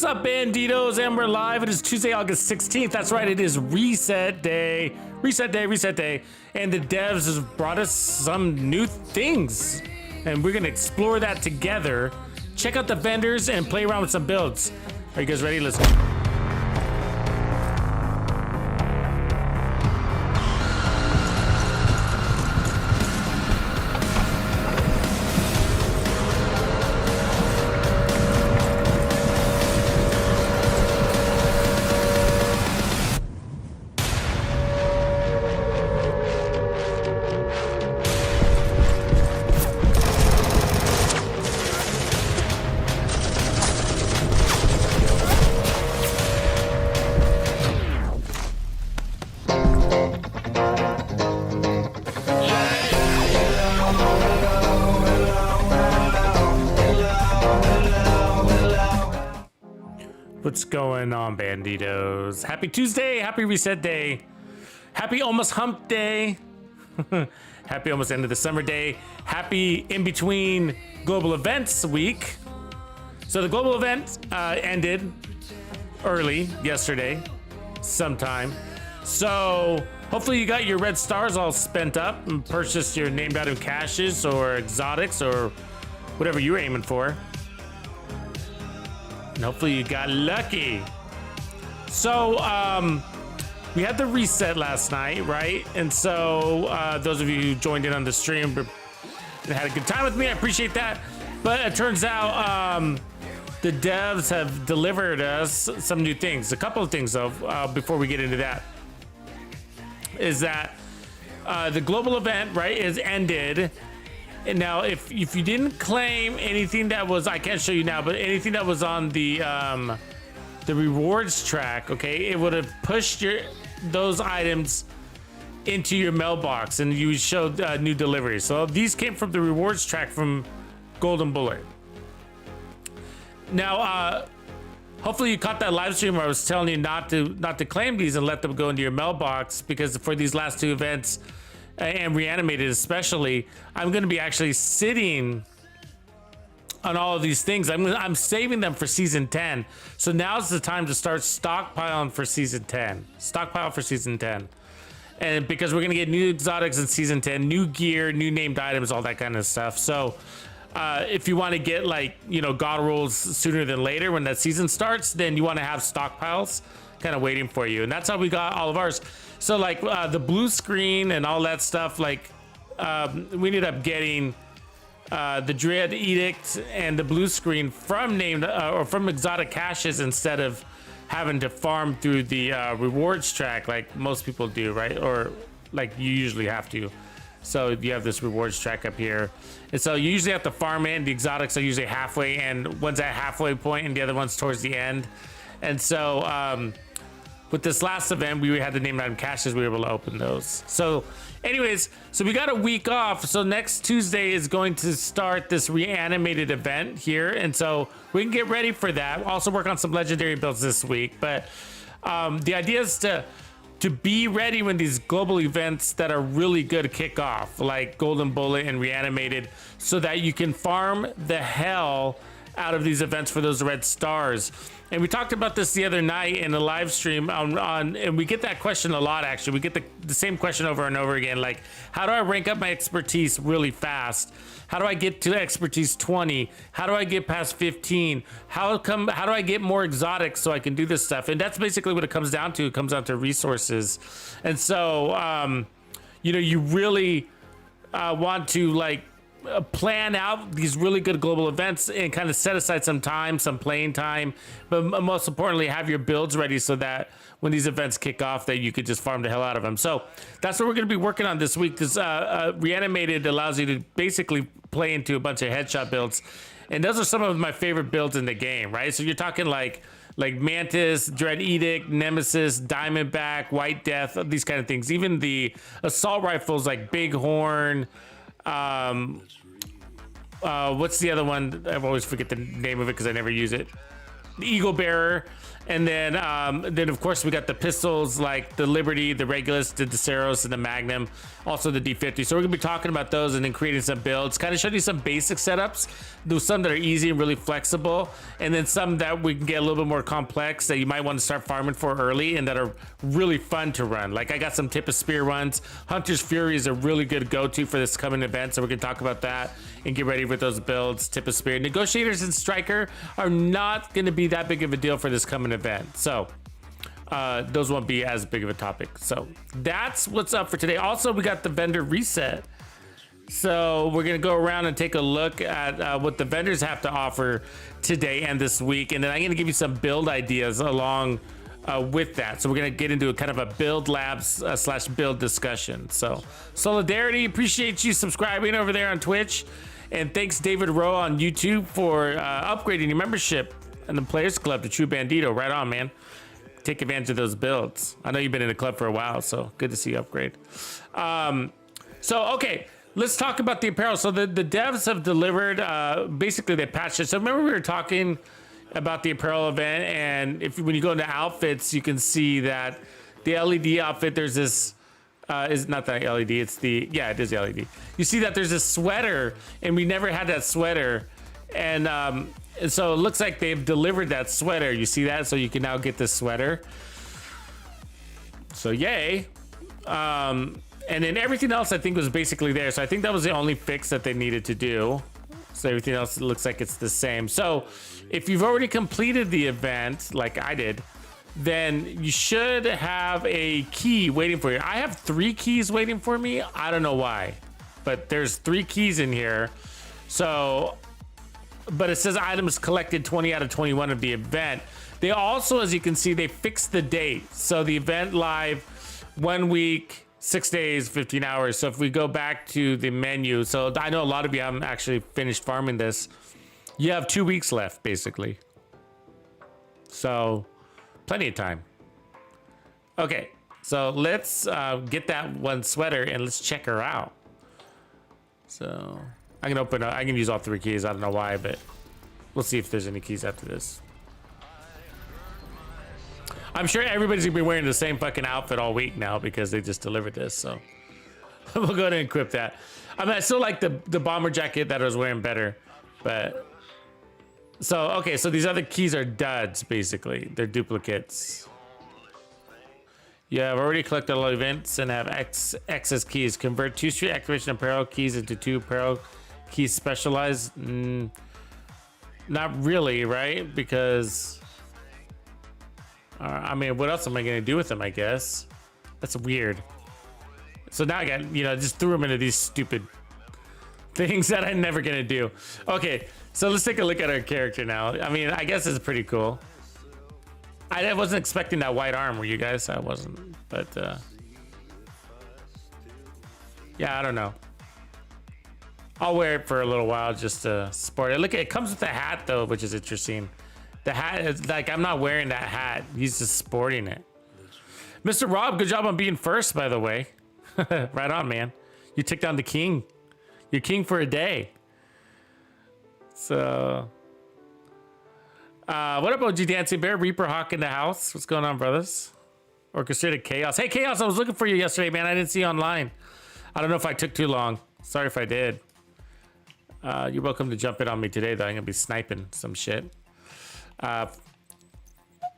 What's up, Bandidos? And we're live. It is Tuesday, August 16th. That's right, it is reset day. Reset day. And the devs has brought us some new things. And we're gonna explore that together. Check out the vendors and play around with some builds. Are you guys ready? Let's go. What's going on, Bandidos? Happy Tuesday, happy reset day, happy almost hump day, happy almost end of the summer day, happy in between global events week. So the global event ended early yesterday sometime. So hopefully you got your red stars all spent up and purchased your named item caches or exotics or whatever you were aiming for. And hopefully you got lucky. So we had the reset last night, right? And so those of you who joined in on the stream and had a good time with me, I appreciate that. But it turns out the devs have delivered us some new things. A couple of things though, before we get into that, is that the global event, right, is ended. And now, if you didn't claim anything that was, I can't show you now, but anything that was on the rewards track, okay, it would have pushed those items into your mailbox, and you showed new deliveries. So these came from the rewards track from Golden Bullet. Now, hopefully you caught that live stream where I was telling you not to claim these and let them go into your mailbox, because for these last two events, and reanimated especially, I'm going to be actually sitting on all of these things. I'm saving them for season 10. So now's the time to start stockpiling for season 10. Stockpile for season 10. And because we're going to get new exotics in season 10, new gear, new named items, all that kind of stuff. So if you want to get, like, you know, god rolls sooner than later when that season starts, then you want to have stockpiles kind of waiting for you. And that's how we got all of ours. So like the blue screen and all that stuff, like we ended up getting the Dread Edict and the blue screen from named or from exotic caches instead of having to farm through the rewards track like most people do, right? Or like you usually have to. So you have this rewards track up here, and so you usually have to farm in. The exotics are usually halfway, and one's at halfway point and the other one's towards the end. And so with this last event, we had the named item caches, we were able to open those. So anyways, so we got a week off. So next Tuesday is going to start this reanimated event here. And so we can get ready for that. We'll also work on some legendary builds this week. But the idea is to be ready when these global events that are really good kick off, like Golden Bullet and reanimated, so that you can farm the hell out of these events for those red stars. And we talked about this the other night in the live stream and we get that question a lot. Actually, we get the same question over and over again, like, how do I rank up my expertise really fast? How do I get to expertise 20? How do I get past 15? How do I get more exotics so I can do this stuff? And that's basically what it comes down to. It comes down to resources. And so you know, you really want to, like, plan out these really good global events and kind of set aside some time, some playing time, but most importantly, have your builds ready so that when these events kick off, that you could just farm the hell out of them. So that's what we're going to be working on this week, because reanimated allows you to basically play into a bunch of headshot builds, and those are some of my favorite builds in the game, right? So you're talking like Mantis, Dread Edict, Nemesis, Diamondback, White Death, these kind of things. Even the assault rifles like Bighorn. What's the other one? I always forget the name of it because I never use it. the Eagle Bearer. And then of course we got the pistols like the Liberty, the Regulus, the Deseros, and the Magnum, also the D50. So we're gonna be talking about those and then creating some builds, kind of showing you some basic setups, do some that are easy and really flexible, and then some that we can get a little bit more complex that you might want to start farming for early and that are really fun to run. Like I got some Tip of Spear runs. Hunter's Fury is a really good go-to for this coming event, so we're gonna talk about that and get ready with those builds. Tip of Spear. Negotiators and Striker are not gonna be that big of a deal for this coming event, so those won't be as big of a topic. So that's what's up for today. Also, we got the vendor reset, so we're gonna go around and take a look at what the vendors have to offer today and this week, and then I'm gonna give you some build ideas along with that. So we're gonna get into a kind of a build labs slash build discussion. So Solidarity, appreciate you subscribing over there on Twitch, and thanks David Rowe on YouTube for upgrading your membership in the Players Club to True Bandido. Right on, man. Take advantage of those builds. I know you've been in the club for a while, so good to see you upgrade. So okay, let's talk about the apparel. So the devs have delivered, basically they patched it. So remember we were talking about the apparel event, and when you go into outfits, you can see that the LED outfit, there's this, is not the LED, it's the, yeah, it is the LED. You see that there's a sweater, and we never had that sweater. And so it looks like they've delivered that sweater. You see that? So you can now get this sweater. So yay. And then everything else I think was basically there. So I think that was the only fix that they needed to do. So everything else looks like it's the same. So if you've already completed the event, like I did, then you should have a key waiting for you. I have 3 keys waiting for me. I don't know why, but there's 3 keys in here. So, but it says items collected 20 out of 21 of the event. They also, as you can see, they fixed the date. So the event live 1 week, 6 days, 15 hours. So if we go back to the menu, so I know a lot of you haven't actually finished farming this. You have 2 weeks left, basically. So plenty of time. Okay, so let's get that one sweater and let's check her out. So I can open up, I can use all 3 keys. I don't know why, but we'll see if there's any keys after this. I'm sure everybody's gonna be wearing the same fucking outfit all week now because they just delivered this. So we'll go ahead and equip that. I mean, I still like the bomber jacket that I was wearing better, but so, okay. So these other keys are duds, basically. They're duplicates. Yeah, I've already collected all events and have excess keys. Convert 2 street activation apparel keys into 2 apparel keys specialized. Not really, right? Because I mean, what else am I gonna do with them? I guess that's weird. So now I got, just threw them into these stupid things that I'm never gonna do. Okay, so let's take a look at our character now. I mean, I guess it's pretty cool. I wasn't expecting that white arm, were you guys? I wasn't, but yeah, I don't know. I'll wear it for a little while just to sport it. Look, it comes with a hat though, which is interesting. The hat is like, I'm not wearing that hat. He's just sporting it. Mr. Rob, good job on being first, by the way. Right on, man. You took down the king. You're king for a day. So, what up, OG Dancing Bear? Reaper Hawk in the house. What's going on, brothers? Orchestrated Chaos. Hey, Chaos, I was looking for you yesterday, man. I didn't see you online. I don't know if I took too long. Sorry if I did. You're welcome to jump in on me today, though. I'm going to be sniping some shit.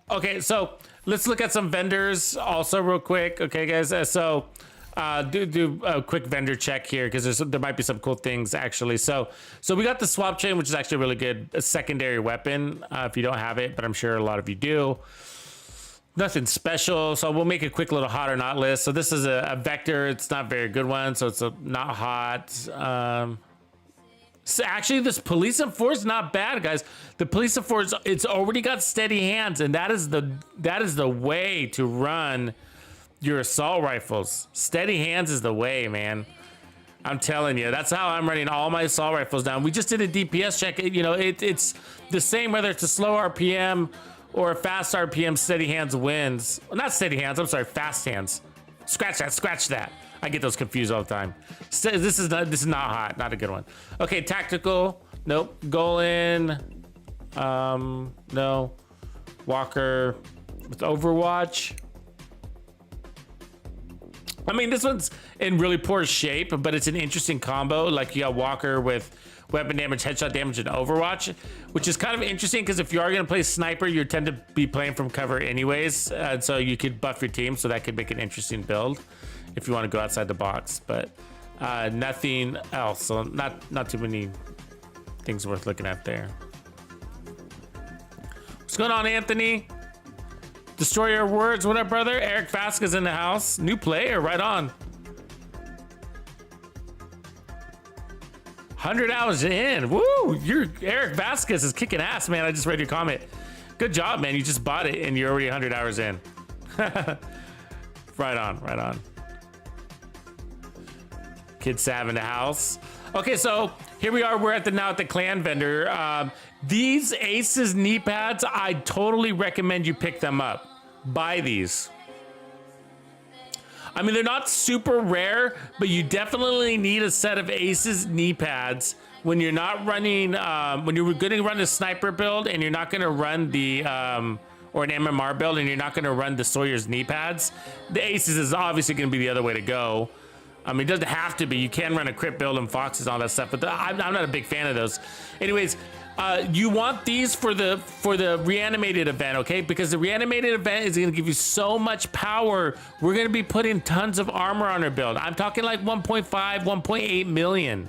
Okay, so let's look at some vendors also real quick. Okay, guys. Do a quick vendor check here because there might be some cool things actually. So we got the swap chain, which is actually really good. A secondary weapon if you don't have it, but I'm sure a lot of you do. Nothing special. So we'll make a quick little hot or not list. So this is a vector. It's not a very good one. So it's not hot. So actually, this police and force not bad, guys. The police and force, it's already got steady hands, and that is the way to run your assault rifles. Steady hands is the way, man. I'm telling you, that's how I'm running all my assault rifles down. We just did a DPS check. It's the same whether it's a slow RPM or a fast RPM. Steady hands wins. Well, not steady hands. I'm sorry, fast hands. Scratch that. Scratch that. I get those confused all the time. This is not hot. Not a good one. Okay, tactical. Nope. Golan. No. Walker with Overwatch. I mean, this one's in really poor shape, but it's an interesting combo. Like you got Walker with weapon damage, headshot damage, and Overwatch, which is kind of interesting because if you are going to play sniper, you tend to be playing from cover anyways. And so you could buff your team, so that could make an interesting build if you want to go outside the box. But nothing else. So not too many things worth looking at there. What's going on, Anthony? Destroyer of Words, what up, brother? Eric Vasquez in the house. New player, right on. 100 hours in. Woo! Eric Vasquez is kicking ass, man. I just read your comment. Good job, man. You just bought it and you're already 100 hours in. Right on, right on. Kid Sav in the house. Okay, so here we are. We're at the clan vendor. These Aces knee pads, I totally recommend you pick them up. Buy these. I mean, they're not super rare, but you definitely need a set of Aces knee pads when you're not running, when you're going to run a sniper build and you're not going to run the, or an MMR build and you're not going to run the Sawyer's knee pads. The Aces is obviously going to be the other way to go. I mean, it doesn't have to be. You can run a crit build and foxes and all that stuff, but I'm not a big fan of those. Anyways, you want these for the reanimated event, okay? Because the reanimated event is going to give you so much power. We're going to be putting tons of armor on our build. I'm talking like 1.5, 1.8 million.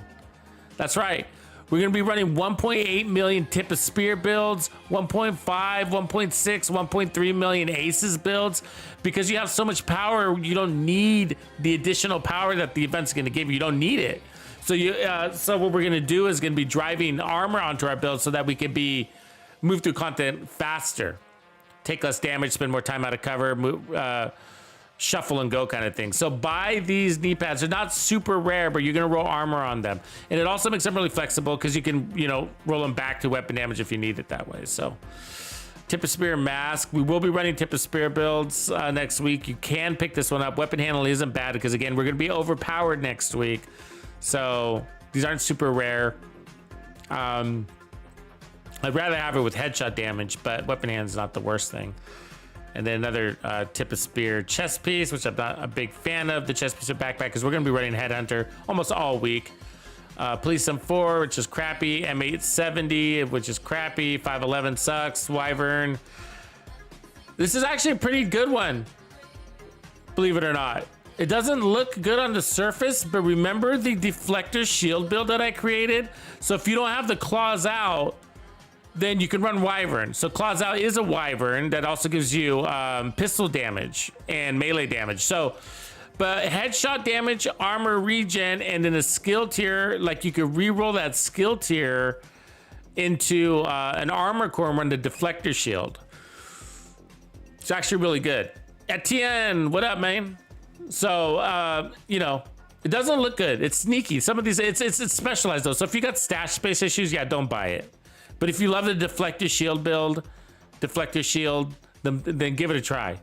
That's right. We're going to be running 1.8 million tip of spear builds, 1.5, 1.6, 1.3 million Aces builds. Because you have so much power, you don't need the additional power that the event's going to give you. You don't need it. So so what we're going to do is going to be driving armor onto our build so that we can move through content faster, take less damage, spend more time out of cover, move, shuffle and go kind of thing. So buy these knee pads. They're not super rare, but you're going to roll armor on them. And it also makes them really flexible because you can, roll them back to weapon damage if you need it that way. So tip of spear mask. We will be running tip of spear builds next week. You can pick this one up. Weapon handle isn't bad because, again, we're going to be overpowered next week. So these aren't super rare. I'd rather have it with headshot damage, but weapon hand is not the worst thing. And then another tip of spear chest piece, which I'm not a big fan of. The chest piece of backpack, because we're going to be running Headhunter almost all week. Police M4, which is crappy. M870, which is crappy. 511 sucks. Wyvern. This is actually a pretty good one, believe it or not. It doesn't look good on the surface, but remember the deflector shield build that I created? So if you don't have the claws out, then you can run Wyvern. So claws out is a Wyvern that also gives you pistol damage and melee damage. So, but headshot damage, armor regen, and then a skill tier, like you could re-roll that skill tier into an armor core and run the deflector shield. It's actually really good. Etienne, what up, man? So, it doesn't look good. It's sneaky. Some of these, it's specialized though. So if you got stash space issues, yeah, don't buy it. But if you love the deflector shield build, then give it a try.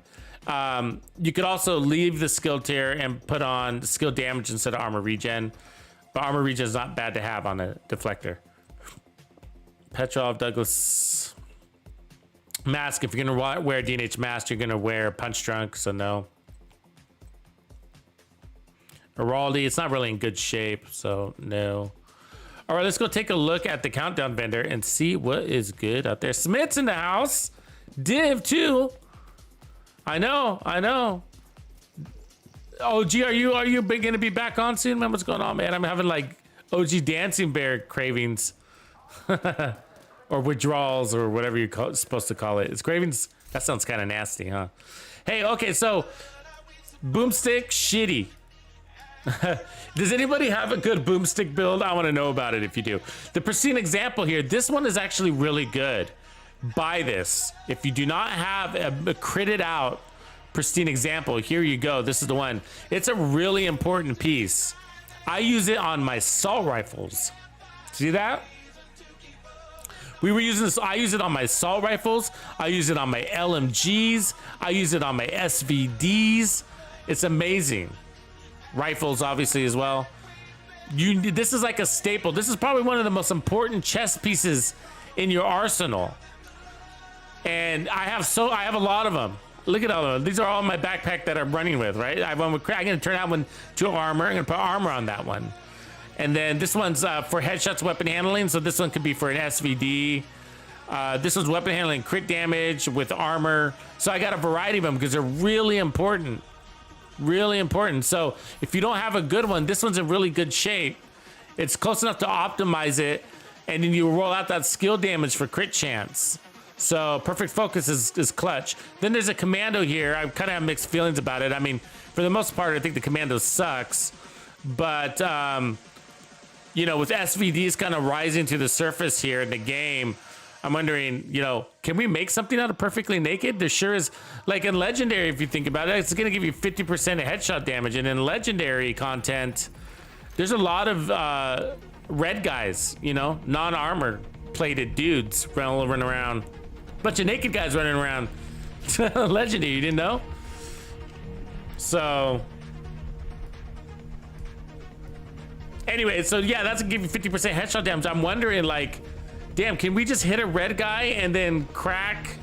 You could also leave the skill tier and put on skill damage instead of armor regen. But armor regen is not bad to have on a deflector. Petrov, Douglas. Mask. If you're gonna wear a DNH mask, you're gonna wear Punch Drunk, so no. Araldi, it's not really in good shape, so no. All right, let's go take a look at the countdown vendor and see what is good out there. Smith's in the house. Div too. I know. OG, are you gonna be back on soon, man? What's going on, man? I'm having like OG Dancing Bear cravings. Or withdrawals, or whatever you're supposed to call it. It's cravings. That sounds kind of nasty, huh? Hey, okay, so boomstick shitty. Does anybody have a good boomstick build? I want to know about it if you do. The pristine example here, this one is actually really good. Buy this. If you do not have a critted out pristine example, here you go. This is the one. It's a really important piece. I use it on my assault rifles. See that? We were using this. I use it on my assault rifles. I use it on my LMGs. I use it on my SVDs. It's amazing. Rifles, obviously, as well. This is like a staple. This is probably one of the most important chess pieces in your arsenal. And I have a lot of them. Look at all of them. These are all in my backpack that I'm running with, right? I have one with I'm gonna turn that one to armor. I'm gonna put armor on that one. And then this one's for headshots, weapon handling. So this one could be for an SVD. This one's weapon handling, crit damage with armor. So I got a variety of them because they're really important. Really important. So if you don't have a good one, this one's in really good shape. It's close enough to optimize it. And then you roll out that skill damage for crit chance. So perfect focus is clutch. Then there's a commando here. I kind of have mixed feelings about it. I mean, for the most part, I think the commando sucks. But, you know, with SVDs kind of rising to the surface here in the game, I'm wondering, you know, can we make something out of perfectly naked? There sure is, like in legendary, if you think about it, it's going to give you 50% of headshot damage. And in legendary content, there's a lot of red guys, you know, non-armor plated dudes running around. Bunch of naked guys running around. Legendary, you didn't know? So anyway, so yeah, that's gonna give you 50% headshot damage. I'm wondering, like, damn, can we just hit a red guy and then crack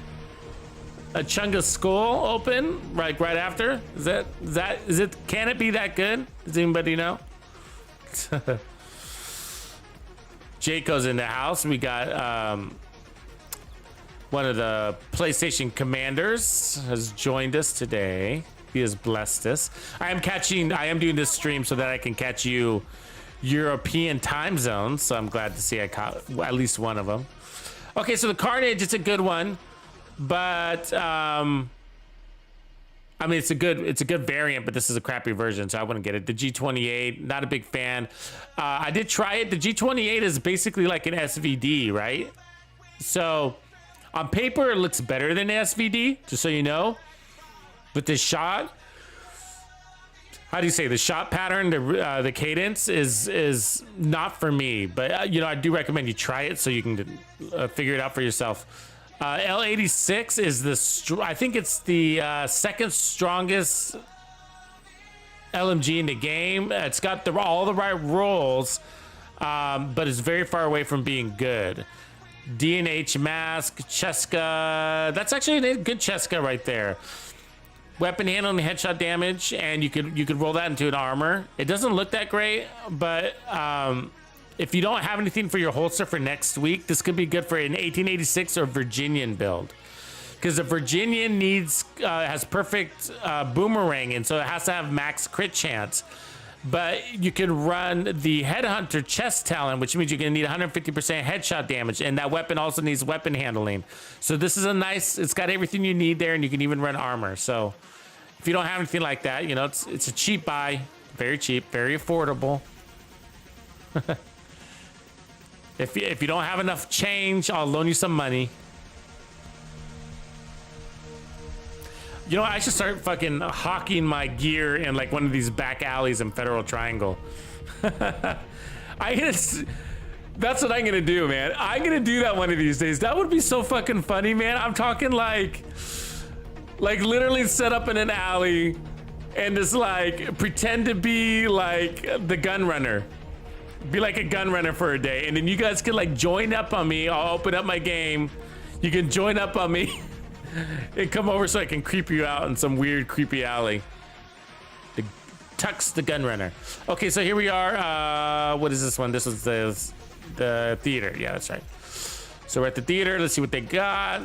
a chunk of skull open right after? Can it be that good? Does anybody know? Jayco's in the house. We got one of the PlayStation commanders has joined us today. He has blessed us. I am doing this stream so that I can catch you European time zones. So I'm glad to see I caught at least one of them. Okay, so the Carnage, it's a good one, but I mean, it's a good variant, but this is a crappy version, so I wouldn't get it. The G28, not a big fan. I did try it. The G28 is basically like an SVD, right? So on paper, it looks better than SVD, just so you know. But the shot, how do you say, the shot pattern, the cadence is not for me. But you know, I do recommend you try it so you can figure it out for yourself. L86 is I think it's the second strongest LMG in the game. It's got all the right rolls, but it's very far away from being good. DNH mask, Cheska. That's actually a good Cheska right there. Weapon handling, headshot damage, and you could roll that into an armor. It doesn't look that great, but if you don't have anything for your holster for next week, this could be good for an 1886 or Virginian build. Because the Virginian has perfect boomerang, and so it has to have max crit chance. But you can run the Headhunter chest talent, which means you're going to need 150% headshot damage, and that weapon also needs weapon handling. So this is it's got everything you need there, and you can even run armor. So if you don't have anything like that, you know, it's a cheap buy, very cheap, very affordable. If you don't have enough change, I'll loan you some money. You know, I should start fucking hawking my gear in like one of these back alleys in Federal Triangle. That's what I'm gonna do, man. I'm gonna do that one of these days. That would be so fucking funny, man. I'm talking like literally set up in an alley and just like pretend to be like the gun runner. Be like a gun runner for a day, and then you guys can like join up on me. I'll open up my game. You can join up on me and come over so I can creep you out in some weird creepy alley. The gun runner. Okay, so here we are. What is this one? This is the theater. Yeah, that's right. So we're at the theater. Let's see what they got.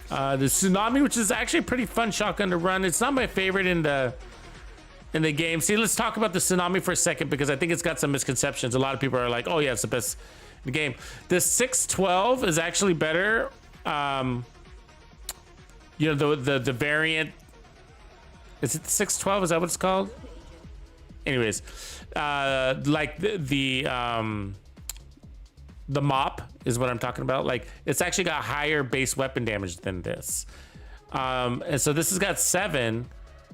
The Tsunami, which is actually a pretty fun shotgun to run. It's not my favorite in the game. See, let's talk about the Tsunami for a second, because I think it's got some misconceptions. A lot of people are like, oh yeah, it's the best in the game. The 612 is actually better. You know, the variant, is it the 612? Is that what it's called? Anyways, like the mop is what I'm talking about. Like, it's actually got higher base weapon damage than this. And so this has got 7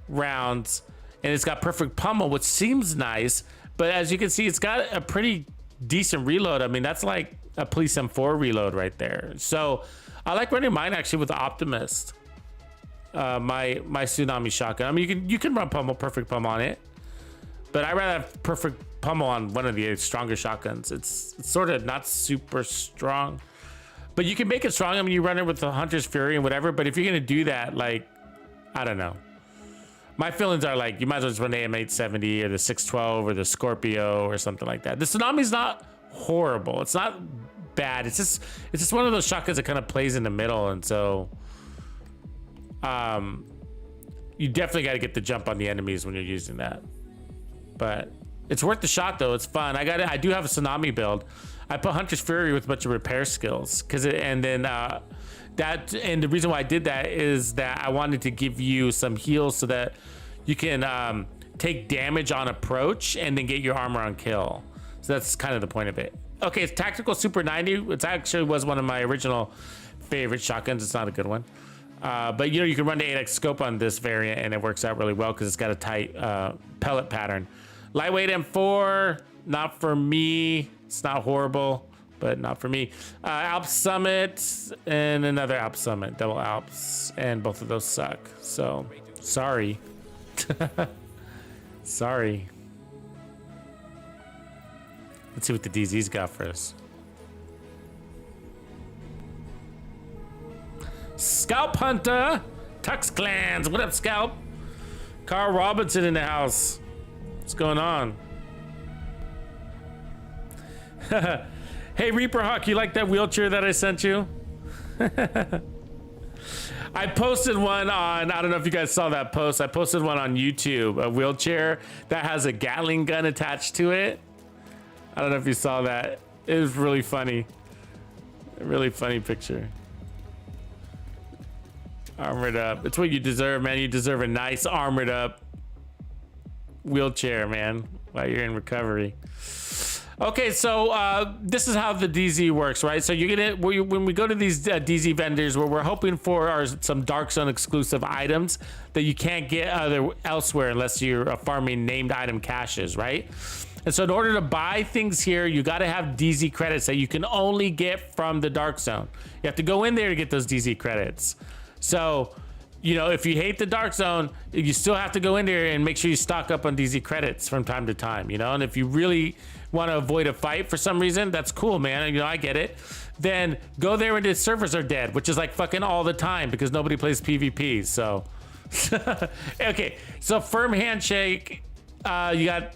rounds, and it's got perfect pummel, which seems nice. But as you can see, it's got a pretty decent reload. I mean, that's like a Police M4 reload right there. So I like running mine actually with the Optimist. My Tsunami shotgun. I mean, you can run perfect pummel on it, but I'd rather have perfect pummel on one of the stronger shotguns. It's sort of not super strong, but But you can make it strong. I mean, you run it with the Hunter's Fury and whatever. But if you're gonna do that, like, I don't know. My feelings are like, you might as well just run the M870 or the 612 or the Scorpio or something like that. The Tsunami's not horrible. It's not bad. It's just one of those shotguns that kind of plays in the middle, and so you definitely got to get the jump on the enemies when you're using that. But it's worth the shot though. It's fun. I do have a Tsunami build. I put Hunter's Fury with a bunch of repair skills and the reason why I did that is that I wanted to give you some heals so that you can take damage on approach and then get your armor on kill. So that's kind of the point of it. Okay, it's Tactical Super 90. It actually was one of my original favorite shotguns. It's not a good one. But you can run the 8x scope on this variant and it works out really well because it's got a tight pellet pattern. Lightweight M4, not for me. It's not horrible, but not for me. Alp Summit and another Alp Summit, double Alps, and both of those suck. So, sorry. Sorry. Let's see what the DZ's got for us. Scalp Hunter, Tux Clans. What up, Scalp? Carl Robinson in the house. What's going on? Hey, Reaper Hawk, you like that wheelchair that I sent you? I posted one on, I don't know if you guys saw that post. I posted one on YouTube, a wheelchair that has a Gatling gun attached to it. I don't know if you saw that. It was really funny. A really funny picture. Armored up. It's what you deserve, man. You deserve a nice armored up wheelchair, man, while you're in recovery. Okay, so this is how the DZ works, right? So when we go to these DZ vendors, what we're hoping for are some Dark Zone exclusive items that you can't get elsewhere unless you're farming named item caches, right? And so in order to buy things here, you got to have DZ credits that you can only get from the Dark Zone. You have to go in there to get those DZ credits. So, if you hate the Dark Zone, you still have to go in there and make sure you stock up on DZ credits from time to time, And if you really want to avoid a fight for some reason, that's cool, man. I get it. Then go there when the servers are dead, which is like fucking all the time because nobody plays PvP. So, okay. So Firm Handshake, you got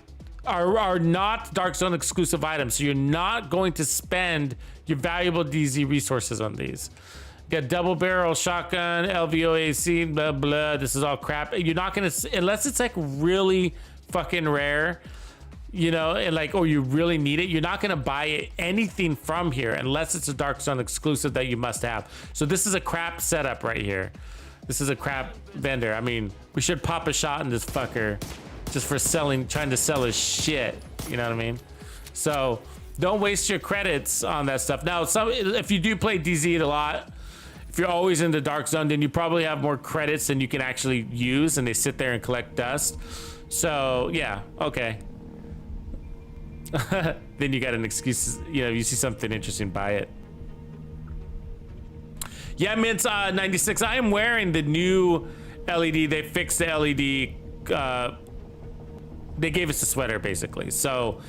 are not Dark Zone exclusive items. So you're not going to spend your valuable DZ resources on these. Got double barrel shotgun, LVOAC, blah, blah. This is all crap. You're not going to, unless it's like really fucking rare, or you really need it, you're not going to buy anything from here unless it's a Dark Zone exclusive that you must have. So this is a crap setup right here. This is a crap vendor. I mean, we should pop a shot in this fucker just for trying to sell his shit. You know what I mean? So don't waste your credits on that stuff. Now, if you do play DZ a lot, if you're always in the Dark Zone, then you probably have more credits than you can actually use, and they sit there and collect dust. So yeah, okay. Then you got an excuse. You see something interesting, buy it. Yeah, Mints 96. I am wearing the new LED. They fixed the LED. They gave us a sweater basically. So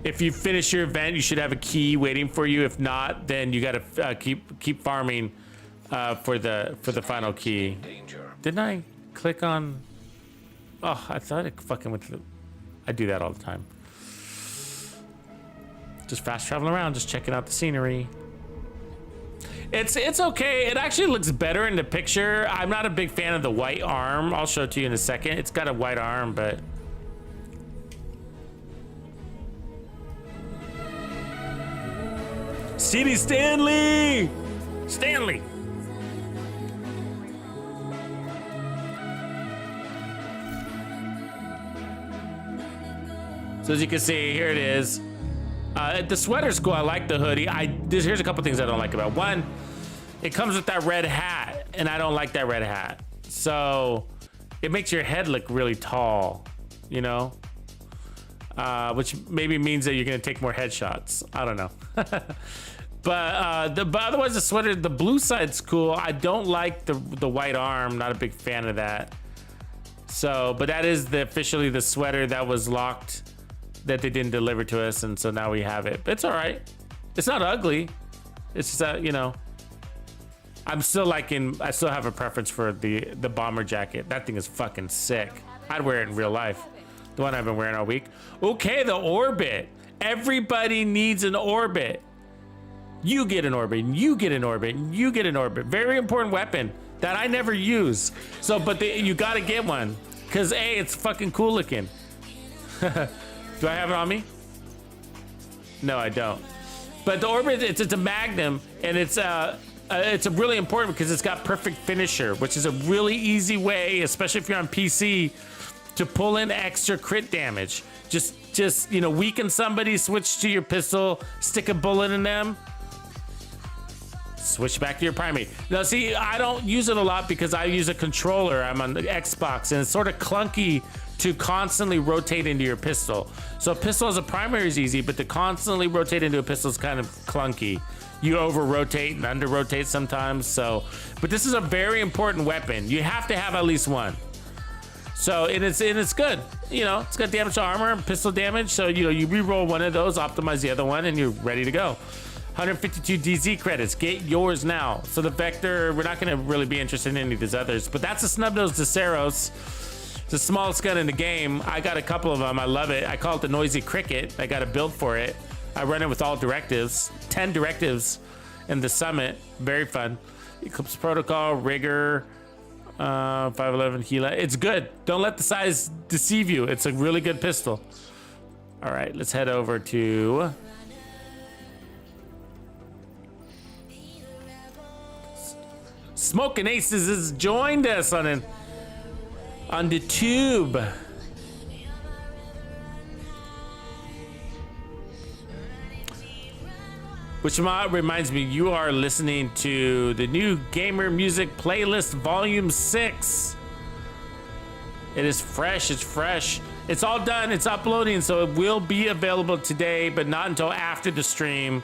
if you finish your event, you should have a key waiting for you. If not, then you got to keep farming. For the final key. Didn't I click on? Oh, I thought it fucking went to I do that all the time. Just fast traveling around, just checking out the scenery. It's okay. It actually looks better in the picture. I'm not a big fan of the white arm. I'll show it to you in a second. It's got a white arm, but CD Stanley! Stanley! So as you can see, here it is. The sweater's cool. I like the hoodie. Here's a couple things I don't like about it. One, it comes with that red hat, and I don't like that red hat. So it makes your head look really tall, which maybe means that you're gonna take more headshots. I don't know. But otherwise, the sweater, the blue side's cool. I don't like the white arm. Not a big fan of that. So, but that is officially the sweater that was locked, that they didn't deliver to us, and so now we have it. But it's all right. It's not ugly. It's just that, I'm still liking, I still have a preference for the bomber jacket. That thing is fucking sick. I'd wear it in real life. The one I've been wearing all week. Okay, the orbit. Everybody needs an orbit. You get an orbit, you get an orbit, you get an orbit. Very important weapon that I never use. So, but you gotta get one. Cause A, it's fucking cool looking. Do I have it on me? No, I don't. But the orbit, it's a magnum, and it's a really important because it's got perfect finisher, which is a really easy way, especially if you're on PC, to pull in extra crit damage. Just you know, weaken somebody, switch to your pistol, stick a bullet in them, switch back to your primate. Now, see, I don't use it a lot because I use a controller. I'm on the Xbox, and it's sort of clunky to constantly rotate into your pistol. So a pistol as a primary is easy, but to constantly rotate into a pistol is kind of clunky. You over rotate and under rotate sometimes. So, but this is a very important weapon. You have to have at least one. So, and it's good. You know, it's got damage to armor and pistol damage. So, you know, you re-roll one of those, optimize the other one, and you're ready to go. 152 DZ credits, get yours now. So the Vector, we're not gonna really be interested in any of these others, but that's a snub-nosed Deseros. It's the smallest gun in the game. I got a couple of them, I love it. I call it the Noisy Cricket. I got a build for it. I run it with all directives, 10 directives in the Summit, very fun. Eclipse Protocol, Rigor, 511 Gila. It's good. Don't let the size deceive you. It's a really good pistol. All right, let's head over to Smoking Aces has joined us on the tube. Which reminds me, you are listening to the new Gamer Music Playlist Volume 6. It is fresh, it's fresh. It's all done, it's uploading, so it will be available today, but not until after the stream.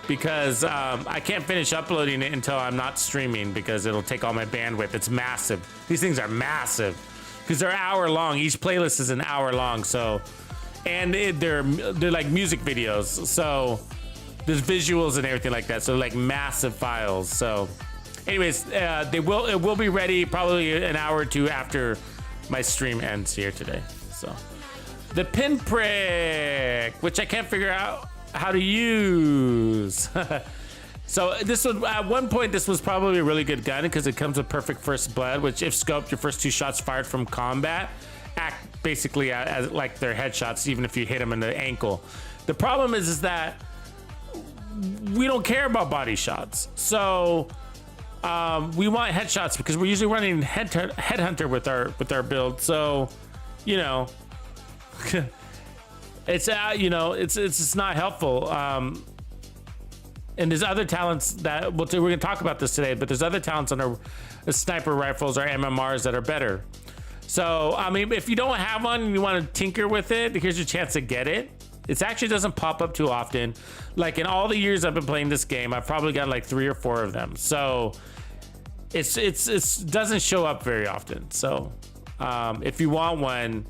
Because I can't finish uploading it until I'm not streaming because it'll take all my bandwidth. It's massive. These things are massive because they're hour long. Each playlist is an hour long, so, and they're like music videos. So there's visuals and everything like that. So like massive files. So anyways, it will be ready probably an hour or two after my stream ends here today. So the pinprick, which I can't figure out how to use. So this was, at one point, this was probably a really good gun because it comes with perfect first blood, which if scoped, your first 2 shots fired from combat act basically as like their headshots, even if you hit them in the ankle. The problem is that we don't care about body shots. So we want headshots because we're usually running headhunter with our build. So, you know, it's you know, it's not helpful. And there's other talents that we're gonna talk about this today, but there's other talents on our sniper rifles or MMRs that are better. So I mean, if you don't have one and you want to tinker with it, here's your chance to get it. It actually doesn't pop up too often. Like in all the years I've been playing this game, I've probably got like 3 or 4 of them. So it doesn't show up very often. So if you want one,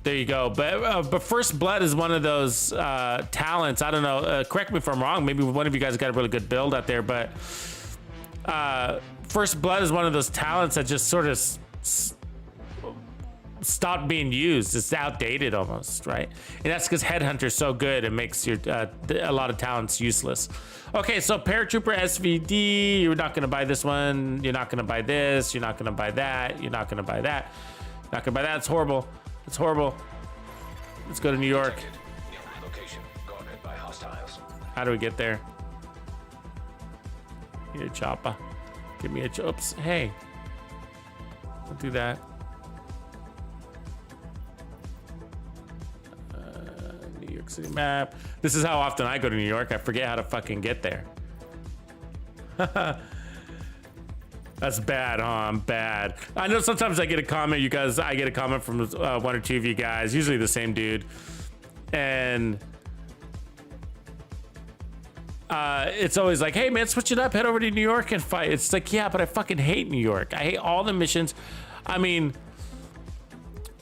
there you go. But First Blood is one of those talents. I don't know. Correct me if I'm wrong. Maybe one of you guys got a really good build out there. But First Blood is one of those talents that just sort of stopped being used. It's outdated almost, right? And that's because Headhunter's so good, it makes your a lot of talents useless. Okay, so Paratrooper SVD, you're not gonna buy this one, you're not gonna buy this, you're not gonna buy that, you're not gonna buy that, you're not gonna buy that. It's horrible. It's horrible. Let's go to New York. How do we get there? Need a chopper. Give me a oops. Hey, don't do that. New York City map. This is how often I go to New York. I forget how to fucking get there. That's bad, huh? I'm bad. I know sometimes I get a comment, you guys, I get a comment from 1 or 2 of you guys, usually the same dude. And it's always like, hey man, switch it up, head over to New York and fight. It's like, yeah, but I fucking hate New York. I hate all the missions. I mean,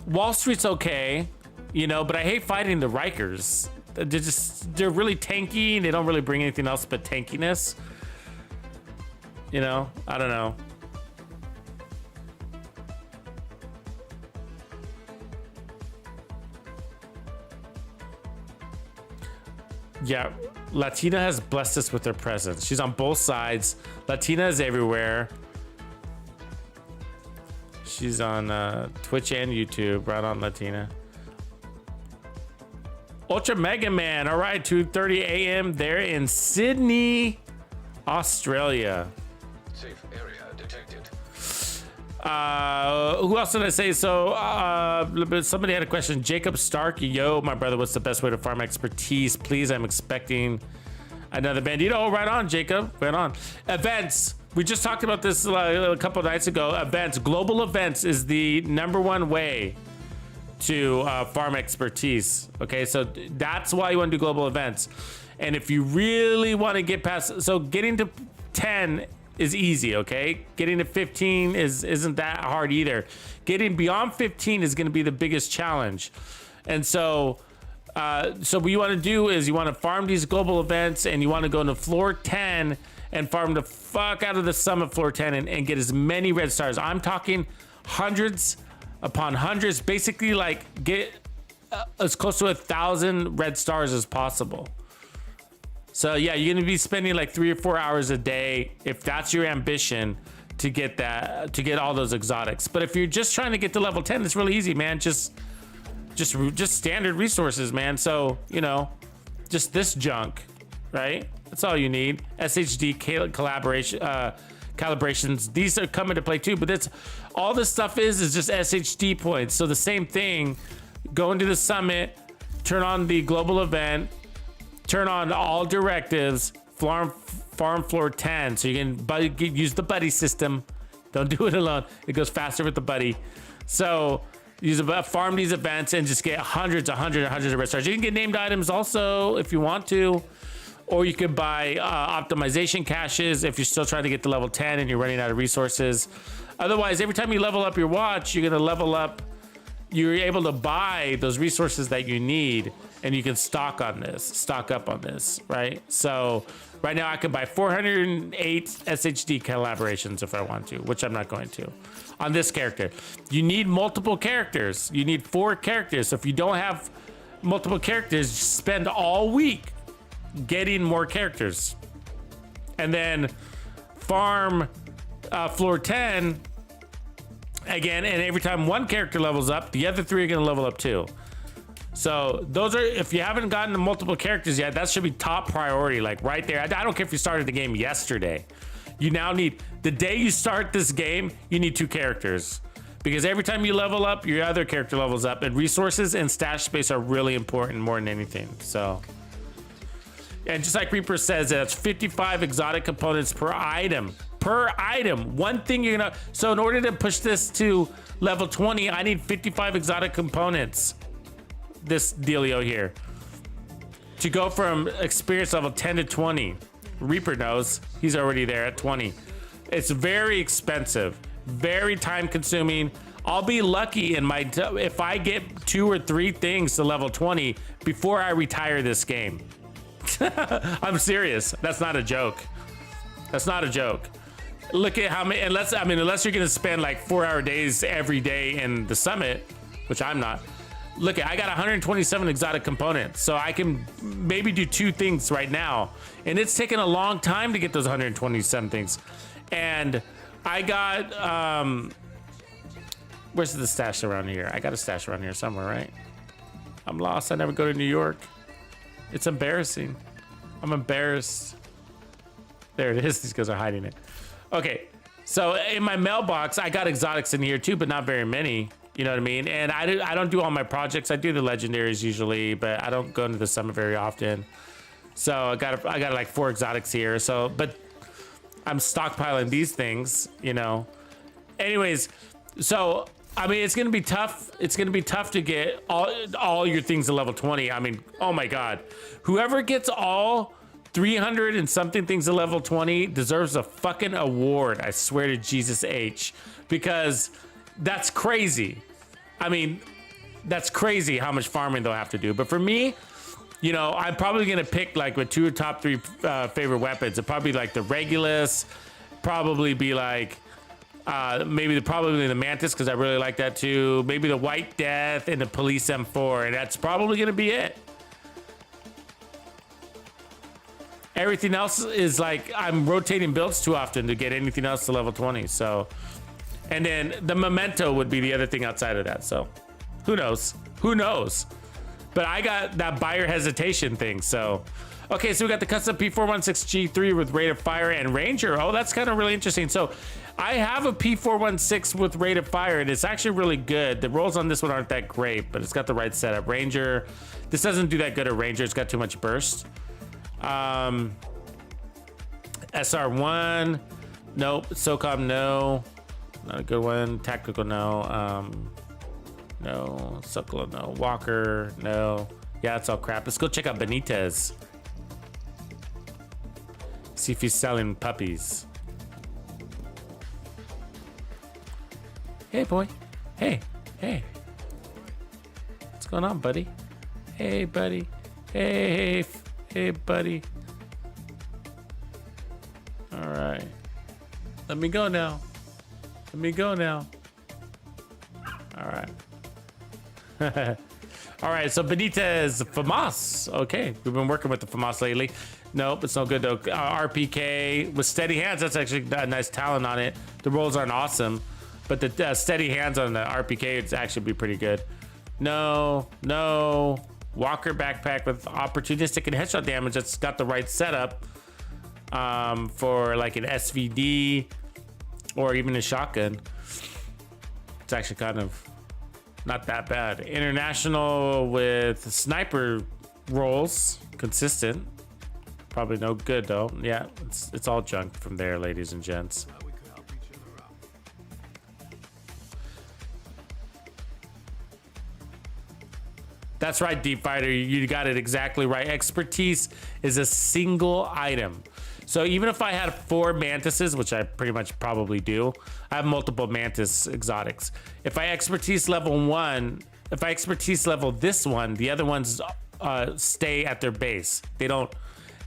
Wall Street's okay, you know, but I hate fighting the Rikers. They're really tanky and they don't really bring anything else but tankiness. You know, I don't know. Yeah, Latina has blessed us with her presence. She's on both sides. Latina is everywhere. She's on Twitch and YouTube. Right on, Latina. Ultra Mega Man. All right, 2:30 a.m. there in Sydney, Australia. Safe area detected. Who else did I say? So somebody had a question. Jacob Stark, yo, my brother, what's the best way to farm expertise? Please, I'm expecting another Bandito. Oh, right on, Jacob. Right on. Events. We just talked about this a couple of nights ago. Events. Global events is the #1 way to farm expertise. Okay, so that's why you want to do global events. And if you really want to get past, so getting to 10 is easy, okay? Getting to 15 isn't that hard either. Getting beyond 15 is going to be the biggest challenge. And so what you want to do is you want to farm these global events, and you want to go into floor 10 and farm the fuck out of the summit floor 10 and get as many red stars. I'm talking hundreds upon hundreds, basically like get as close to 1,000 red stars as possible. So yeah, you're gonna be spending like 3 or 4 hours a day if that's your ambition to get that, to get all those exotics. But if you're just trying to get to level 10, it's really easy, man. Just standard resources, man. So, you know, just this junk, right? That's all you need. SHD calibrations. These are coming to play too, but that's all this stuff is just SHD points. So the same thing, go into the summit, turn on the global event, turn on all directives, farm floor 10. So you can use the buddy system. Don't do it alone. It goes faster with the buddy. So farm these events and just get hundreds of red stars. You can get named items also if you want to, or you can buy optimization caches if you're still trying to get to level 10 and you're running out of resources. Otherwise, every time you level up your watch, you're gonna level up. You're able to buy those resources that you need, and you can stock up on this, right? So right now I can buy 408 SHD collaborations if I want to, which I'm not going to. On this character, you need multiple characters. You need 4 characters. So if you don't have multiple characters, spend all week getting more characters, and then farm floor 10 again, and every time one character levels up, the other 3 are going to level up too. So those are, if you haven't gotten the multiple characters yet, that should be top priority, like right there. I don't care if you started the game yesterday. You now need, the day you start this game, you need 2 characters, because every time you level up, your other character levels up, and resources and stash space are really important more than anything. So, and just like Reaper says, that's 55 exotic components per item. One thing you're gonna, so in order to push this to level 20, I need 55 exotic components. This dealio here. To go from experience level 10 to 20. Reaper knows, he's already there at 20. It's very expensive, very time consuming. I'll be lucky if I get 2 or 3 things to level 20 before I retire this game. I'm serious. That's not a joke. That's not a joke. Look at how many, unless you're gonna spend like 4-hour days every day in the summit, which I'm not. Look at, I got 127 exotic components, so I can maybe do 2 things right now, and it's taken a long time to get those 127 things. And I got where's the stash around here? I got a stash around here somewhere, right? I'm lost. I never go to New York. It's embarrassing. I'm embarrassed. There it is. These guys are hiding it. Okay, so in my mailbox, I got exotics in here too, but not very many. You know what I mean? And I don't do all my projects. I do the legendaries usually, but I don't go into the summit very often. So I got like 4 exotics here. So, but I'm stockpiling these things, you know. Anyways, so I mean, it's gonna be tough. It's gonna be tough to get all your things to level 20. I mean, oh my God, whoever gets all 300 and something things to level 20 deserves a fucking award. I swear to Jesus H, because that's crazy. I mean, that's crazy how much farming they'll have to do. But for me, you know, I'm probably gonna pick like with 2 or top 3 favorite weapons. It'd probably like the Regulus, probably be like maybe probably the Mantis, because I really like that too. Maybe the White Death and the Police M4, and that's probably gonna be it. Everything else is like, I'm rotating builds too often to get anything else to level 20. So, and then the Memento would be the other thing outside of that. So who knows? Who knows? But I got that buyer hesitation thing. So, okay, so we got the custom P416G3 with rate of fire and Ranger. Oh, that's kind of really interesting. So I have a P416 with rate of fire, and it's actually really good. The rolls on this one aren't that great, but it's got the right setup. Ranger, this doesn't do that good at Ranger. It's got too much burst. SR1, nope. SOCOM, no. Not a good one. Tactical, no. No. Sokolo, no. Walker, no. Yeah, it's all crap. Let's go check out Benitez. See if he's selling puppies. Hey, boy. Hey, hey. What's going on, buddy? Hey, buddy. Hey, hey, buddy. All right. Let me go now. Let me go now. All right. All right, so Benitez, FAMAS. Okay, we've been working with the FAMAS lately. Nope, it's no good though. RPK with steady hands, that's actually a nice talent on it. The rolls aren't awesome, but the steady hands on the RPK would actually be pretty good. No, no. Walker backpack with opportunistic and headshot damage that's got the right setup for like an SVD or even a shotgun. It's actually kind of not that bad. International with sniper rolls, consistent. Probably no good though. Yeah, it's all junk from there, ladies and gents. That's right, Deep Fighter. You got it exactly right. Expertise is a single item. So even if I had 4 Mantises, which I pretty much probably do, I have multiple Mantis exotics. If I expertise level 1, if I expertise level this one, the other ones stay at their base. They don't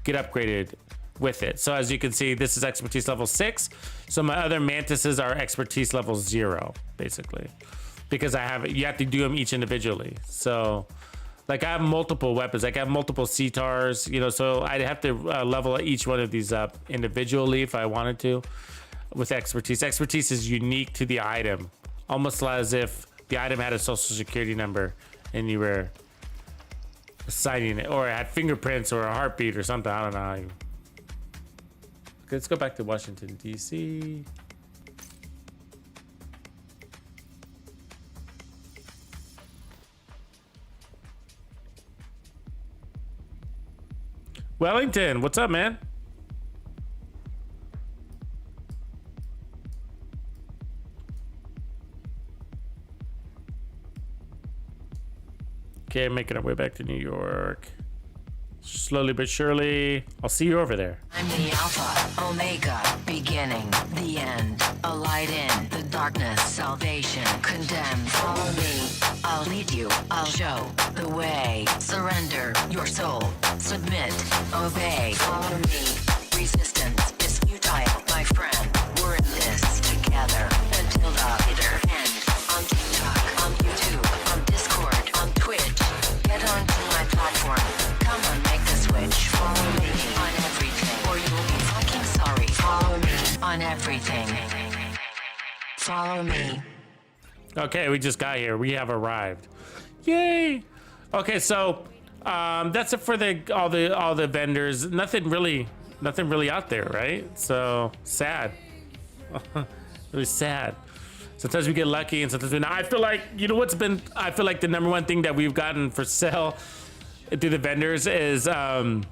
get upgraded with it. So as you can see, this is expertise level 6. So my other Mantises are expertise level 0, basically. Because you have to do them each individually. So like I have multiple weapons, like I have multiple CTARs, you know, so I'd have to level each one of these up individually if I wanted to with expertise. Expertise is unique to the item, almost as if the item had a social security number and you were assigning it, or it had fingerprints or a heartbeat or something. I don't know how you... Okay, let's go back to Washington, DC. Wellington, what's up, man? Okay, making our way back to New York. Slowly but surely. I'll see you over there. I'm the Alpha, Omega, beginning, the end. A light in the darkness, salvation, condemned. Follow me, I'll lead you, I'll show the way. Surrender your soul, submit, obey. Follow me, resistance is futile, my friend. We're in this together until the bitter end. On TikTok, on YouTube, on Discord, on Twitch. Get onto my platform. Come on, make the switch. Follow me on everything, or you'll be fucking sorry. Follow me on everything. Follow me. Okay, we just got here. We have arrived. Yay! Okay, so that's it for all the vendors. Nothing really out there, right? So sad. Really sad. Sometimes we get lucky, and sometimes we not. I feel like, you know what's been? I feel like the number one thing that we've gotten for sale through the vendors is the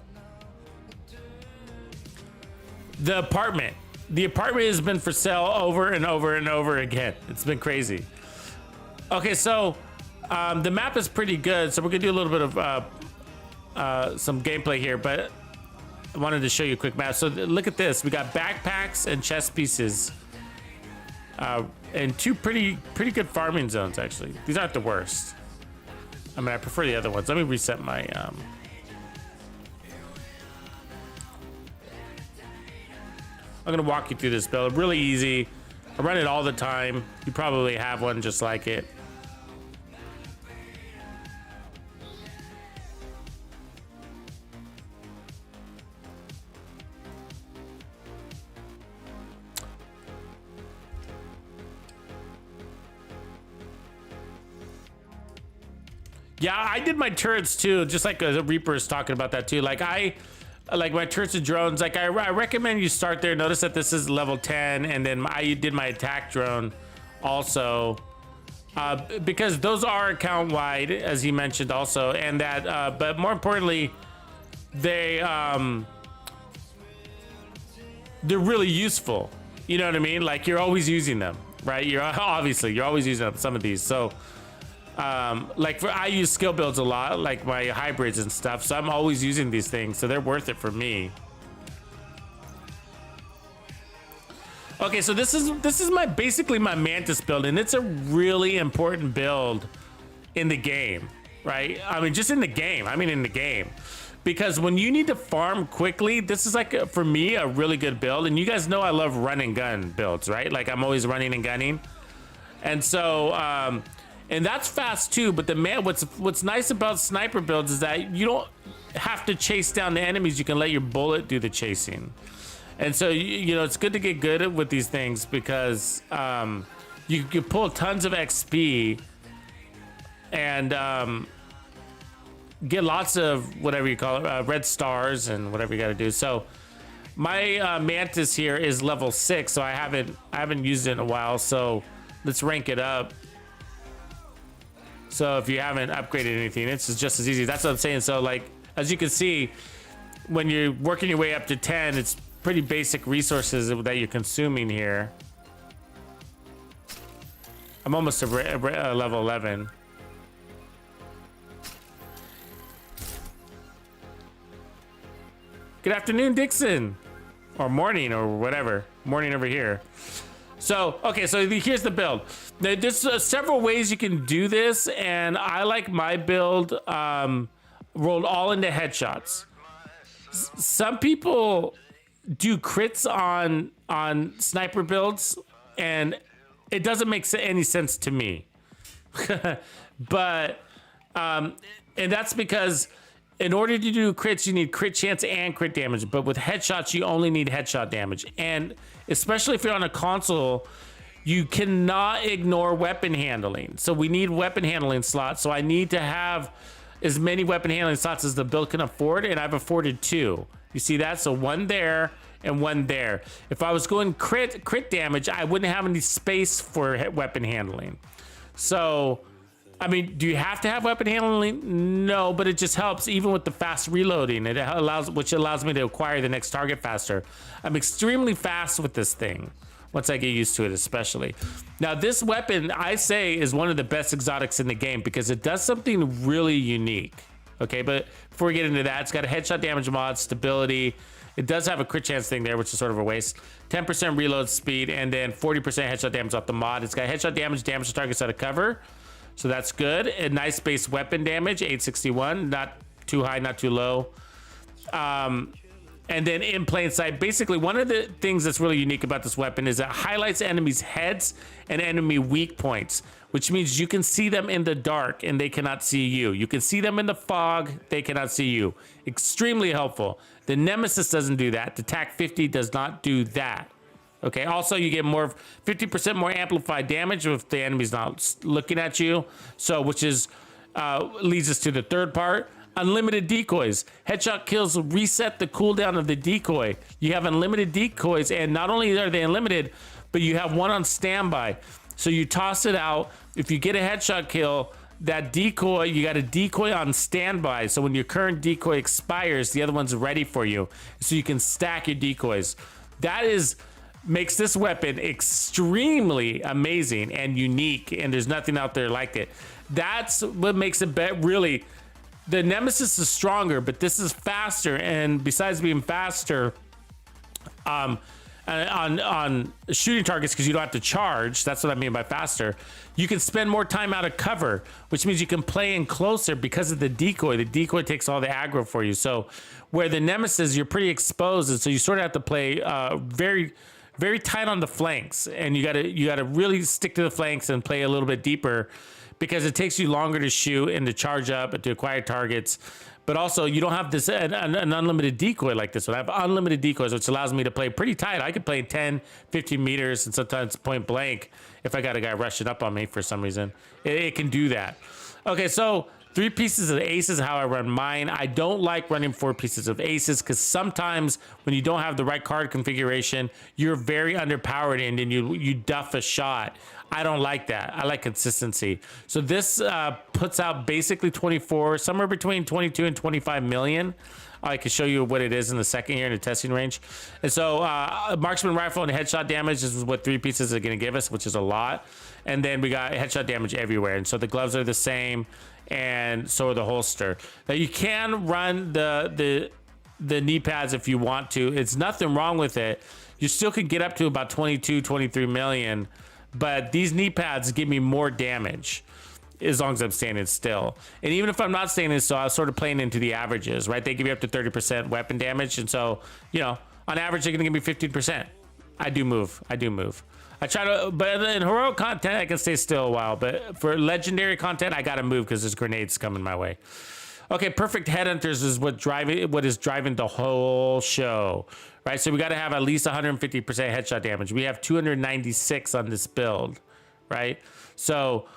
apartment. The apartment has been for sale over and over and over again. It's been crazy. Okay, so the map is pretty good, so we're gonna do a little bit of some gameplay here, but I wanted to show you a quick map. So look at this. We got backpacks and chest pieces, and 2 pretty good farming zones, actually. These aren't the worst. I mean, I prefer the other ones. Let me reset my I'm gonna walk you through this build. Really easy. I run it all the time. You probably have one just like it. Yeah, I did my turrets too, just like Reaper is talking about that too. Like like my turrets and drones, like I recommend you start there. Notice that this is level 10, and then I did my attack drone also, because those are account wide, as he mentioned also, and that, but more importantly, they're really useful. You know what I mean? Like you're always using them, right? You're always using some of these. So, like I use skill builds a lot, like my hybrids and stuff. So I'm always using these things. So they're worth it for me. Okay, so this is basically my Mantis build, and it's a really important build in the game, right? I mean, just in the game. I mean, in the game, because when you need to farm quickly, this is like for me a really good build. And you guys know I love run and gun builds, right? Like I'm always running and gunning, and so and that's fast too. But what's nice about sniper builds is that you don't have to chase down the enemies. You can let your bullet do the chasing. And so, you know, it's good to get good with these things because you can pull tons of XP and get lots of whatever you call it, red stars and whatever you got to do. So my Mantis here is level 6, so I haven't used it in a while. So let's rank it up. So if you haven't upgraded anything, it's just as easy. That's what I'm saying. So like, as you can see, when you're working your way up to 10, it's pretty basic resources that you're consuming here. I'm almost to level 11. Good afternoon, Dixon. Or morning or whatever. Morning over here. So, okay, so here's the build. There's several ways you can do this, and I like my build rolled all into headshots. Some people do crits on sniper builds, and it doesn't make any sense to me. But and that's because in order to do crits, you need crit chance and crit damage. But with headshots, you only need headshot damage. And especially if you're on a console, you cannot ignore weapon handling. So we need weapon handling slots. So I need to have as many weapon handling slots as the build can afford, and I've afforded 2. You see that? So 1 there and 1 there. If I was going crit damage, I wouldn't have any space for weapon handling. So, I mean, do you have to have weapon handling? No, but it just helps even with the fast reloading. Which allows me to acquire the next target faster. I'm extremely fast with this thing once I get used to it, especially. Now, this weapon, I say, is one of the best exotics in the game because it does something really unique. Okay, but before we get into that, it's got a headshot damage mod, stability. It does have a crit chance thing there, which is sort of a waste. 10% reload speed, and then 40% headshot damage off the mod. It's got headshot damage to targets out of cover. So that's good. A nice base weapon damage, 861. Not too high, not too low. And then in plain sight, basically one of the things that's really unique about this weapon is it highlights enemies' heads and enemy weak points, which means you can see them in the dark and they cannot see you. You can see them in the fog, they cannot see you. Extremely helpful. The Nemesis doesn't do that. The TAC 50 does not do that. Okay, also you get 50% more amplified damage if the enemy's not looking at you. So, which is, leads us to the third part. Unlimited decoys. Headshot kills reset the cooldown of the decoy. You have unlimited decoys, and not only are they unlimited, but you have one on standby. So you toss it out. If you get a headshot kill, that decoy, you got a decoy on standby. So when your current decoy expires, the other one's ready for you. So you can stack your decoys. That makes this weapon extremely amazing and unique, and there's nothing out there like it. That's what makes it really. The Nemesis is stronger, but this is faster, and besides being faster, on shooting targets because you don't have to charge. That's what I mean by faster. You can spend more time out of cover, which means you can play in closer because of the decoy. The decoy takes all the aggro for you. So where the Nemesis, you're pretty exposed, and so you sort of have to play very, very tight on the flanks, and you gotta really stick to the flanks and play a little bit deeper because it takes you longer to shoot and to charge up and to acquire targets. But also, you don't have this an unlimited decoy like this one. I have unlimited decoys, which allows me to play pretty tight. I could play 10, 15 meters and sometimes point blank if I got a guy rushing up on me for some reason. It can do that. Okay, so 3 pieces of aces is how I run mine. I don't like running 4 pieces of aces because sometimes when you don't have the right card configuration, you're very underpowered and then you duff a shot. I don't like that. I like consistency. So this puts out basically 24, somewhere between 22 and 25 million. I can show you what it is in the second here in the testing range. And so marksman rifle and headshot damage is what 3 pieces are going to give us, which is a lot. And then we got headshot damage everywhere. And so the gloves are the same, and so are the holster. Now you can run the knee pads if you want to. It's nothing wrong with it. You still could get up to about 22, 23 million. But these knee pads give me more damage as long as I'm standing still. And even if I'm not standing still, I was sort of playing into the averages, right? They give you up to 30% weapon damage. And so, you know, on average, they're going to give me 15%. I do move. I try to, but in heroic content, I can stay still a while. But for legendary content, I got to move because there's grenades coming my way. Okay, perfect headhunters is what is driving the whole show, right? So we got to have at least 150% headshot damage. We have 296 on this build, right? So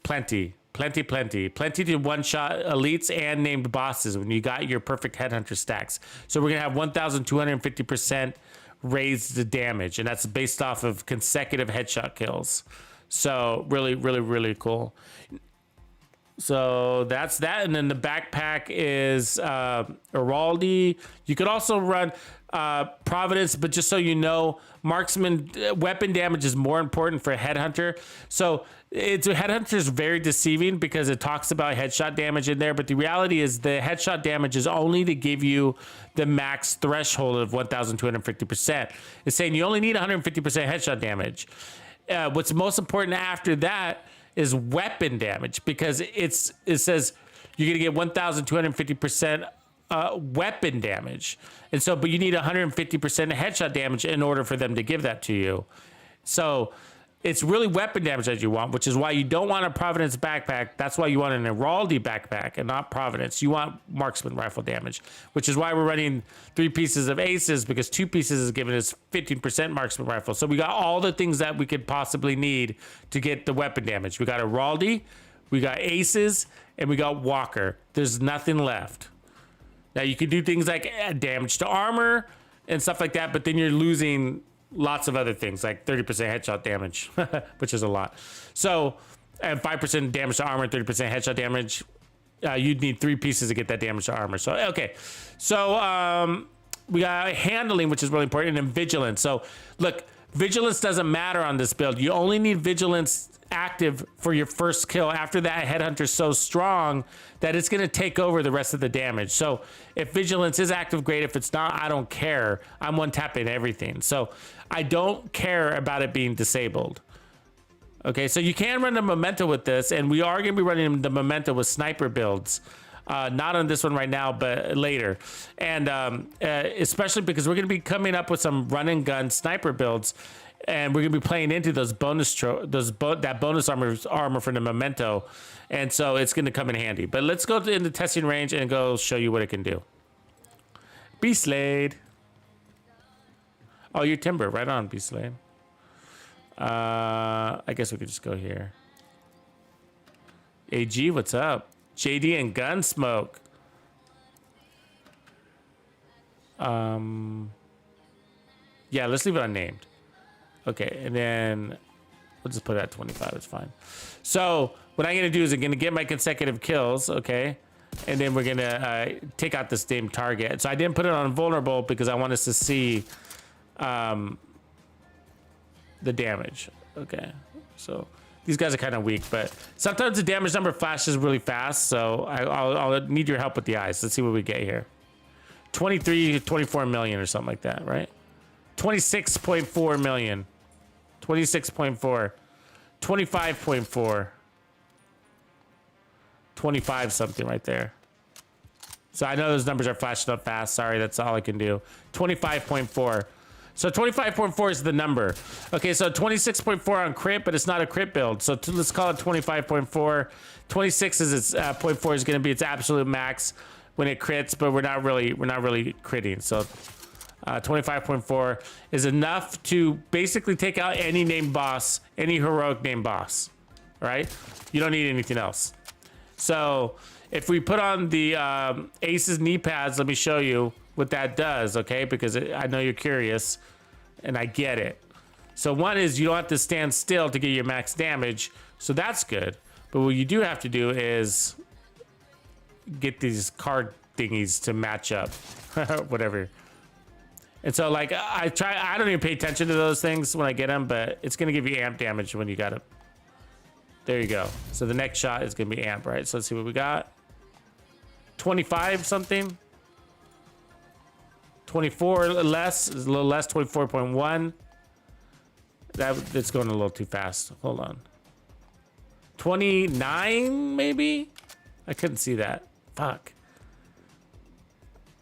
plenty to one-shot elites and named bosses when you got your perfect headhunter stacks. So we're gonna have 1,250% raised the damage, and that's based off of consecutive headshot kills. So really cool. So that's that. And then the backpack is Araldi. You could also run Providence, but just so you know, marksman weapon damage is more important for a headhunter. So headhunter is very deceiving because it talks about headshot damage in there, but the reality is the headshot damage is only to give you the max threshold of 1,250%. It's saying you only need 150% headshot damage. What's most important after that is weapon damage, because it says you're gonna get 1,250% weapon damage, and so but you need 150% headshot damage in order for them to give that to you. So it's really weapon damage that you want, which is why you don't want a Providence backpack. That's why you want an Araldi backpack and not Providence. You want marksman rifle damage, which is why we're running 3 pieces of aces, because 2 pieces is giving us 15% marksman rifle. So we got all the things that we could possibly need to get the weapon damage. We got Araldi, we got aces, and we got Walker. There's nothing left. Now you can do things like damage to armor and stuff like that, but then you're losing lots of other things like 30% headshot damage, which is a lot. So, and 5% damage to armor, 30% headshot damage. You'd need 3 pieces to get that damage to armor. So, okay. So, we got handling, which is really important, and vigilance. So, look, vigilance doesn't matter on this build. You only need vigilance active for your first kill. After that, headhunter's so strong that it's going to take over the rest of the damage. So if vigilance is active, great. If it's not, I don't care. I'm one tapping everything. So I don't care about it being disabled. Okay, so you can run the memento with this, and we are going to be running the memento with sniper builds. Not on this one right now, but later. And especially because we're going to be coming up with some run and gun sniper builds, and we're going to be playing into those bonus that bonus armor from the memento, and so it's going to come in handy. But let's go in the testing range and go show you what it can do. Beast Slade. Oh, you're Timber. Right on, Beast Slade. I guess we could just go here. AG, what's up? JD and Gunsmoke. Yeah, let's leave it unnamed. Okay, and then we'll just put it at 25. It's fine. So what I'm gonna do is I'm gonna get my consecutive kills, okay, and then we're gonna take out this damn target. So I didn't put it on vulnerable because I want us to see the damage. Okay, so these guys are kind of weak, but sometimes the damage number flashes really fast. So I'll need your help with the eyes. Let's see what we get here. 23 to 24 million or something like that, right? 26.4 million. 26.4. 25.4. 25 something right there. So I know those numbers are flashing up fast. Sorry, that's all I can do. 25.4. So 25.4 is the number. Okay, so 26.4 on crit, but it's not a crit build. So let's call it 25.4. 26 is its 0.4 is going to be its absolute max when it crits, but we're not really critting. So 25.4 is enough to basically take out any named boss, any heroic named boss. Right? You don't need anything else. So if we put on the Ace's knee pads, let me show you what that does, okay? Because I know you're curious, and I get it. So one is you don't have to stand still to get your max damage, so that's good. But what you do have to do is get these card thingies to match up, whatever. And so like I don't even pay attention to those things when I get them, but it's gonna give you amp damage when you got it. There you go. So the next shot is gonna be amp, right? So let's see what we got. 25 something. 24 less is a little less. 24.1. That's going a little too fast. Hold on. 29 maybe. I couldn't see that. Fuck.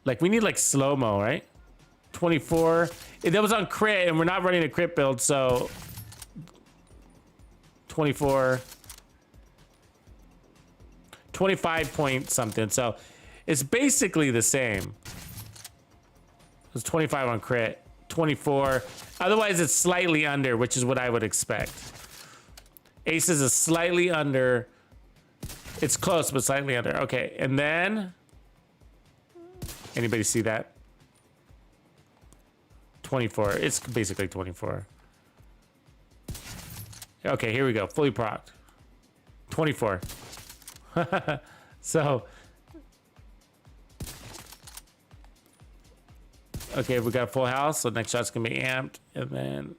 Like we need like slow mo, right? 24. That was on crit, and we're not running a crit build, so 24. 25 point something. So it's basically the same. It's 25 on crit, 24. Otherwise, it's slightly under, which is what I would expect. Aces is slightly under. It's close, but slightly under. Okay, and then anybody see that? 24. It's basically 24. Okay, here we go. Fully procced. 24. So. Okay, we got a full house, so next shot's gonna be amped, and then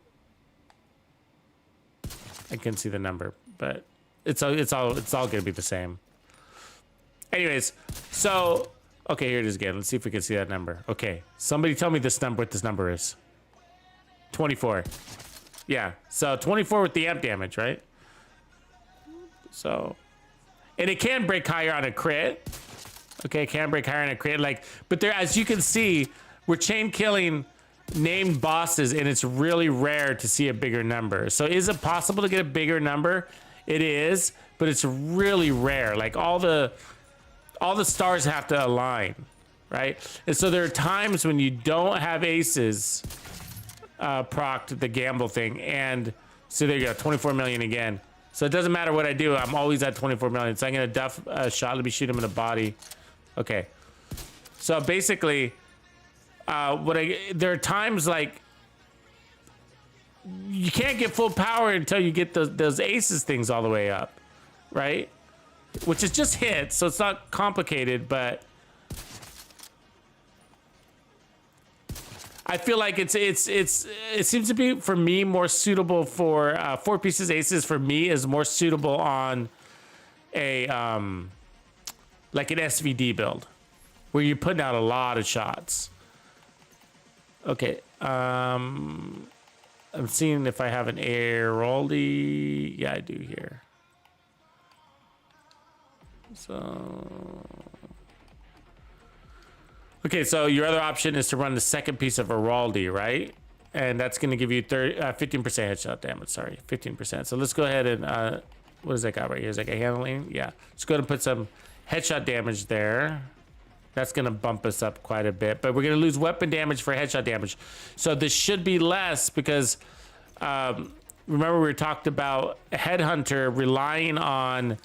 I can see the number, but it's all gonna be the same. Anyways, so okay, here it is again. Let's see if we can see that number. Okay, somebody tell me this number, what this number is. 24. Yeah, so 24 with the amp damage, right? So, and it can break higher on a crit. Okay, it can break higher on a crit, like, but there, as you can see, we're chain killing named bosses, and it's really rare to see a bigger number. So is it possible to get a bigger number? It is, but it's really rare. Like all the stars have to align, right? And so there are times when you don't have aces procced the gamble thing, and so there you go, 24 million again. So it doesn't matter what I do, I'm always at 24 million. So I'm gonna duff a shot. Let me shoot him in the body. Okay. So basically, there are times like you can't get full power until you get those aces things all the way up, right? Which is just hits, so it's not complicated, but I feel like it seems to be for me more suitable for 4 pieces aces. For me is more suitable on a like an SVD build where you're putting out a lot of shots. Okay, I'm seeing if I have an Airoldi. Yeah, I do here. So, okay, so your other option is to run the second piece of Airoldi, right? And that's going to give you 15% headshot damage. Sorry, 15%. So let's go ahead and what does that got right here? Is that a handling? Yeah. Let's go ahead and put some headshot damage there. That's going to bump us up quite a bit, but we're going to lose weapon damage for headshot damage. So this should be less because remember we talked about Headhunter relying on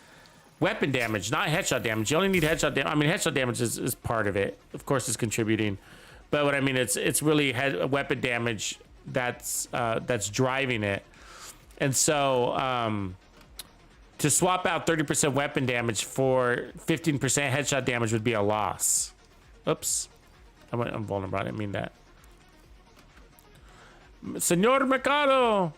weapon damage, not headshot damage. You only need headshot damage. I mean, headshot damage is part of it. Of course, it's contributing, but what I mean, it's really weapon damage that's driving it. And so to swap out 30% weapon damage for 15% headshot damage would be a loss. Oops. I'm vulnerable. I didn't mean that. Senor Mercado.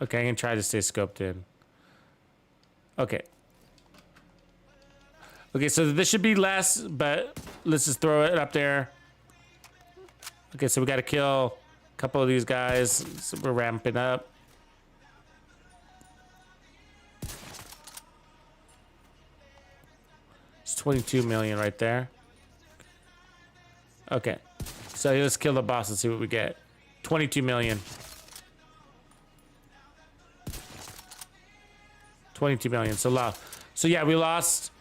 Okay, I'm gonna try to stay scoped in. Okay. Okay, so this should be less, but let's just throw it up there. Okay, so we got to kill a couple of these guys. So we're ramping up. It's 22 million right there. Okay, so let's kill the boss and see what we get. 22 million. 22 million. So yeah, we lost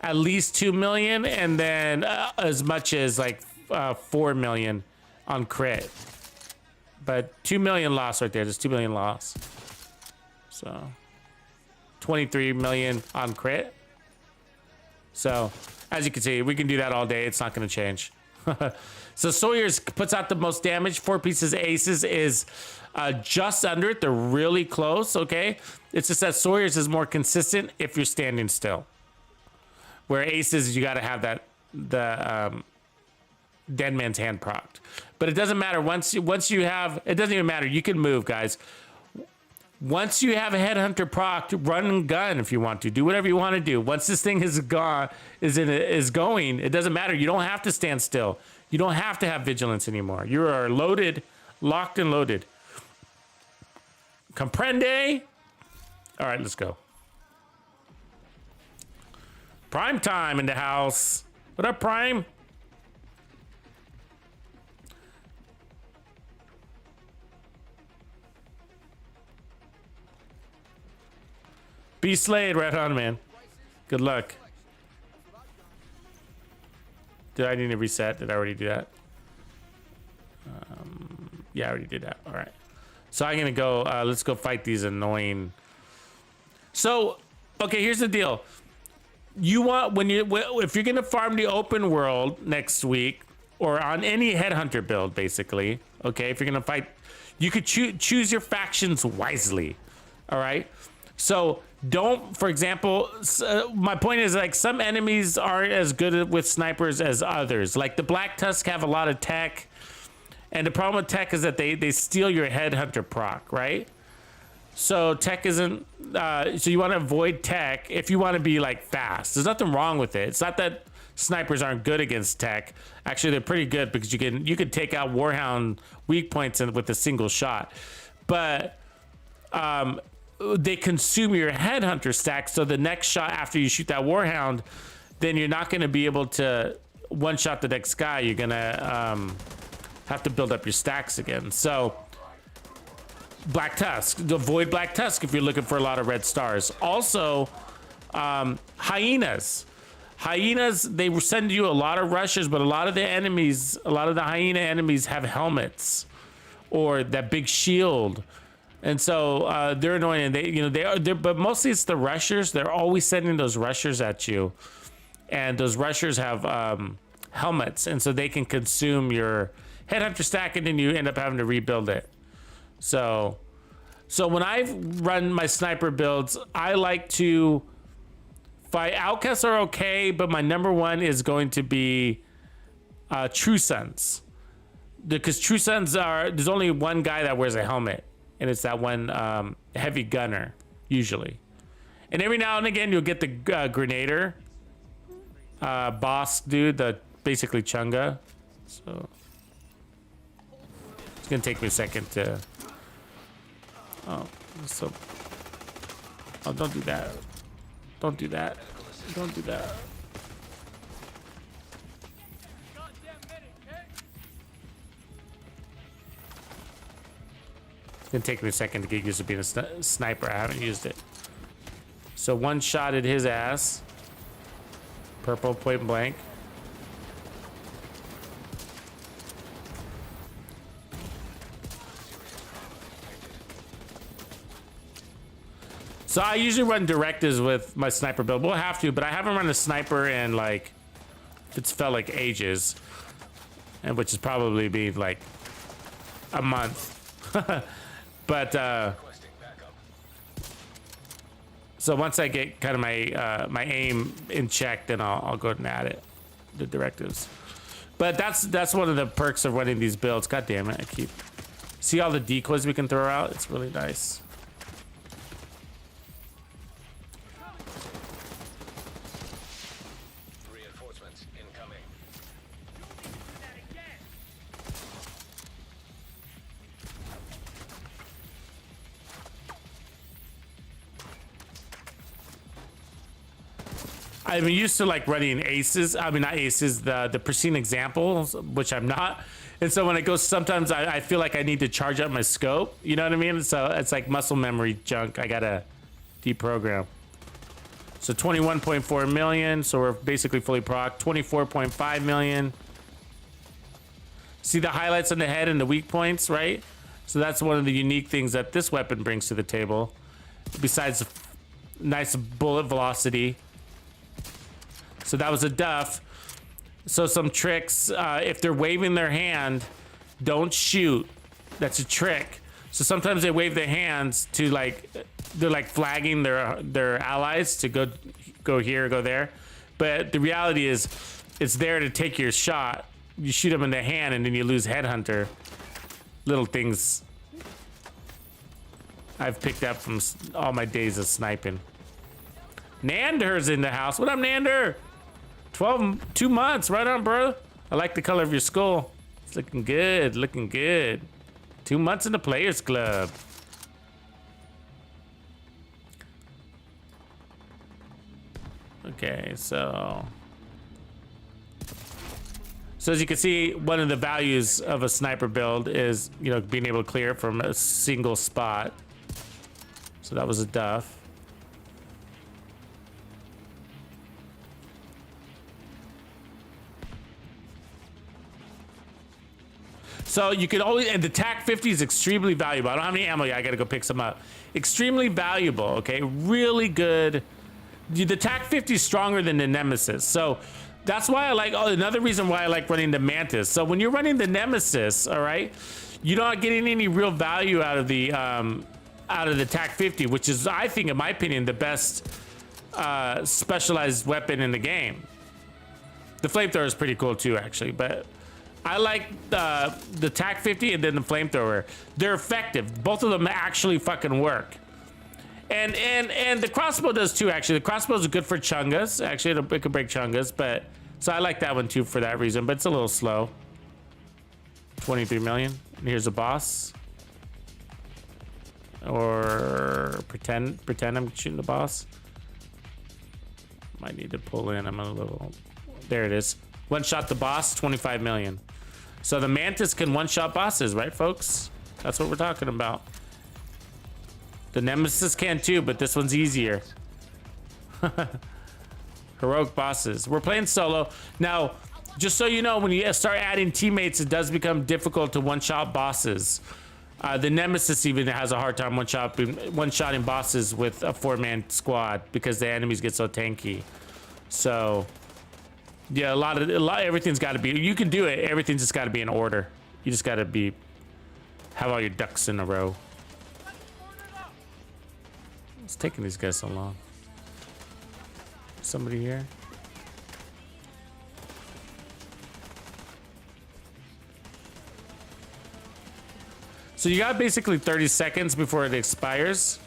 at least 2 million, and then as much as like 4 million on crit. But 2 million loss right there. There's 2 million loss. So 23 million on crit. So as you can see, we can do that all day. It's not going to change. So Sawyer's puts out the most damage. 4 pieces of aces is just under it. They're really close, okay? It's just that Sawyer's is more consistent if you're standing still. Where aces, you got to have that Dead Man's Hand procced. But it doesn't matter. Once you have, it doesn't even matter. You can move, guys. Once you have a Headhunter procced, run and gun if you want to. Do whatever you want to do. Once this thing is going, it doesn't matter. You don't have to stand still. You don't have to have vigilance anymore. You are loaded, locked and loaded. Comprende? All right, let's go. Prime time in the house. What up, Prime? Be slayed, right on, man. Good luck. Did I need to reset? Did I already do that? Yeah, I already did that. All right. So I'm gonna go. Let's go fight these annoying. So, okay, here's the deal. You want if you're gonna farm the open world next week or on any Headhunter build, basically. Okay, if you're gonna fight, you could choose your factions wisely. All right. So don't, for example, my point is like some enemies aren't as good with snipers as others. Like the Black Tusk have a lot of tech, and the problem with tech is that they steal your Headhunter proc, right? So tech isn't. So you want to avoid tech if you want to be like fast. There's nothing wrong with it. It's not that snipers aren't good against tech. Actually, they're pretty good because you can take out Warhound weak points with a single shot, but they consume your Headhunter stack. So the next shot after you shoot that Warhound, then you're not going to be able to one shot the next guy. You're gonna have to build up your stacks again. So Black Tusk, avoid Black Tusk if you're looking for a lot of red stars. Also, hyenas. Hyenas, they will send you a lot of rushes, but a lot of the hyena enemies have helmets or that big shield. And so they're annoying, and they're but mostly it's the rushers. They're always sending those rushers at you, and those rushers have helmets, and so they can consume your Headhunter stack, and then you end up having to rebuild it. So when I run my sniper builds, I like to fight. Outcasts are okay, but my number one is going to be True Sons, because True Sons there's only one guy that wears a helmet. And it's that one heavy gunner, usually. And every now and again, you'll get the Grenader boss dude, the basically Chunga. So it's gonna take me a second to. Oh, don't do that! Don't do that! Don't do that! It's gonna take me a second to get used to being a sniper. I haven't used it. So one shot at his ass. Purple point blank. So I usually run directives with my sniper build. We'll have to, but I haven't run a sniper in like, it's felt like ages. And which is probably be like a month. But so once I get kind of my aim in check, then I'll go and add it, the directives. But that's one of the perks of running these builds. God damn it! I keep see all the decoys we can throw out. It's really nice. I'm used to like running aces. I mean, not aces, the pristine examples, which I'm not. And so when it goes, sometimes I feel like I need to charge up my scope. You know what I mean? So it's like muscle memory junk. I gotta deprogram. So 21.4 million. So we're basically fully proc. 24.5 million. See the highlights on the head and the weak points, right? So that's one of the unique things that this weapon brings to the table. Besides nice bullet velocity. So that was a duff. So some tricks, if they're waving their hand, don't shoot. That's a trick. So sometimes they wave their hands to like, they're like flagging their allies to go here, go there. But the reality is it's there to take your shot. You shoot them in the hand and then you lose headhunter. Little things I've picked up from all my days of sniping. Nander's in the house. What up, Nander? 2 months, right on, bro. I like the color of your skull. It's looking good, looking good. 2 months in the Players Club. Okay, so as you can see, one of the values of a sniper build is, you know, being able to clear it from a single spot. So that was a duff. So you can always, and the TAC 50 is extremely valuable. I don't have any ammo yet. I gotta go pick some up. Extremely valuable, okay? Really good. The TAC 50 is stronger than the Nemesis. So that's why I like, another reason why I like running the Mantis. So when you're running the Nemesis, all right, you're not getting any real value out of the TAC 50, which is, I think, in my opinion, the best specialized weapon in the game. The flamethrower is pretty cool too, actually, but I like the TAC 50 and then the flamethrower. They're effective. Both of them actually fucking work. And the crossbow does too, actually. The crossbow is good for chungas. Actually, it can break chungas, but so I like that one too for that reason, but it's a little slow. 23 million. And here's a boss. Or pretend I'm shooting the boss. Might need to pull in. I'm a little. There it is. One shot the boss, 25 million. So the Mantis can one-shot bosses, right, folks? That's what we're talking about. The Nemesis can too, but this one's easier. Heroic bosses. We're playing solo. Now, just so you know, when you start adding teammates, it does become difficult to one-shot bosses. The Nemesis even has a hard time one-shotting bosses with a 4-man squad because the enemies get so tanky. So, yeah, everything's got to be. You can do it. Everything's just got to be in order. You just got to have all your ducks in a row. It's taking these guys so long. Somebody here? So you got basically 30 seconds before it expires.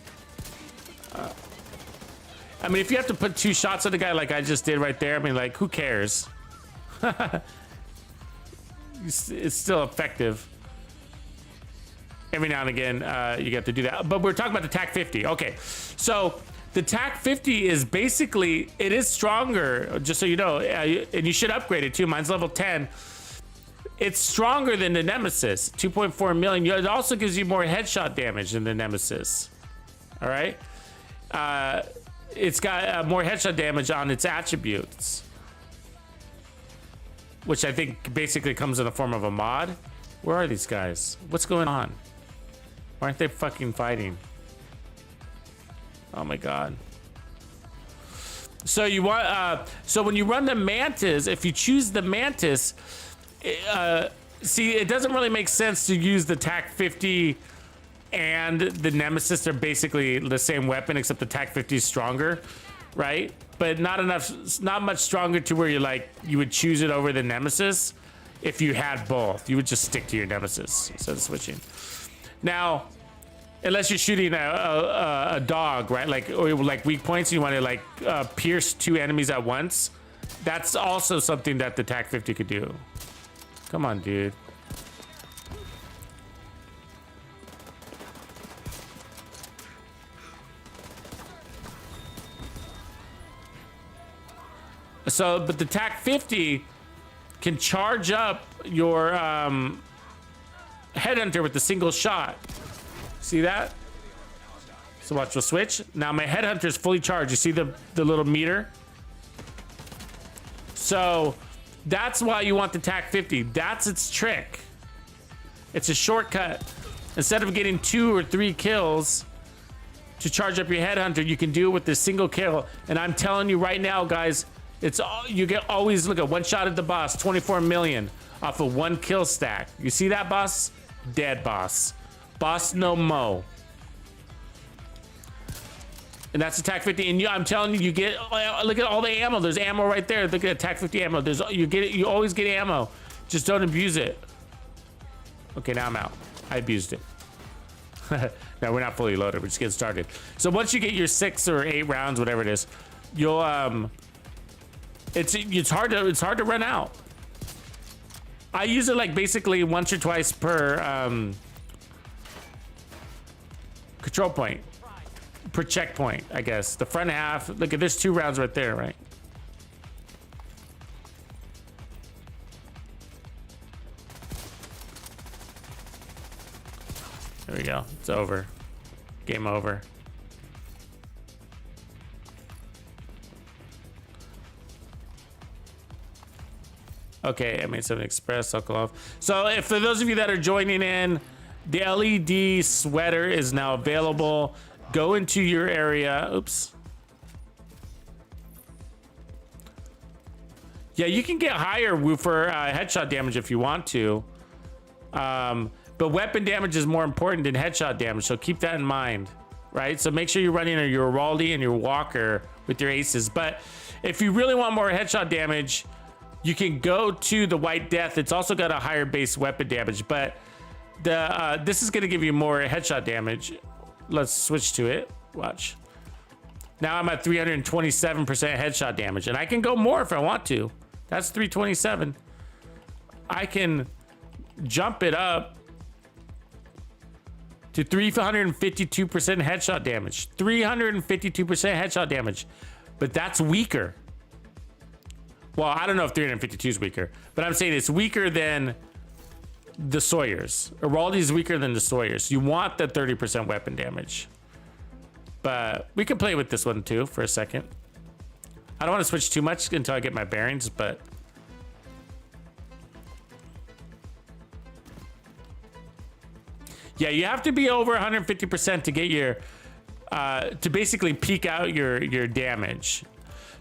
I mean, if you have to put 2 shots at the guy like I just did right there, I mean, like, who cares? It's still effective. Every now and again, you get to do that. But we're talking about the TAC 50. Okay, so the TAC 50 is basically, it is stronger, just so you know, and you should upgrade it too. Mine's level 10. It's stronger than the Nemesis, 2.4 million. It also gives you more headshot damage than the Nemesis. All right? It's got more headshot damage on its attributes, which I think basically comes in the form of a mod. Where are these guys? What's going on? Why aren't they fucking fighting? Oh my god. So you want so when you run the Mantis, if you choose the Mantis, see, it doesn't really make sense to use the TAC 50 and the Nemesis. They're basically the same weapon, except the TAC 50 is stronger, right? But not much stronger to where you would choose it over the Nemesis. If you had both, you would just stick to your Nemesis instead of switching. Now, unless you're shooting a dog, right? Or like weak points, you want to pierce 2 enemies at once. That's also something that the TAC 50 could do. Come on, dude. So, but the TAC 50 can charge up your headhunter with a single shot. See that? So watch, we'll switch. Now my headhunter is fully charged. You see the little meter? So that's why you want the TAC 50. That's its trick. It's a shortcut. Instead of getting 2 or 3 kills to charge up your headhunter, you can do it with this single kill. And I'm telling you right now, guys, it's all, you get always look at one shot at the boss, 24 million off of 1 kill stack. You see that, boss? Dead, boss. Boss no mo. And that's attack 50. And I'm telling you, you get, look at all the ammo. There's ammo right there. Look at attack 50 ammo. There's, you get it. You always get ammo. Just don't abuse it. Okay, now I'm out. I abused it. No, we're not fully loaded. We're just getting started. So once you get your 6 or 8 rounds, whatever it is, you'll it's hard to run out. I use it like basically once or twice per control point, per checkpoint, I guess. The front half. Look at there's 2 rounds right there, right? There we go. It's over. Game over. Okay, I made something express. I'll call off. So, if for those of you that are joining in, the LED sweater is now available. Go into your area. Oops. Yeah, you can get higher woofer headshot damage if you want to. But weapon damage is more important than headshot damage, so keep that in mind, right? So make sure you're running your Raldi and your Walker with your aces. But if you really want more headshot damage, you can go to the White Death. It's also got a higher base weapon damage, but this is going to give you more headshot damage. Let's switch to it. Watch. Now I'm at 327% headshot damage, and I can go more if I want to. That's 327. I can jump it up to 352% headshot damage. 352% headshot damage. But that's weaker. Well, I don't know if 352 is weaker, but I'm saying it's weaker than the Sawyers. Raldi is weaker than the Sawyers. You want the 30% weapon damage. But we can play with this one too for a second. I don't want to switch too much until I get my bearings, but yeah, you have to be over 150% to get your to basically peak out your damage.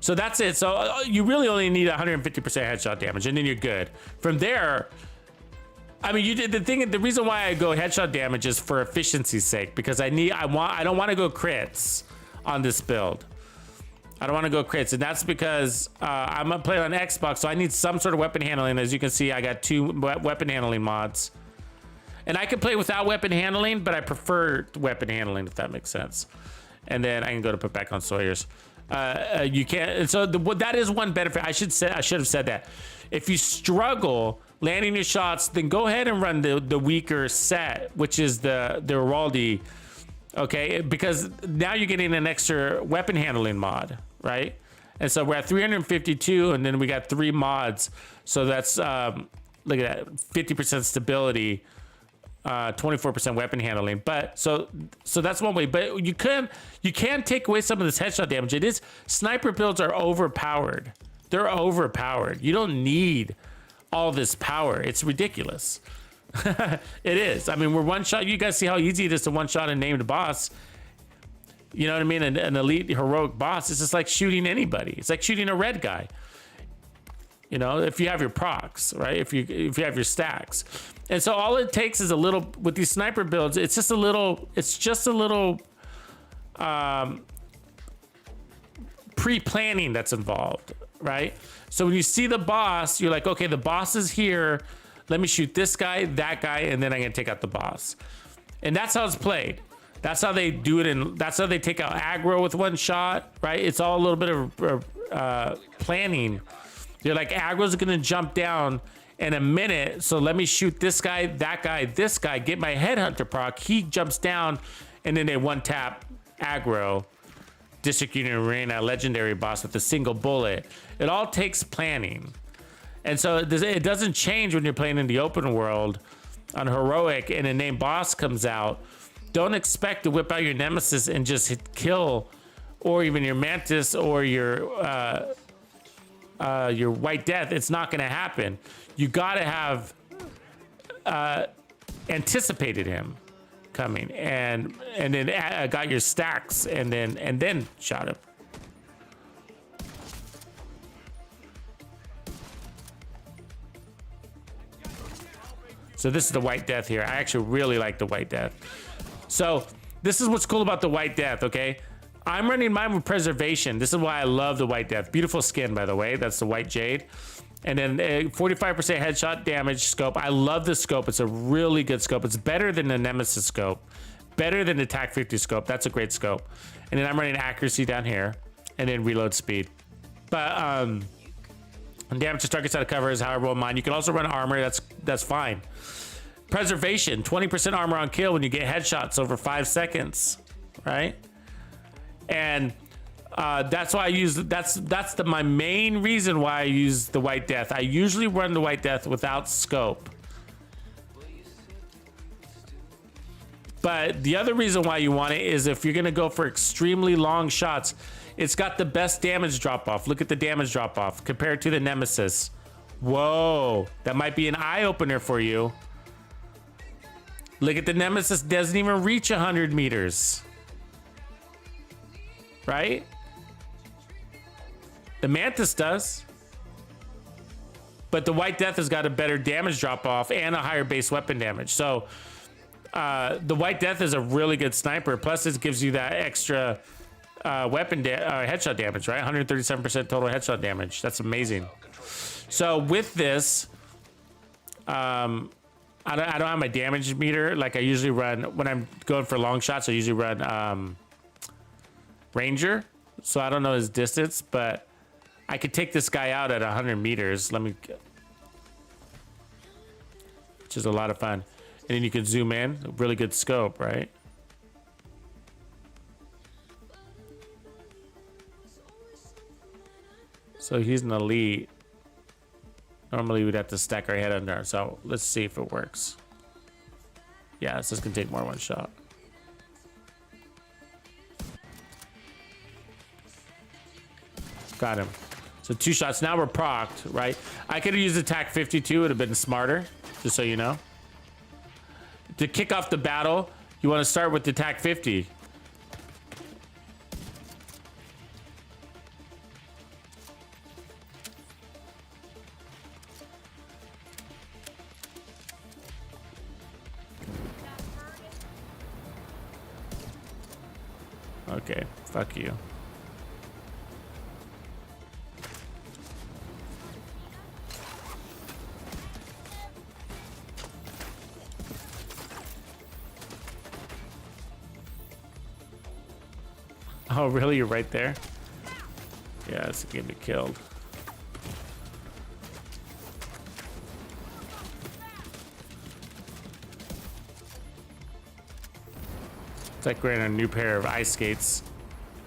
So that's it. So you really only need 150% headshot damage, and then you're good. From there, I mean, you did the thing. The reason why I go headshot damage is for efficiency's sake, because I don't want to go crits on this build. I don't want to go crits, and that's because I'm playing on Xbox, so I need some sort of weapon handling. As you can see, I got 2 weapon handling mods. And I can play without weapon handling, but I prefer weapon handling, if that makes sense. And then I can go to put back on Sawyer's. You can't. And so that is one benefit. I should have said that. If you struggle landing your shots, then go ahead and run the weaker set, which is the Raldi. Okay, because now you're getting an extra weapon handling mod, right? And so we're at 352, and then we got 3 mods. So that's look at that, 50% stability. 24% weapon handling, but so that's one way. But you can take away some of this headshot damage. It is, sniper builds are overpowered. They're overpowered. You don't need all this power. It's ridiculous. It is. I mean, we're one shot. You guys see how easy it is to one shot a named boss. You know what I mean? An elite heroic boss. It's just like shooting anybody. It's like shooting a red guy. You know, if you have your procs, right? If you have your stacks. And so all it takes is a little, with these sniper builds, it's just a little pre-planning that's involved, right? So when you see the boss, you're like, okay, the boss is here. Let me shoot this guy, that guy, and then I'm gonna take out the boss. And that's how it's played. That's how they do it, and that's how they take out aggro with one shot, right? It's all a little bit of planning. You're like, aggro's gonna jump down in a minute, so let me shoot this guy, that guy, this guy, get my headhunter proc. He jumps down, and then they one tap aggro District Union Arena legendary boss with a single bullet. It all takes planning. And so it doesn't change when you're playing in the open world on heroic and a named boss comes out. Don't expect to whip out your Nemesis and just kill, or even your Mantis or your White Death. It's not going to happen. You got to have anticipated him coming and then got your stacks and then shot him. So this is the White Death here. I actually really like the White Death. So this is what's cool about the White Death, okay? I'm running mine with preservation. This is why I love the White Death. Beautiful skin, by the way. That's the White Jade. And then 45% headshot damage scope. I love this scope. It's a really good scope. It's better than the Nemesis scope. Better than the TAC 50 scope. That's a great scope. And then I'm running accuracy down here. And then reload speed. But damage to targets out of cover is how I roll mine. You can also run armor. That's fine. Preservation. 20% armor on kill when you get headshots over 5 seconds. Right? And that's why I use my main reason why I use the White Death. I usually run the White Death without scope. But the other reason why you want it is if you're gonna go for extremely long shots, it's got the best damage drop off. Look at the damage drop off compared to the Nemesis. Whoa, that might be an eye opener for you. Look at the Nemesis, doesn't even reach 100 meters. Right? The Mantis does. But the White Death has got a better damage drop off and a higher base weapon damage. So the White Death is a really good sniper. Plus it gives you that extra headshot damage, right? 137% total headshot damage. That's amazing. So with this, I don't have my damage meter. Like I usually run, when I'm going for long shots, I usually run Ranger, so I don't know his distance, but I could take this guy out at 100 meters. Which is a lot of fun. And then you can zoom in, a really good scope, right? So he's an elite. Normally we'd have to stack our head under, so let's see if it works. Yeah, this is gonna take more than one shot. Got him. So 2 shots. Now we're procced, right? I could have used attack 52. It would have been smarter, just so you know. To kick off the battle, you want to start with attack 50. Okay, fuck you. Oh, really? You're right there? Yeah, it's gonna get me killed. It's like wearing a new pair of ice skates.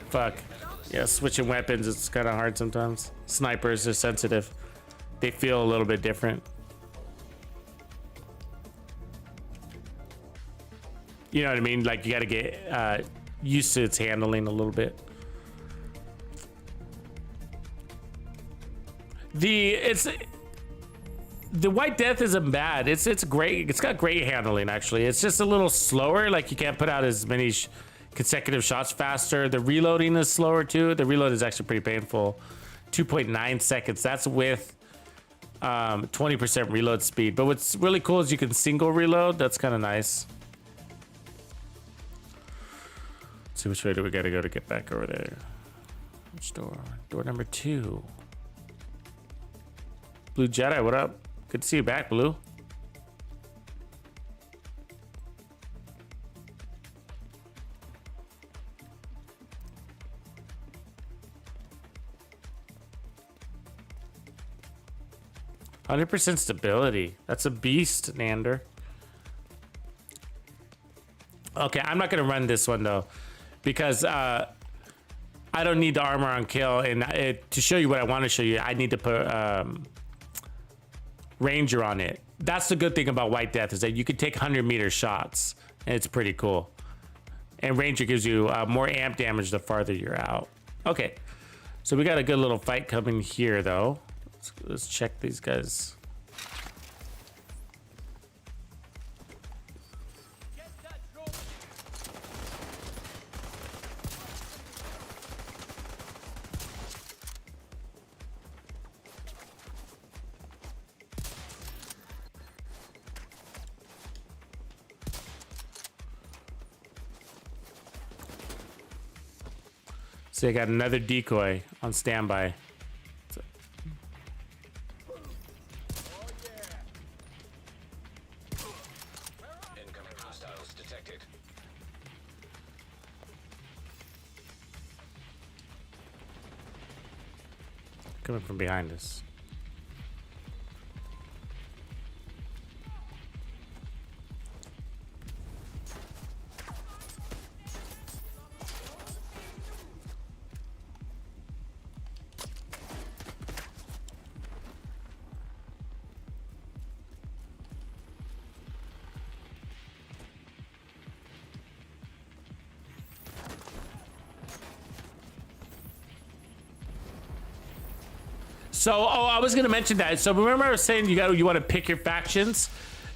Fuck. Yeah, switching weapons, it's kind of hard sometimes. Snipers are sensitive. They feel a little bit different. You know what I mean? Like you gotta get used to its handling a little bit. The White Death isn't bad. It's great. It's got great handling actually. It's just a little slower. Like you can't put out as many consecutive shots faster. The reloading is slower too. The reload is actually pretty painful. 2.9 seconds. That's with 20% reload speed. But what's really cool is you can single reload. That's kind of nice. Let's see which way do we gotta go to get back over there. Which door? Door number 2. Blue Jedi, what up? Good to see you back, Blue. %100% stability. That's a beast, Nander. Okay, I'm not gonna run this one though, because I don't need the armor on kill, and to show you what I want to show you, I need to put Ranger on it. That's the good thing about White Death, is that you can take 100-meter shots, and it's pretty cool. And Ranger gives you more amp damage the farther you're out. Okay, so we got a good little fight coming here, though. Let's check these guys. So I got another decoy on standby. Incoming hostiles detected. Coming from behind us. So, I was gonna mention that. So remember I was saying you want to pick your factions.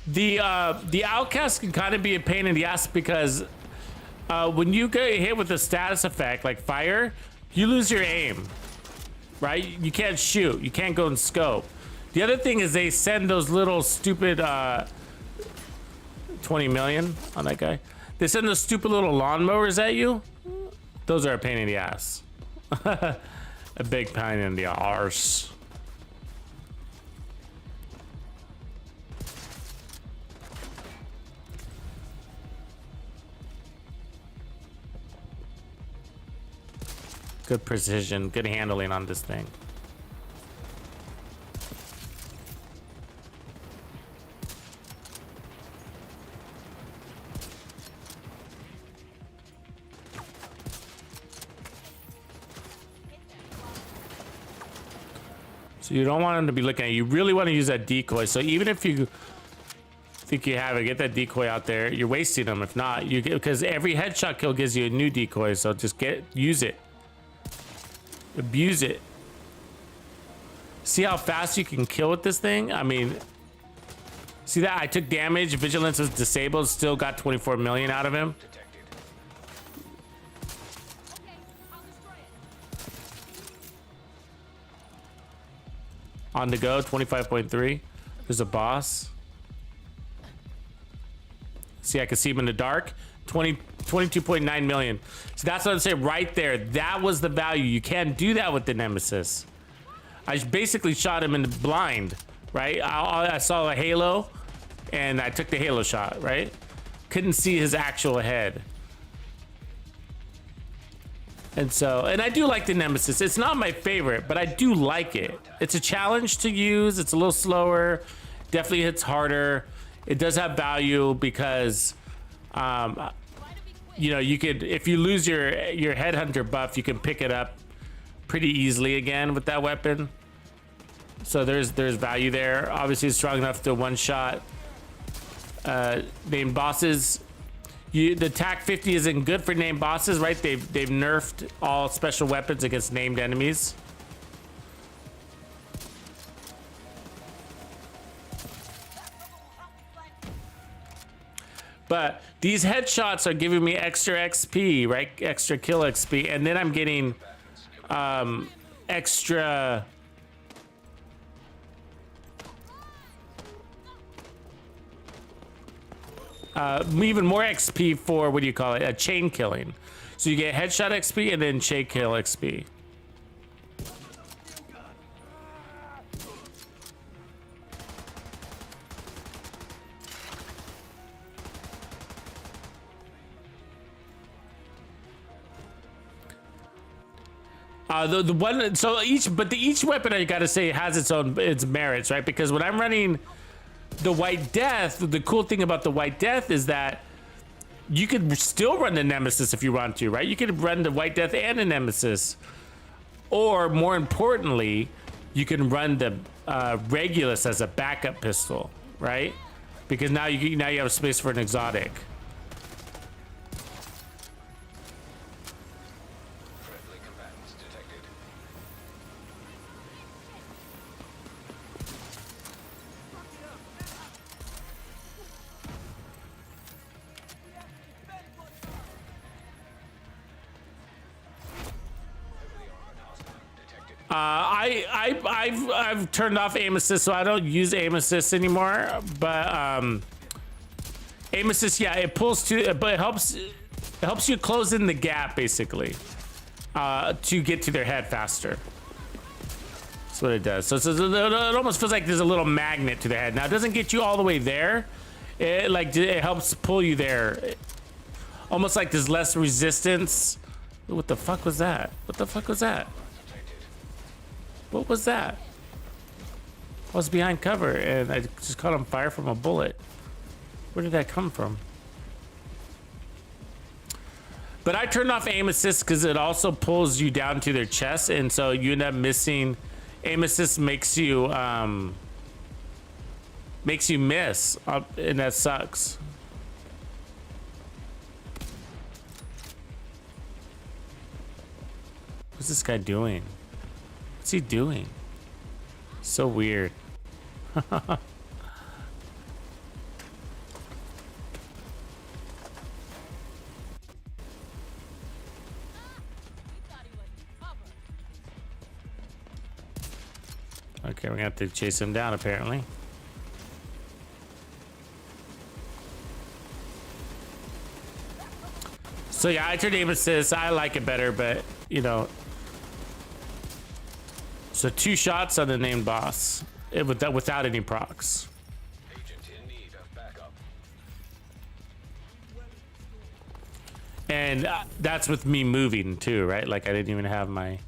The outcast can kind of be a pain in the ass because when you get hit with a status effect like fire, you lose your aim, right? You can't shoot. You can't go and scope. The other thing is they send those little stupid 20 million on that guy. They send those stupid little lawnmowers at you. Those are a pain in the ass. A big pain in the arse. Good precision, good handling on this thing. So you don't want them to be looking at you. You really want to use that decoy. So even if you think you have it, get that decoy out there. You're wasting them. If not, you get, because every headshot kill gives you a new decoy. So just use it. Abuse it. See how fast you can kill with this thing? I mean, see that? I took damage. Vigilance is disabled. Still got 24 million out of him. On the go, 25.3. There's a boss. See, I can see him in the dark. 22.9 million. So that's what I'm saying right there. That was the value. You can't do that with the Nemesis. I basically shot him in the blind, right? I saw a halo and I took the halo shot, right? Couldn't see his actual head. And I do like the Nemesis. It's not my favorite, but I do like it. It's a challenge to use. It's a little slower. Definitely hits harder. It does have value because, you know, you could, if you lose your headhunter buff, you can pick it up pretty easily again with that weapon. So there's value there. Obviously, it's strong enough to one shot named bosses. The TAC 50 isn't good for named bosses, right? They've nerfed all special weapons against named enemies. But these headshots are giving me extra XP, right? Extra kill XP, and then I'm getting extra. Even more XP for, what do you call it? A chain killing. So you get headshot XP and then chain kill XP. The one, so each weapon, I gotta say, has its merits, right? Because when I'm running the White Death, the cool thing about the White Death is that you could still run the Nemesis if you want to, right? You could run the White Death and the Nemesis. Or more importantly, you can run the Regulus as a backup pistol, right? Because now you have space for an exotic. Friendly combatants detected. I've turned off aim assist, so I don't use aim assist anymore. But aim assist, yeah, it pulls to, but it helps you close in the gap basically to get to their head faster. That's what it does. So it almost feels like there's a little magnet to the head. Now it doesn't get you all the way there. It helps pull you there. Almost like there's less resistance. What the fuck was that? What the fuck was that? What was that? I was behind cover and I just caught on fire from a bullet. Where did that come from? But I turned off aim assist because it also pulls you down to their chest, and so you end up missing. Aim assist makes you miss, and that sucks. What's this guy doing? What's he doing? So weird. Okay, we're gonna have to chase him down apparently. So yeah, I turned aim assist. I like it better, but you know. So 2 shots on the named boss without any procs. Agent in need of backup. And that's with me moving too, right? Like I didn't even have my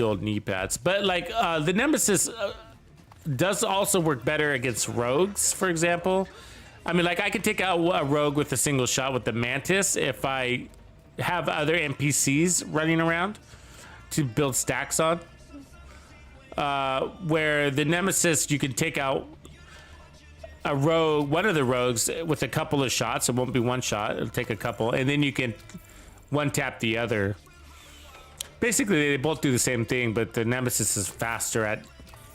old knee pads. But like the Nemesis does also work better against rogues, for example. I mean, like I could take out a rogue with a single shot with the Mantis if I have other NPCs running around to build stacks on. Where the Nemesis, you can take out a rogue, one of the rogues with a couple of shots. It won't be one shot, it'll take a couple, and then you can one tap the other. Basically, they both do the same thing, but the Nemesis is faster at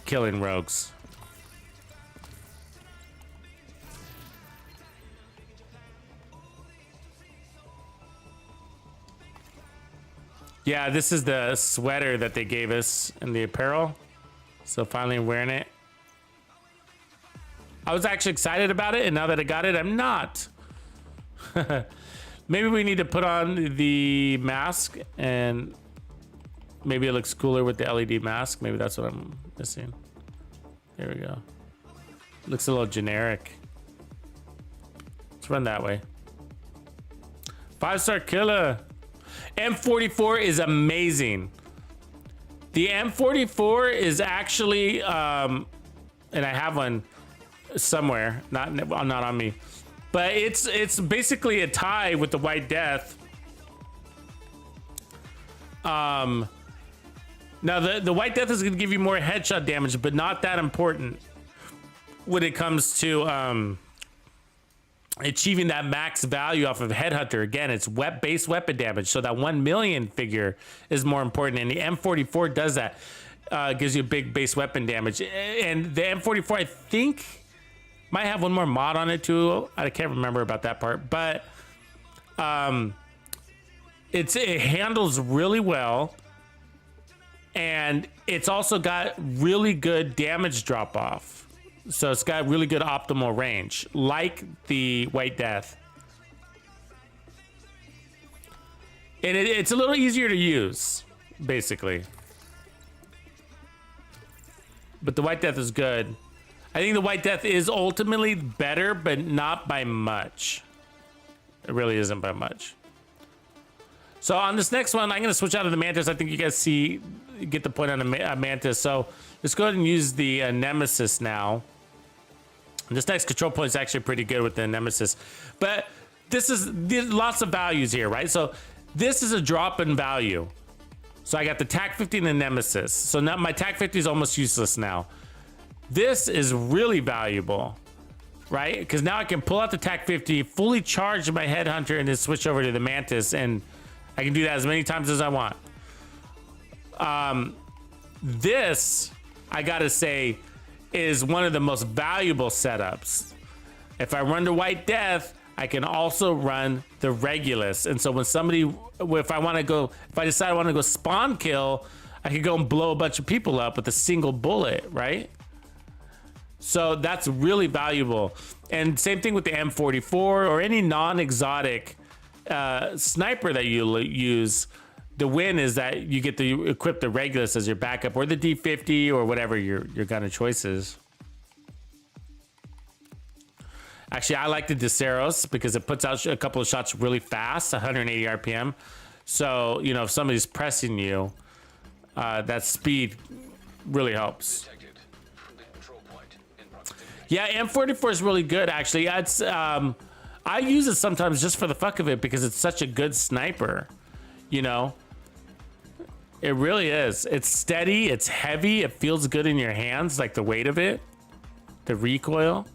killing rogues. Yeah, this is the sweater that they gave us in the apparel. So finally wearing it. I was actually excited about it, and now that I got it, I'm not. Maybe we need to put on the mask, and maybe it looks cooler with the LED mask. Maybe that's what I'm missing. There we go. Looks a little generic. Let's run that way. 5-star killer. M44 is amazing. The M44 is actually, and I have one somewhere, not on me, but it's basically a tie with the White Death. Now the White Death is going to give you more headshot damage, but not that important when it comes to achieving that max value off of Headhunter. Again, it's base weapon damage, so that 1 million figure is more important, and the M44 does that. Gives you big base weapon damage, and the M44 I think might have one more mod on it too. I can't remember about that part, but it handles really well, and it's also got really good damage drop off. So it's got really good optimal range, like the White Death. And it's a little easier to use, basically. But the White Death is good. I think the White Death is ultimately better, but not by much. It really isn't by much. So on this next one, I'm going to switch out of the Mantis. I think you guys get the point on the Mantis. So let's go ahead and use the Nemesis now. This next control point is actually pretty good with the Nemesis, but there's lots of values here, right? So this is a drop in value. So I got the TAC 50 and the Nemesis. So now my TAC 50 is almost useless now. This is really valuable, right? Because now I can pull out the TAC 50, fully charge my Headhunter, and then switch over to the Mantis, and I can do that as many times as I want. This, I gotta say, is one of the most valuable setups. If I run the White Death, I can also run the Regulus. And so when somebody, if I decide I want to go spawn kill, I could go and blow a bunch of people up with a single bullet, right? So that's really valuable. And same thing with the M44 or any non-exotic sniper that you use. The win is that you get to equip the Regulus as your backup, or the D50, or whatever your gun of choice is. Actually, I like the Diceros because it puts out a couple of shots really fast, 180 RPM. So, you know, if somebody's pressing you, that speed really helps. Detected from the control point in proximity. Yeah, M44 is really good, actually. It's, I use it sometimes just for the fuck of it because it's such a good sniper, you know? It really is. It's steady, it's heavy, it feels good in your hands, like the weight of it, the recoil.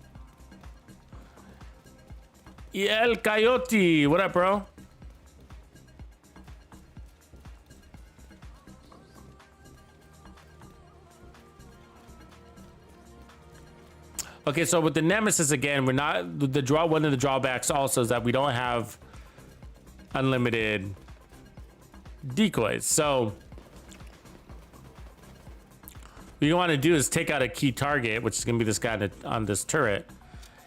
Yeah, El Coyote, what up, bro? Okay, so with the Nemesis again, we're not one of the drawbacks also is that we don't have unlimited decoys. So what you want to do is take out a key target, which is going to be this guy on this turret.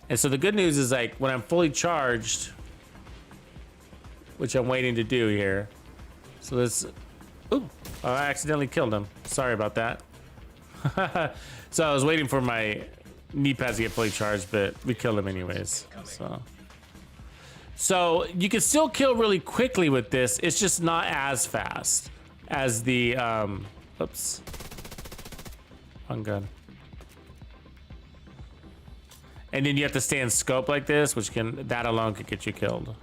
And so the good news is, like, when I'm fully charged, which I'm waiting to do here. So this, ooh, I accidentally killed him. Sorry about that. So I was waiting for my knee pads to get fully charged, but we killed him anyways. So you can still kill really quickly with this. It's just not as fast as the, oops. One gun. And then you have to stay in scope like this, which that alone could get you killed.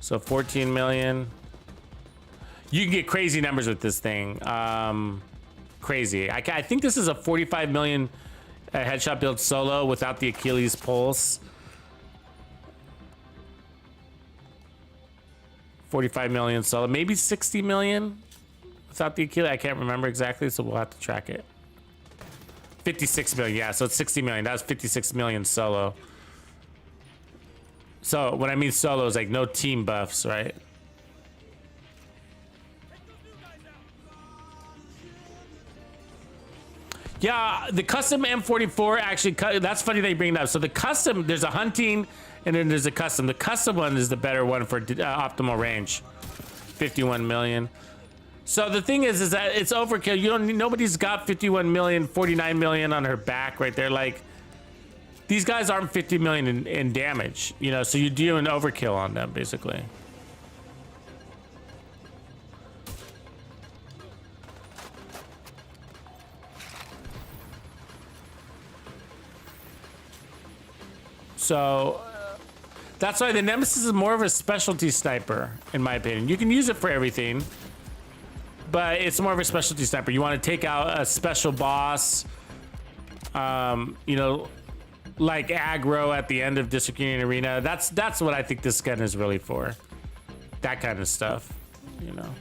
So 14 million. You can get crazy numbers with this thing. Crazy. I think this is a 45 million headshot build solo without the Achilles pulse. 45 million solo, maybe 60 million without the Achilles. I can't remember exactly, so we'll have to track it. 56 million, yeah, so it's 60 million. That was 56 million solo. So when I mean solo, it's like no team buffs, right? Yeah, the custom M44 actually, that's funny that you bring it up. So the custom, there's a hunting and then there's a custom. The custom one is the better one for optimal range. 51 million. So the thing is that it's overkill. You don't, nobody's got 51 million, 49 million on her back right there. Like, these guys aren't 50 million in damage, you know, so you do an overkill on them basically. So that's why the Nemesis is more of a specialty sniper, in my opinion. You can use it for everything, but it's more of a specialty sniper. You want to take out a special boss, you know, like aggro at the end of District Union Arena. That's what I think this gun is really for. That kind of stuff, you know.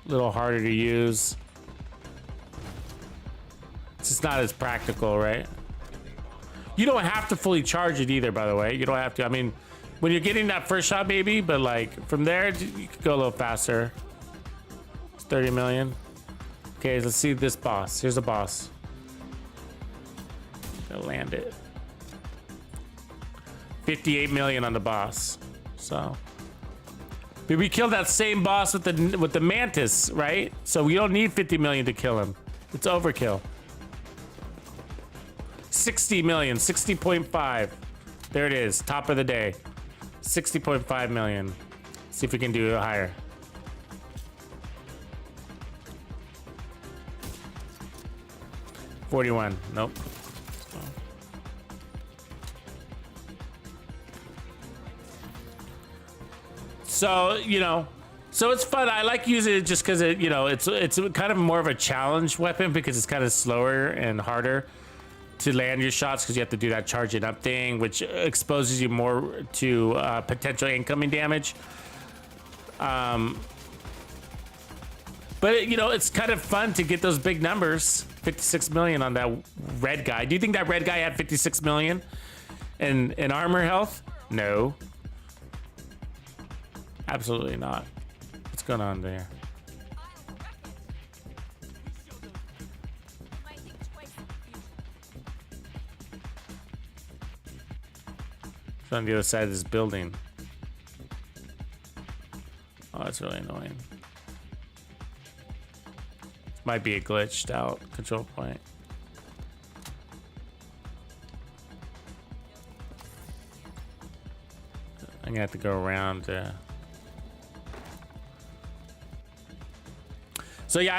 A little harder to use. It's just not as practical, right? You don't have to fully charge it either, by the way. You don't have to. I mean, when you're getting that first shot, maybe, but like from there, you could go a little faster. It's 30 million. Okay, let's see this boss. Here's a boss. Gonna land it. 58 million on the boss. So, but we killed that same boss with the Mantis, right? So we don't need 50 million to kill him. It's overkill. 60 million, 60.5. There it is, top of the day. 60.5 million. See if we can do it higher. 41. Nope. So, you know, so it's fun. I like using it just because it, you know, it's kind of more of a challenge weapon because it's kind of slower and harder to land your shots because you have to do that charging up thing, which exposes you more to potential incoming damage. But you know, it's kind of fun to get those big numbers. 56 million on that red guy. Do you think that red guy had 56 million in armor health? No. Absolutely not. What's going on there? It's on the other side of this building. Oh, that's really annoying. Might be a glitched out control point. I'm gonna have to go around. So yeah,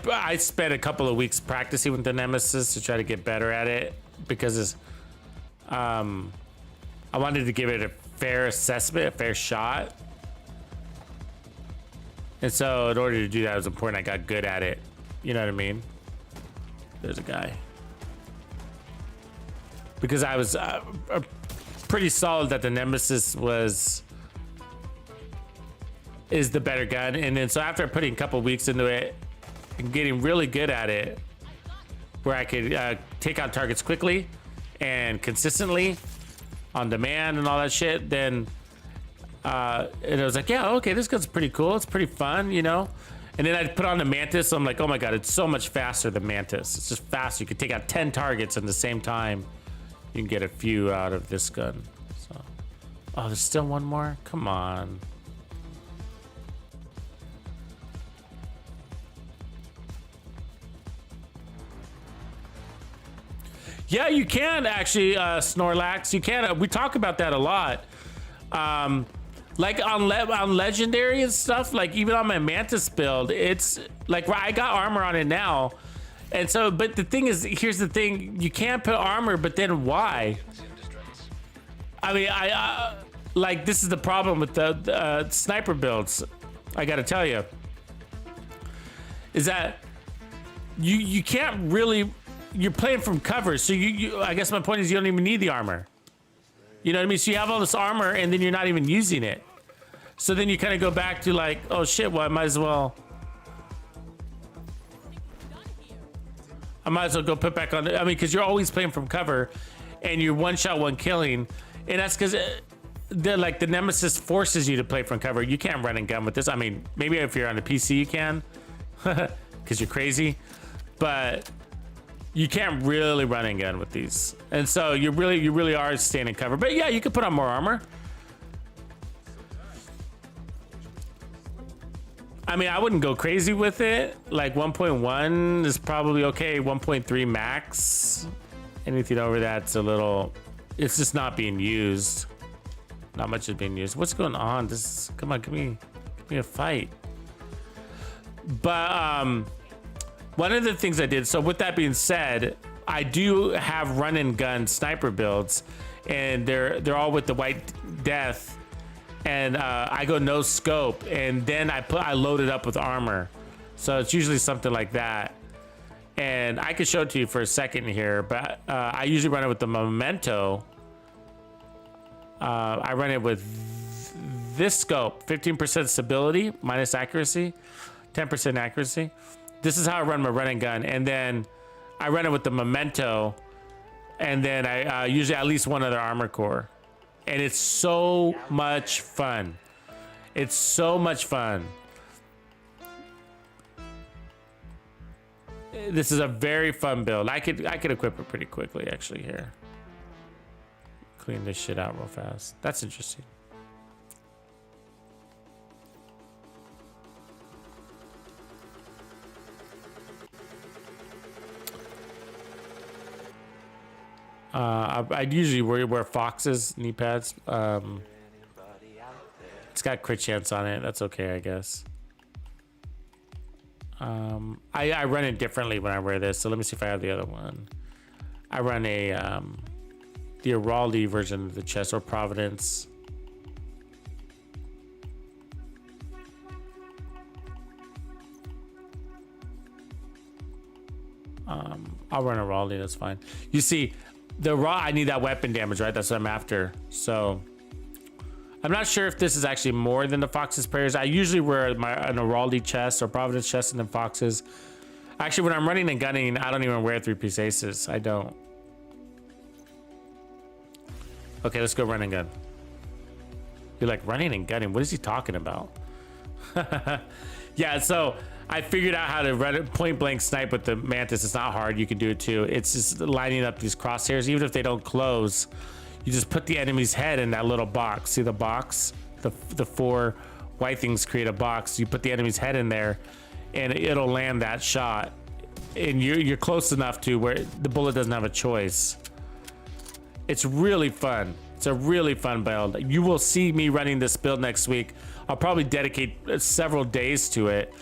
I spent a couple of weeks practicing with the Nemesis to try to get better at it because it's, I wanted to give it a fair assessment, a fair shot. And so in order to do that, it was important I got good at it. You know what I mean? There's a guy. Because I was pretty solid that the Nemesis is the better gun. And then so after putting a couple weeks into it and getting really good at it, where I could take out targets quickly and consistently on demand and all that shit, then and I was like, yeah, okay, this gun's pretty cool. It's pretty fun, you know? And then I'd put on the Mantis. So I'm like, oh my God, it's so much faster than Mantis. It's just faster. You could take out 10 targets in the same time. You can get a few out of this gun. So, oh, there's still one more? Come on. Yeah, you can actually, Snorlax. You can. We talk about that a lot. Like on legendary and stuff, like even on my Mantis build, it's like I got armor on it now. And so, but the thing is, here's the thing, you can't put armor, but then why? I mean, like this is the problem with the sniper builds. I gotta tell you, is that you can't really, you're playing from cover. So I guess my point is you don't even need the armor. You know what I mean? So you have all this armor and then you're not even using it. So then you kind of go back to like, oh shit, well, I might as well go put back on. I mean, because you're always playing from cover and you're one shot, one killing. And that's because like the Nemesis forces you to play from cover. You can't run and gun with this. I mean, maybe if you're on a PC, you can because you're crazy, but you can't really run and gun with these. And so you really are staying in cover. But yeah, you could put on more armor. I mean, I wouldn't go crazy with it. Like 1.1 is probably okay. 1.3 max. Anything over that's a little, it's just not being used. Not much is being used. What's going on? Come on, give me a fight. But one of the things I did, so with that being said, I do have run and gun sniper builds, and they're all with the White Death, and I go no scope, and then I load it up with armor. So it's usually something like that. And I could show it to you for a second here, but I usually run it with the Memento. I run it with this scope, 15% stability, minus accuracy, 10% accuracy. This is how I run my run and gun. And then I run it with the Memento, and then I usually at least one other armor core. And it's so much fun. It's so much fun. This is a very fun build. I could equip it pretty quickly actually here. Clean this shit out real fast. That's interesting. I'd usually wear Fox's knee pads. It's got crit chance on it. That's okay, I guess. I run it differently when I wear this. So let me see if I have the other one. I run a the Araldi version of the chest, or Providence. I'll run Araldi, that's fine. You see, the raw, I need that weapon damage, right? That's what I'm after. So I'm not sure if this is actually more than the Fox's prayers. I usually wear an Araldi chest or Providence chest and then Fox's. Actually, when I'm running and gunning, I don't even wear 3-piece aces. I don't. Okay, let's go run and gun. You're like, running and gunning? What is he talking about? Yeah, so I figured out how to run it point blank snipe with the Mantis. It's not hard. You can do it too. It's just lining up these crosshairs. Even if they don't close, you just put the enemy's head in that little box. See the box? The 4 white things create a box. You put the enemy's head in there and it'll land that shot. And you're close enough to where the bullet doesn't have a choice. It's really fun. It's a really fun build. You will see me running this build next week. I'll probably dedicate several days to it.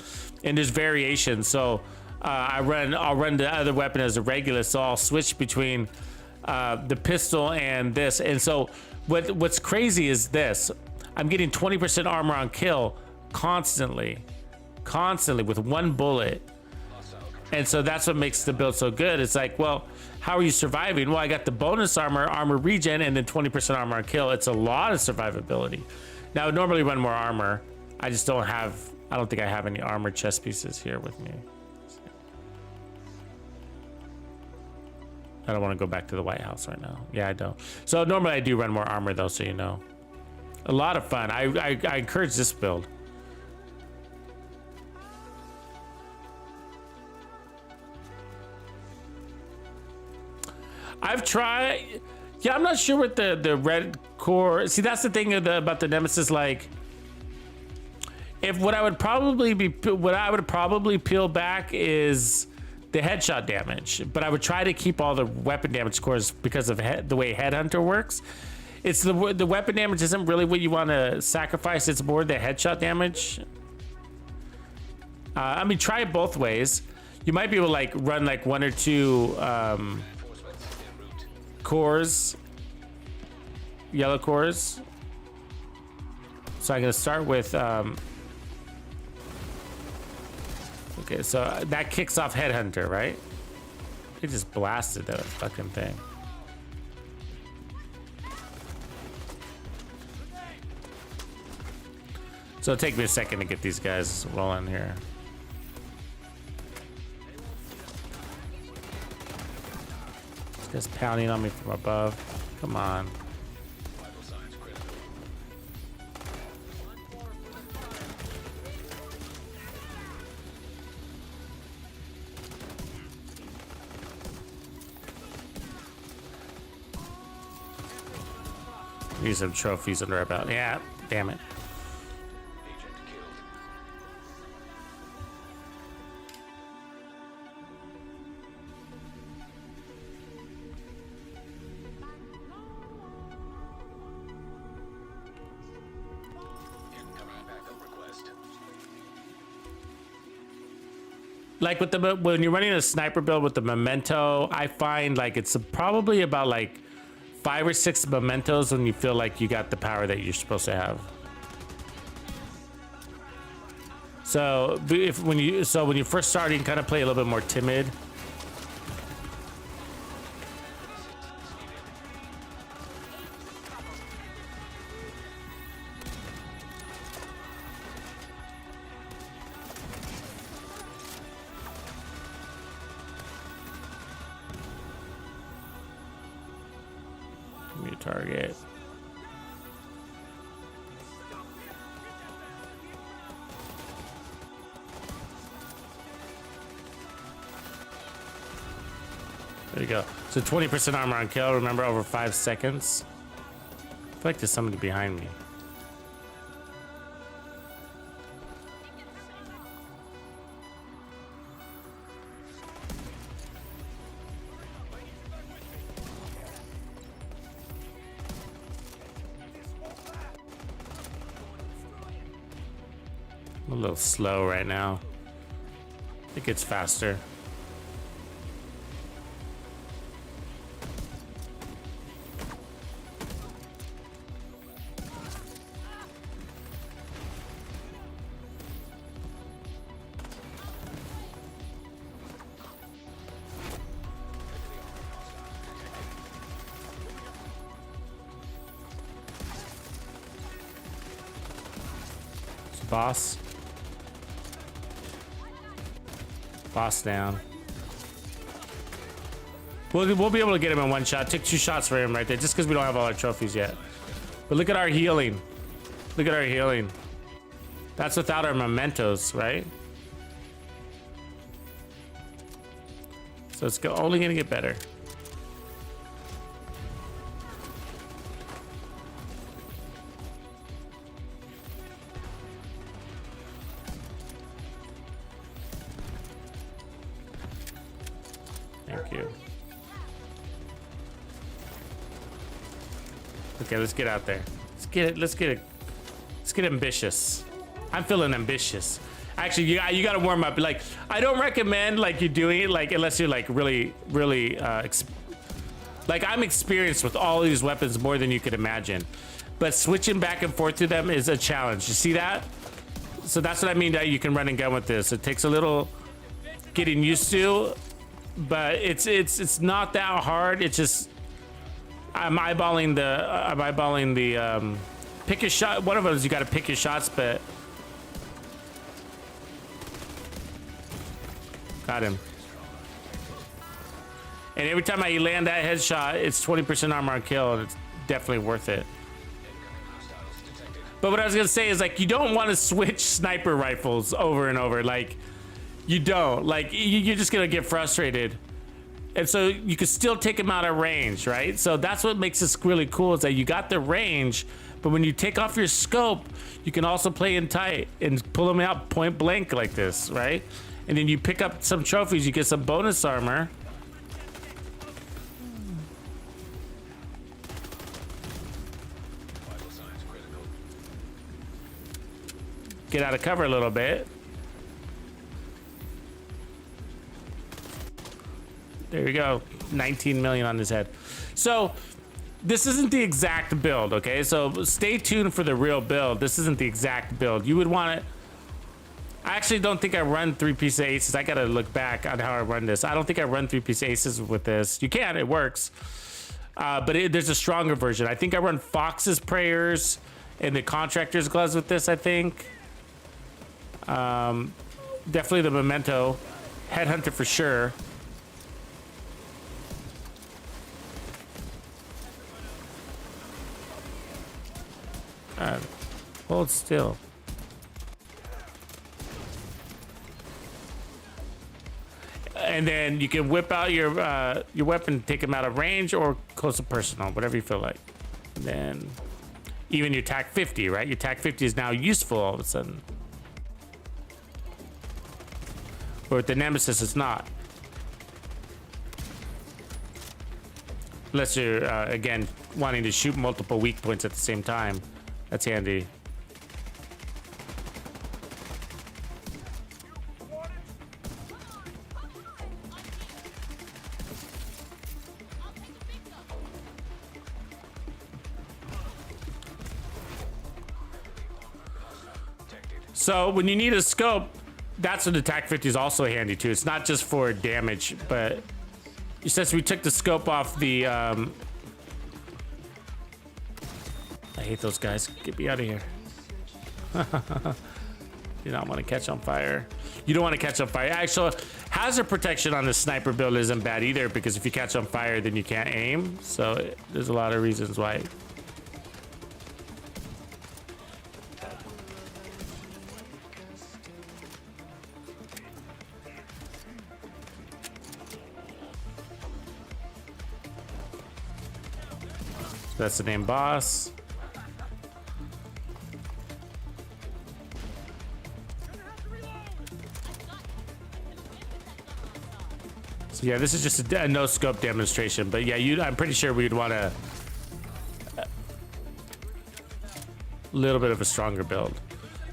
And there's variations. So I'll run the other weapon as a Regulus. So I'll switch between the pistol and this. And so what's crazy is this. I'm getting 20% armor on kill constantly with one bullet. And so that's what makes the build so good. It's like, well, how are you surviving? Well, I got the bonus armor regen, and then 20% armor on kill. It's a lot of survivability. Now, I would normally run more armor. I just don't think I have any armor chest pieces here with me. I don't want to go back to the White House right now. Yeah, I don't. So normally I do run more armor though, so you know. A lot of fun. I encourage this build. I've tried. Yeah, I'm not sure what the red core. See, that's the thing about the Nemesis. Like, if what I would probably peel back is the headshot damage, but I would try to keep all the weapon damage cores because of the way Headhunter works. It's the weapon damage isn't really what you want to sacrifice. It's more the headshot damage. I mean, try it both ways. You might be able to like run like 1 or 2 cores, yellow cores. So I'm gonna start with okay, so that kicks off Headhunter, right? It just blasted that fucking thing. So it'll take me a second to get these guys rolling here. This guy's pounding on me from above. Come on. Need some trophies under our belt. Yeah, damn it. Like with when you're running a sniper build with the memento, I find like it's probably about like 5 or 6 mementos when you feel like you got the power that you're supposed to have. So when you're first starting, kind of play a little bit more timid. Target. There you go. So 20% armor on kill, remember, over 5 seconds. I feel like there's somebody behind me. I'm a little slow right now. It gets faster. Boss. Boss down. We'll be able to get him in one shot. Took 2 shots for him right there, just because we don't have all our trophies yet. But look at our healing. Look at our healing. That's without our mementos, right? So it's only gonna get better. Thank you. Okay, let's get out there. Let's get ambitious. I'm feeling ambitious. Actually, you gotta warm up. Like, I don't recommend like you doing it like unless you're like really like I'm experienced with all these weapons more than you could imagine. But switching back and forth to them is a challenge. You see that? So that's what I mean that you can run and gun with this. It takes a little getting used to. But it's not that hard. It's just I'm eyeballing the pick your shot. One of those you got to pick your shots, but got him. And every time I land that headshot, it's 20% armor on kill, and it's definitely worth it. But what I was gonna say is like you don't want to switch sniper rifles over and over. Like. You don't. Like, you're just going to get frustrated. And so you can still take them out of range, right? So that's what makes this really cool is that you got the range, but when you take off your scope, you can also play in tight and pull them out point blank like this, right? And then you pick up some trophies, you get some bonus armor. Get out of cover a little bit. There you go, 19 million on his head. So this isn't the exact build, okay? So stay tuned for the real build. This isn't the exact build. You would want it. I actually don't think I run 3-piece aces. I gotta look back on how I run this. I don't think I run 3-piece aces with this. You can, it works. But there's a stronger version. I think I run Fox's Prayers and the Contractor's Gloves with this, I think. Definitely the Memento. Headhunter for sure. Hold still. And then you can whip out your weapon, take him out of range or close to personal, whatever you feel like. And then even your TAC 50, right? Your TAC 50 is now useful all of a sudden. But with the Nemesis, it's not. Unless you're, again, wanting to shoot multiple weak points at the same time. That's handy. So when you need a scope, that's when the TAC 50 is also handy too. It's not just for damage, but since we took the scope off the I hate those guys. Get me out of here. You don't want to catch on fire. You don't want to catch on fire. Actually, hazard protection on the sniper build isn't bad either, because if you catch on fire, then you can't aim. So there's a lot of reasons why. So that's the name boss. So yeah, this is just a no scope demonstration, but yeah, I'm pretty sure we'd want a little bit of a stronger build.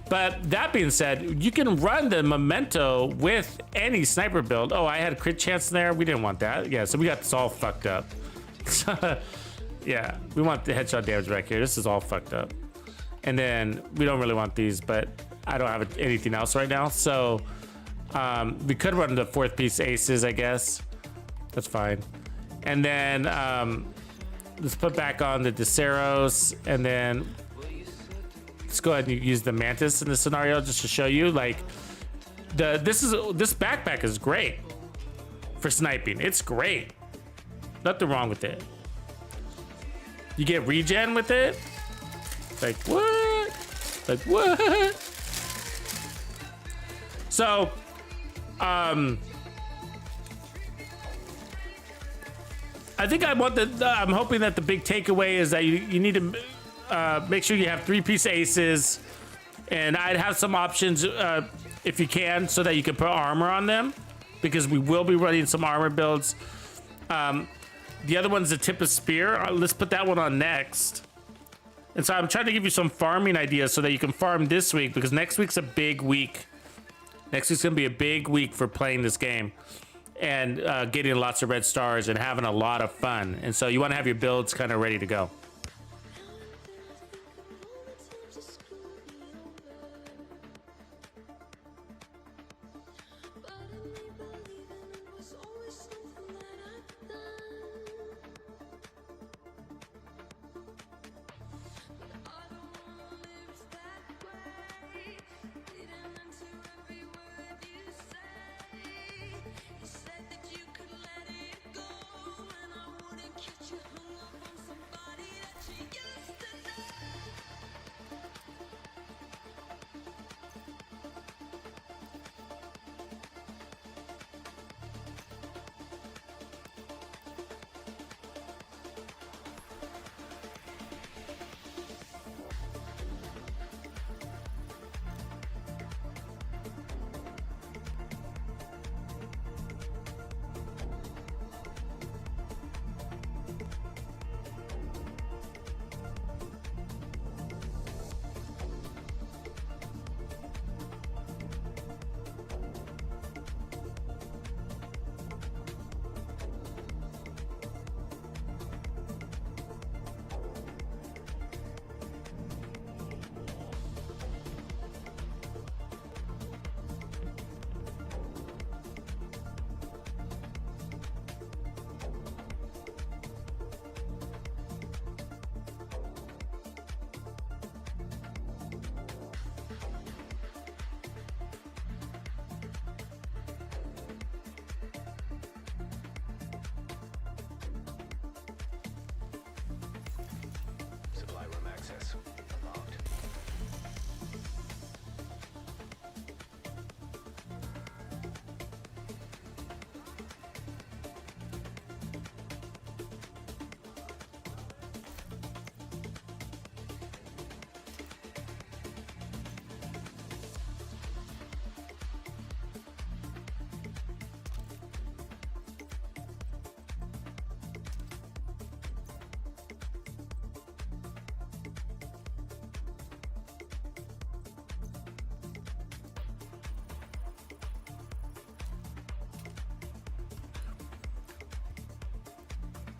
But that being said, you can run the Memento with any sniper build. Oh, I had a crit chance there. We didn't want that. Yeah, so we got this all fucked up. Yeah, we want the headshot damage back here. This is all fucked up. And then we don't really want these, but I don't have anything else right now. So we could run the 4th piece aces, I guess. That's fine. And then let's put back on the Deseros, and then let's go ahead and use the Mantis in this scenario just to show you. Like, this backpack is great for sniping. It's great. Nothing wrong with it. You get regen with it. Like what? Like what? So, I think I'm hoping that the big takeaway is that you need to make sure you have 3-piece aces, and I'd have some options if you can, so that you can put armor on them, because we will be running some armor builds. The other one's the tip of spear. Let's put that one on next. And so I'm trying to give you some farming ideas so that you can farm this week, because next week's a big week. Next week's gonna be a big week for playing this game and getting lots of red stars and having a lot of fun. And so you want to have your builds kind of ready to go.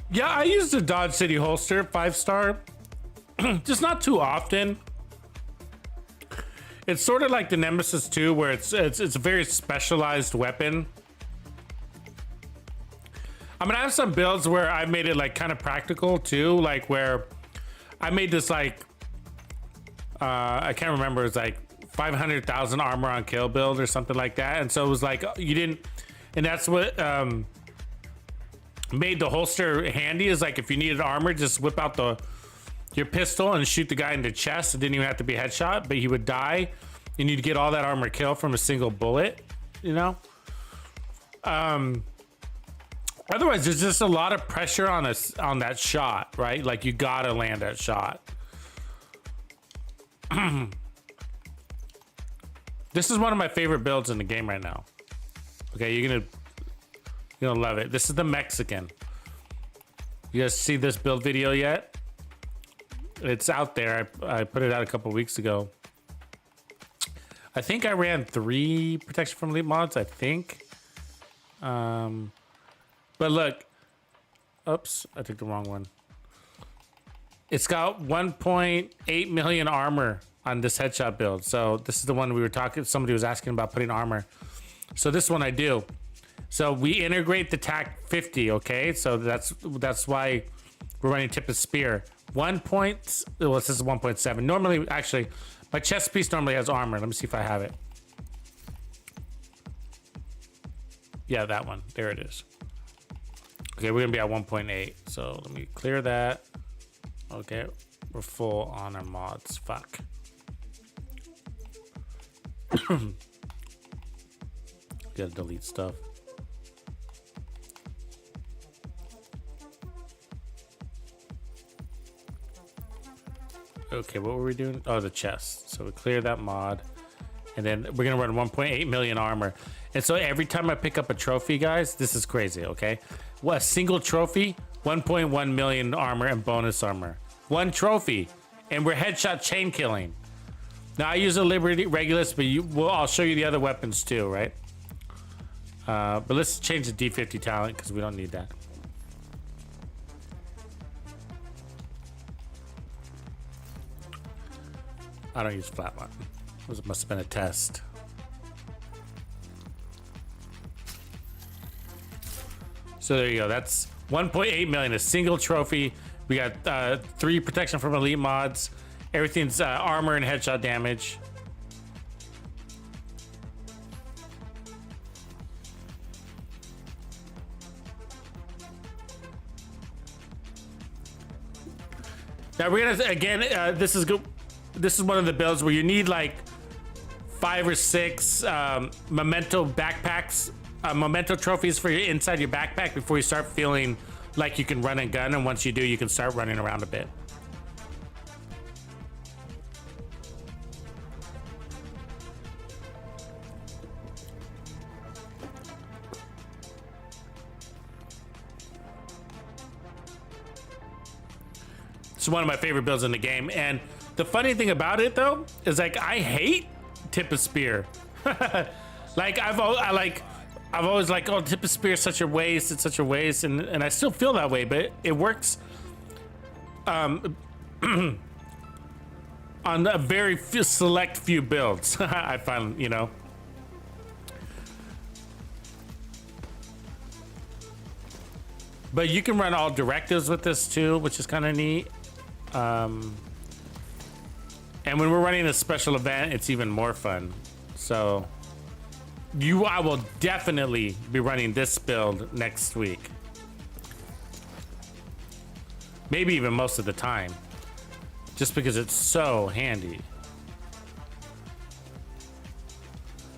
Yeah, I use the Dodge City holster 5-star, just not too often. It's sort of like the Nemesis 2, where it's a very specialized weapon. I mean, I have some builds where I made it like kind of practical too, like where I made this like I can't remember, it's like 500,000 armor on kill build or something like that, and so it was like you didn't, and that's what made the holster handy, is like if you needed armor, just whip out your pistol and shoot the guy in the chest. It didn't even have to be a headshot, but he would die and you'd get all that armor kill from a single bullet, you know. Otherwise there's just a lot of pressure on that shot, right? Like you gotta land that shot. This is one of my favorite builds in the game right now. Okay, you're gonna love it. This is the Mexican. You guys see this build video yet? It's out there. I put it out a couple weeks ago. I think I ran 3 protection from elite mods, I think. But look, oops, I took the wrong one. It's got 1.8 million armor on this headshot build. So this is the one we were talking, somebody was asking about putting armor. So this one I do. So we integrate the TAC 50, okay? So that's why we're running tip of spear. Well, this is 1.7. Normally, actually, my chest piece normally has armor. Let me see if I have it. Yeah, that one. There it is. Okay, we're gonna be at 1.8. So let me clear that. Okay, we're full on our mods. Fuck. Gotta delete stuff. Okay, what were we doing? Oh, the chest. So we clear that mod. And then we're gonna run 1.8 million armor. And so every time I pick up a trophy, guys, this is crazy, okay? What, a single trophy, 1.1 million armor and bonus armor. One trophy, and we're headshot chain killing. Now I use a Liberty Regulus, but I'll show you the other weapons too, right? But let's change the D50 talent because we don't need that. I don't use flatline. This must have been a test. So there you go. That's 1.8 million, a single trophy. We got 3 protection from elite mods. Everything's armor and headshot damage. Now we're gonna again. This is good. This is one of the builds where you need like 5 or 6 memento backpacks, memento trophies for your inside your backpack before you start feeling like you can run and gun. And once you do, you can start running around a bit. It's one of my favorite builds in the game. And the funny thing about it though is like I hate tip of spear. Like I've always like, oh, tip of spear is such a waste, it's such a waste, and I still feel that way, but it works on a very select few builds. I find, you know. But you can run all directives with this too, which is kind of neat. And when we're running a special event, it's even more fun. So I will definitely be running this build next week. Maybe even most of the time. Just because it's so handy.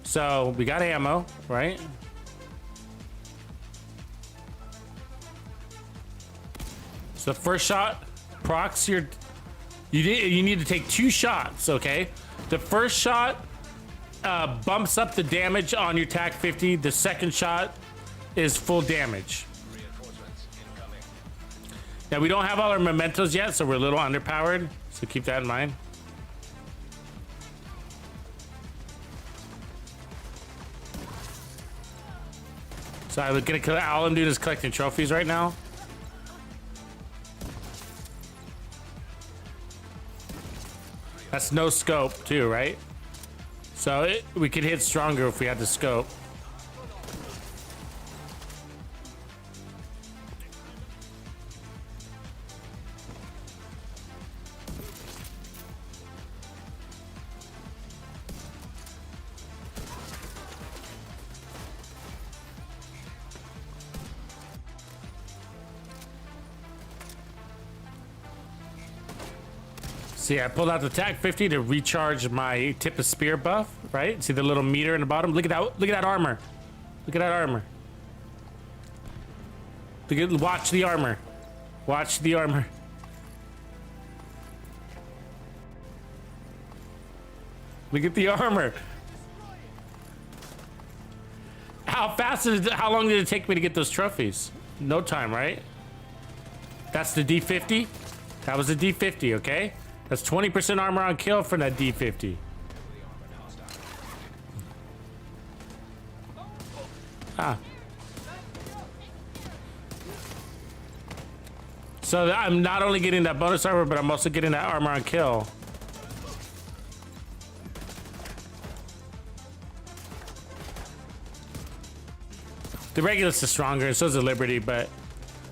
So we got ammo, right? So the first shot procs you need to take 2 shots, okay? The first shot bumps up the damage on your TAC 50. The second shot is full damage. Now we don't have all our mementos yet, so we're a little underpowered. So keep that in mind. So I'm gonna kill. All I'm doing is collecting trophies right now. That's no scope too, right? So we could hit stronger if we had the scope. See, I pulled out the TAC 50 to recharge my tip of spear buff, right? See the little meter in the bottom? Look at that armor. Look at that armor. Watch the armor. Watch the armor. Look at the armor. How long did it take me to get those trophies? No time, right? That's the D50. That was the D50, okay? That's 20% armor on kill for that D50. Ah. So I'm not only getting that bonus armor, but I'm also getting that armor on kill. The Regulus is stronger, and so is the Liberty, but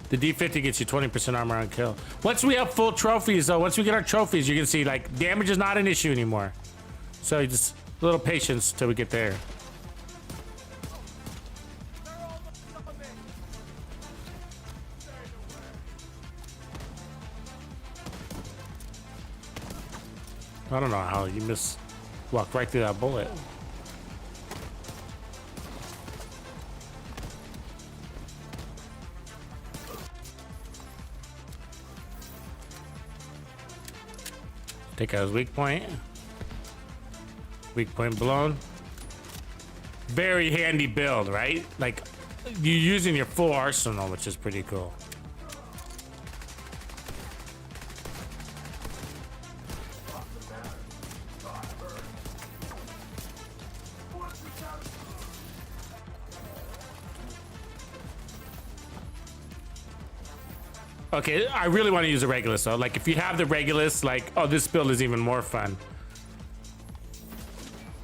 the D50 gets you 20% armor on kill. Once we have full trophies, though, once we get our trophies, you can see, like, damage is not an issue anymore. So just a little patience till we get there. I don't know how you walked right through that bullet. Take out his weak point. Weak point blown. Very handy build, right? Like, you're using your full arsenal, which is pretty cool. Okay, I really want to use the Regulus though. Like, if you have the Regulus, like, oh, this build is even more fun.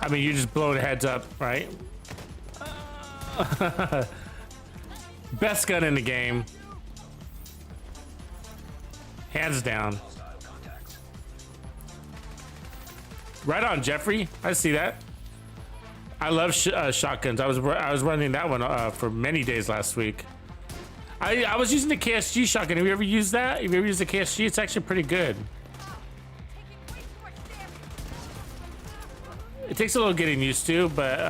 I mean, you just blow the heads up, right? Best gun in the game. Hands down. Right on, Jeffrey. I see that. I love shotguns. I was running that one for many days last week. I was using the KSG shotgun. Have you ever used that? Have you ever used the KSG? It's actually pretty good. It takes a little getting used to, but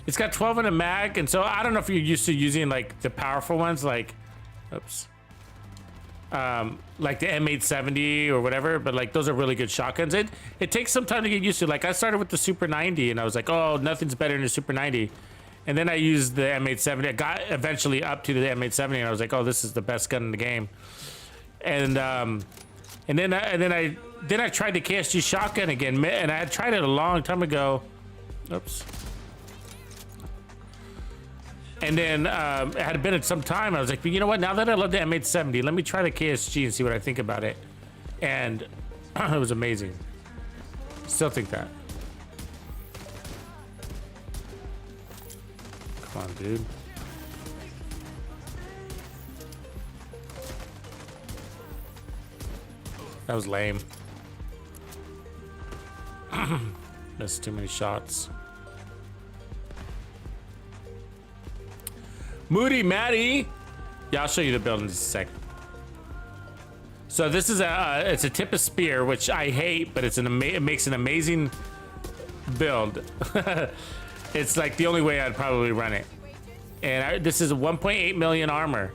it's got 12 in a mag, and so I don't know if you're used to using like the powerful ones, like, oops. Like the M870 or whatever, but like those are really good shotguns. It takes some time to get used to. Like, I started with the Super 90 and I was like, oh, nothing's better than the Super 90. And then I used the M870. I got eventually up to the M870 and I was like, oh, this is the best gun in the game. And then I tried the KSG shotgun again, and I had tried it a long time ago. Oops. And then it had been at some time. I was like, but you know what? Now that I love the M870, let me try the KSG and see what I think about it. And it was amazing. Still think that. Come on, dude. That was lame. Missed too many shots. Moody Matty. Yeah, I'll show you the build in just a second. So this is it's a tip of spear, which I hate, but it makes an amazing build. It's like the only way I'd probably run it. And this is a 1.8 million armor.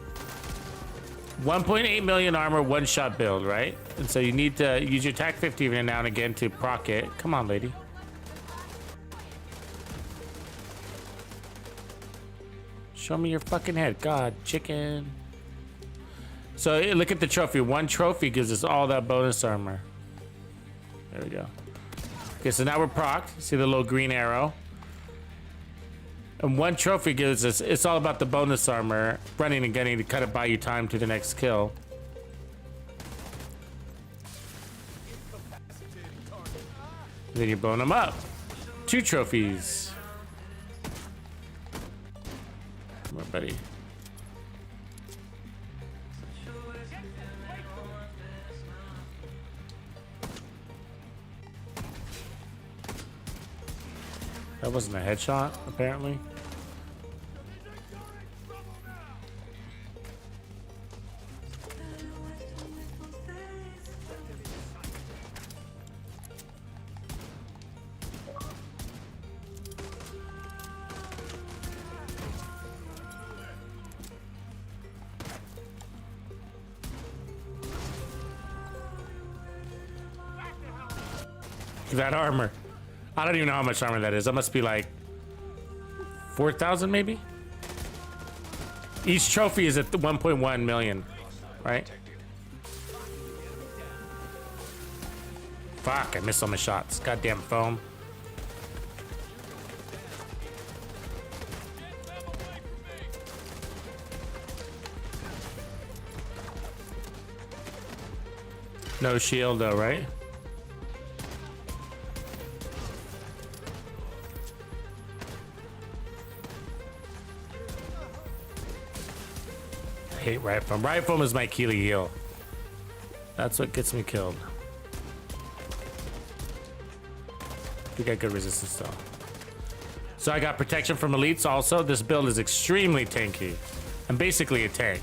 1.8 million armor, one-shot build, right? And so you need to use your TAC 50 every now and again to proc it. Come on, lady. Show me your fucking head. God, chicken. So look at the trophy. One trophy gives us all that bonus armor. There we go. Okay, so now we're procced. See the little green arrow? And one trophy gives us, it's all about the bonus armor. Running and getting to cut it, buy you time to the next kill. And then you're blowing them up. 2 trophies. Come on, buddy. That wasn't a headshot, apparently. That armor. I don't even know how much armor that is. That must be like 4,000 maybe? Each trophy is at 1.1 million. right? Fuck, I missed all my shots. Goddamn foam. No shield though, right? I hate right foam. Right foam is my Achilles heel. That's what gets me killed. We got good resistance though. So I got protection from elites also. This build is extremely tanky. I'm basically a tank.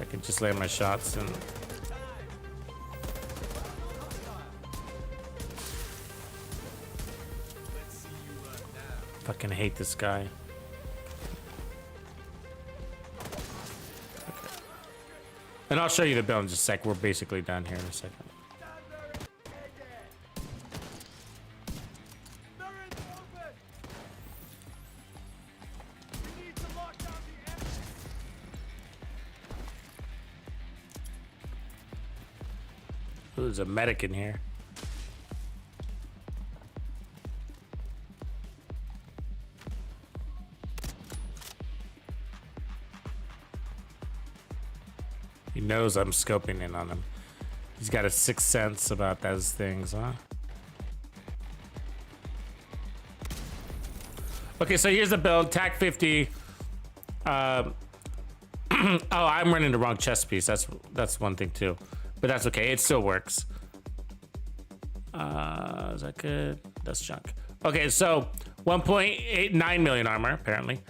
I can just land my shots and fucking hate this guy. Okay. And I'll show you the build in just a sec. We're basically done here in a second. Ooh, there's a medic in here. He knows I'm scoping in on him. He's got a sixth sense about those things, huh? Okay, so here's the build. TAC 50. Oh, I'm running the wrong chest piece. That's one thing too. But that's okay. It still works. Is that good? That's junk. Okay, so 1.89 million armor, apparently.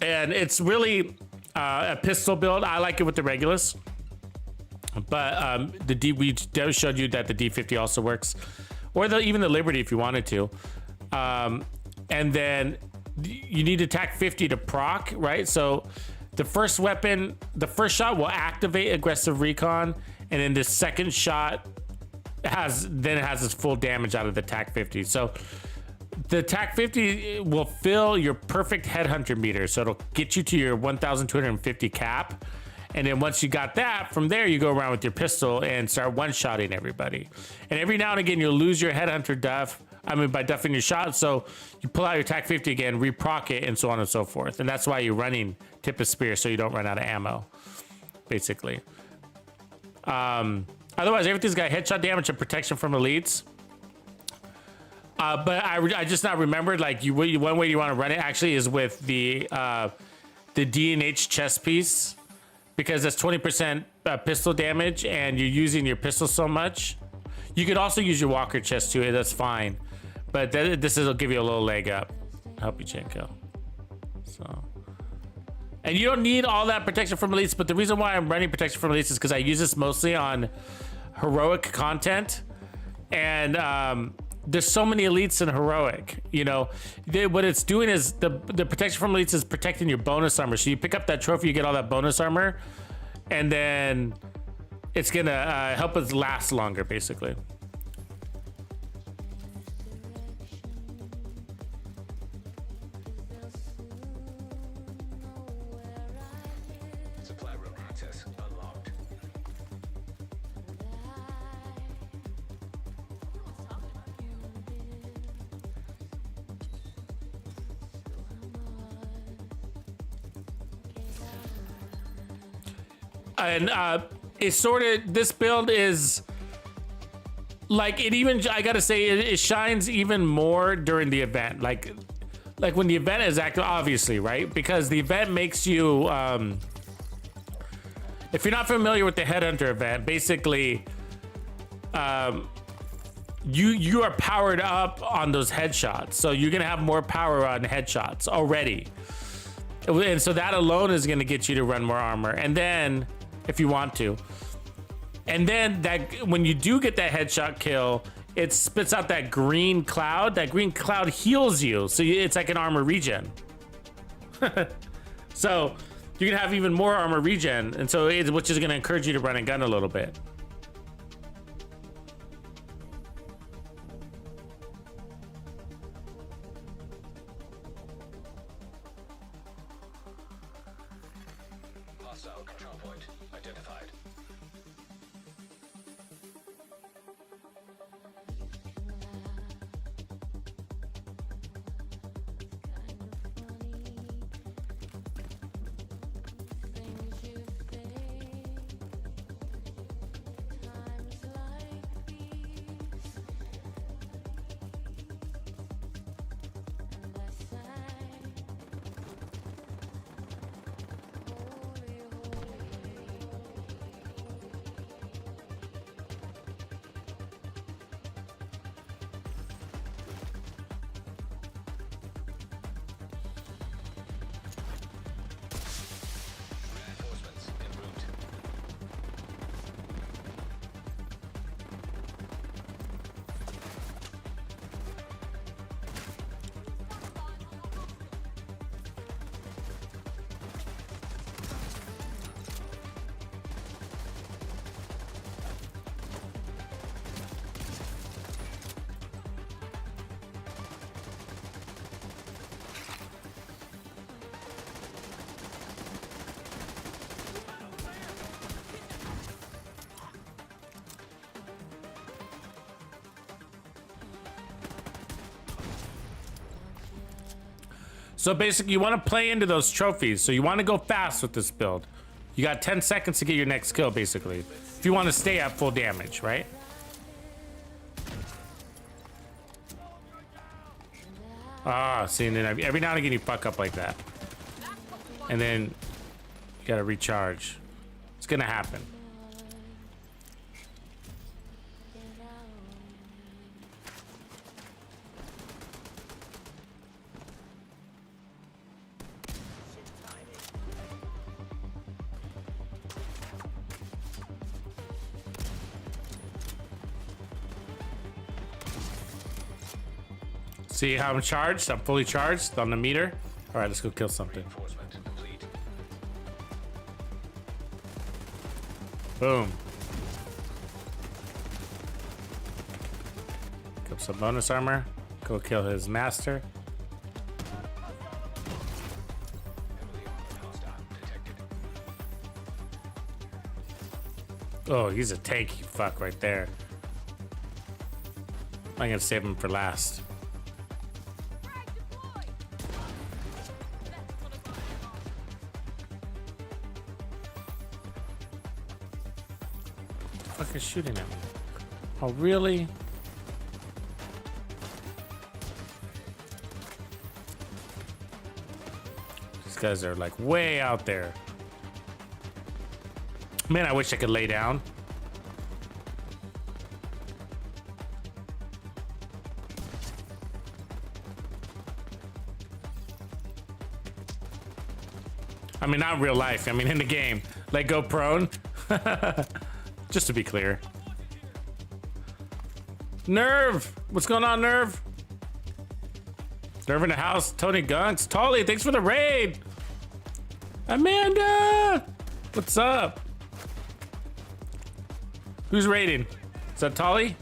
And it's really a pistol build. I like it with the Regulus. But we showed you that the D50 also works. Or even the Liberty if you wanted to. And then you need to TAC 50 to proc, right? So the first weapon, the first shot will activate aggressive recon, and then the second shot has its full damage out of the TAC 50. So the TAC 50 will fill your perfect headhunter meter, so it'll get you to your 1,250 cap. And then once you got that, from there you go around with your pistol and start one-shotting everybody. And every now and again you'll lose your headhunter duff. I mean, by duffing your shot, so you pull out your TAC 50 again, reproc it, and so on and so forth. And that's why you're running Tip of Spear, so you don't run out of ammo, basically. Otherwise, everything's got headshot damage and protection from elites. But I just now remembered, like, one way you want to run it actually is with the D&H chest piece, because that's 20% pistol damage, and you're using your pistol so much. You could also use your Walker chest too. That's fine, but this will give you a little leg up. Help you Chenko. So, and you don't need all that protection from elites. But the reason why I'm running protection from elites is because I use this mostly on heroic content, and there's so many elites in heroic. You know, what it's doing is the protection from elites is protecting your bonus armor. So you pick up that trophy, you get all that bonus armor, and then it's gonna help us last longer, basically. Supply room access unlocked. And it's sort of, this build is like, it even, I gotta say, it shines even more during the event. Like when the event is active, obviously, right? Because the event makes you, if you're not familiar with the Headhunter event, basically, you are powered up on those headshots. So you're gonna have more power on headshots already. And so that alone is gonna get you to run more armor. And then, if you want to. And then that when you do get that headshot kill, it spits out that green cloud. That green cloud heals you. So it's like an armor regen. So you can have even more armor regen. And so which is going to encourage you to run and gun a little bit. So basically, you want to play into those trophies. So you want to go fast with this build. You got 10 seconds to get your next kill, basically. If you want to stay at full damage, right? Ah, see, and then every now and again you fuck up like that. And then you gotta recharge. It's gonna happen. See how I'm charged? I'm fully charged on the meter. All right, let's go kill something. Reinforcement complete. Boom. Kill some bonus armor. Go kill his master. Hostile detected. Oh, he's a tanky fuck right there. I'm gonna save him for last. Fuck is shooting at me? Oh, really? These guys are like way out there. Man, I wish I could lay down. I mean, not in real life. I mean, in the game. Like, go prone. Just to be clear. Nerve! What's going on, Nerve? Nerve in the house. Tony Gunks. Tolly, thanks for the raid. Amanda! What's up? Who's raiding? Is that Tolly?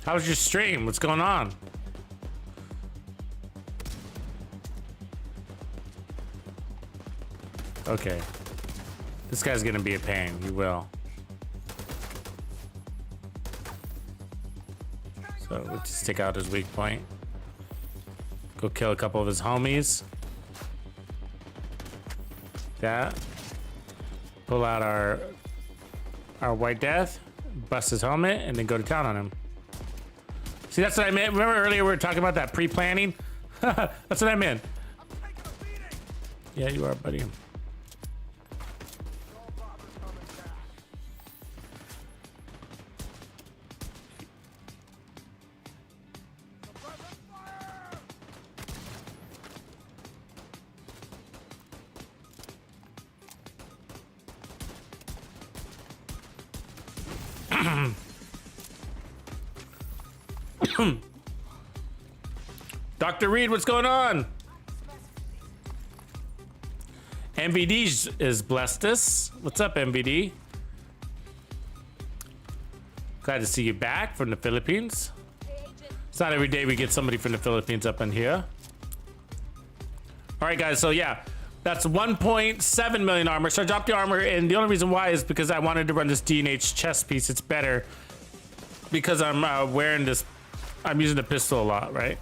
How's your stream? What's going on? Okay. This guy's gonna be a pain. He will. So we'll just take out his weak point. Go kill a couple of his homies. That. Pull out our White Death. Bust his helmet and then go to town on him. See, that's what I meant. Remember earlier we were talking about that pre-planning? That's what I meant. Yeah, you are, buddy. Dr. Reed, what's going on? MVD is blessed us. What's up, MVD? Glad to see you back from the Philippines. It's not every day we get somebody from the Philippines up in here. All right, guys, so yeah, that's 1.7 million armor. So I dropped the armor, and the only reason why is because I wanted to run this D&H chest piece. It's better because I'm wearing this. I'm using the pistol a lot, right?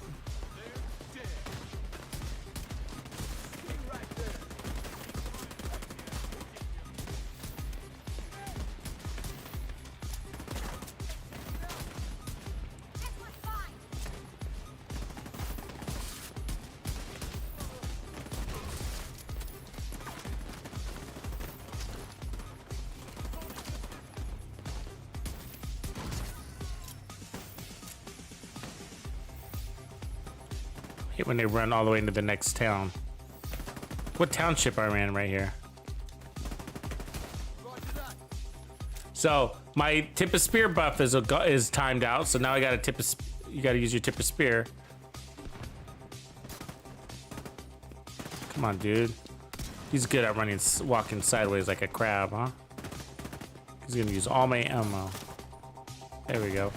When they run all the way into the next town. What township are we in right here? So my tip of spear buff is timed out. So now I got a tip of you got to use your tip of spear. Come on, dude. He's good at walking sideways like a crab, huh? He's gonna use all my ammo. There we go.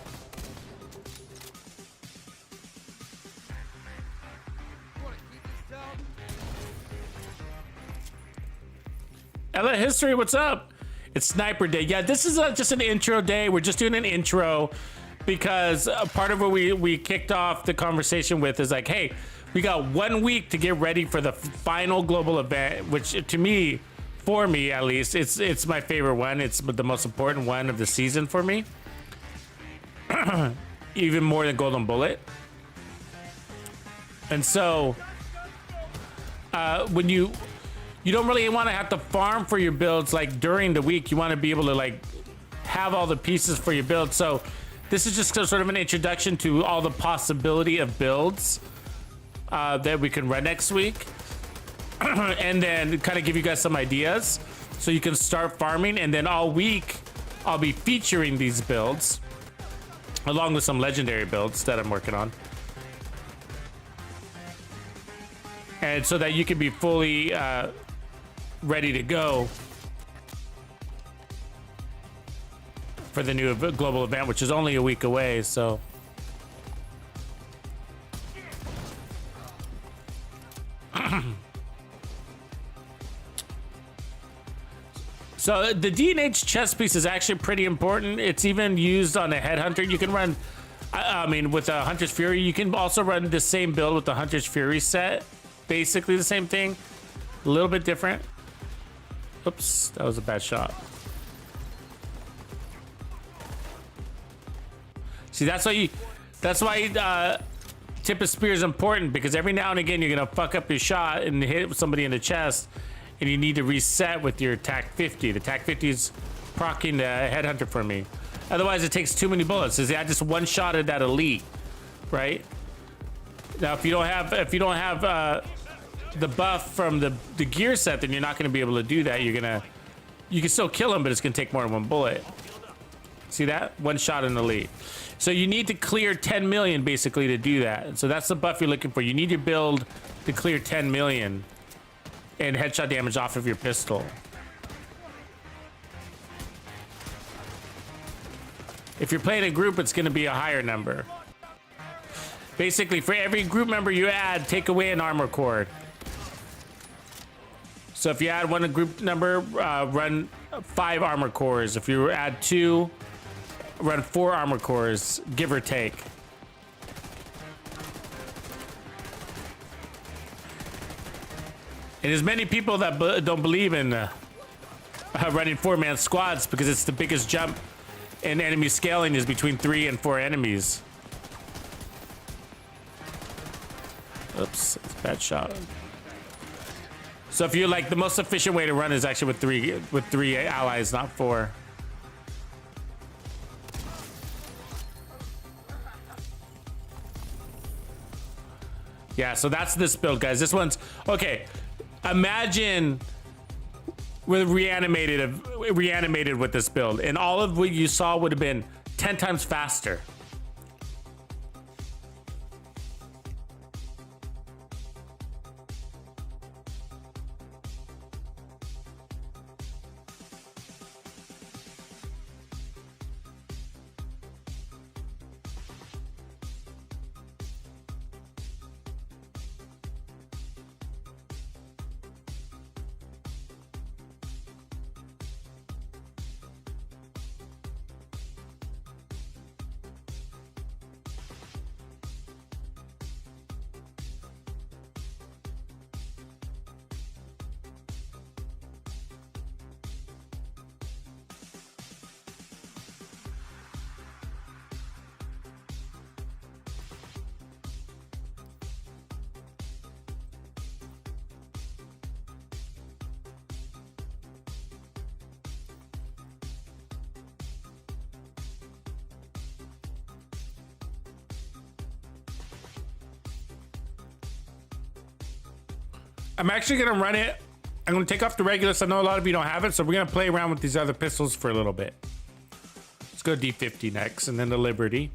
Ella History, what's up? It's Sniper Day. Yeah, this is just an intro day. We're just doing an intro because part of what we kicked off the conversation with is like, hey, we got 1 week to get ready for the final global event, which to me, for me at least, it's my favorite one. It's the most important one of the season for me. Even more than Golden Bullet. And so when you don't really want to have to farm for your builds like during the week. You want to be able to like have all the pieces for your build. So this is just sort of an introduction to all the possibility of builds that we can run next week. And then kind of give you guys some ideas so you can start farming. And then all week I'll be featuring these builds along with some legendary builds that I'm working on. And so that you can be fully ready to go for the new global event, which is only a week away. So so the D&H chest piece is actually pretty important. It's even used on a headhunter. You can run, I mean, with a Hunter's Fury, you can also run the same build with the Hunter's Fury set. Basically the same thing, a little bit different. Oops, that was a bad shot. See, that's why tip of spear is important, because every now and again you're gonna fuck up your shot and hit somebody in the chest, and you need to reset with your TAC 50. The TAC 50 is proccing the headhunter for me. Otherwise, it takes too many bullets. I just one shotted that elite, right? Now, if you don't have the buff from the gear set, then you're not going to be able to do that. You can still kill him, but it's going to take more than one bullet. See that? One shot in the lead. So you need to clear 10 million basically to do that. And so that's the buff you're looking for. You need your build to clear 10 million and headshot damage off of your pistol. If you're playing a group, it's going to be a higher number. Basically, for every group member you add, take away an armor cord. So if you add one group number, run 5 armor cores. If you add 2, run 4 armor cores, give or take. And there's many people that don't believe in running 4-man squads because it's the biggest jump in enemy scaling is between 3 and 4 enemies. Oops, that's a bad shot. So if you're like, the most efficient way to run is actually with three allies, not 4. Yeah, so that's this build, guys. This one's okay. Imagine we're reanimated with this build, and all of what you saw would have been 10 times faster. I'm actually gonna run it. I'm gonna take off the Regulus. I know a lot of you don't have it, so we're gonna play around with these other pistols for a little bit. Let's go D50 next, and then the Liberty.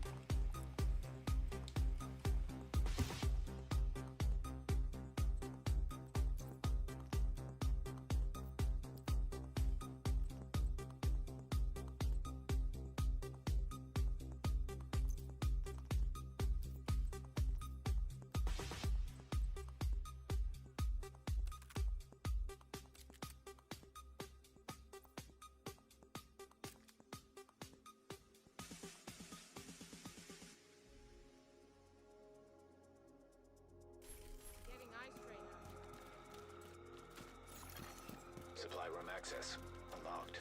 Access unlocked.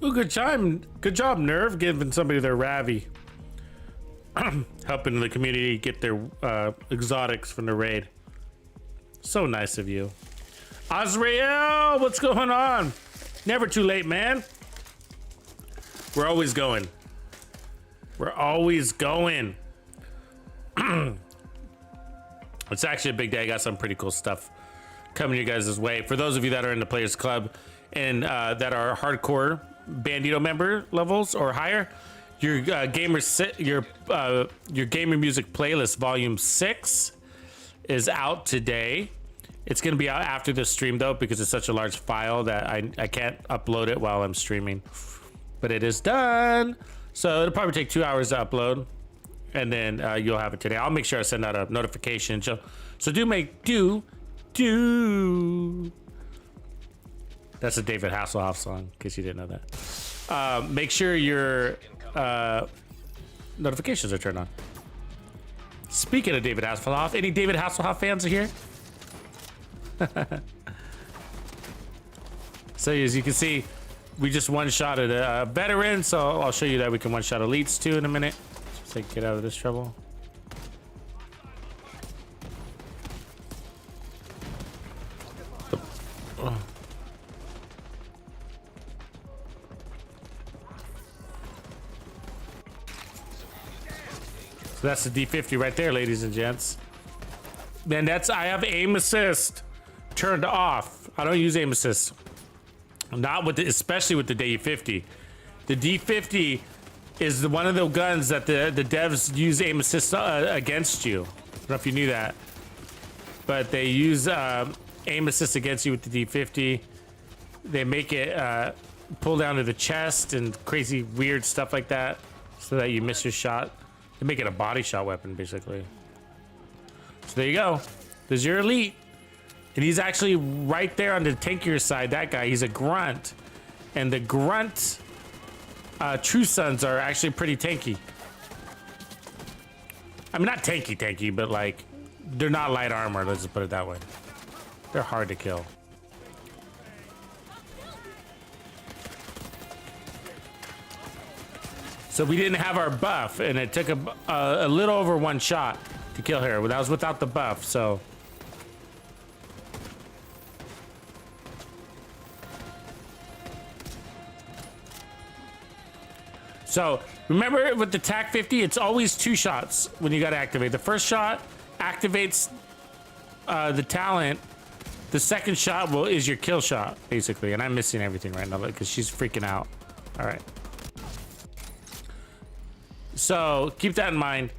Ooh, good job, Nerve, giving somebody their Ravi. Helping the community get their exotics from the raid. So nice of you. Azrael, what's going on? Never too late, man. We're always going. We're always going. It's actually a big day. I got some pretty cool stuff coming your guys' way. For those of you that are in the Players Club and that are hardcore Bandito member levels or higher, your gamer music playlist volume 6 is out today. It's gonna be out after the stream though, because it's such a large file that I can't upload it while I'm streaming. But it is done. So it'll probably take 2 hours to upload, and then you'll have it today. I'll make sure I send out a notification. So do. That's a David Hasselhoff song, in case you didn't know that. Make sure your notifications are turned on. Speaking of David Hasselhoff, any David Hasselhoff fans are here? So as you can see, we just one-shotted a veteran, so I'll show you that we can one-shot elites too in a minute. Just like get out of this trouble. So that's the D50 right there, ladies and gents. Man, I have aim assist turned off. I don't use aim assist. Not with especially with the D50. The D50 is one of the guns that the devs use aim assist against you. I don't know if you knew that, but they use aim assist against you with the D50. They make it pull down to the chest and crazy weird stuff like that, so that you miss your shot. They make it a body shot weapon, basically. So there you go. There's your elite. And he's actually right there on the tankier side. That guy, he's a grunt. And the grunt True Sons are actually pretty tanky. I mean, not tanky, but like, they're not light armor, let's just put it that way. They're hard to kill. So we didn't have our buff, and it took a little over one shot to kill her. That was without the buff, so. So remember with the TAC 50, it's always 2 shots when you gotta activate. The first shot activates the talent. The second shot is your kill shot, basically. And I'm missing everything right now because she's freaking out. All right. So keep that in mind.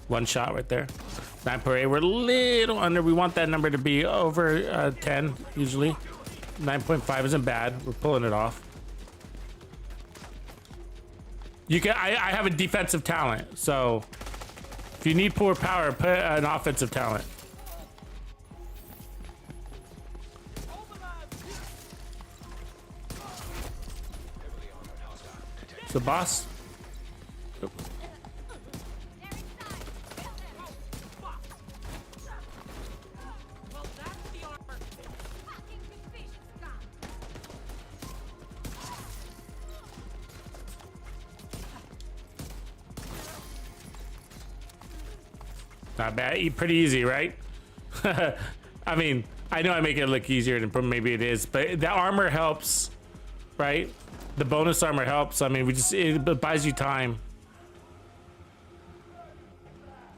One shot right there. 9 per 8. We're a little under. We want that number to be over 10 usually. 9.5 isn't bad. We're pulling it off. You can. I have a defensive talent, so if you need poor power, put an offensive talent. So boss. Not bad. Pretty easy, right? I mean, I know I make it look easier than maybe it is, but the armor helps, right? The bonus armor helps. I mean, it buys you time.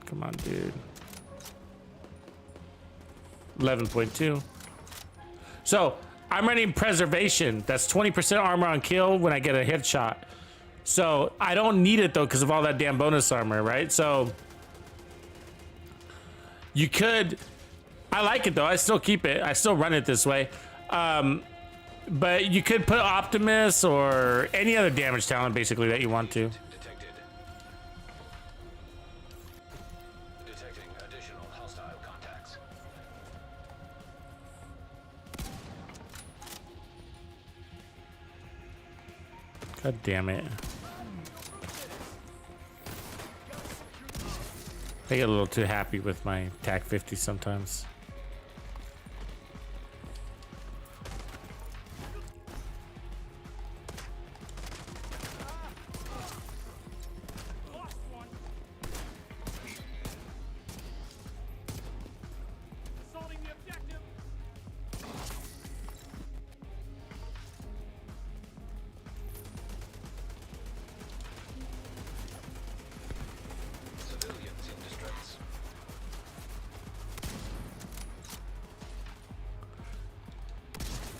Come on, dude. 11.2. So I'm running preservation. That's 20% armor on kill when I get a headshot. So I don't need it though because of all that damn bonus armor, right? So you could, I like it though. I still keep it. I still run it this way. But you could put Optimus or any other damage talent basically that you want to. Detected. Detecting additional hostile contacts. God damn it. I get a little too happy with my TAC 50 sometimes. Civilians in distress.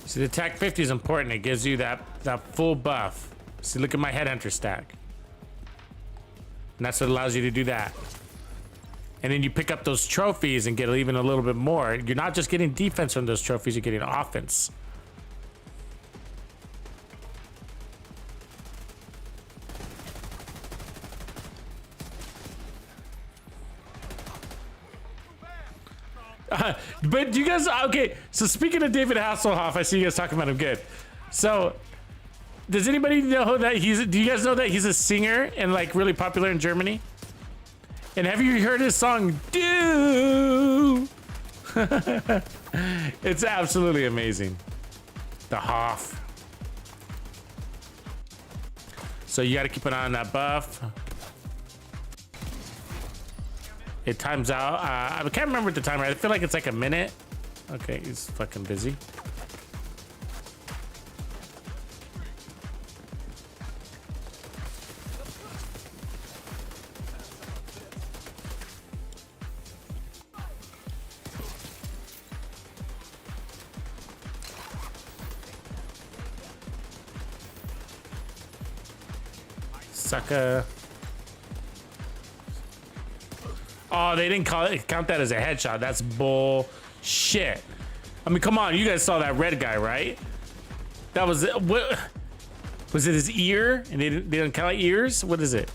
See, the TAC 50 is important. It gives you that full buff. See, look at my Headhunter stack. And that's what allows you to do that. And then you pick up those trophies and get even a little bit more. You're not just getting defense from those trophies, you're getting offense. But you guys, okay, so speaking of David Hasselhoff, I see you guys talking about him good. So, does anybody know that do you guys know that he's a singer and like really popular in Germany? And have you heard his song, Do? It's absolutely amazing. The Hoff. So you gotta keep an eye on that buff. It times out. I can't remember the timer. I feel like it's like a minute. Okay, he's fucking busy. Sucker. Oh, they didn't count that as a headshot. That's bullshit. I mean, come on. You guys saw that red guy, right? That was what? Was it his ear? And they didn't count ears? What is it?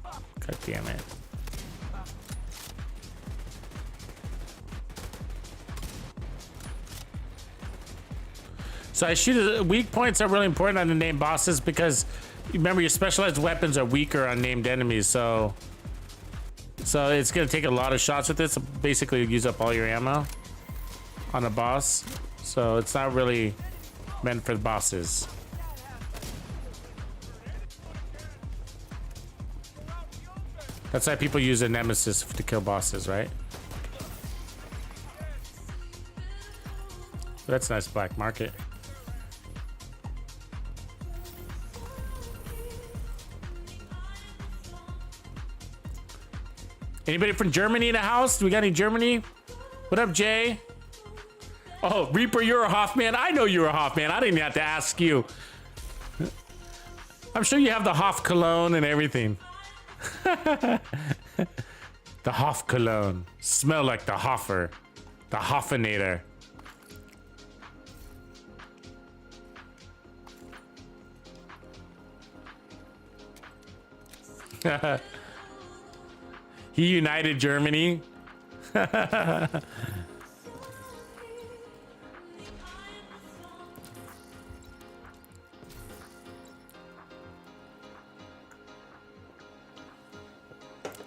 God damn it. So I shoot weak points are really important on the named bosses because remember your specialized weapons are weaker on named enemies, so it's gonna take a lot of shots with this. Basically, use up all your ammo on a boss, so it's not really meant for the bosses. That's why people use a Nemesis to kill bosses, right? That's a nice black market. Anybody from Germany in the house? Do we got any Germany? What up, Jay? Oh, Reaper, you're a Hoffman. I know you're a Hoffman. I didn't have to ask you. I'm sure you have the Hoff cologne and everything. The Hoff cologne. Smell like the Hoffer. The Hoffinator. He united Germany.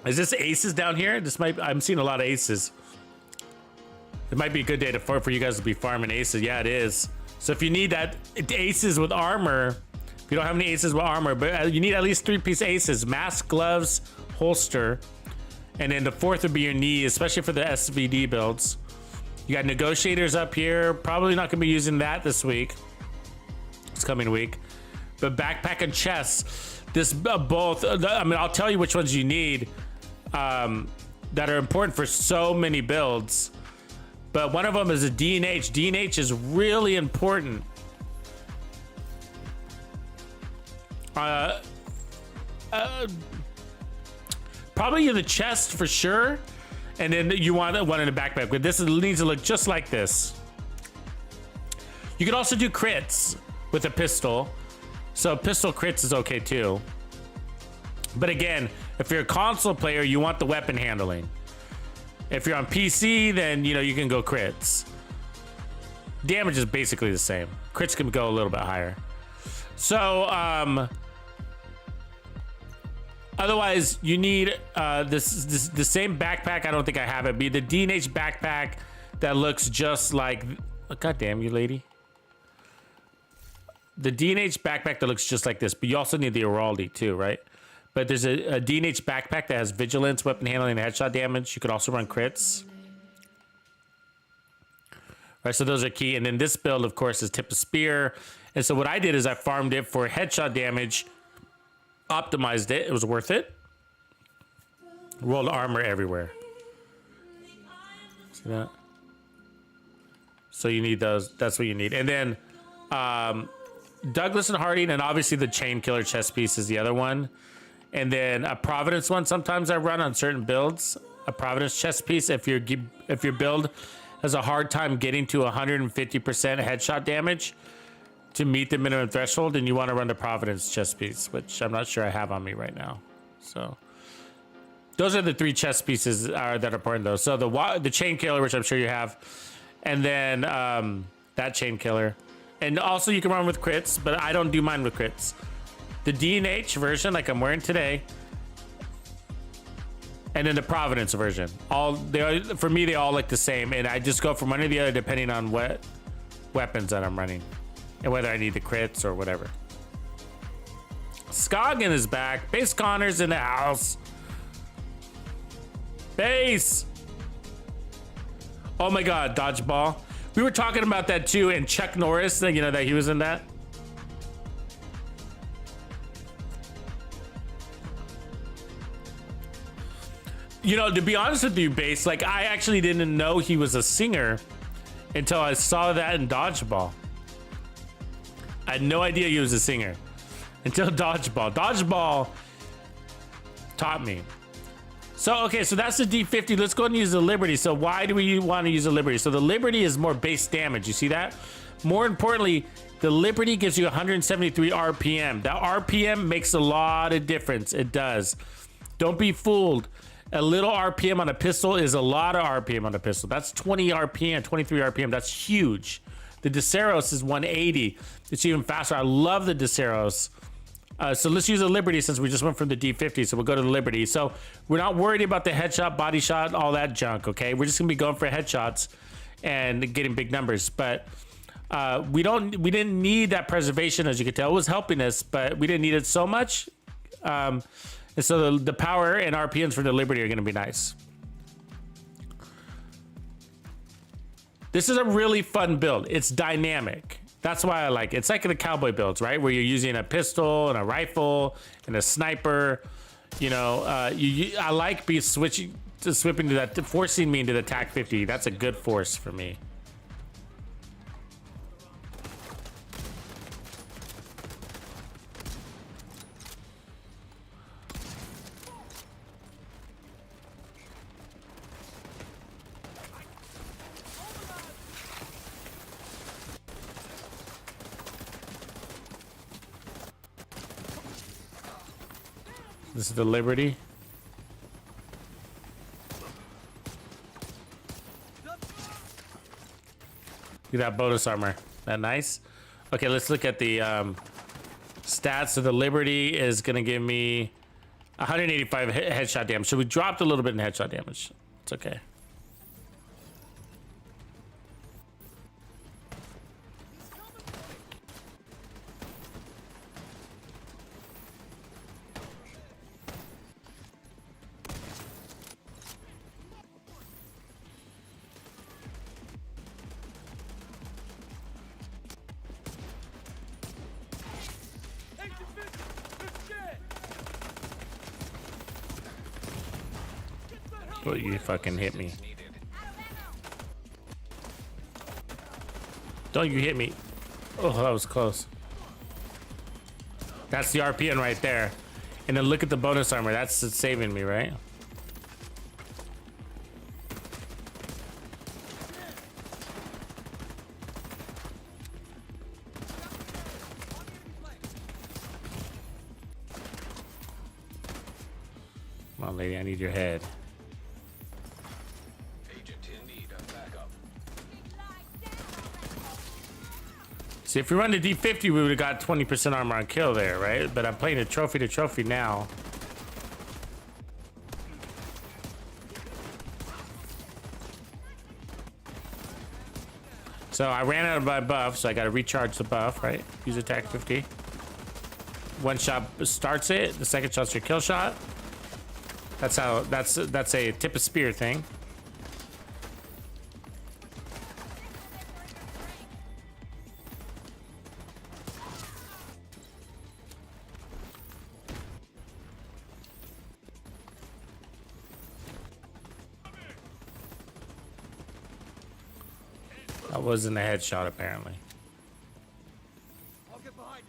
Is this aces down here? I'm seeing a lot of aces. It might be a good day for you guys to be farming aces. Yeah, it is. So if you need that aces with armor, if you don't have any aces with armor, but you need at least 3-piece aces, mask, gloves, holster. And then the fourth would be your knee, especially for the SVD builds. You got negotiators up here. Probably not gonna be using that this week. This coming week. But backpack and chest. this both. I mean, I'll tell you which ones you need that are important for so many builds. But one of them is a D&H. D&H is really important. Probably in the chest for sure, and then you want one in the backpack. But this needs to look just like this. You can also do crits with a pistol, so pistol crits is okay too. But again, if you're a console player, you want the weapon handling. If you're on PC, then you can go crits. Damage is basically the same. Crits can go a little bit higher. So otherwise, you need the same backpack. I don't think I have it. Be the D&H backpack that looks just like. God damn you, lady. The D&H backpack that looks just like this, but you also need the Araldi too, right? But there's a D&H backpack that has vigilance, weapon handling, and headshot damage. You could also run crits. Right, so those are key. And then this build, of course, is tip of spear. And so what I did is I farmed it for headshot damage, optimized it. It was worth it. Rolled armor everywhere. See that? So you need those. That's what you need. And then Douglas and Harding, and obviously the chain killer chest piece is the other one. And then a Providence one. Sometimes I run on certain builds. A Providence chest piece. If your build has a hard time getting to 150% headshot damage to meet the minimum threshold, and you want to run the Providence chest piece, which I'm not sure I have on me right now. So those are the three chest pieces that are important though. So the chain killer, which I'm sure you have, and then that chain killer, and also you can run with crits, but I don't do mine with crits. The D&H version, like I'm wearing today, and then the Providence version. For me, they all look the same, and I just go from one to the other depending on what weapons that I'm running and whether I need the crits or whatever. Scoggin is back. Base Connor's in the house. Base. Oh my God, dodgeball. We were talking about that too, and Chuck Norris, that he was in that. To be honest with you, Base, like I actually didn't know he was a singer until I saw that in Dodgeball. I had no idea he was a singer until Dodgeball. Dodgeball taught me. So, okay, so that's the D50. Let's go ahead and use the Liberty. So why do we want to use the Liberty? So the Liberty is more base damage. You see that? More importantly, the Liberty gives you 173 RPM. That RPM makes a lot of difference. It does. Don't be fooled. A little RPM on a pistol is a lot of RPM on a pistol. That's 20 RPM, 23 RPM. That's huge. The Deseros is 180. It's even faster. I love the Deseros. So let's use the Liberty since we just went from the D50. So we'll go to the Liberty. So we're not worried about the headshot, body shot, all that junk, okay? We're just gonna be going for headshots and getting big numbers. But we didn't need that preservation, as you can tell. It was helping us, but we didn't need it so much. And so the power and RPMs for the Liberty are gonna be nice. This is a really fun build. It's dynamic. That's why I like it. It's like the cowboy builds, right? Where you're using a pistol and a rifle and a sniper. I like switching to that, forcing me into the TAC 50. That's a good force for me. This is the Liberty. Look at that bonus armor. That nice? Okay, let's look at the stats. So the Liberty is gonna give me 185 headshot damage. So we dropped a little bit in headshot damage. It's okay. Oh, you fucking hit me. Don't you hit me. Oh, that was close. That's the RPN right there. And then look at the bonus armor. That's saving me, right? Come on, lady. I need your head. Agent in need of backup. See, if we run the D50, we would have got 20% armor on kill there, right? But I'm playing a trophy to trophy now. So I ran out of my buff, so I got to recharge the buff, right? Use attack 50. One shot starts it. The second shot's your kill shot. That's how. That's a tip of spear thing. That wasn't a headshot, apparently. I'll get behind you.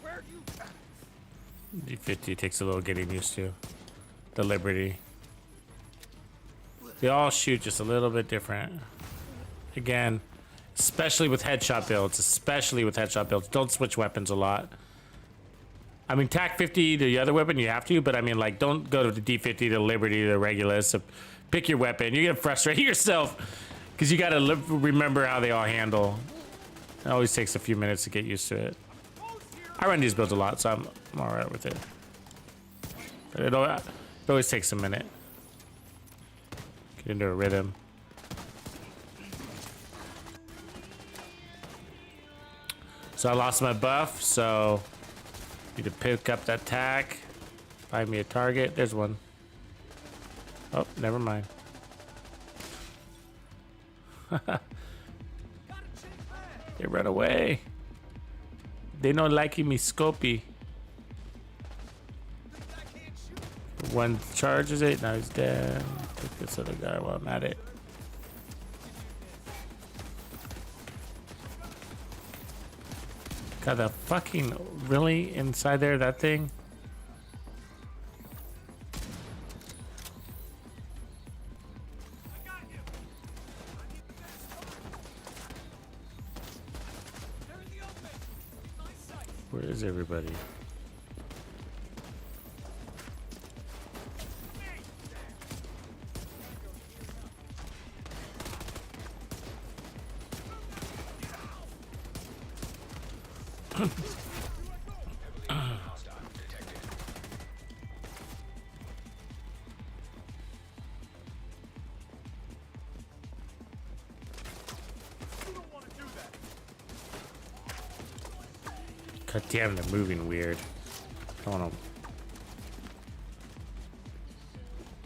Where'd you? D50 takes a little getting used to. The Liberty. They all shoot just a little bit different. Again, especially with headshot builds. Especially with headshot builds. Don't switch weapons a lot. I mean, TAC 50 to the other weapon, you have to, but I mean, like, don't go to the D50 to the Liberty to the Regulus. So pick your weapon. You're going to frustrate yourself because you got to remember how they all handle. It always takes a few minutes to get used to it. I run these builds a lot, so I'm all right with it. But it always takes a minute. Get into a rhythm. So I lost my buff, so need to pick up that tack. Find me a target. There's one. Oh, never mind. They run away. They don't like me scopey. One charges it. Now he's dead. Take this other guy while I'm at it. God, the fucking really inside there, that thing. Where is everybody? Hostile detected. You don't want to do that. God damn, they're moving weird. I don't want to,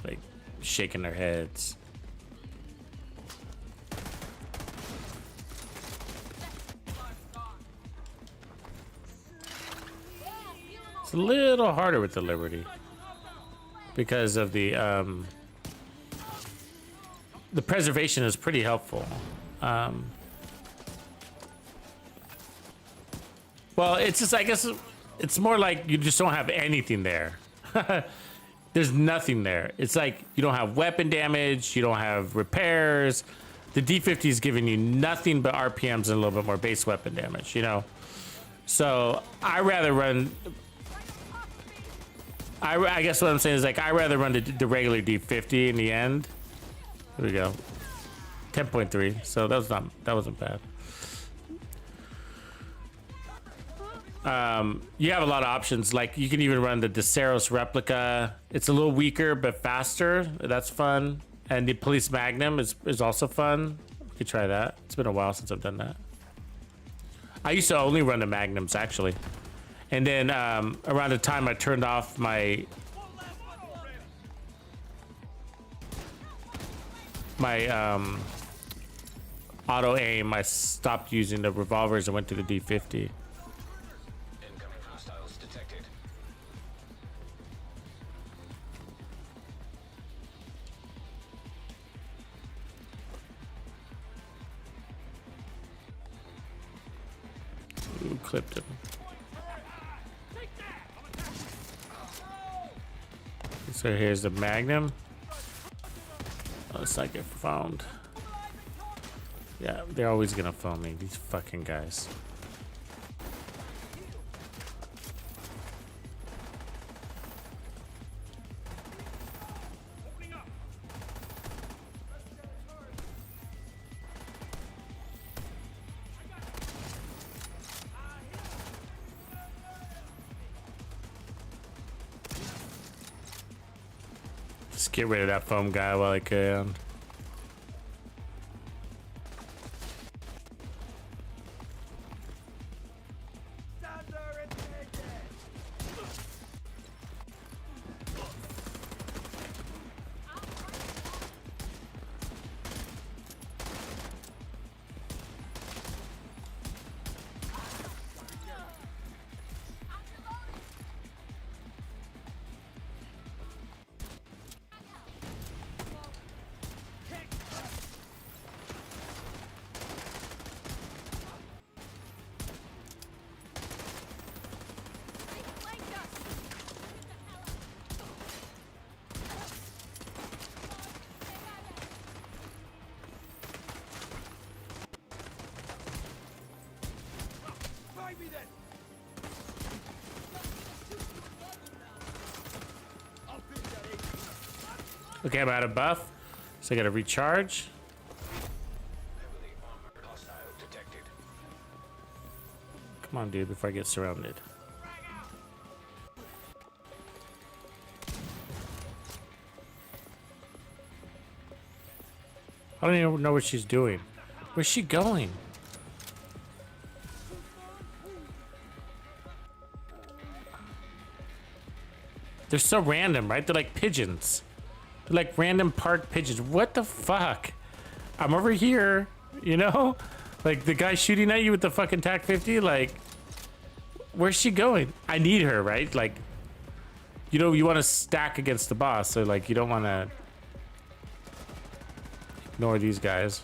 like, shaking their heads. It's a little harder with the Liberty because of the preservation is pretty helpful. Well, it's just, I guess it's more like you just don't have anything there. There's nothing there. It's like you don't have weapon damage, you don't have repairs. The D50 is giving you nothing but RPMs and a little bit more base weapon damage, you know? So I rather run, I guess what I'm saying is, like, I rather run the regular D50 in the end. Here we go. 10.3. So that wasn't bad. You have a lot of options. Like, you can even run the Deseros replica. It's a little weaker but faster. That's fun. And the Police Magnum is also fun. You could try that. It's been a while since I've done that. I used to only run the Magnums, actually. And then around the time I turned off my auto aim, I stopped using the revolvers and went to the D50. clipped him. So here's the Magnum. Oh, let's not get foamed. Yeah, they're always gonna foam me, these fucking guys. Just get rid of that foam guy while I can. Okay, I'm out of buff, so I gotta recharge. Heavily armored hostile detected. Come on, dude, before I get surrounded. I don't even know what she's doing. Where's she going? They're so random, right? They're like pigeons. They're like random park pigeons. What the fuck? I'm over here, you know? Like the guy shooting at you with the fucking TAC 50, like, where's she going? I need her, right? Like, you know, you want to stack against the boss, so like you don't want to ignore these guys.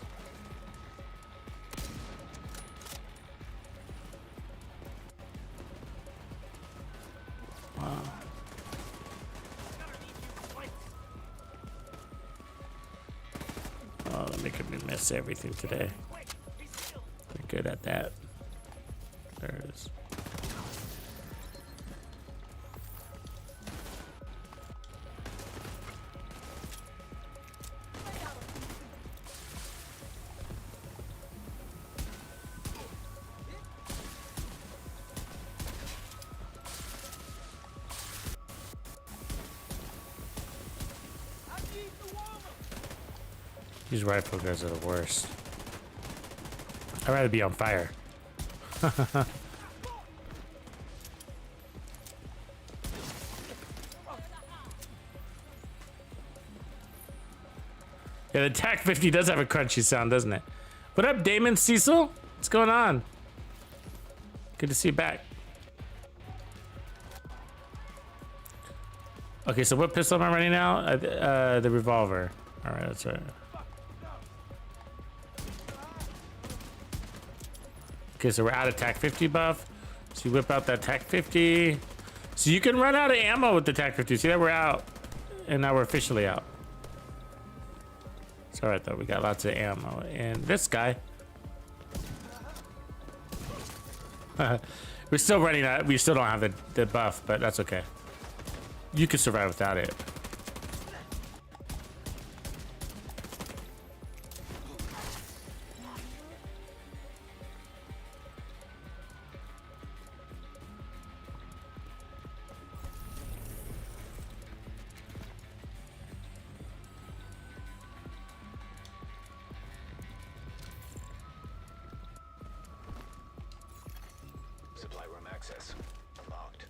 Wow. Oh, they're making me miss everything today. They're good at that. There it is. These rifle guys are the worst. I'd rather be on fire. Yeah, the TAC 50 does have a crunchy sound, doesn't it? What up, Damon Cecil? What's going on? Good to see you back. Okay, so what pistol am I running now? The revolver. All right, that's right. Okay, so we're out of TAC 50 buff. So you whip out that TAC 50. So you can run out of ammo with the TAC 50. See that we're out, and now we're officially out. It's all right though. We got lots of ammo, and this guy. We're still running out. We still don't have the buff, but that's okay. You can survive without it. Supply room access unlocked.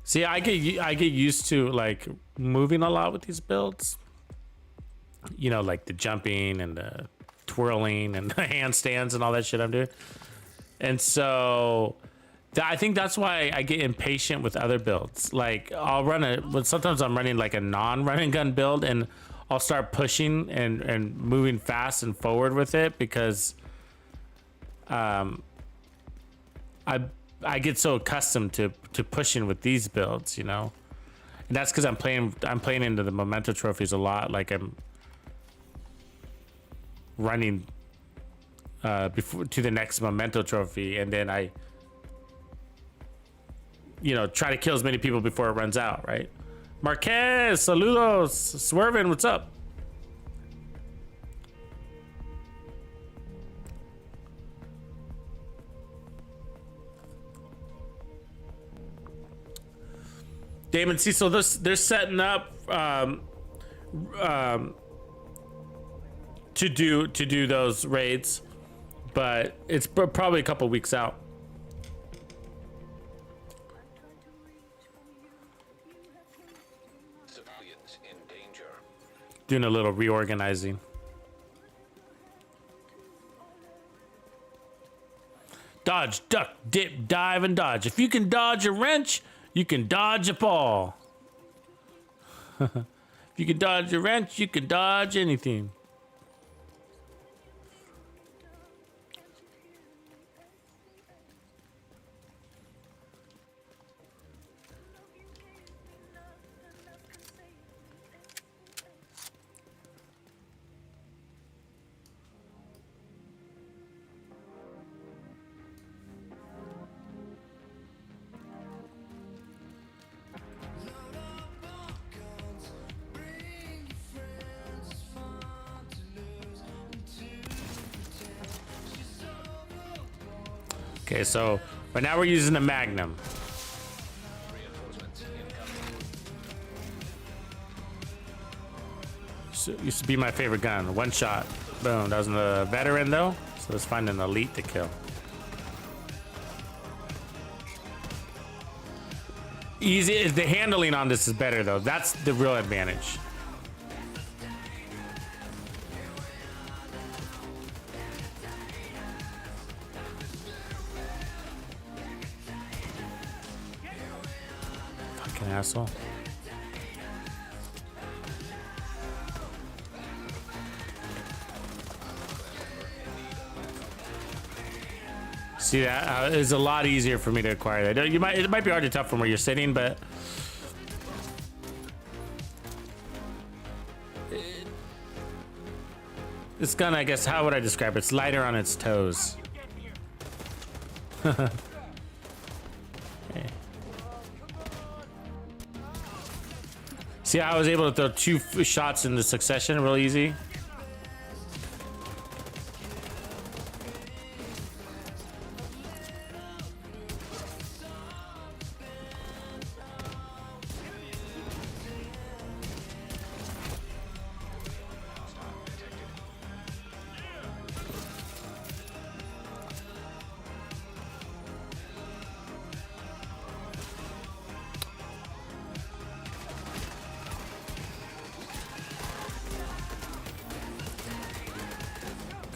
See, I get used to like moving a lot with these builds. You know, like the jumping and the twirling and the handstands and all that shit I'm doing. And so I think that's why I get impatient with other builds. Like I'll run but sometimes I'm running like a non-run and gun build, and I'll start pushing and moving fast and forward with it, because I get so accustomed to pushing with these builds, you know. And that's because I'm playing into the memento trophies a lot. Like I'm running before to the next memento trophy, and then I, you know, try to kill as many people before it runs out, right? Marquez, saludos, Swervin, what's up? Damon, see, so they're setting up to do those raids, but it's probably a couple weeks out. Civilians in danger. Doing a little reorganizing. Dodge, duck, dip, dive, and dodge. If you can dodge a wrench, you can dodge a ball. If you can dodge a wrench, you can dodge anything. Okay, so right now we're using the Magnum. Reinforcements incoming. Used to be my favorite gun. One shot. Boom. That was a veteran though, so let's find an elite to kill. Easy. The handling on this is better though. That's the real advantage. Fucking asshole. See, that is a lot easier for me to acquire that. It might be hard to tell from where you're sitting, but this gun, I guess, how would I describe it? It's lighter on its toes. Okay. See how I was able to throw two shots in the succession real easy?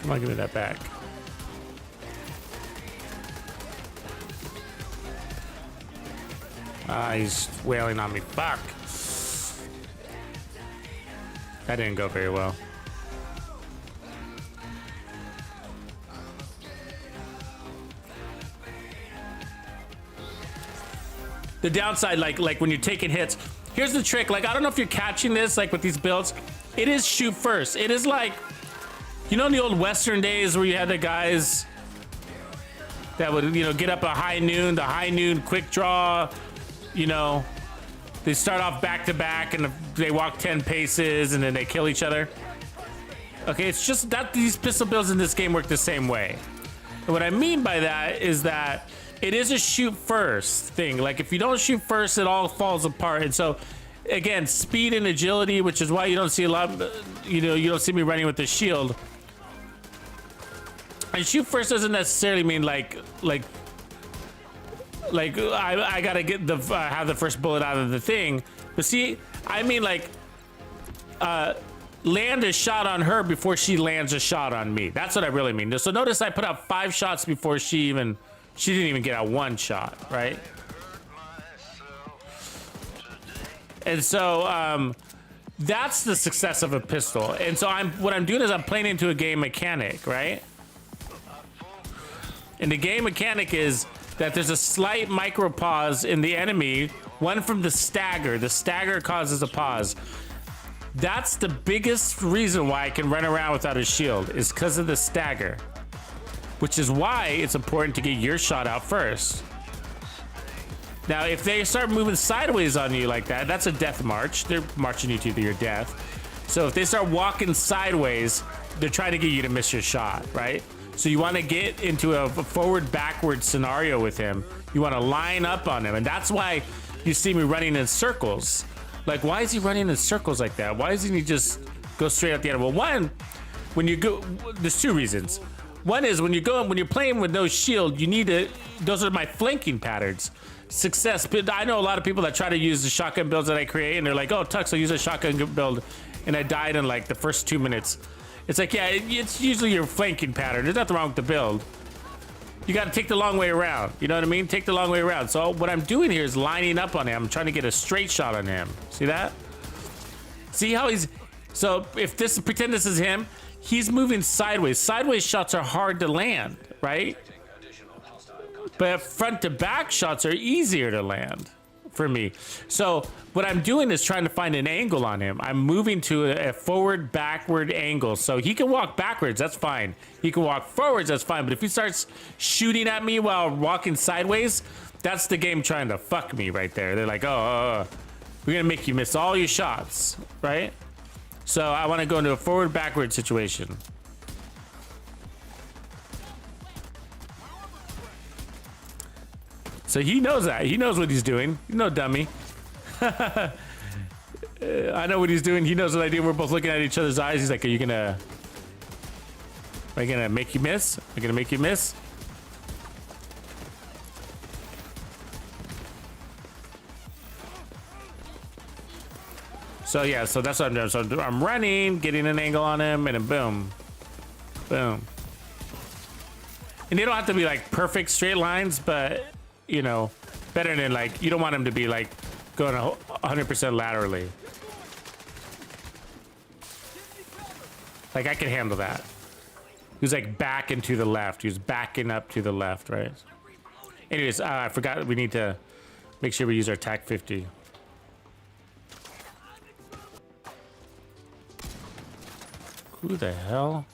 Come on, give me that back. Ah, he's wailing on me. Fuck. That didn't go very well. The downside, like when you're taking hits, here's the trick. Like, I don't know if you're catching this, like with these builds, it is shoot first. It is like, you know, in the old Western days where you had the guys that would, you know, get up a high noon, the high noon quick draw, you know, they start off back to back and they walk 10 paces and then they kill each other. Okay, it's just that these pistol builds in this game work the same way. And what I mean by that is that it is a shoot first thing. Like, if you don't shoot first, it all falls apart. And so, again, speed and agility, which is why you don't see a lot, you know, you don't see me running with the shield. And shoot first doesn't necessarily mean like I gotta get the have the first bullet out of the thing, but see, I mean like land a shot on her before she lands a shot on me. That's what I really mean. So notice I put out 5 shots before she didn't even get out 1 shot, right? And so That's the success of a pistol. And so what I'm doing is I'm playing into a game mechanic, right? And the game mechanic is that there's a slight micro pause in the enemy, one from the stagger. The stagger causes a pause. That's the biggest reason why I can run around without a shield, is because of the stagger. Which is why it's important to get your shot out first. Now, if they start moving sideways on you like that, that's a death march. They're marching you to your death. So if they start walking sideways, they're trying to get you to miss your shot, right? So you want to get into a forward-backward scenario with him. You want to line up on him, and that's why you see me running in circles. Like, why is he running in circles like that? Why doesn't he just go straight at the end? Well, one, when you go, there's two reasons. One is when you're playing with no shield, you need to, those are my flanking patterns. Success, but I know a lot of people that try to use the shotgun builds that I create, and they're like, oh, Tux, I use a shotgun build, and I died in like the first 2 minutes. It's like, yeah, it's usually your flanking pattern. There's nothing wrong with the build. You got to take the long way around. You know what I mean? Take the long way around. So what I'm doing here is lining up on him. I'm trying to get a straight shot on him. See that? See how he's... So if this, pretend this is him, he's moving sideways. Sideways shots are hard to land, right? But front to back shots are easier to land for me. So what I'm doing is trying to find an angle on him. I'm moving to a forward backward angle. So he can walk backwards, that's fine. He can walk forwards, that's fine. But if he starts shooting at me while walking sideways, that's the game trying to fuck me right there. They're like, oh, we're gonna make you miss all your shots, right? So I wanna go into a forward backward situation. So he knows that. He knows what he's doing. He's no dummy. I know what he's doing. He knows what I do. We're both looking at each other's eyes. He's like, am I gonna make you miss? Am I gonna make you miss? So yeah, so that's what I'm doing. So I'm running, getting an angle on him, and then boom. Boom. And they don't have to be like perfect straight lines, but you know, better than like, you don't want him to be like going 100% laterally. Like I can handle that. He was like back and to the left. He was backing up to the left, right? Anyways, I forgot we need to make sure we use our TAC 50. Who the hell?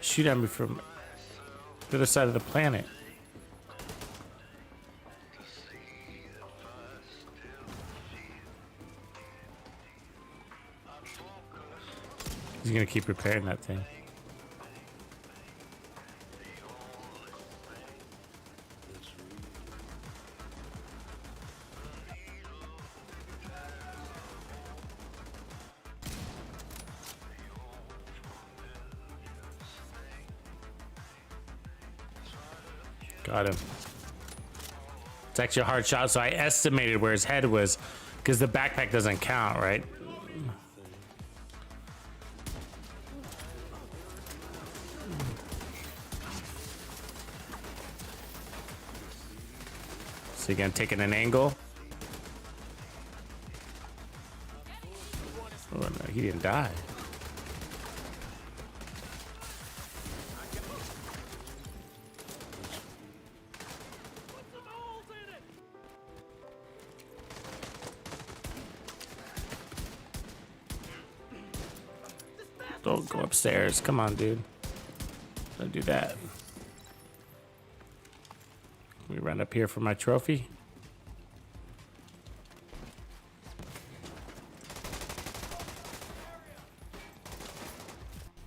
Shoot at me from the other side of the planet. He's gonna keep repairing that thing. Got him. It's actually a hard shot, so I estimated where his head was, because the backpack doesn't count, right? So again, taking an angle. Oh no, he didn't die. Don't go upstairs. Come on, dude. Don't do that. Can we run up here for my trophy?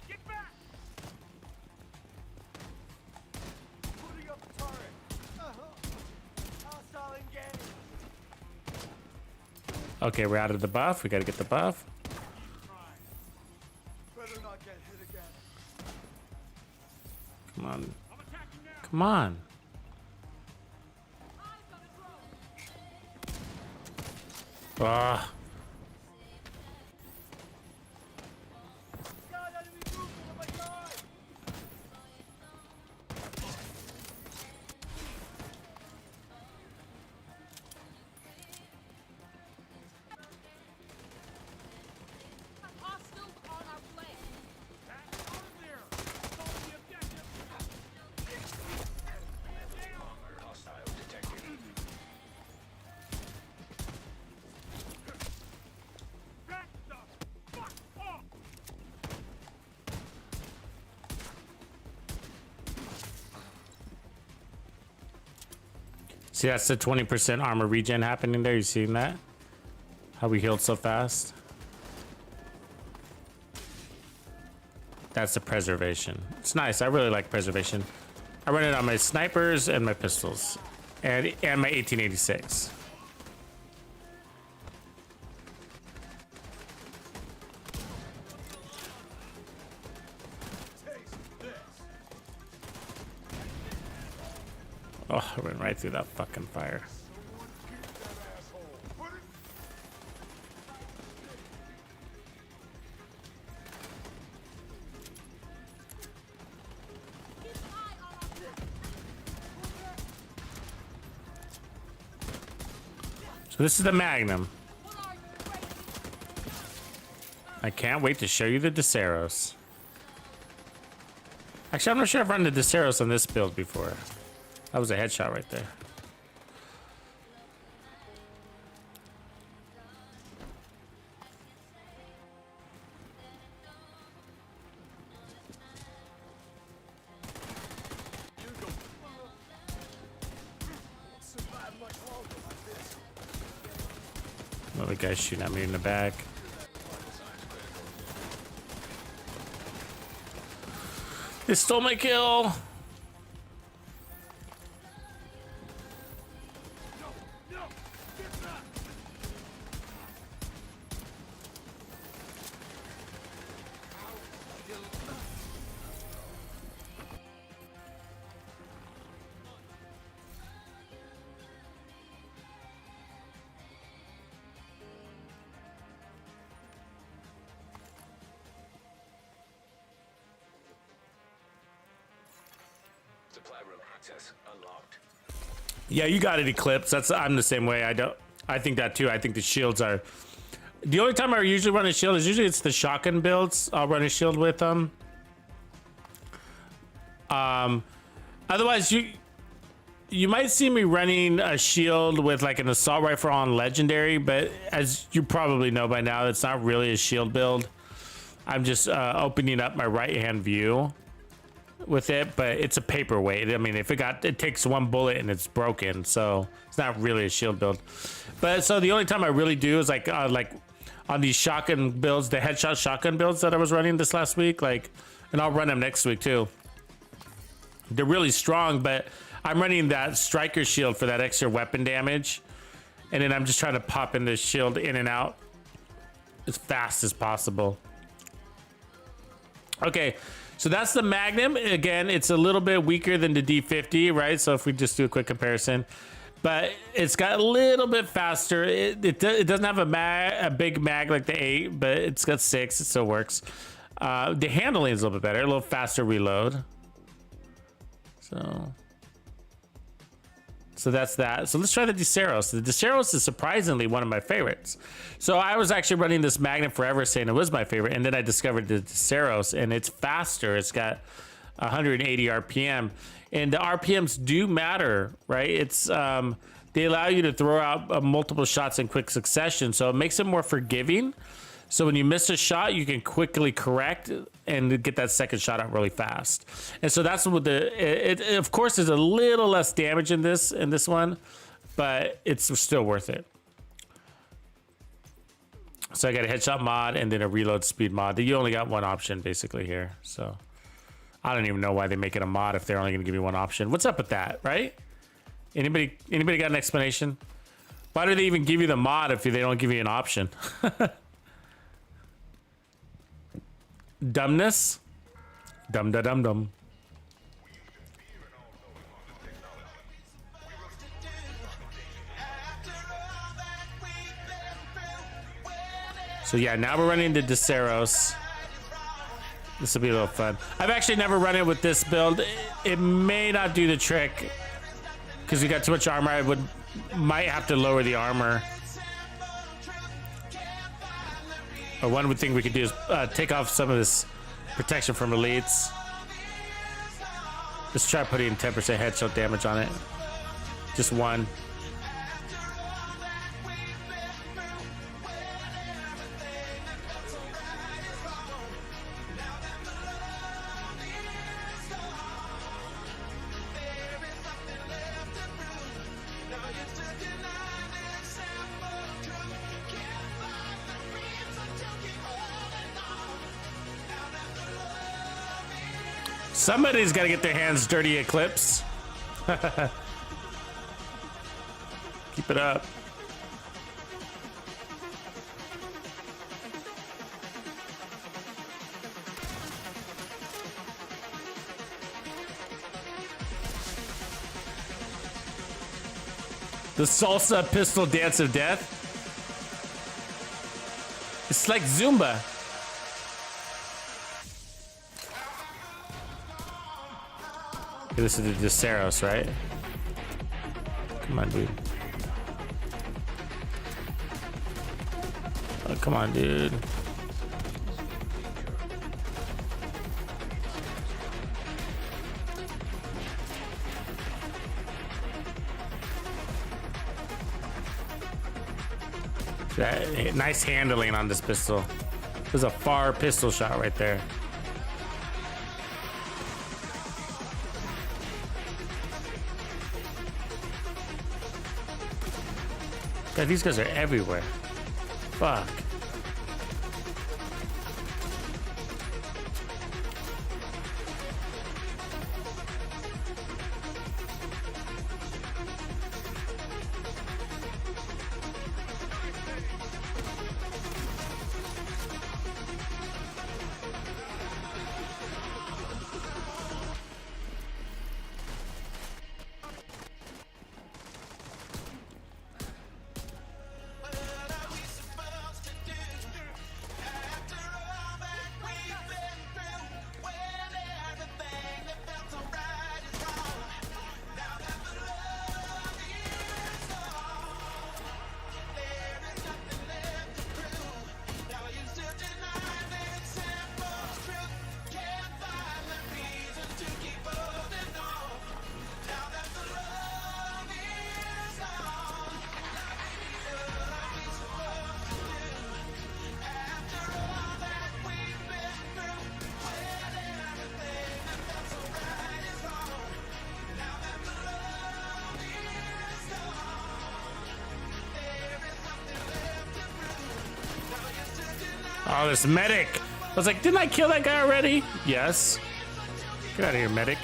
Get back! Putting up the turret. Hostile engaged. Okay, we're out of the buff. We gotta get the buff. Better not get hit again. Come on. I'm attacking now. Come on. Ah. God, enemy movement on my side. See, that's the 20% armor regen happening there. You seeing that? How we healed so fast? That's the preservation. It's nice. I really like preservation. I run it on my snipers and my pistols, and my 1886. Oh, I went right through that fucking fire. So this is the Magnum. I can't wait to show you the Desceros. Actually, I'm not sure I've run the Desceros on this build before. That was a headshot right there. Another guy shooting at me in the back. They stole my kill. Supply room access unlocked. Yeah, you got it, Eclipse. I'm the same way. I think that too. I think the shields are. The only time I usually run a shield is usually it's the shotgun builds. I'll run a shield with them. Otherwise, you might see me running a shield with like an assault rifle on legendary, but as you probably know by now, it's not really a shield build. I'm just opening up my right hand view with it, but it's a paperweight. I mean, if it takes one bullet and it's broken, so it's not really a shield build. But so the only time I really do is like on these shotgun builds, the headshot shotgun builds that I was running this last week, and I'll run them next week too. They're really strong, but I'm running that striker shield for that extra weapon damage, and then I'm just trying to pop in this shield in and out as fast as possible. Okay, so that's the Magnum. Again, it's a little bit weaker than the D50, right? So if we just do a quick comparison, but it's got a little bit faster. It doesn't have a big mag like the 8, but it's got 6. It still works. The handling is a little bit better, a little faster reload. So that's that. So let's try the Desceros. The Desceros is surprisingly one of my favorites. So I was actually running this Magnum forever saying it was my favorite, and then I discovered the Desceros, and it's faster. It's got 180 RPM, and the RPMs do matter, right? It's they allow you to throw out multiple shots in quick succession, so it makes it more forgiving. So when you miss a shot, you can quickly correct and get that second shot out really fast. And so that's what it of course there's a little less damage in this one, but it's still worth it. So I got a headshot mod and then a reload speed mod. You only got one option basically here. So I don't even know why they make it a mod if they're only gonna give you one option. What's up with that, right? Anybody got an explanation? Why do they even give you the mod if they don't give you an option? Dumbness? Dum da dum dum. So yeah, now we're running the Desceros. This will be a little fun. I've actually never run it with this build. It may not do the trick because we got too much armor. Might have to lower the armor. Or one thing we could do is take off some of this protection from elites. Let's try putting 10% headshot damage on it. Just one. Somebody's got to get their hands dirty, Eclipse. Keep it up. The salsa pistol dance of death. It's like Zumba. Okay, this is the Diceros, right? Come on, dude. Oh, come on, dude. That, nice handling on this pistol. There's a far pistol shot right there. God, these guys are everywhere. Fuck. Oh, this medic. I was like, didn't I kill that guy already? Yes. Get out of here, medic.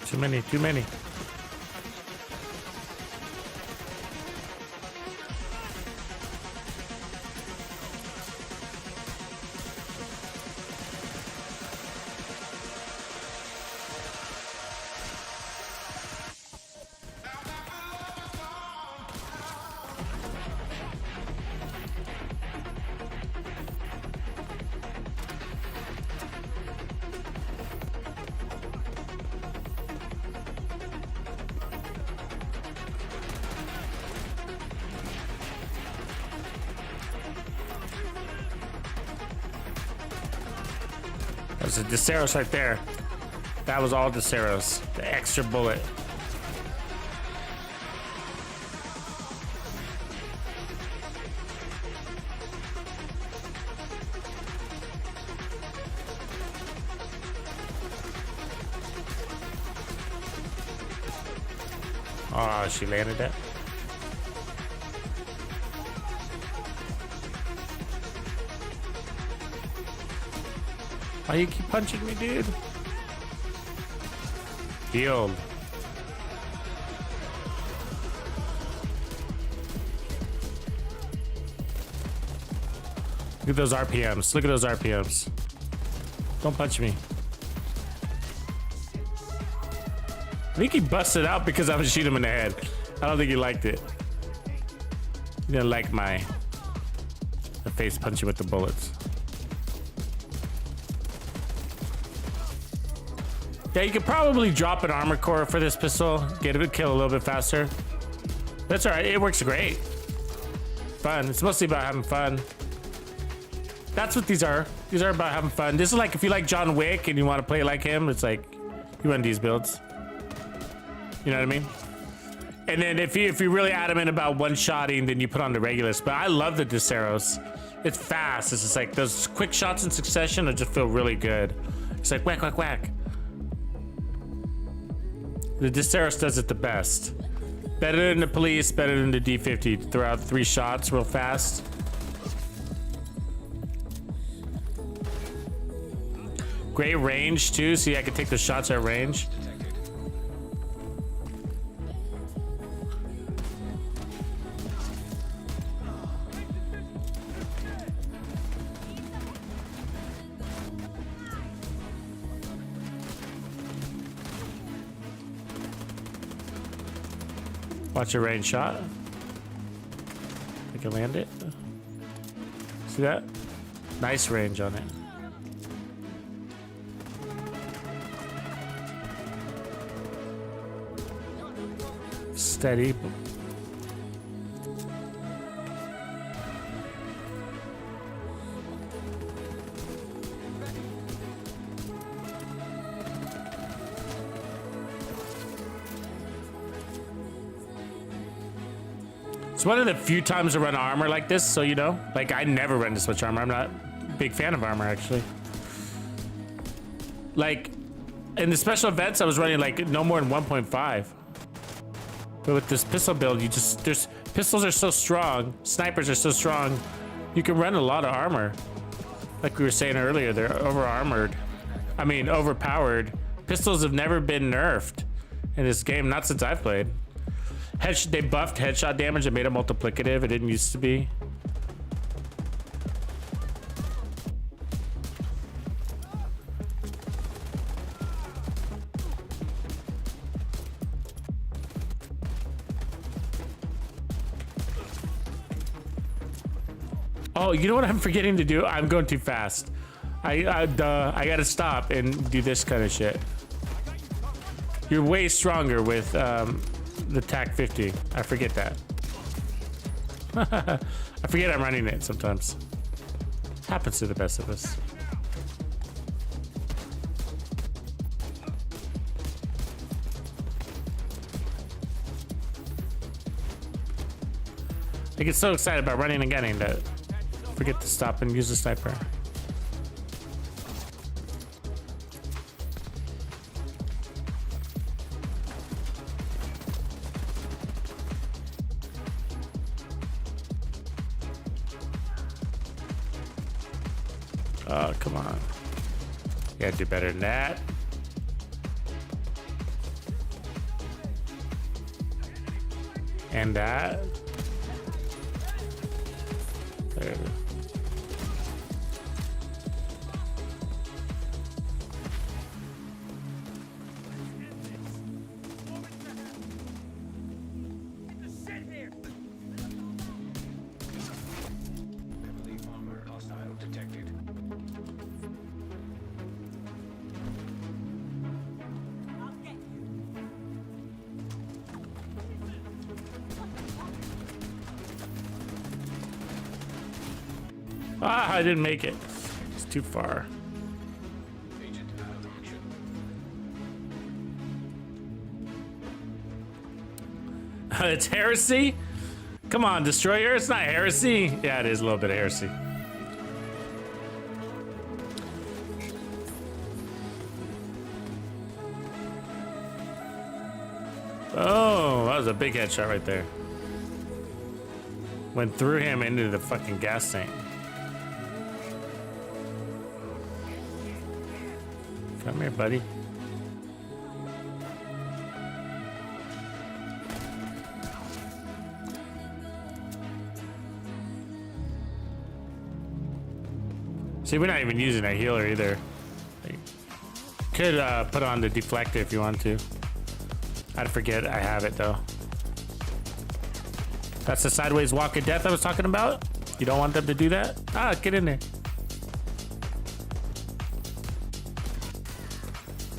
Too many, too many. There's a Diceros right there. That was all Diceros. The extra bullet. Oh, she landed that. Why you keep punching me, dude? Healed. Look at those RPMs. Look at those RPMs. Don't punch me. I think he busted out because I was shooting him in the head. I don't think he liked it. He didn't like my face punching with the bullets. Yeah, you could probably drop an armor core for this pistol, get a kill a little bit faster. That's all right, it works great. Fun, it's mostly about having fun. That's what these are. These are about having fun. This is like if you like John Wick and you want to play like him, it's like you run these builds. You know what I mean? And then if you're really adamant about one-shotting, then you put on the Regulus. But I love the Diceros. It's fast. It's just like those quick shots in succession that just feel really good. It's like whack, whack, whack. The Diceros does it the best. Better than the police, better than the D50. Throw out 3 shots real fast. Great range too, so I can take the shots at range. Watch a range shot. I can land it. See that? Nice range on it. Steady. It's one of the few times I run armor like this, so you know. Like, I never run this much armor. I'm not a big fan of armor, actually. Like, in the special events, I was running like no more than 1.5. But with this pistol build, pistols are so strong, snipers are so strong, you can run a lot of armor. Like we were saying earlier, they're overpowered. Pistols have never been nerfed in this game, not since I've played. They buffed headshot damage and made it multiplicative. It didn't used to be. Oh, you know what I'm forgetting to do? I'm going too fast. I gotta stop and do this kind of shit. You're way stronger with the TAC 50. I forget that. I forget I'm running it sometimes. Happens to the best of us. I get so excited about running and gunning that I forget to stop and use the sniper. Oh, come on. You gotta do better than that. And that. There. Heavily armored hostile detected. Ah, I didn't make it. It's too far. Agent out of action. It's heresy? Come on, Destroyer, it's not heresy. Yeah, it is a little bit of heresy. Oh, that was a big headshot right there. Went through him into the fucking gas tank. Come here, buddy. See, we're not even using a healer either. Could put on the deflector if you want to. I'd forget I have it though. That's the sideways walk of death I was talking about. You don't want them to do that? Ah, get in there.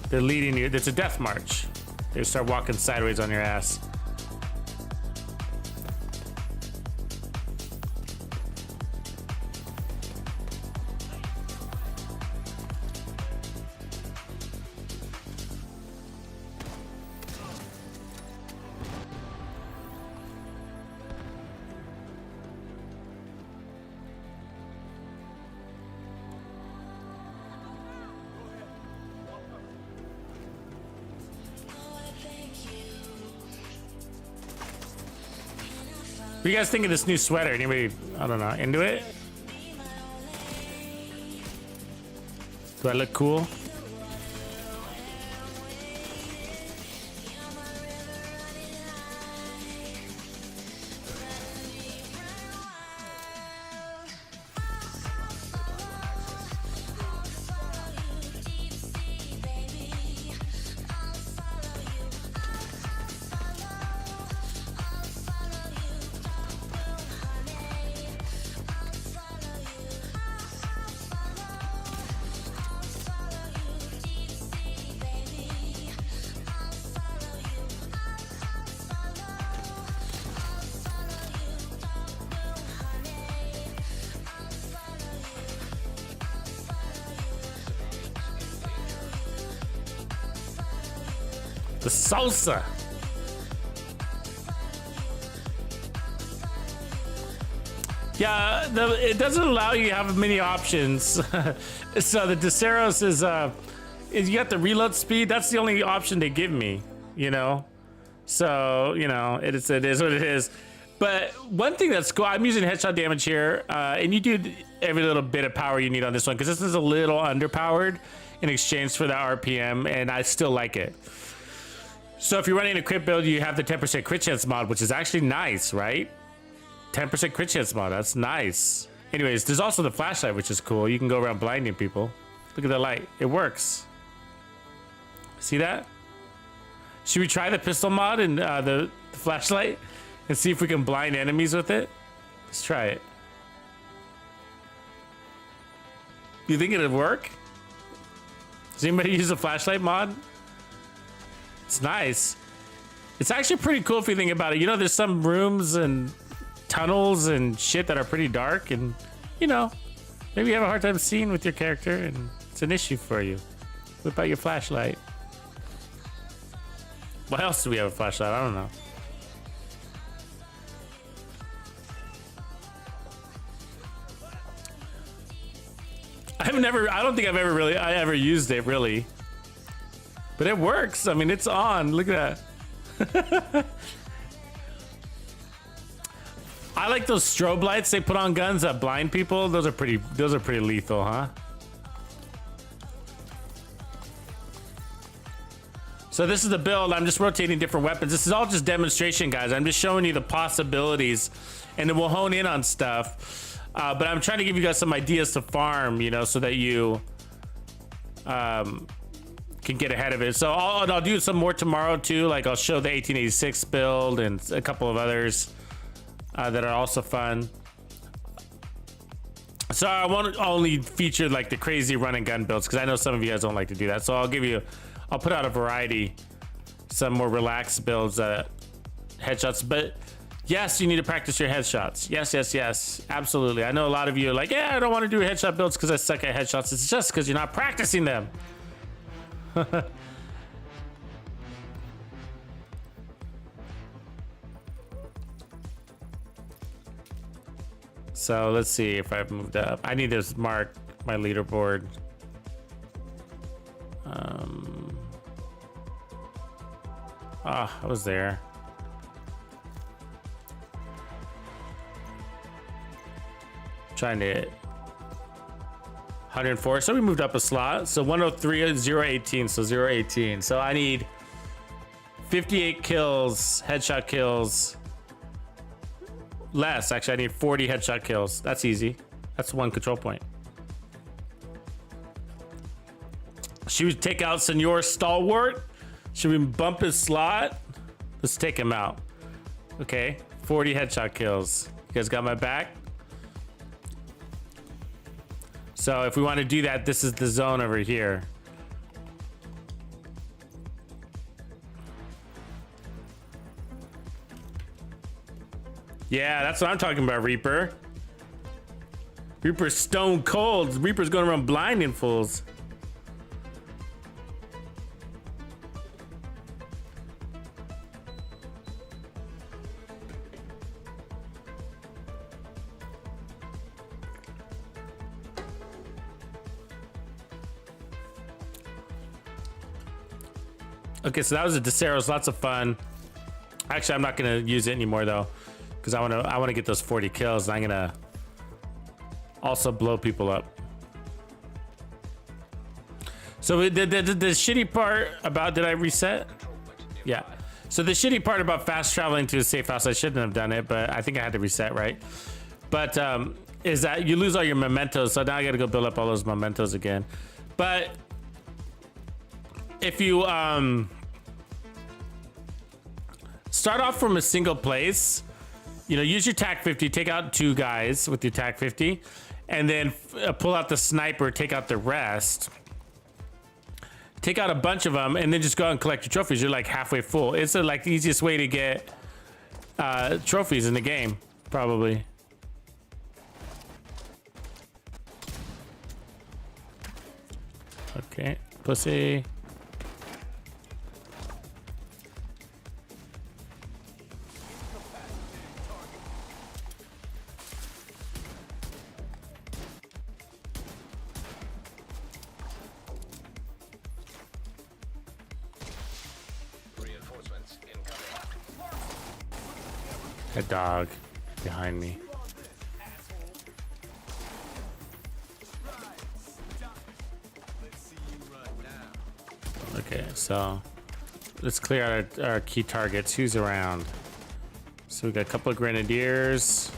They're leading you. It's a death march. They start walking sideways on your ass. What do you guys think of this new sweater? Anybody, I don't know, into it? Do I look cool? The salsa. Yeah, it doesn't allow you to have many options. So the Deseros is you got the reload speed. That's the only option they give me, you know. So you know it is what it is. But one thing that's cool, I'm using headshot damage here, and you do every little bit of power you need on this one because this is a little underpowered in exchange for the RPM, and I still like it. So if you're running a crit build, you have the 10% crit chance mod, which is actually nice, right? 10% crit chance mod, that's nice. Anyways, there's also the flashlight, which is cool. You can go around blinding people. Look at the light, it works. See that? Should we try the pistol mod and the flashlight and see if we can blind enemies with it? Let's try it. You think it'd work? Does anybody use a flashlight mod? It's nice. It's actually pretty cool if you think about it. You know, there's some rooms and tunnels and shit that are pretty dark, and you know, maybe you have a hard time seeing with your character and it's an issue for you. Whip out your flashlight. What else do we have a flashlight? I don't know. I don't think I've ever used it really. But it works. I mean, it's on. Look at that. I like those strobe lights they put on guns that blind people. Those are pretty lethal, huh? So this is the build. I'm just rotating different weapons. This is all just demonstration, guys. I'm just showing you the possibilities, and then we'll hone in on stuff. But I'm trying to give you guys some ideas to farm, you know, so that you can get ahead of it. So I'll do some more tomorrow too. Like I'll show the 1886 build and a couple of others that are also fun. So I won't only feature like the crazy run and gun builds because I know some of you guys don't like to do that. So I'll put out a variety, some more relaxed builds, headshots. But yes, you need to practice your headshots. Yes, absolutely. I know a lot of you are like, yeah, I don't want to do headshot builds because I suck at headshots. It's just because you're not practicing them. So let's see if I've moved up. I need to mark my leaderboard. I was there. Trying to hit 104, so we moved up a slot. So 103, 018, so 018. So I need 58 kills, headshot kills. Less, actually, I need 40 headshot kills. That's easy. That's one control point. Should we take out Senor Stalwart? Should we bump his slot? Let's take him out. Okay, 40 headshot kills. You guys got my back? So if we want to do that, this is the zone over here. Yeah, that's what I'm talking about, Reaper. Reaper's stone cold. Reaper's going around blinding fools. Okay, so that was a Deseros, lots of fun. Actually, I'm not gonna use it anymore though. because I want to get those 40 kills. And I'm gonna also blow people up. So the shitty part about, did I reset? Yeah. So the shitty part about fast traveling to a safe house, I shouldn't have done it, but I think I had to reset, right? But is that you lose all your mementos, so now I gotta go build up all those mementos again. But if you start off from a single place, you know, use your TAC 50, take out 2 guys with your TAC 50, and then pull out the sniper, take out the rest. Take out a bunch of them, and then just go out and collect your trophies. You're like halfway full. It's like the easiest way to get trophies in the game, probably. Okay, pussy. Reinforcements incoming. A dog behind me. Okay, so let's clear out our key targets. Who's around? So we got a couple of grenadiers.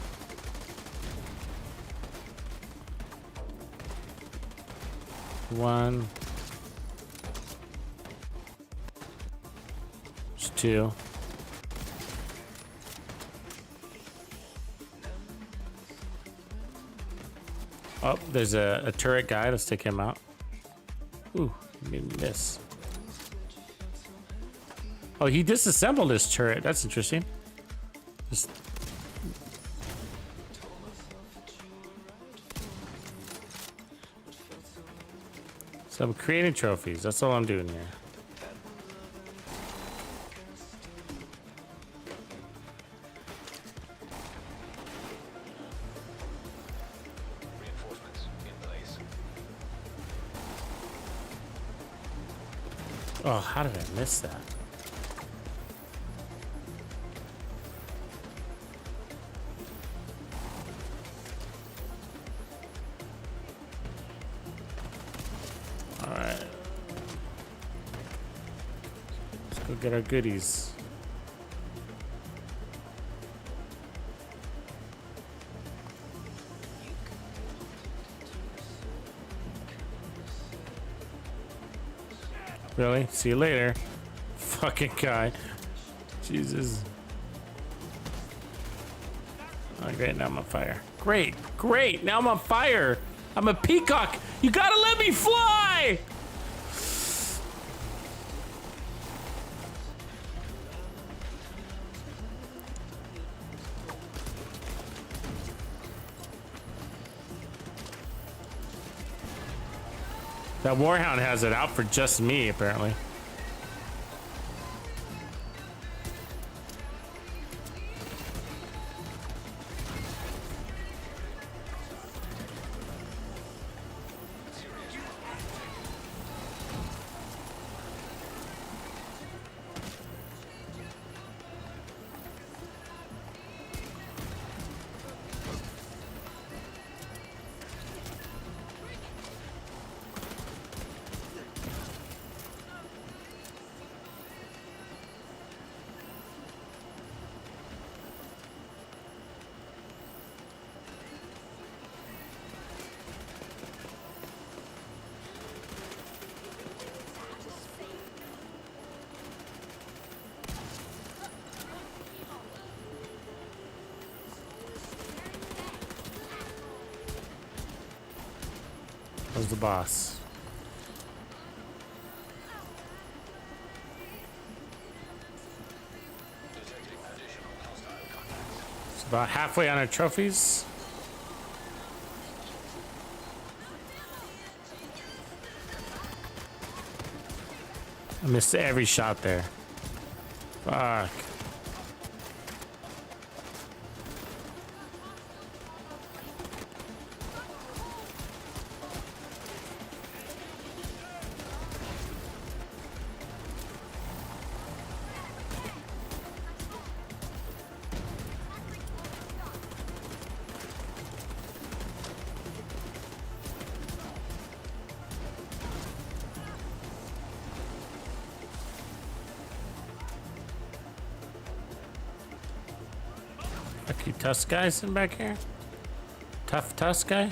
One. There's 2. Oh, there's a turret guy. Let's take him out. Ooh, miss. Oh, he disassembled his turret. That's interesting. Just... So I'm creating trophies. That's all I'm doing here. Reinforcements in place. Oh, how did I miss that? All right. Let's go get our goodies. Really? See you later. Fucking guy. Jesus. Oh, great. Now I'm on fire. Great. Great. Now I'm on fire. I'm a peacock. You gotta let me fly. That Warhound has it out for just me, apparently. Where's the boss? It's about halfway on our trophies. I missed every shot there. Fuck. Fuck you, Tusk guys in back here. Tough Tusk guy.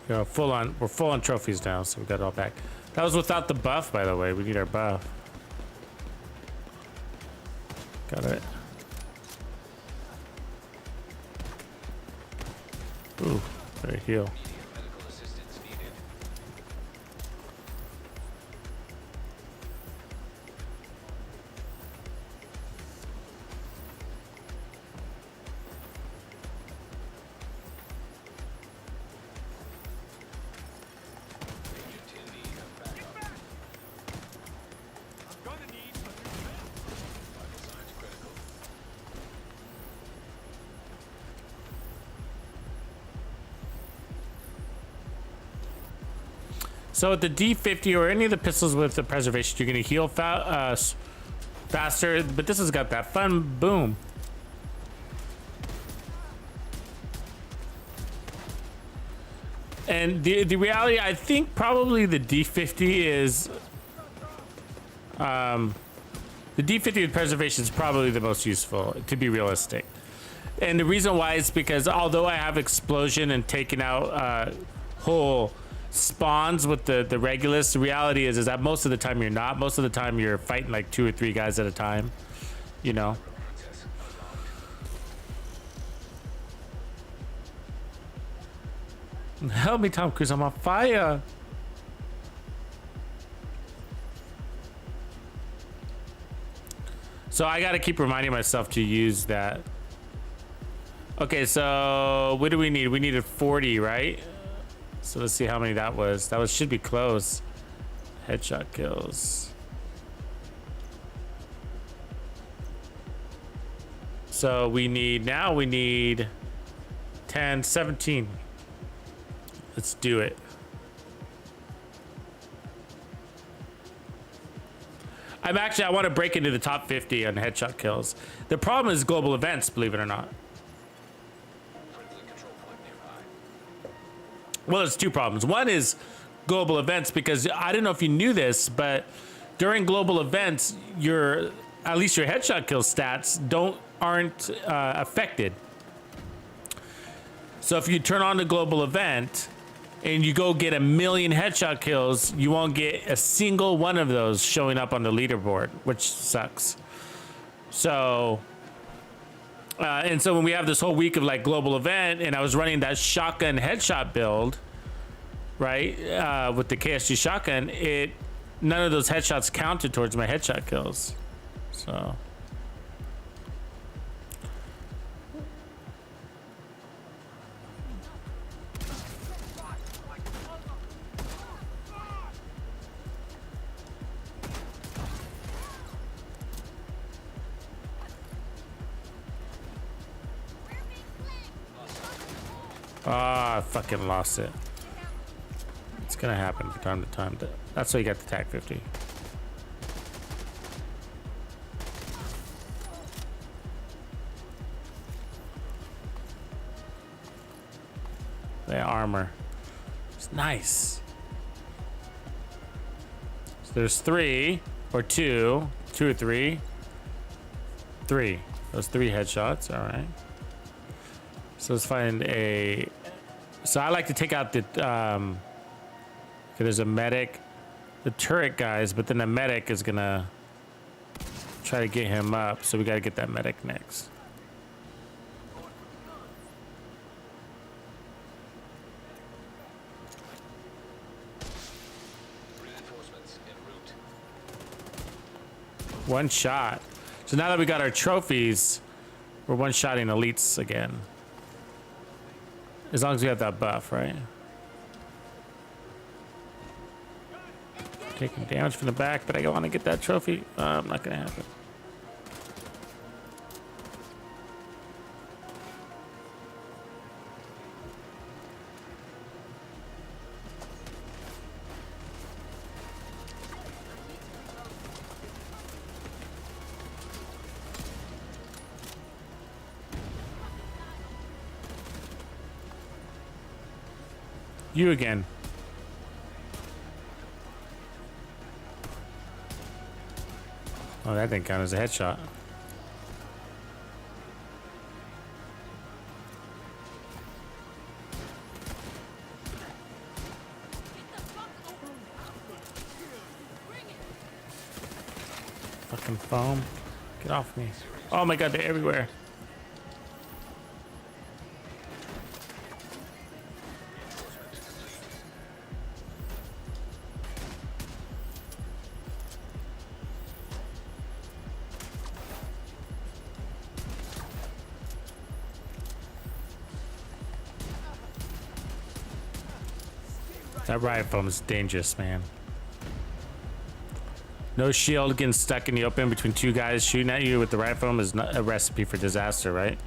We're full on trophies now, so we got it all back. That was without the buff, by the way. We need our buff. Got it. Ooh, better heal. Medical assistance needed. Agent in need of backup. I'm gonna need a new vest. Vital signs critical. So with the D50 or any of the pistols with the preservation, you're gonna heal faster. But this has got that fun boom. And the reality, I think probably the D50 is, the D50 with preservation is probably the most useful, to be realistic. And the reason why is because although I have explosion and taking out whole spawns with the Regulus, the reality is that most of the time you're not. Most of the time you're fighting like 2 or 3 guys at a time, you know. Help me, Tom Cruise, I'm on fire. So I gotta keep reminding myself to use that. Okay, so what do we need? We needed 40, right? So let's see how many that was. That was should be close. Headshot kills. So we need 10, 17. Let's do it. I want to break into the top 50 on headshot kills. The problem is global events, believe it or not. Friendly control point nearby. Well, there's 2 problems. One is global events, because I don't know if you knew this, but during global events, at least your headshot kill stats aren't affected. So if you turn on the global event and you go get 1,000,000 headshot kills, you won't get a single one of those showing up on the leaderboard, which sucks. So, and so when we have this whole week of like global event, and I was running that shotgun headshot build, right, with the KSG shotgun, none of those headshots counted towards my headshot kills. So. Ah, I fucking lost it. It's gonna happen from time to time. That's why you got the TAC 50. The armor. It's nice. So there's 3 or 2 or 3. 3. Those 3 headshots. All right. So let's find a. So I like to take out the. Okay, there's a medic, the turret guys, but then the medic is gonna try to get him up. So we gotta get that medic next. Reinforcements en route. One shot. So now that we got our trophies, we're one-shotting elites again. As long as we have that buff, right? Taking damage from the back, but I want to get that trophy. Not gonna happen. You again. Oh, that didn't count as a headshot. Fucking foam. Get off me. Oh my god, they're everywhere. That riot foam is dangerous, man. No shield getting stuck in the open between 2 guys shooting at you with the riot foam is not a recipe for disaster, right?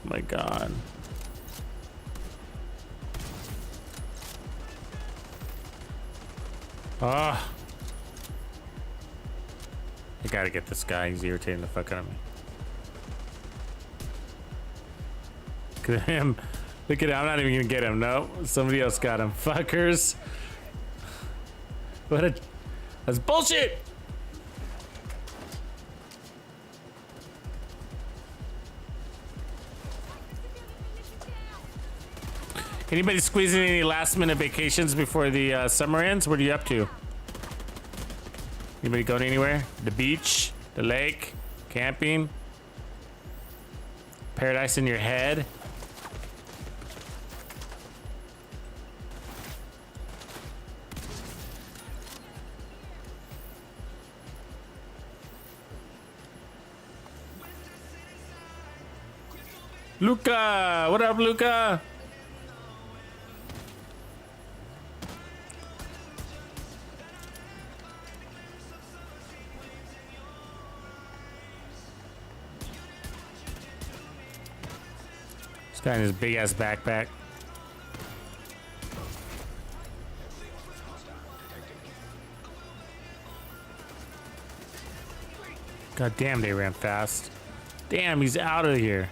My god. Ah. I gotta get this guy. He's irritating the fuck out of me. Look at him. Look at him. I'm not even gonna get him. No. Somebody else got him. Fuckers. What a... That's bullshit! Anybody squeezing any last minute vacations before the summer ends? What are you up to? Anybody going anywhere? The beach? The lake? Camping? Paradise in your head? Luca! What up, Luca? This guy in his big ass backpack. God damn, they ran fast. Damn, he's out of here.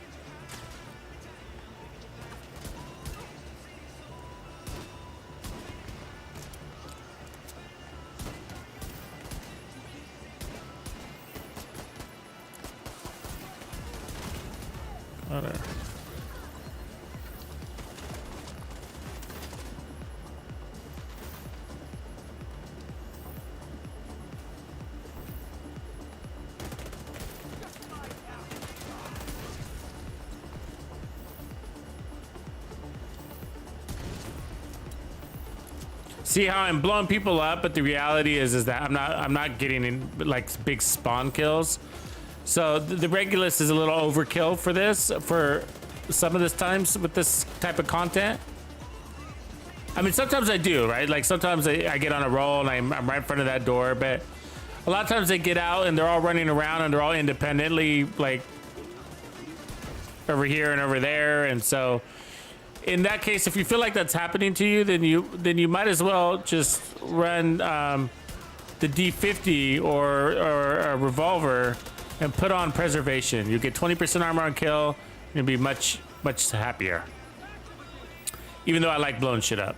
Whatever. See how I'm blowing people up, but the reality is that I'm not getting in like big spawn kills. So the Regulus is a little overkill for this, for some of this times with this type of content. I mean, sometimes I do, right? Like sometimes I get on a roll and I'm right in front of that door, but a lot of times they get out and they're all running around and they're all independently, like over here and over there. And so in that case, if you feel like that's happening to you, then you might as well just run the D50 or a revolver and put on preservation. You get 20% armor on kill and you'll be much happier. Even though I like blowing shit up.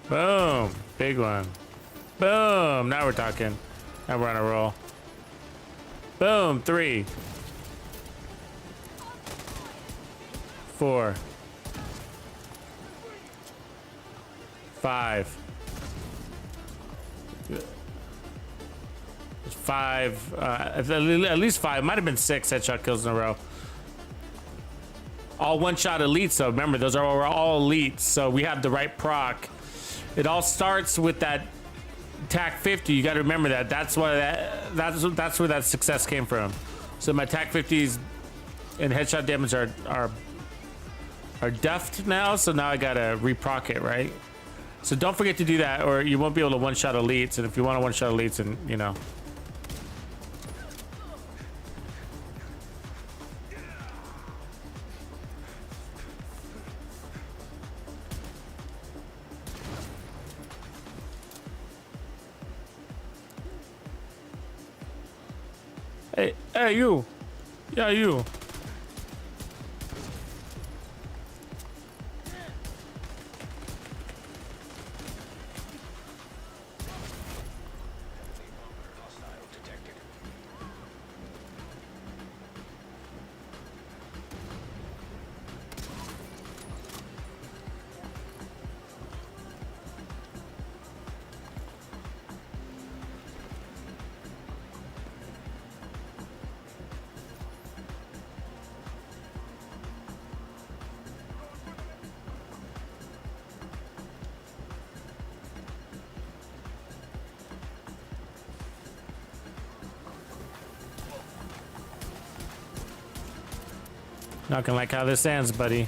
Boom. Big one. Boom. Now we're talking. Now we're on a roll. Boom. 3. 4. 5. 5. At least 5. Might have been 6 headshot kills in a row. All one-shot elites, so remember, those are all elites, so we have the right proc. It all starts with that TAC 50. You got to remember that. That's why that's where that success came from. So my TAC 50s and headshot damage are duffed now. So now I gotta reproc it, right? So don't forget to do that, or you won't be able to one-shot elites. And if you want to one-shot elites, and you know. Hey, you. Yeah, you. Hostile detected. Not gonna like how this ends, buddy.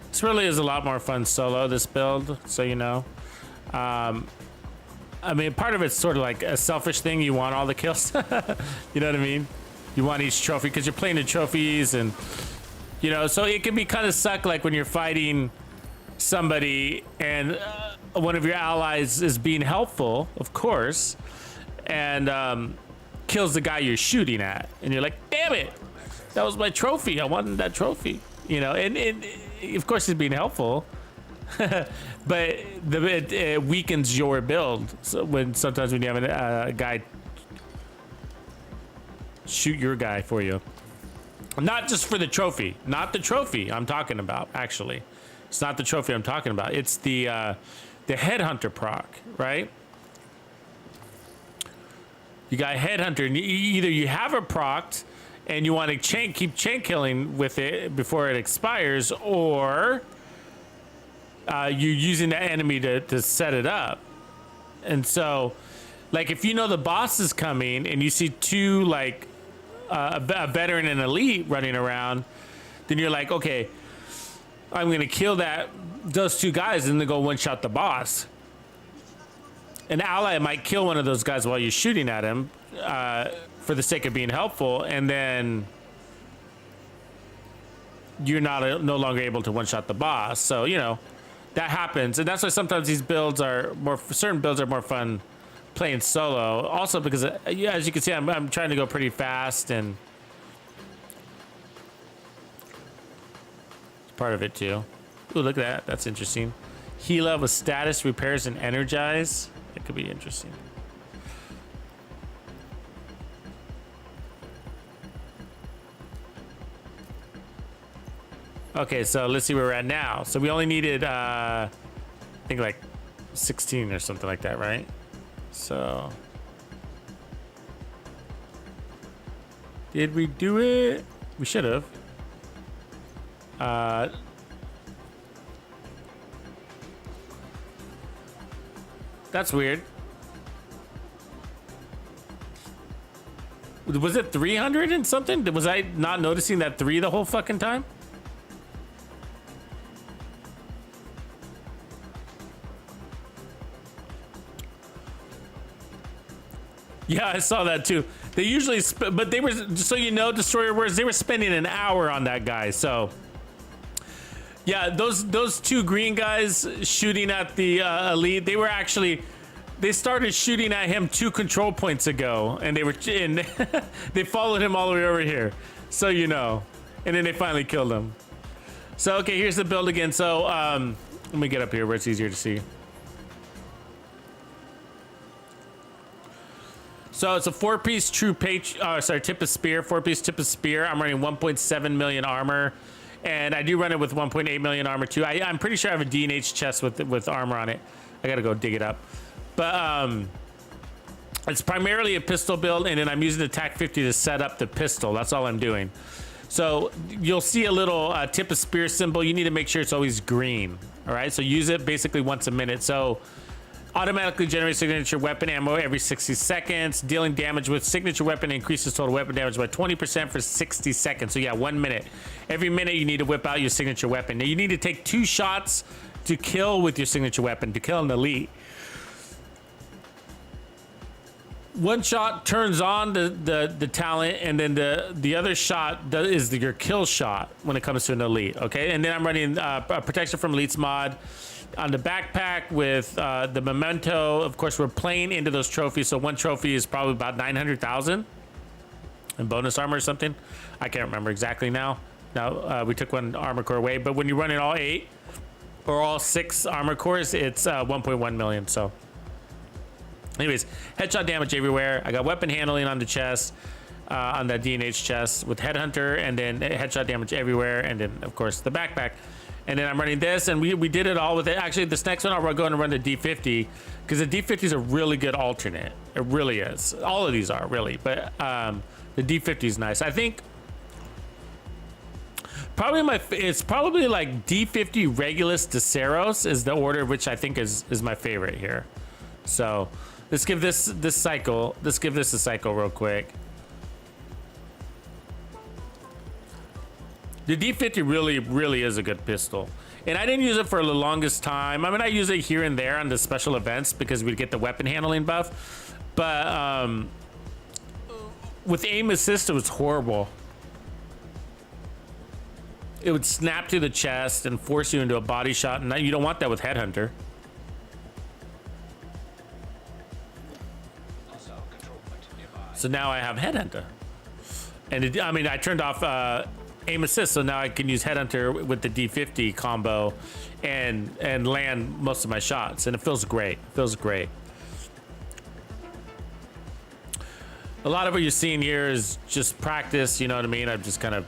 This really is a lot more fun solo, this build, so you know. I mean, part of it's sort of like a selfish thing. You want all the kills. You know what I mean? You want each trophy because you're playing the trophies, and you know, so it can be kind of suck like when you're fighting somebody and one of your allies is being helpful, of course, and kills the guy you're shooting at, and you're like, damn it, that was my trophy. I wanted that trophy, you know, and of course he's being helpful. But it weakens your build. So sometimes when you have a guy shoot your guy for you, not just for the trophy, not the trophy I'm talking about. Actually, it's not the trophy I'm talking about. It's the headhunter proc, right? You got headhunter, and either you have it procced and you want to keep chain killing with it before it expires, or you're using the enemy to set it up. And so, like, if you know the boss is coming and you see two, like, a veteran and elite running around, then you're like, okay, I'm gonna kill those two guys and then go one-shot the boss. An ally might kill one of those guys while you're shooting at him for the sake of being helpful, and then you're no longer able to one-shot the boss. So, you know, that happens, and that's why sometimes these builds are more. Certain builds are more fun playing solo. Also because yeah, as you can see, I'm trying to go pretty fast, and it's part of it too. Ooh, look at that. That's interesting. Heal with status, repairs, and energize. It could be interesting. Okay, so let's see where we're at now. So we only needed, I think like 16 or something like that, right? So. Did we do it? We should have. That's weird. Was it 300 and something? Was I not noticing that 3 the whole fucking time? Yeah, I saw that too. They usually, but they were, just so you know, Destroyer Words, they were spending an hour on that guy. So, yeah, those 2 green guys shooting at the elite, they were actually, they started shooting at him 2 control points ago, and they were, and they followed him all the way over here. So you know, and then they finally killed him. So okay, here's the build again. So let me get up here where it's easier to see. So it's a 4-piece tip of spear, 4-piece tip of spear. I'm running 1.7 million armor, and I do run it with 1.8 million armor too. I'm pretty sure I have a D&H chest with armor on it. I gotta go dig it up. But it's primarily a pistol build, and then I'm using the TAC 50 to set up the pistol. That's all I'm doing. So you'll see a little tip of spear symbol. You need to make sure it's always green. All right, so use it basically once a minute. So automatically generates signature weapon ammo every 60 seconds. Dealing damage with signature weapon increases total weapon damage by 20% for 60 seconds. So yeah, 1 minute. Every minute you need to whip out your signature weapon. Now you need to take 2 shots to kill with your signature weapon, to kill an elite. 1 shot turns on the talent, and then the other shot is your kill shot when it comes to an elite. Okay, and then I'm running protection from elites mod on the backpack with the memento. Of course, we're playing into those trophies, so 1 trophy is probably about 900,000 in bonus armor or something. I can't remember exactly now. Now we took 1 armor core away, but when you run in all 8 or all 6 armor cores, it's 1.1 million. So anyways, headshot damage everywhere. I got weapon handling on the chest, on the D&H chest with headhunter, and then headshot damage everywhere, and then of course the backpack. And then I'm running this, and we did it all with it. Actually, this next one, I'm going to run the D50, because the D50 is a really good alternate. It really is. All of these are, really. But the D50 is nice. I think probably it's probably like D50 Regulus to Ceros is the order, which I think is my favorite here. So let's give this a cycle real quick. The D50 really is a good pistol. And I didn't use it for the longest time. I mean, I use it here and there on the special events because we'd get the weapon handling buff. But with aim assist, it was horrible. It would snap to the chest and force you into a body shot. And you don't want that with Headhunter. So now I have Headhunter. And I mean, I turned off aim assist, so now I can use Headhunter with the D50 combo and land most of my shots, and it feels great. It feels great. A lot of what you're seeing here is just practice, you know what I mean? I'm just kind of,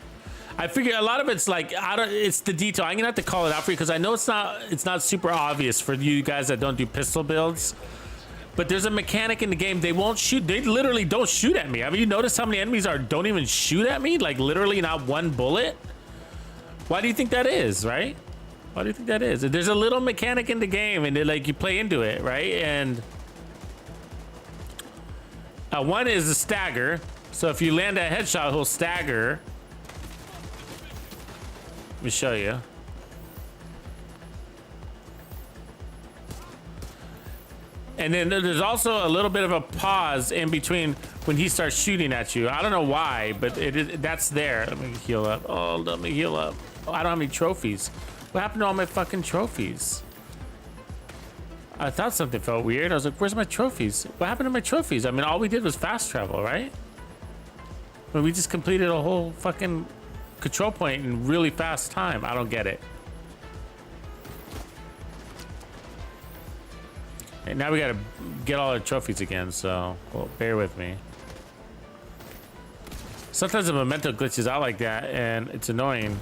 I figure a lot of it's like, it's the detail. I'm gonna have to call it out for you because I know it's not super obvious for you guys that don't do pistol builds. But there's a mechanic in the game. They won't shoot. They literally don't shoot at me. Have you noticed how many enemies don't even shoot at me? Like literally not one bullet. Why do you think that is, right? Why do you think that is? There's a little mechanic in the game, and like you play into it, right? And one is the stagger. So if you land a headshot, he'll stagger. Let me show you. And then there's also a little bit of a pause in between when he starts shooting at you. I don't know why, but that's there. Let me heal up. Oh, let me heal up. Oh, I don't have any trophies. What happened to all my fucking trophies? I thought something felt weird. I was like, where's my trophies? What happened to my trophies? I mean, all we did was fast travel, right? But we just completed a whole fucking control point in really fast time. I don't get it. And now we gotta get all our trophies again, so well, bear with me. Sometimes the memento glitches out like that, and it's annoying.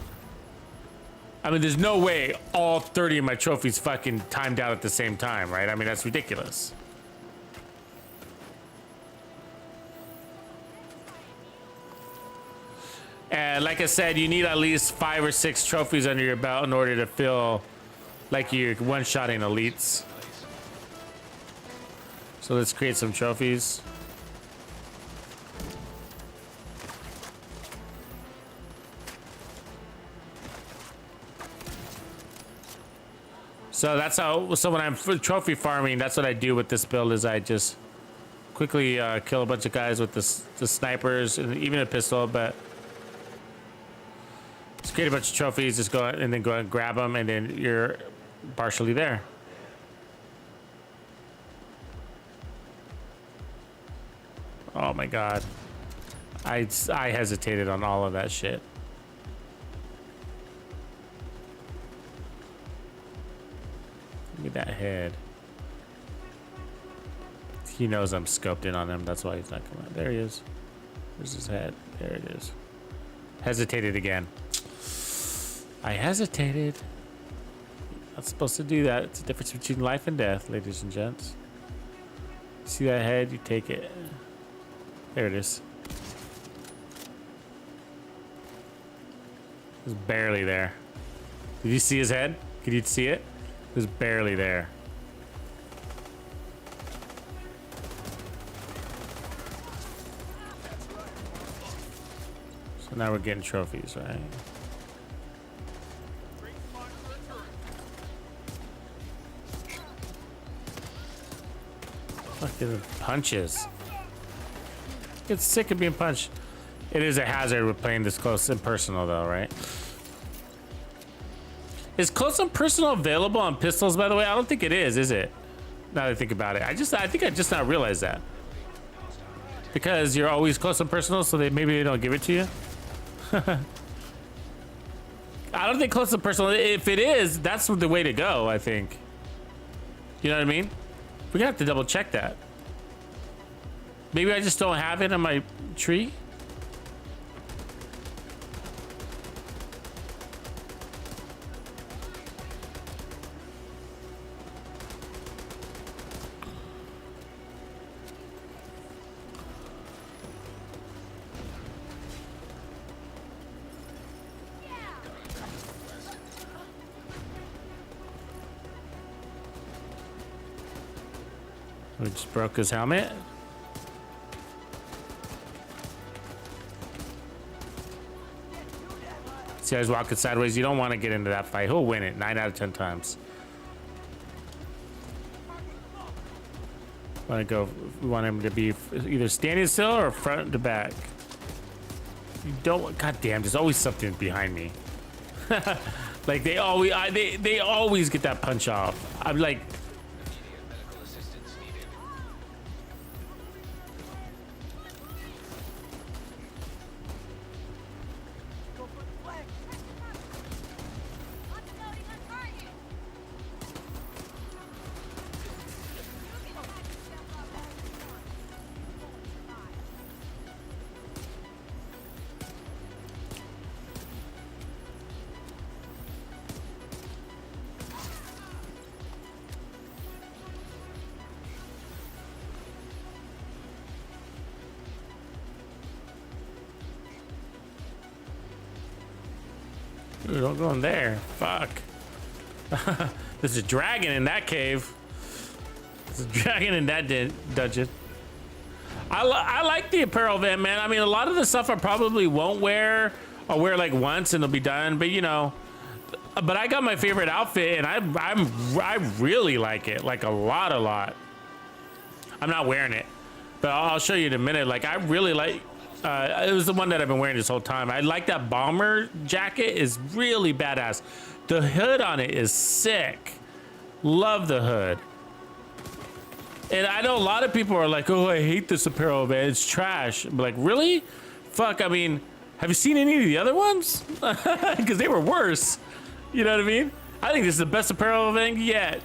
I mean, there's no way all 30 of my trophies fucking timed out at the same time, right? I mean, that's ridiculous. And like I said, you need at least 5 or 6 trophies under your belt in order to feel like you're one-shotting elites. So let's create some trophies. So that's how, so when I'm trophy farming, that's what I do with this build is I just quickly kill a bunch of guys with the snipers and even a pistol, but just create a bunch of trophies, just go and then go and grab them, and then you're partially there. Oh my god. I hesitated on all of that shit. Give me that head. He knows I'm scoped in on him. That's why he's not coming out. There he is. There's his head. There it is. Hesitated again. I hesitated. Not supposed to do that. It's the difference between life and death, ladies and gents. See that head? You take it. There it is. It was barely there. Did you see his head? Could you see it? It was barely there. So now we're getting trophies, right? Fucking punches. Get sick of being punched. It is a hazard with playing this close and personal though, right? Is close and personal available on pistols, by the way? I don't think it is it? Now that I think about it. I think I just not realized that. Because you're always close and personal, so maybe they don't give it to you. I don't think close and personal, if it is, that's the way to go, I think. You know what I mean? We're gonna have to double check that. Maybe I just don't have it on my tree. We just broke his helmet. See how he's walking sideways? You don't want to get into that fight. He'll win it 9 out of 10 times. We want him to be either standing still or front to back. You don't. God damn! There's always something behind me. Like they always get that punch off. I'm like. Dude, don't go in there. Fuck. There's a dragon in that cave. There's a dragon in that dungeon. I like the apparel event, man. I mean, a lot of the stuff I probably won't wear. I'll wear like once and it'll be done. But you know, but I got my favorite outfit and I really like it. Like a lot. I'm not wearing it, but I'll show you in a minute. Like I really like. It was the one that I've been wearing this whole time. I like that bomber jacket. Is really badass. The hood on it is sick. Love the hood. And I know a lot of people are like, oh, I hate this apparel event. It's trash. I'm like, really? Fuck, I mean, have you seen any of the other ones? Because they were worse. You know what I mean? I think this is the best apparel event yet.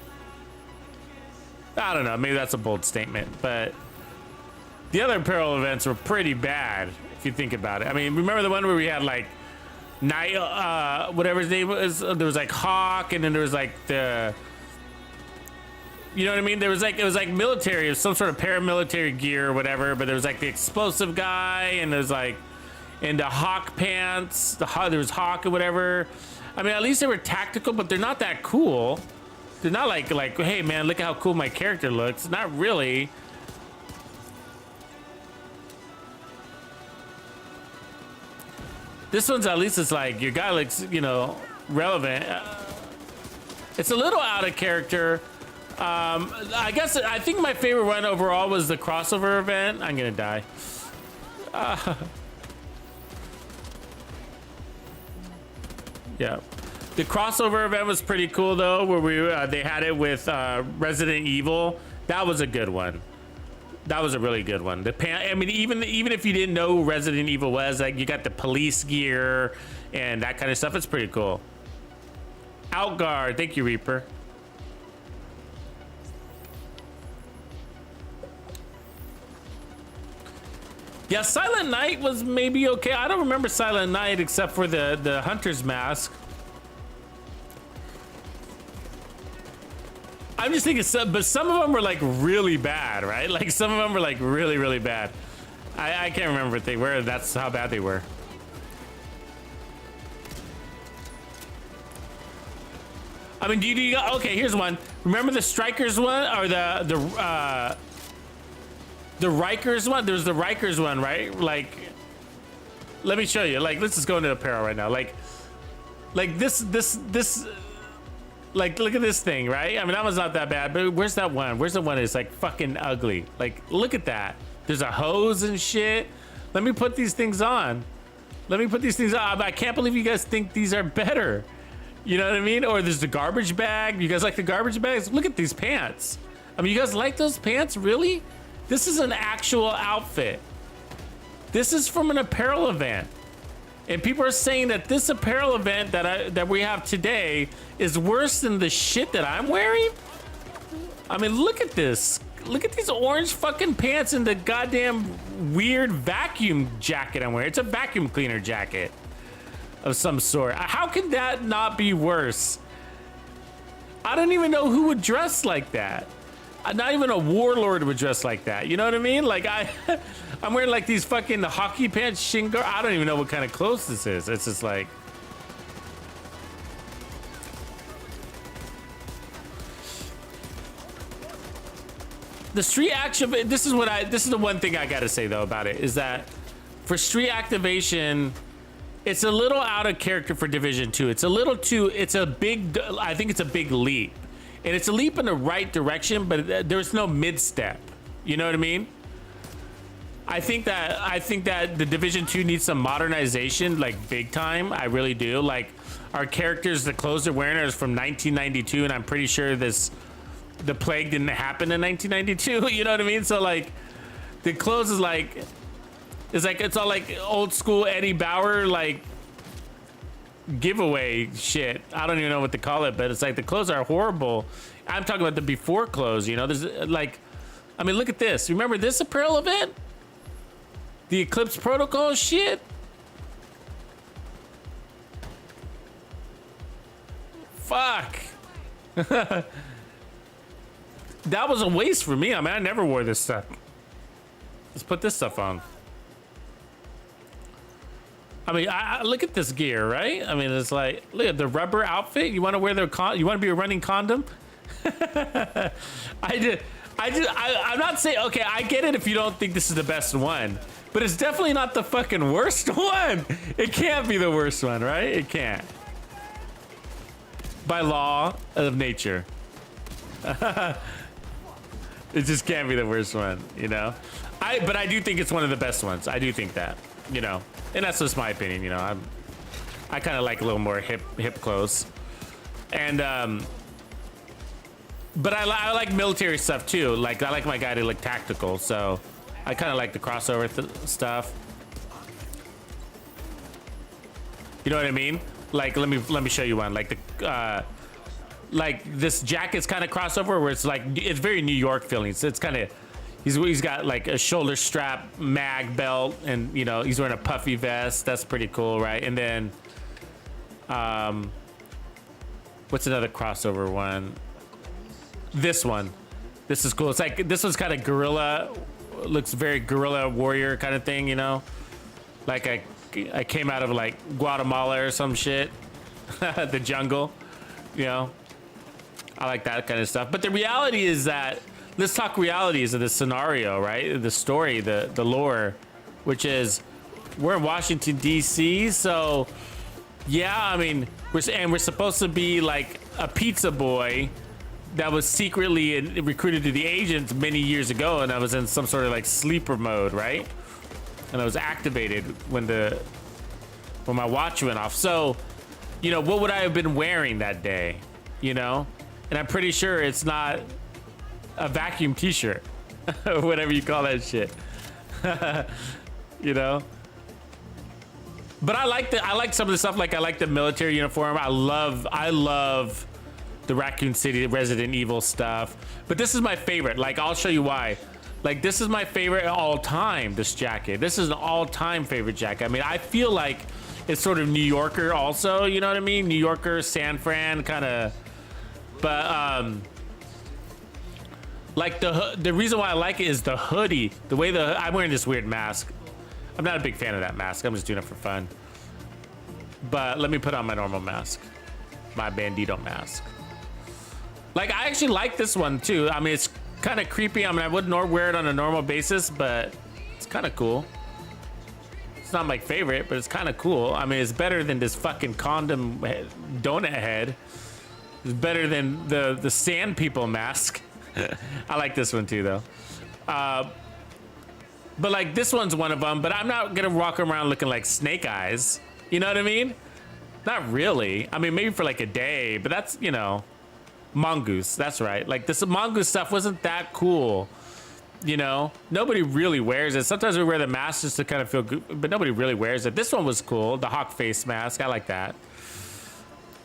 I don't know, maybe that's a bold statement, but the other apparel events were pretty bad if you think about it. I mean, remember the one where we had like night, whatever his name was? There was like Hawk, and then there was like the, you know what I mean? There was like, it was like military, it was some sort of paramilitary gear or whatever, but there was like the explosive guy, and there's like, and the Hawk pants, there was Hawk or whatever. I mean, at least they were tactical, but they're not that cool. They're not like, hey man, look at how cool my character looks. Not really. This one's at least it's like, your guy looks, you know, relevant. It's a little out of character. I guess, I think my favorite one overall was the crossover event. I'm gonna die. Yeah. The crossover event was pretty cool though, where they had it with Resident Evil. That was a good one. That was a really good one. I mean, even if you didn't know who Resident Evil was, like you got the police gear and that kind of stuff. It's pretty cool. Outguard, thank you, Reaper. Yeah, Silent Night was maybe okay. I don't remember Silent Night except for the Hunter's Mask. I'm just thinking, but some of them were like really bad, right? Like some of them were like really, really bad. I can't remember what they were. That's how bad they were. I mean, do you okay, here's one. Remember the Strikers one or the Rikers one? There's the Rikers one, right? Like, let me show you. Like, let's just go into apparel right now. Like this. Like, look at this thing, right? I mean, that one's not that bad, but where's that one? Where's the one that's like fucking ugly? Like, look at that. There's a hose and shit. Let me put these things on. Let me put these things on. I can't believe you guys think these are better. You know what I mean? Or there's the garbage bag. You guys like the garbage bags? Look at these pants. I mean, you guys like those pants? Really? This is an actual outfit. This is from an apparel event. And people are saying that this apparel event that we have today is worse than the shit that I'm wearing. I mean, look at this. Look at these orange fucking pants and the goddamn weird vacuum jacket I'm wearing. It's a vacuum cleaner jacket of some sort. How could that not be worse? I don't even know who would dress like that. Not even a warlord would dress like that. You know what I mean? Like I'm wearing like these fucking hockey pants, shingo. I don't even know what kind of clothes this is. It's just like. The street action, this is the one thing I gotta say though about it, is that for street activation, it's a little out of character for Division 2. It's a little too, I think it's a big leap. And it's a leap in the right direction, but there's no mid-step. You know what I mean? I think that the Division 2 needs some modernization, like big time. I really do. Like our characters, the clothes they're wearing is from 1992, and I'm pretty sure the plague didn't happen in 1992. You know what I mean? So like the clothes is like, it's all like old school Eddie Bauer, like giveaway shit. I don't even know what to call it, but it's like the clothes are horrible. I'm talking about the before clothes, you know. There's like, I mean, look at this. Remember this apparel event? The Eclipse Protocol shit? Fuck. That was a waste for me. I mean, I never wore this stuff. Let's put this stuff on. I mean, I look at this gear, right? I mean, it's like, look at the rubber outfit. You want to wear you want to be a running condom? I'm not saying, okay, I get it if you don't think this is the best one, but it's definitely not the fucking worst one. It can't be the worst one, right? It can't. By law of nature. It just can't be the worst one, you know? But I do think it's one of the best ones. I do think that, you know? And that's just my opinion, you know. I kind of like a little more hip clothes. And But I like military stuff too. Like I like my guy to look tactical, so I kind of like the crossover stuff. You know what I mean? Like let me show you one. Like this jacket's kind of crossover where it's like it's very New York feeling. So it's kind of he's got like a shoulder strap mag belt, and you know he's wearing a puffy vest. That's pretty cool, right? And then what's another crossover one? This one. This is cool. It's like this one's kind of guerrilla, looks very guerrilla warrior kind of thing, you know? Like I came out of like Guatemala or some shit. The jungle, you know? I like that kind of stuff. But the reality is that let's talk realities of the scenario, right? The story, the lore, which is we're in Washington D.C. So yeah, I mean, we're supposed to be like a pizza boy that was secretly recruited to the agents many years ago, and I was in some sort of like sleeper mode, right? And I was activated when my watch went off. So, you know, what would I have been wearing that day? You know, and I'm pretty sure it's not a vacuum T-shirt, or whatever you call that shit. You know. But I like some of the stuff. Like I like the military uniform. I love the Raccoon City Resident Evil stuff. But this is my favorite. Like I'll show you why. Like this is my favorite all time. This jacket. This is an all-time favorite jacket. I mean, I feel like it's sort of New Yorker also. You know what I mean? New Yorker, San Fran kind of. But like the reason why I like it is the hoodie. The way I'm wearing this weird mask. I'm not a big fan of that mask. I'm just doing it for fun. But let me put on my normal mask. My Bandito mask. Like, I actually like this one, too. I mean, it's kind of creepy. I mean, I wouldn't wear it on a normal basis, but it's kind of cool. It's not my favorite, but it's kind of cool. I mean, it's better than this fucking condom donut head. It's better than the sand people mask. I like this one, too, though. But like this one's one of them, but I'm not gonna walk around looking like Snake Eyes. You know what I mean? Not really. I mean, maybe for like a day, but that's, you know, Mongoose. That's right. Like this Mongoose stuff wasn't that cool. You know, nobody really wears it. Sometimes we wear the mask just to kind of feel good, but nobody really wears it. This one was cool. The hawk face mask. I like that.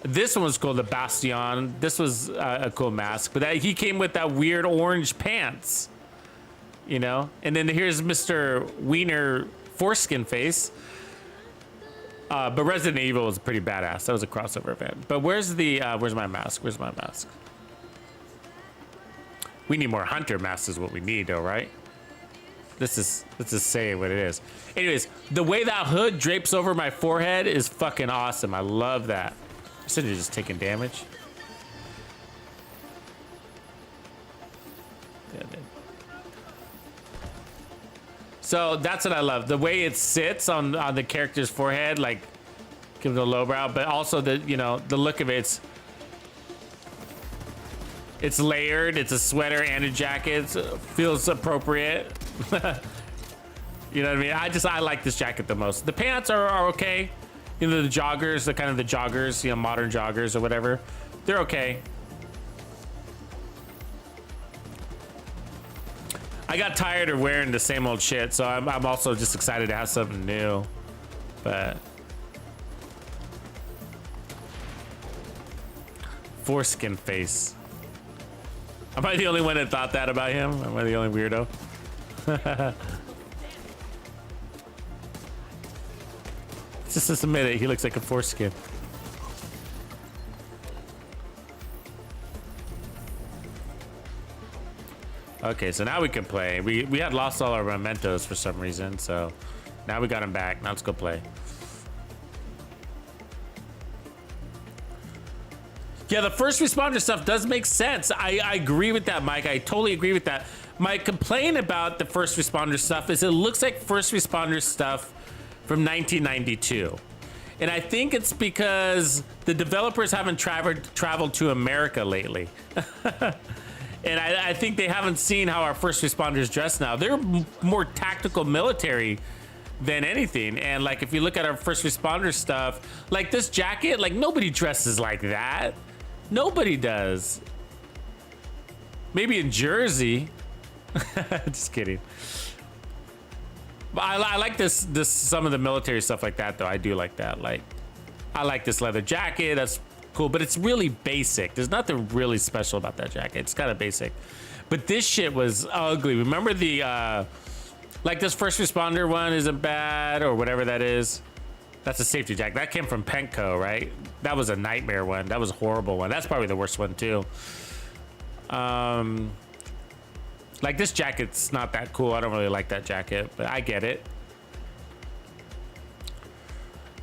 This one was cool. The Bastion. This was a cool mask, but he came with that weird orange pants. You know, and then here's Mr. Wiener foreskin face. But Resident Evil was pretty badass. That was a crossover event. But where's my mask? Where's my mask? We need more hunter masks is what we need though, right? Let's just say what it is. Anyways, the way that hood drapes over my forehead is fucking awesome. I love that. You said you're just taking damage. Yeah, dude. So that's what I love. The way it sits on the character's forehead, like give it a lowbrow, but also the look of it. It's layered. It's a sweater and a jacket. It feels appropriate. You know what I mean? I like this jacket the most. The pants are okay. You know, the joggers, the joggers, you know, modern joggers or whatever. They're okay. I got tired of wearing the same old shit, so I'm also just excited to have something new. But foreskin face. Am I the only one that thought that about him? Am I the only weirdo? Just admit it, he looks like a foreskin. Okay, so now we can play. We had lost all our mementos for some reason, so now we got them back. Now let's go play. Yeah, the first responder stuff does make sense. I agree with that, Mike. I totally agree with that. My complaint about the first responder stuff is it looks like first responder stuff from 1992. And I think it's because the developers haven't traveled to America lately. And I think they haven't seen how our first responders dress now. They're more tactical military than anything. And like, if you look at our first responder stuff, like this jacket, like nobody dresses like that. Nobody does. Maybe in Jersey. Just kidding. But I like this some of the military stuff like that though. I do like that. Like, I like this leather jacket. That's cool, but it's really basic. There's nothing really special about that jacket. It's kind of basic. But this shit was ugly. Remember the like this first responder one isn't bad or whatever that is. That's a safety jacket. That came from Penco, right? That was a nightmare one. That was a horrible one. That's probably the worst one too. Like this jacket's not that cool. I don't really like that jacket, but I get it.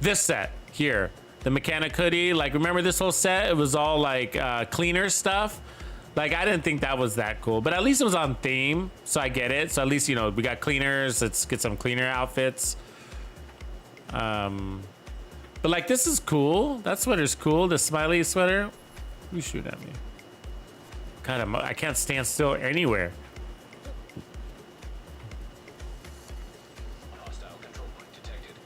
This set here, the mechanic hoodie, like remember this whole set? It was all like cleaner stuff. Like I didn't think that was that cool, but at least it was on theme, so I get it. So at least, you know, we got cleaners. Let's get some cleaner outfits. But like this is cool. That sweater's cool. The smiley sweater. You shoot at me. Kind of. I can't stand still anywhere. Hostile control point detected.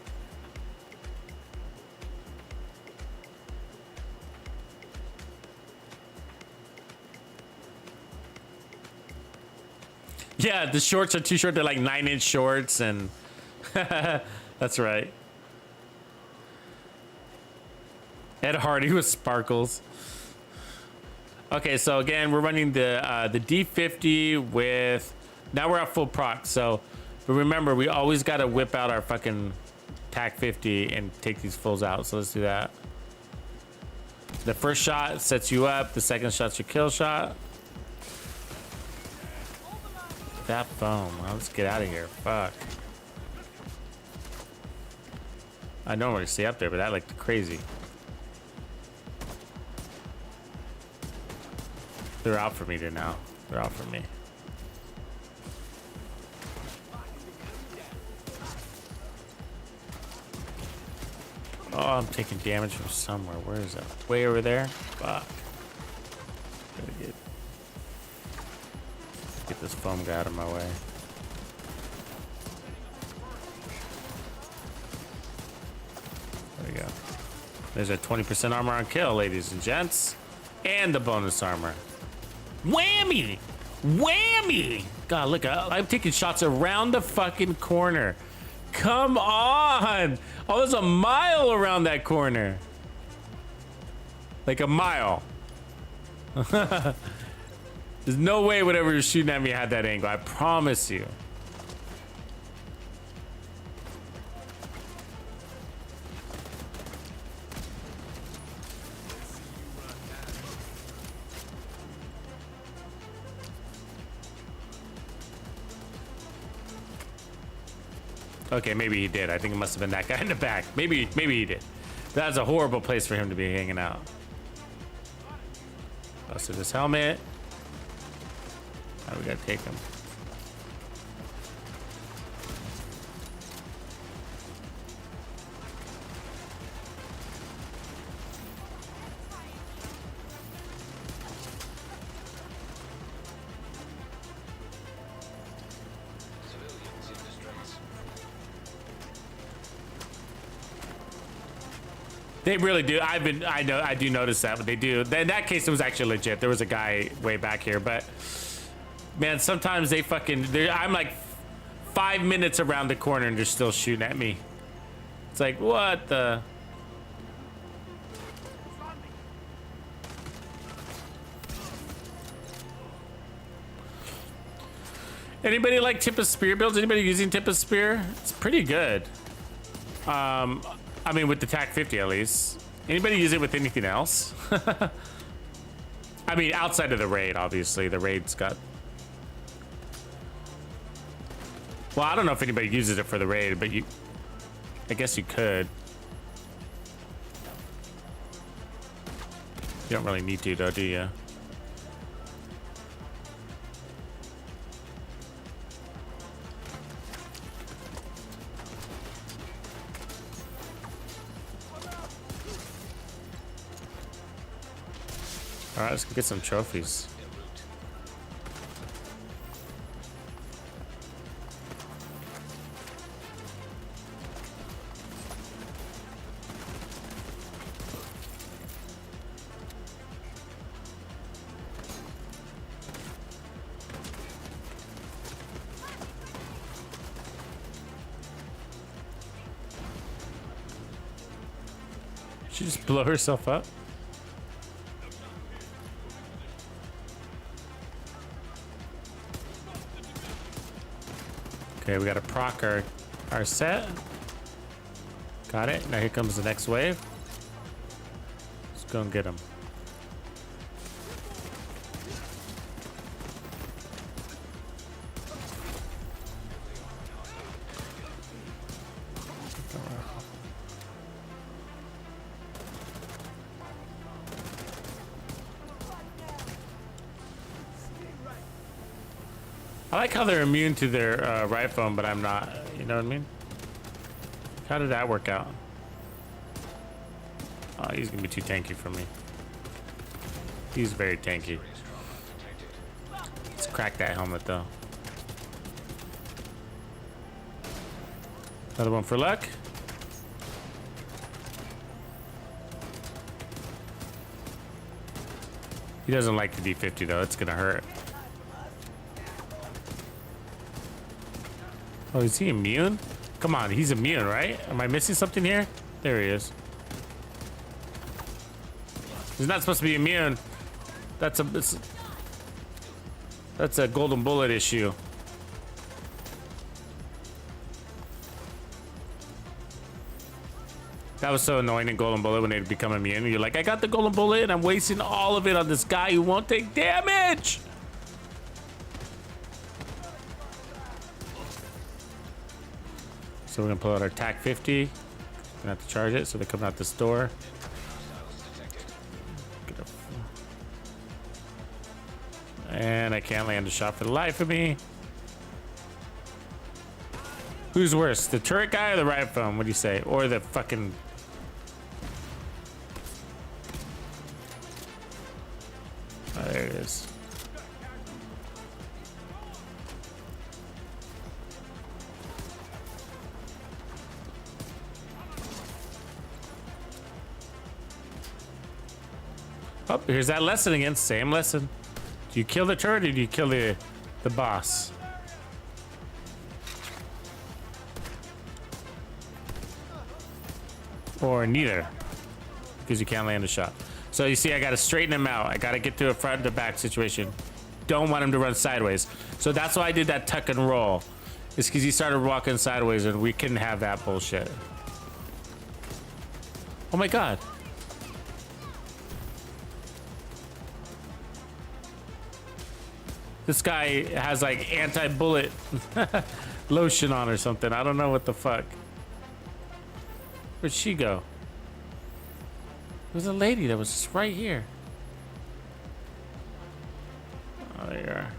Yeah, the shorts are too short. They're like 9-inch shorts, and that's right. Ed Hardy with sparkles. Okay, so again, we're running the D50 with. Now we're at full proc. So, but remember, we always got to whip out our fucking TAC 50 and take these fulls out. So let's do that. The first shot sets you up. The second shot's your kill shot. That foam. Well, let's get out of here. Fuck. I don't really stay up there, but that looked crazy. They're out for me now. They're out for me. Oh, I'm taking damage from somewhere. Where is that? Way over there? Fuck. Gotta get this foam guy out of my way. There we go. There's a 20% armor on kill, ladies and gents. And the bonus armor. Whammy! Whammy! God, look, I'm taking shots around the fucking corner. Come on! Oh, there's a mile around that corner. Like a mile. There's no way whatever you're shooting at me had that angle. I promise you. Okay, maybe he did. I think it must have been that guy in the back. Maybe he did. That's a horrible place for him to be hanging out. Busted his helmet. Now we gotta take him. Civilians in distress. They really do. I do notice that, but they do. In that case, it was actually legit. There was a guy way back here, but man, sometimes they fucking. I'm like 5 minutes around the corner and they're still shooting at me. It's like, what the? Anybody like tip of spear builds? Anybody using tip of spear? It's pretty good. I mean, with the TAC 50 at least. Anybody use it with anything else? I mean, outside of the raid, obviously. The raid's got. Well, I don't know if anybody uses it for the raid, but you. I guess you could. You don't really need to, though, do you? All right, let's go get some trophies. She just blow herself up. Okay, we got to proc our set. Got it. Now here comes the next wave. Let's go and get him. I like how they're immune to their right phone, but I'm not. You know what I mean? How did that work out? Oh, he's gonna be too tanky for me. He's very tanky. Let's crack that helmet though. Another one for luck. He doesn't like the D50 though. It's gonna hurt. Oh, is he immune? Come on, he's immune, right? Am I missing something here? There he is. He's not supposed to be immune. That's a golden bullet issue. That was so annoying in golden bullet when they become immune. You're like, I got the golden bullet and I'm wasting all of it on this guy who won't take damage. So we're gonna pull out our TAC 50. Gonna have to charge it so they come out this door. And I can't land a shot for the life of me. Who's worse, the turret guy or the riot phone? What do you say? Or the fucking... Oh, there it is. Oh, here's that lesson again. Same lesson. Do you kill the turret or do you kill the boss? Or neither. Because you can't land a shot. So you see, I gotta straighten him out. I gotta get to a front to back situation. Don't want him to run sideways. So that's why I did that tuck and roll. It's because he started walking sideways and we couldn't have that bullshit. Oh my god. This guy has like anti-bullet lotion on or something. I don't know what the fuck. Where'd she go? There's a lady that was just right here. Oh, there you are.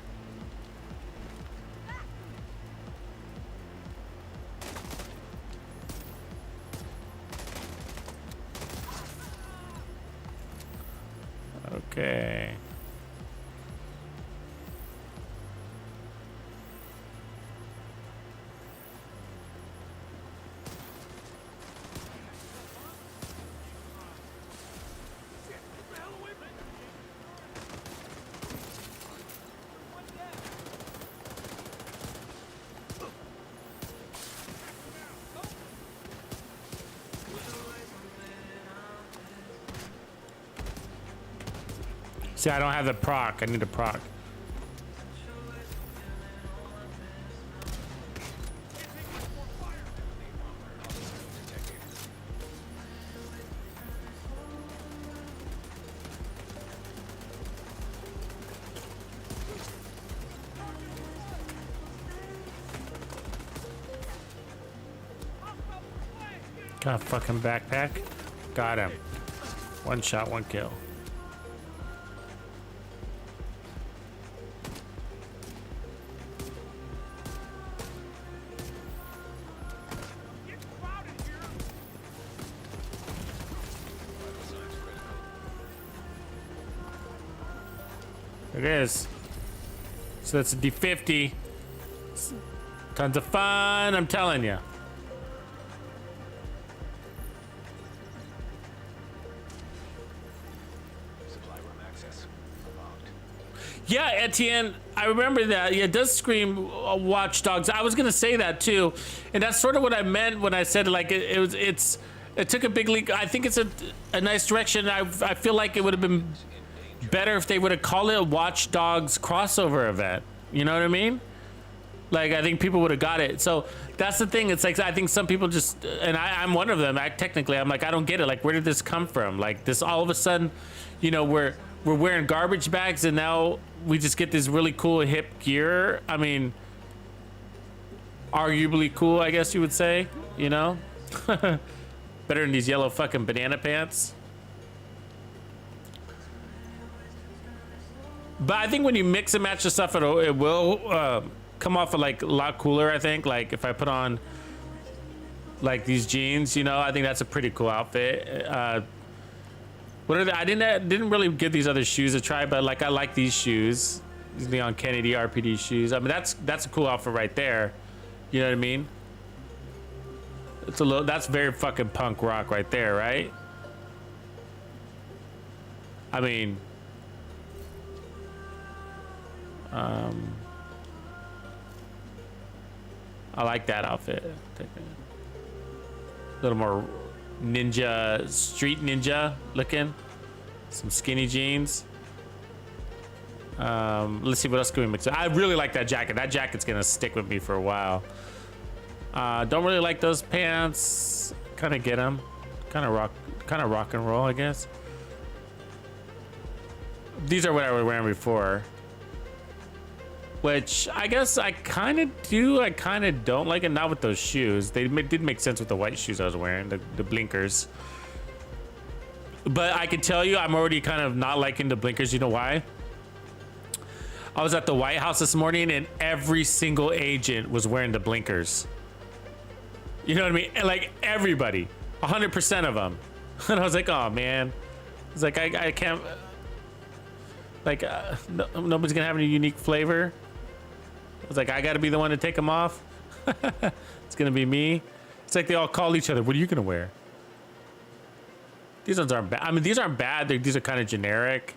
Okay. See, I don't have the proc. I need a proc. Got a fucking backpack. Got him. One shot, one kill. It is. So that's a D50. Tons of fun, I'm telling you. Supply room access unlocked. Yeah, Etienne, I remember that. Yeah, it does scream Watch Dogs. I was gonna say that too, and that's sort of what I meant when I said like it's It took a big leap. I think it's a nice direction. I feel like it would have been better if they would have called it a Watch Dogs crossover event. You know what I mean? Like, I think people would have got it. So that's the thing. It's like, I think some people just, and I'm one of them. I'm like, I don't get it. Like, where did this come from? Like, this all of a sudden, you know, we're wearing garbage bags and now we just get this really cool hip gear. I mean, arguably cool, I guess you would say, you know? Better than these yellow fucking banana pants. But I think when you mix and match the stuff, it will come off like a lot cooler, I think. Like if I put on like these jeans, you know, I think that's a pretty cool outfit. What are they? I didn't really give these other shoes a try, but like I like these shoes. These Leon Kennedy RPD shoes. I mean, that's a cool outfit right there. You know what I mean? It's a little, that's very fucking punk rock right there, right? I mean, I like that outfit. A little more ninja, street ninja looking. Some skinny jeans. Let's see what else can we mix. I really like that jacket. That jacket's gonna stick with me for a while. Don't really like those pants. Kind of get them. Kind of rock and roll, I guess. These are what I was wearing before. Which I guess I kind of do. I kind of don't like it. Not with those shoes. They did make sense with the white shoes I was wearing, the blinkers. But I can tell you, I'm already kind of not liking the blinkers. You know why? I was at the White House this morning and every single agent was wearing the blinkers. You know what I mean? And like everybody, 100% of them. And I was like, oh man. It's like, I can't, like, nobody's gonna have any unique flavor. I was like, I gotta be the one to take them off. It's gonna be me. It's like they all call each other. What are you gonna wear? These ones aren't bad. I mean, these aren't bad. These are kind of generic.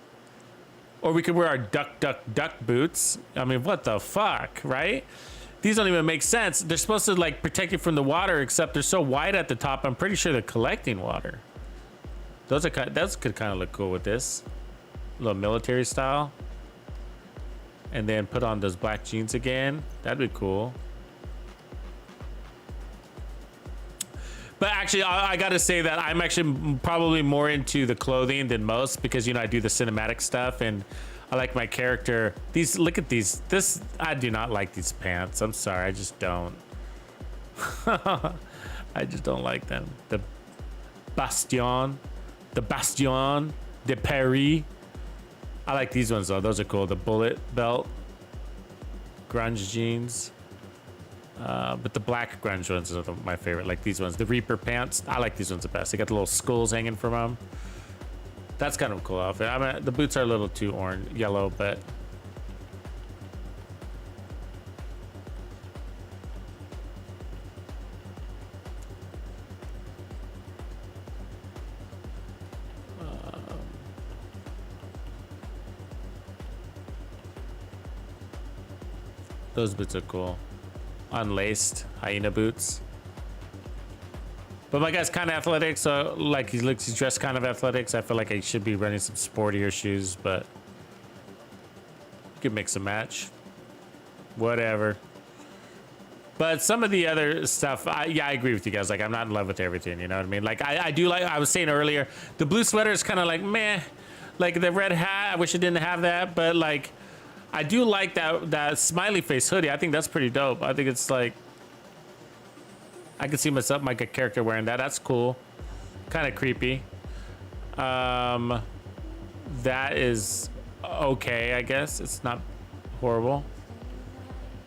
Or we could wear our duck boots. I mean, what the fuck, right? These don't even make sense. They're supposed to like protect you from the water, except they're so wide at the top. I'm pretty sure they're collecting water. Those could kind of look cool with this. A little military style. And then put on those black jeans again. That'd be cool. But actually, I gotta say that I'm actually probably more into the clothing than most because, you know, I do the cinematic stuff and I like my character. These, look at these. I do not like these pants. I'm sorry, I just don't. I just don't like them. The Bastion de Paris. I like these ones though. Those are cool. The bullet belt, grunge jeans. But the black grunge ones are my favorite. Like these ones, the Reaper pants. I like these ones the best. They got the little skulls hanging from them. That's kind of a cool outfit. I mean, the boots are a little too orange, yellow, but those boots are cool. Unlaced hyena boots. But my guy's kind of athletic, so like he's dressed kind of athletics. I feel like I should be running some sportier shoes, but you could mix and match. Whatever. But some of the other stuff, yeah, I agree with you guys. Like, I'm not in love with everything, you know what I mean? Like, I do like, I was saying earlier, the blue sweater is kind of like, meh. Like, the red hat, I wish I didn't have that, but like, I do like that smiley face hoodie. I think that's pretty dope. I think it's like, I can see myself, my character wearing that. That's cool. Kind of creepy. That is okay, I guess. It's not horrible.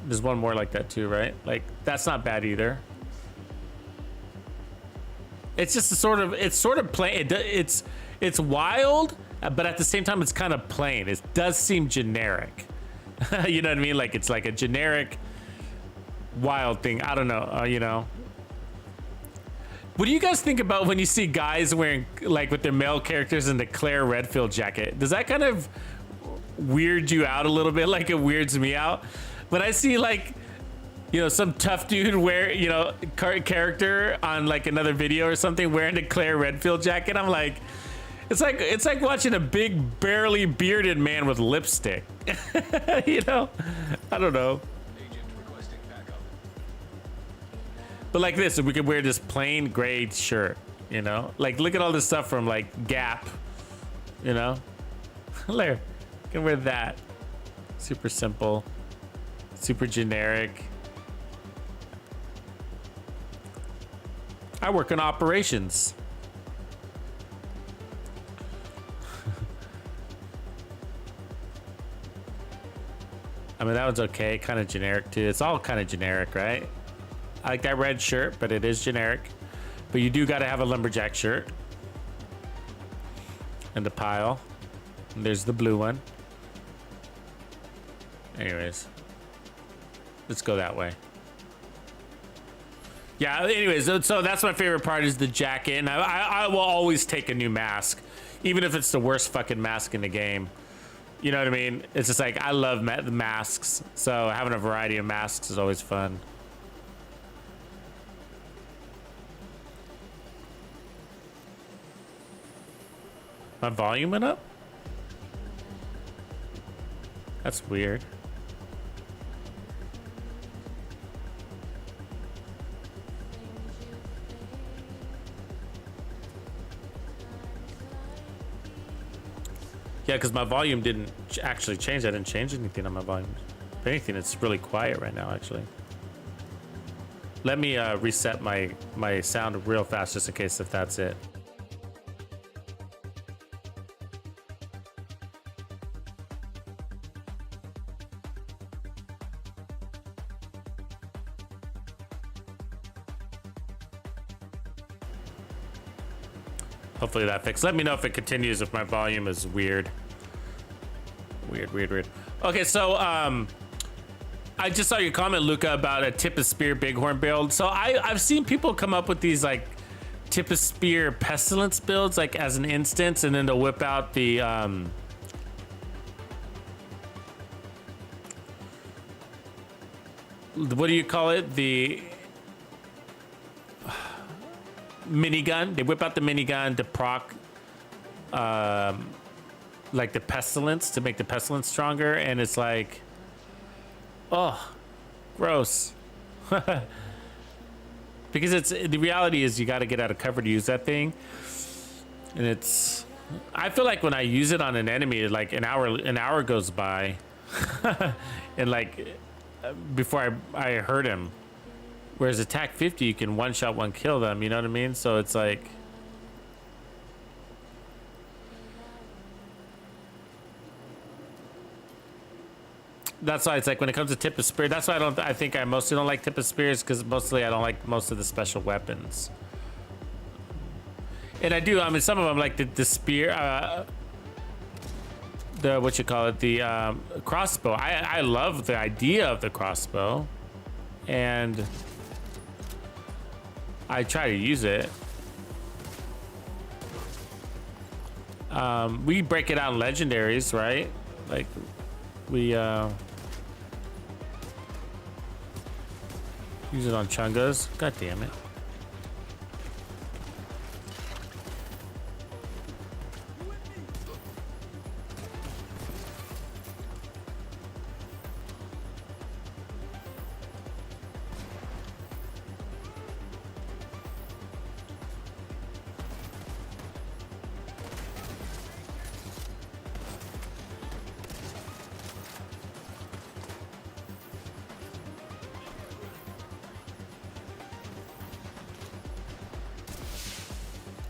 There's one more like that too, right? Like, that's not bad either. It's just it's sort of plain. It's wild, but at the same time, it's kind of plain. It does seem generic. You know what I mean? Like, it's like a generic wild thing. I don't know, you know. What do you guys think about when you see guys wearing, like, with their male characters in the Claire Redfield jacket? Does that kind of weird you out a little bit? Like, it weirds me out. When I see, like, you know, some tough dude character on like another video or something wearing a Claire Redfield jacket. I'm like, it's like watching a big, barely bearded man with lipstick. You know, I don't know. Agent requesting backup. But like this, we could wear this plain gray shirt. You know, like look at all this stuff from like Gap. You know, there, can wear that. Super simple, super generic. I work in operations. I mean, that one's okay, kind of generic too. It's all kind of generic, right? I like that red shirt, but it is generic. But you do got to have a lumberjack shirt. And the pile. And there's the blue one. Anyways, let's go that way. Yeah, anyways, so that's my favorite part is the jacket. And I will always take a new mask, even if it's the worst fucking mask in the game. You know what I mean? It's just like, I love the masks. So having a variety of masks is always fun. My volume went up? That's weird. Yeah, because my volume didn't actually change. I didn't change anything on my volume. If anything, it's really quiet right now, actually. Let me reset my sound real fast, just in case if that's it. Hopefully that fixed. Let me know if it continues, if my volume is weird. Weird. Okay, so I just saw your comment, Luca, about a tip of spear bighorn build. So I've seen people come up with these like tip of spear pestilence builds, like as an instance, and then they'll whip out the what do you call it? The minigun. They whip out the minigun to proc like the pestilence, to make the pestilence stronger, and it's like, oh, gross. Because it's, the reality is you got to get out of cover to use that thing, and it's, I feel like when I use it on an enemy, like an hour goes by and like before I hurt him. Whereas attack 50, you can one shot, one kill them, you know what I mean? So it's like, that's why it's like when it comes to tip of spear, that's why I think I mostly don't like tip of spears, because mostly I don't like most of the special weapons. And I do, I mean, some of them like the spear, the, what you call it, the crossbow. I love the idea of the crossbow, and I try to use it. We break it out in legendaries, right? Like we use it on chungas. God damn it.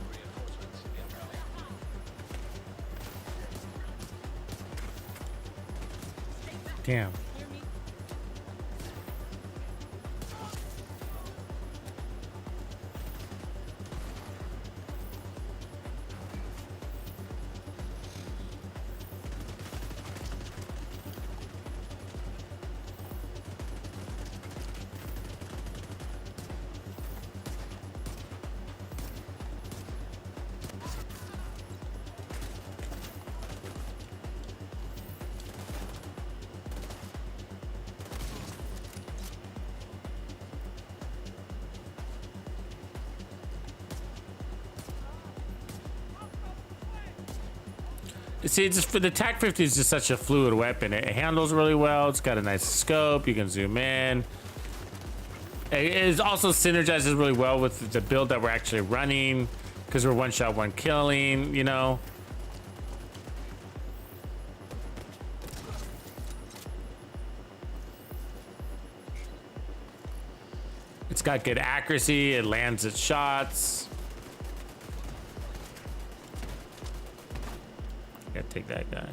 Reinforcements incoming. Damn. See, it's just for the TAC 50 is just such a fluid weapon. It handles really well. It's got a nice scope. You can zoom in. It also synergizes really well with the build that we're actually running because we're one shot, one killing, you know. It's got good accuracy. It lands its shots. Gotta take that guy.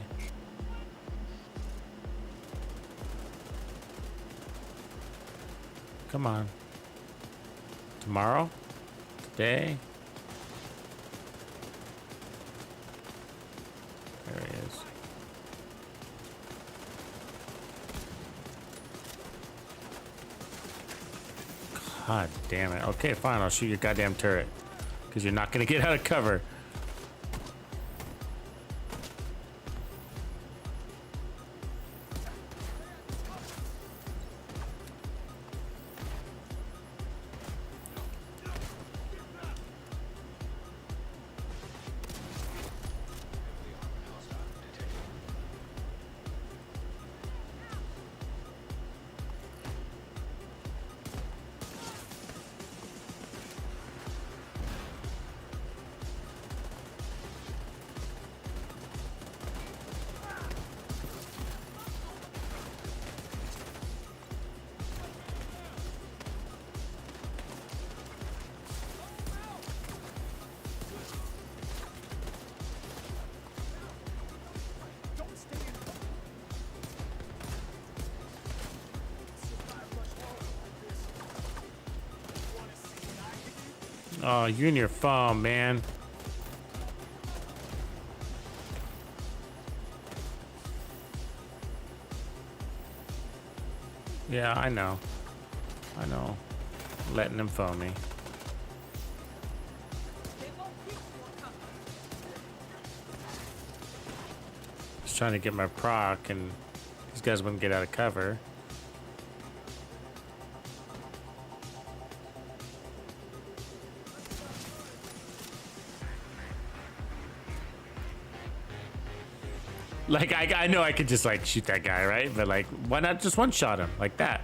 Come on. Tomorrow? Today? There he is. God damn it. Okay, fine. I'll shoot your goddamn turret. Because you're not going to get out of cover. Oh, you and your phone, man. Yeah, I know. I know. Letting him phone me. Just trying to get my proc, and these guys wouldn't get out of cover. Like, I know I could just, like, shoot that guy, right? But, like, why not just one-shot him like that?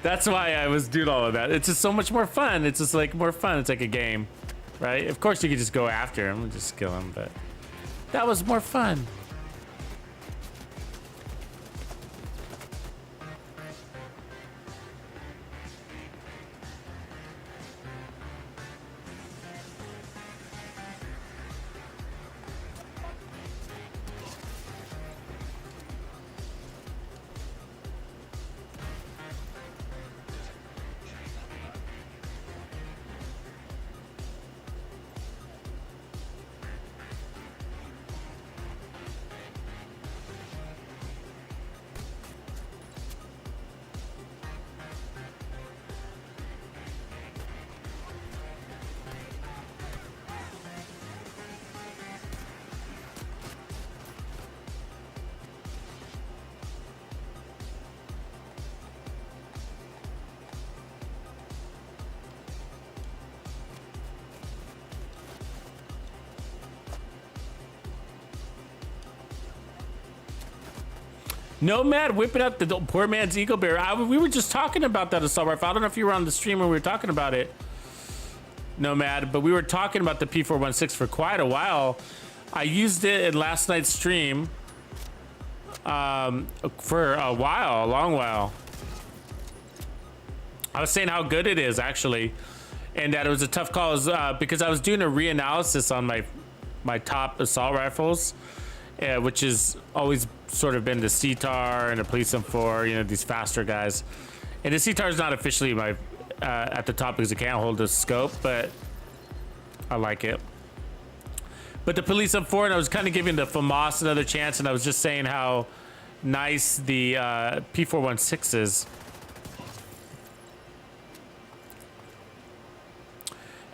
That's why I was doing all of that. It's just so much more fun. It's just, like, more fun. It's like a game, right? Of course, you could just go after him and just kill him, but that was more fun. Nomad whipping up the poor man's Eagle Bear. We were just talking about that assault rifle. I don't know if you were on the stream when we were talking about it, Nomad, but we were talking about the P416 for quite a while. I used it in last night's stream for a while, a long while. I was saying how good it is, actually, and that it was a tough call because I was doing a reanalysis on my top assault rifles, which is always sort of been the CTAR and the Police M4, you know, these faster guys. And the CTAR is not officially my at the top because it can't hold the scope, but I like it. But the Police M4, and I was kind of giving the FAMAS another chance, and I was just saying how nice the P416 is.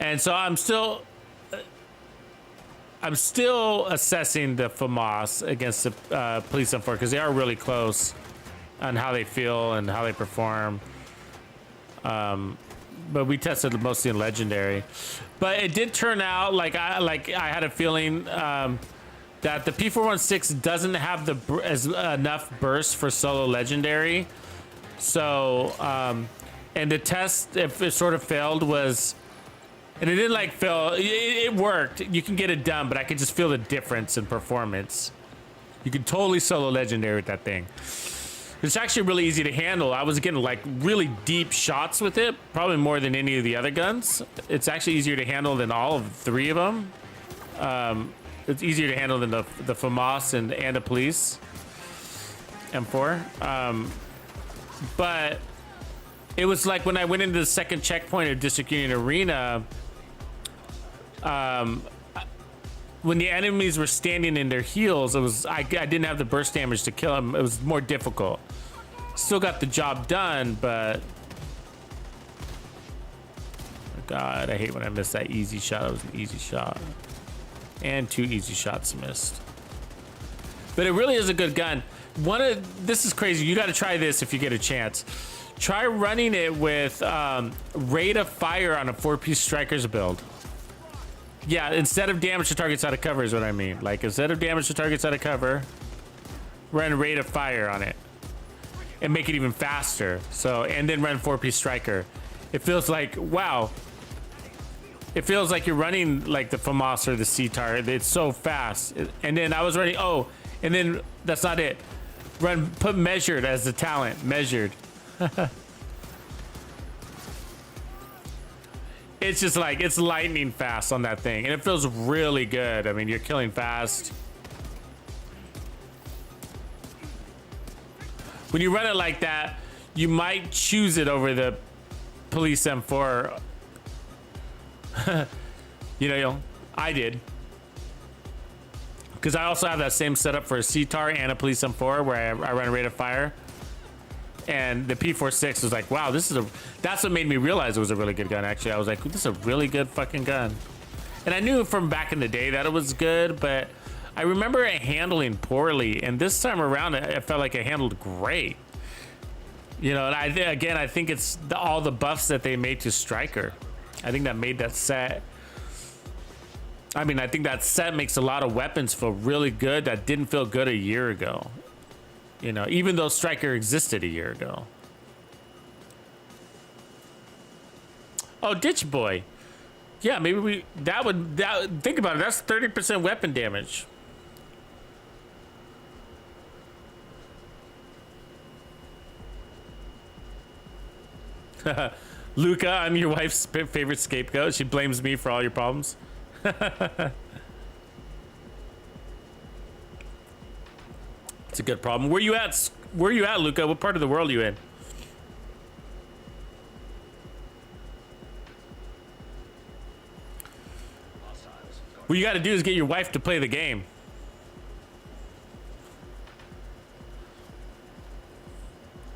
And so I'm still assessing the FAMAS against the Police M4 because they are really close on how they feel and how they perform. But we tested mostly in Legendary. But it did turn out like I had a feeling that the P416 doesn't have enough burst for solo legendary. So, and the test, if it sort of failed, was, and it didn't like fail, it worked. You can get it done, but I could just feel the difference in performance. You can totally solo legendary with that thing. It's actually really easy to handle. I was getting like really deep shots with it, probably more than any of the other guns. It's actually easier to handle than all of 3 of them. It's easier to handle than the FAMAS and the police M4. But it was like when I went into the second checkpoint of District Union Arena, when the enemies were standing in their heels, it was I didn't have the burst damage to kill them. It was more difficult. Still got the job done, but God, I hate when I miss that easy shot. It was an easy shot, and 2 easy shots missed. But it really is a good gun. This is crazy. You got to try this if you get a chance. Try running it with rate of fire on a 4-piece strikers build. Yeah, instead of damage to targets out of cover is what I mean. Like, instead of damage to targets out of cover, run rate of fire on it and make it even faster. So, and then run 4-piece striker. It feels like, wow. It feels like you're running like the FAMAS or the CTAR. It's so fast. And then I was running, and then that's not it. Put measured as the talent, measured. It's just like, it's lightning fast on that thing, and it feels really good. I mean, you're killing fast. When you run it like that, you might choose it over the police M4. you know, I did. Because I also have that same setup for a CTAR and a police M4 where I run a rate of fire. And the P46 was like, wow, that's what made me realize it was a really good gun, actually. I was like, this is a really good fucking gun. And I knew from back in the day that it was good, but I remember it handling poorly. And this time around, it felt like it handled great. You know, and I think it's all the buffs that they made to Striker. I think that made that set. I mean, I think that set makes a lot of weapons feel really good that didn't feel good a year ago. You know, even though Striker existed a year ago. Oh, Ditch Boy. Yeah, maybe think about it. That's 30% weapon damage. Luca, I'm your wife's favorite scapegoat. She blames me for all your problems. It's a good problem. Where you at? Where you at, Luca? What part of the world are you in? What you got to do is get your wife to play the game.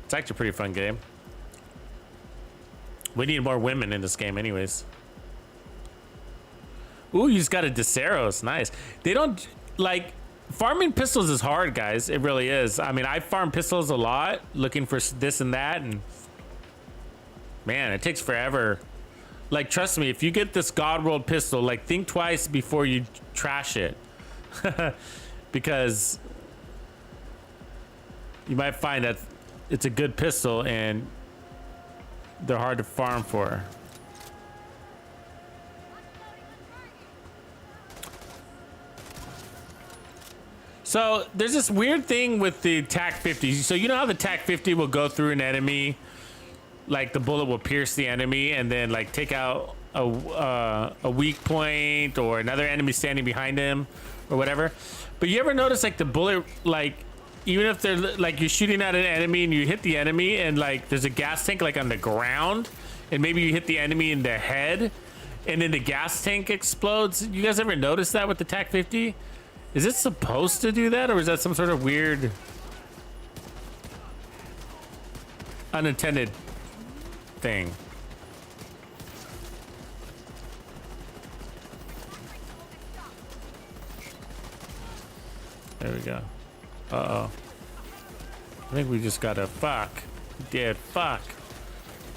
It's actually a pretty fun game. We need more women in this game anyways. Ooh, you just got a Deseros. Nice. They don't, like, farming pistols is hard, guys. It really is. I mean, I farm pistols a lot, looking for this and that, and man, it takes forever. Like, trust me, if you get this God World pistol, like, think twice before you trash it. Because you might find that it's a good pistol and they're hard to farm for. So there's this weird thing with the TAC 50. So you know how the TAC 50 will go through an enemy, like the bullet will pierce the enemy and then like take out a weak point or another enemy standing behind him or whatever. But you ever notice like the bullet, like even if they're like you're shooting at an enemy and you hit the enemy and like there's a gas tank like on the ground and maybe you hit the enemy in the head and then the gas tank explodes. You guys ever notice that with the TAC 50? Is it supposed to do that, or is that some sort of weird unintended thing? There we go. Uh-oh. I think we just gotta fuck. We did. Fuck.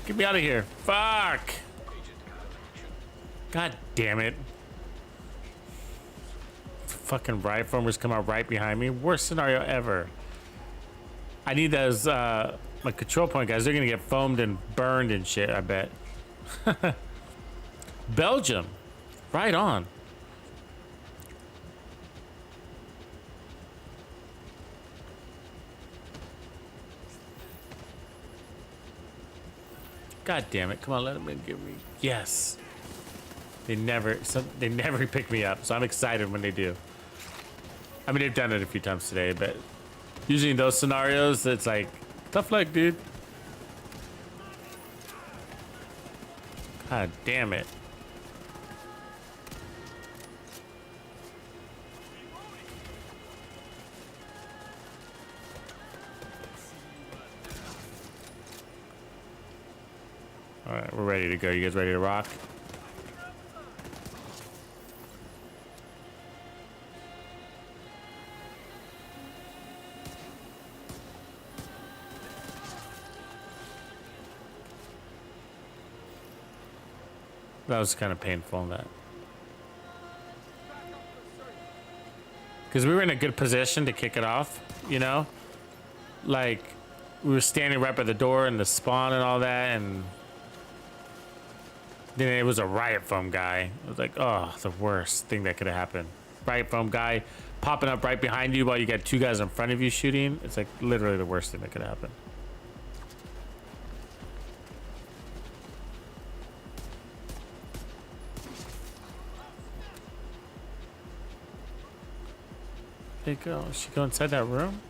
Get me out of here. Fuck. God damn it. fucking riot foamers come out right behind me. Worst scenario ever. I need those, my control point guys. They're gonna get foamed and burned and shit, I bet. Belgium. Right on. God damn it. Come on, let them give me. Yes. They never pick me up, so I'm excited when they do. I mean, they've done it a few times today, but usually in those scenarios, it's like, tough luck, dude. God damn it. All right, we're ready to go. You guys ready to rock? That was kind of painful, that. Because we were in a good position to kick it off, you know? Like, we were standing right by the door and the spawn and all that, and then it was a riot foam guy. It was like, oh, the worst thing that could have happened. Riot foam guy popping up right behind you while you got two guys in front of you shooting. It's like literally the worst thing that could happen. There you go. She go inside that room?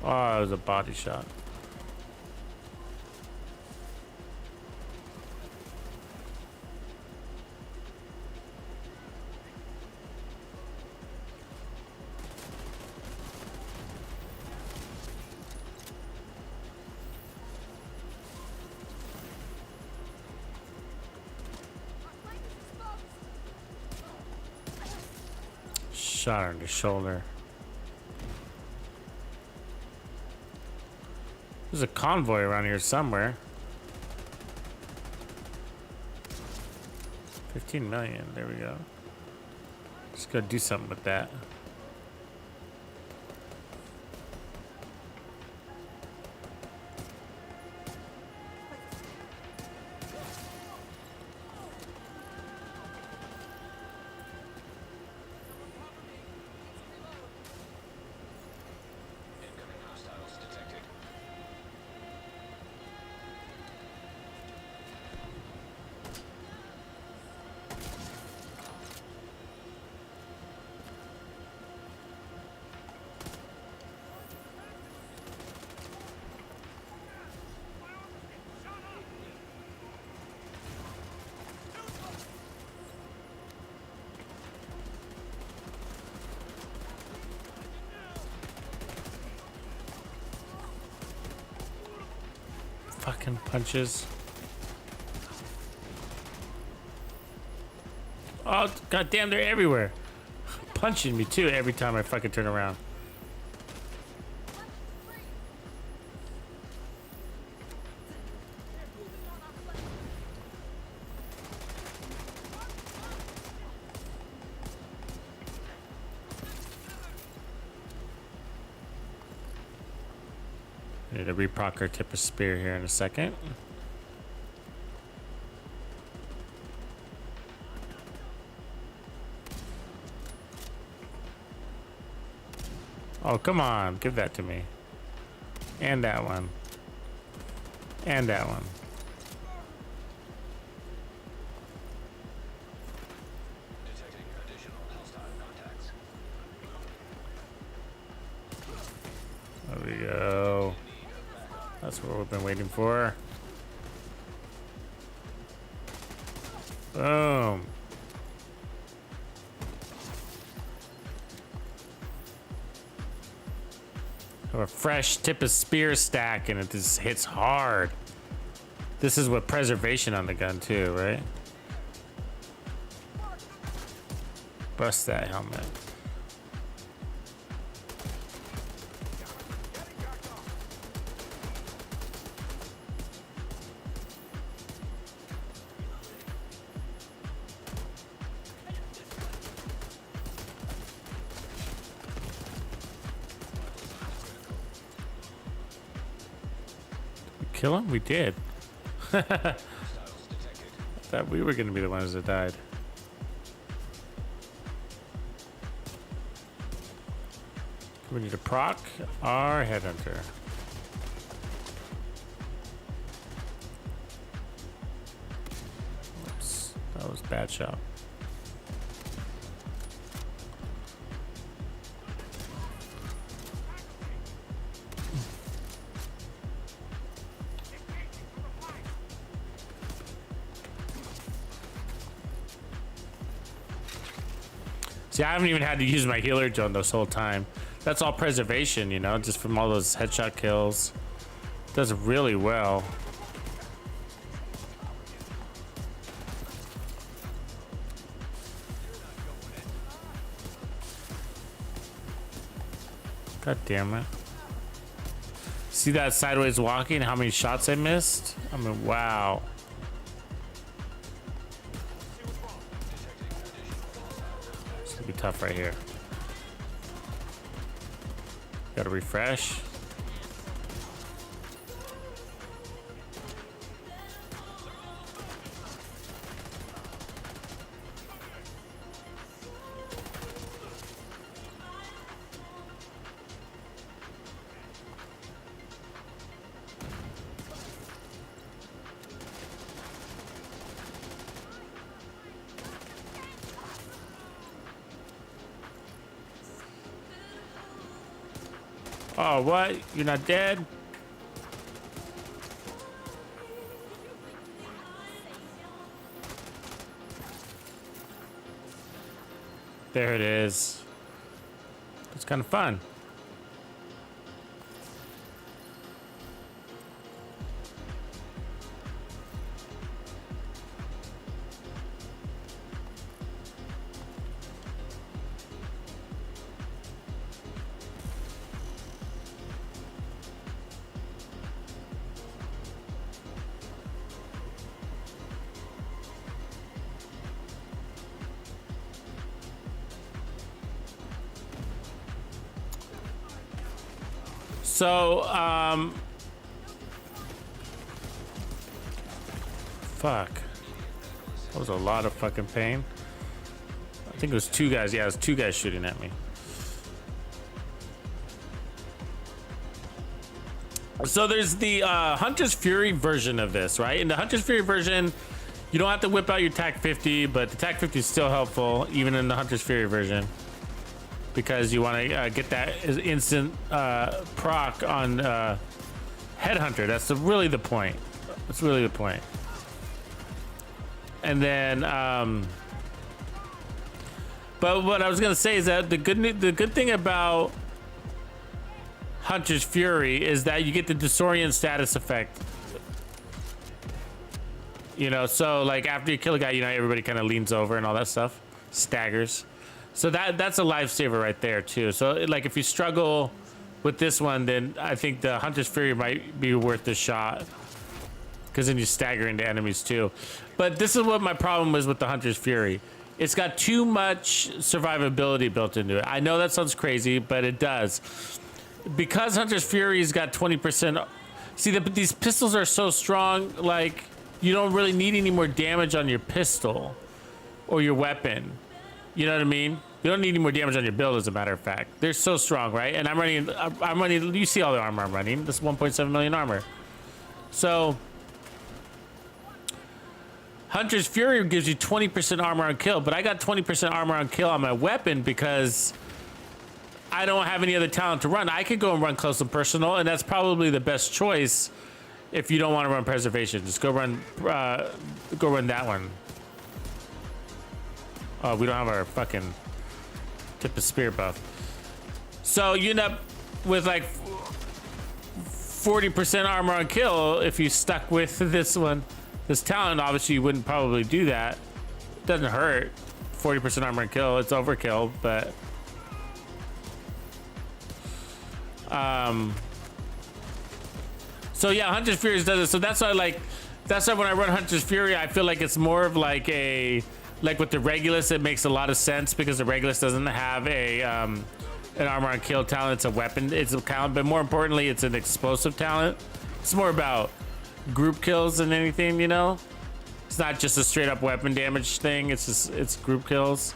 Oh, it was a body shot. Shot her in the shoulder. There's a convoy around here somewhere. 15 million. There we go. Just gotta do something with that. Incoming hostiles detected. Fucking punches. Oh, goddamn, they're everywhere. Punching me too every time I fucking turn around. Need to reproc our tip of spear here in a second. Oh, come on. Give that to me. And that one. And that one. Detecting additional hostile contacts. There we go. That's what we've been waiting for. Boom. Have a fresh tip of spear stack and it just hits hard. This is with preservation on the gun too, right? Bust that helmet. Kill him? We did. Thought we were gonna be the ones that died. We need to proc our headhunter. Oops, that was a bad shot. See, I haven't even had to use my healer drone this whole time. That's all preservation, you know, just from all those headshot kills. Does really well. God damn it. See that sideways walking? How many shots I missed? I mean, wow. It's gonna be tough right here. Gotta refresh. Oh, what? You're not dead? There it is. It's kind of fun. So, fuck. That was a lot of fucking pain. I think it was two guys. Yeah, it was two guys shooting at me. So there's the Hunter's Fury version of this, right? In the Hunter's Fury version, you don't have to whip out your TAC 50, but the TAC 50 is still helpful, even in the Hunter's Fury version. Because you want to get that instant proc on Headhunter. That's really the point. That's really the point. And then, but what I was gonna say is that the good thing about Hunter's Fury is that you get the disorient status effect. You know, so like after you kill a guy, you know, everybody kind of leans over and all that stuff, staggers. So that's a lifesaver right there too. So like if you struggle with this one, then I think the Hunter's Fury might be worth the shot, because then you stagger into enemies too. But this is what my problem was with the Hunter's Fury. It's got too much survivability built into it. I know that sounds crazy, but it does. Because Hunter's Fury's got 20%. See, these pistols are so strong, like you don't really need any more damage on your pistol or your weapon. You know what I mean? You don't need any more damage on your build, as a matter of fact. They're so strong, right? And I'm running, you see all the armor I'm running. This 1.7 million armor. So, Hunter's Fury gives you 20% armor on kill, but I got 20% armor on kill on my weapon because I don't have any other talent to run. I could go and run close and personal, and that's probably the best choice if you don't want to run preservation. Just go run that one. Oh, we don't have our fucking tip of spear buff. So you end up with like 40% armor on kill if you stuck with this one. This talent, obviously, you wouldn't probably do that. It doesn't hurt. 40% armor on kill. It's overkill, but so yeah, Hunter's Fury does it. So that's why that's why when I run Hunter's Fury, I feel like it's more of like with the Regulus, it makes a lot of sense because the Regulus doesn't have an armor on kill talent. It's a weapon, it's a talent, but more importantly, it's an explosive talent. It's more about group kills than anything, you know? It's not just a straight up weapon damage thing, it's group kills.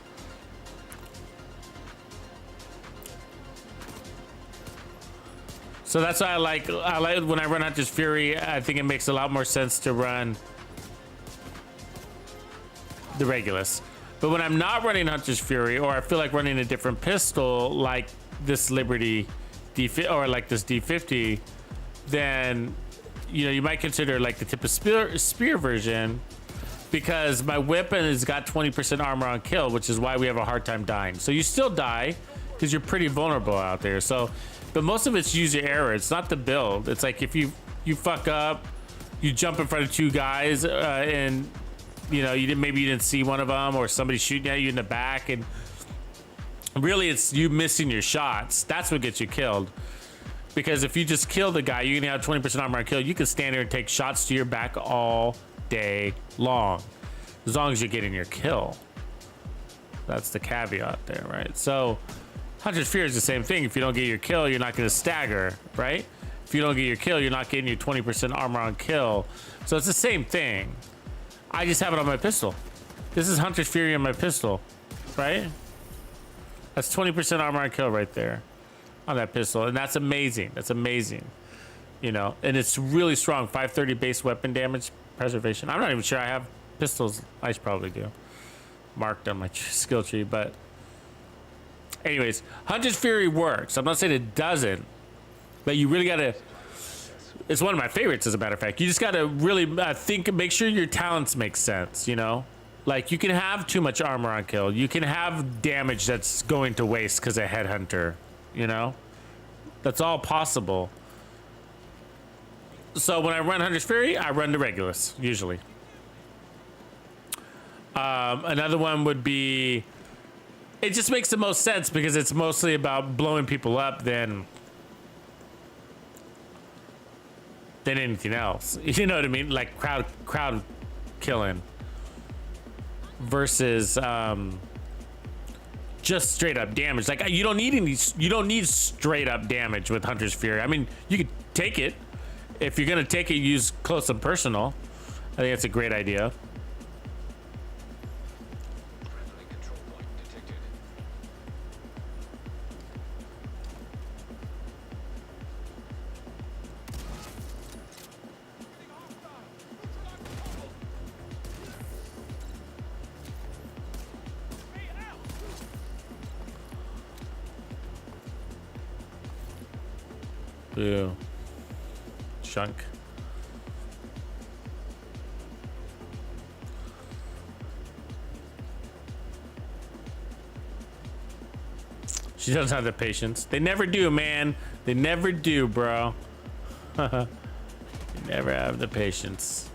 So that's why I like when I run Hunter's Fury, I think it makes a lot more sense to run the Regulus. But when I'm not running Hunter's Fury, or I feel like running a different pistol, like this Liberty D50 or like this D50, then you know you might consider like the tip of spear version, because my weapon has got 20% armor on kill, which is why we have a hard time dying. So you still die because you're pretty vulnerable out there. So, but most of it's user error. It's not the build. It's like if you fuck up, you jump in front of two guys and you know maybe you didn't see one of them, or somebody shooting at you in the back, and really it's you missing your shots. That's what gets you killed. Because if you just kill the guy, you're gonna have 20% armor on kill. You can stand there and take shots to your back all day long, as long as you're getting your kill. That's the caveat there, right? So Hunter's Fury is the same thing. If you don't get your kill, you're not gonna stagger, right? If you don't get your kill, you're not getting your 20% armor on kill. So it's the same thing. I just have it on my pistol. This is Hunter's Fury on my pistol, right? That's 20% armor on kill right there on that pistol, and that's amazing. That's amazing, you know. And it's really strong. 530 base weapon damage, preservation. I'm not even sure I have pistols. I should probably do marked on my skill tree, but anyways, Hunter's Fury works. I'm not saying it doesn't, but you really gotta. It's one of my favorites, as a matter of fact. You just gotta really make sure your talents make sense, you know. Like, you can have too much armor on kill. You can have damage that's going to waste because of Headhunter, you know? That's all possible. So when I run Hunter's Fury, I run the Regulus, usually. Another one would be... It just makes the most sense because it's mostly about blowing people up than anything else. You know what I mean? Like crowd killing. Versus just straight up damage. Like you don't need straight up damage with Hunter's Fury. I mean, you could take it. If you're gonna take it, use close and personal. I think that's a great idea. Friendly control point detected. Ew. Chunk. She doesn't have the patience. They never do, man. They never do, bro. They never have the patience.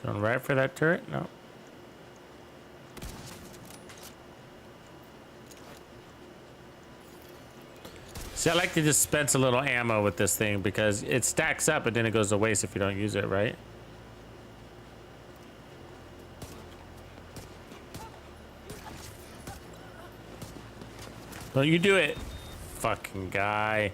Going right for that turret? No. See, I like to dispense a little ammo with this thing because it stacks up and then it goes to waste if you don't use it, right? Don't you do it, fucking guy.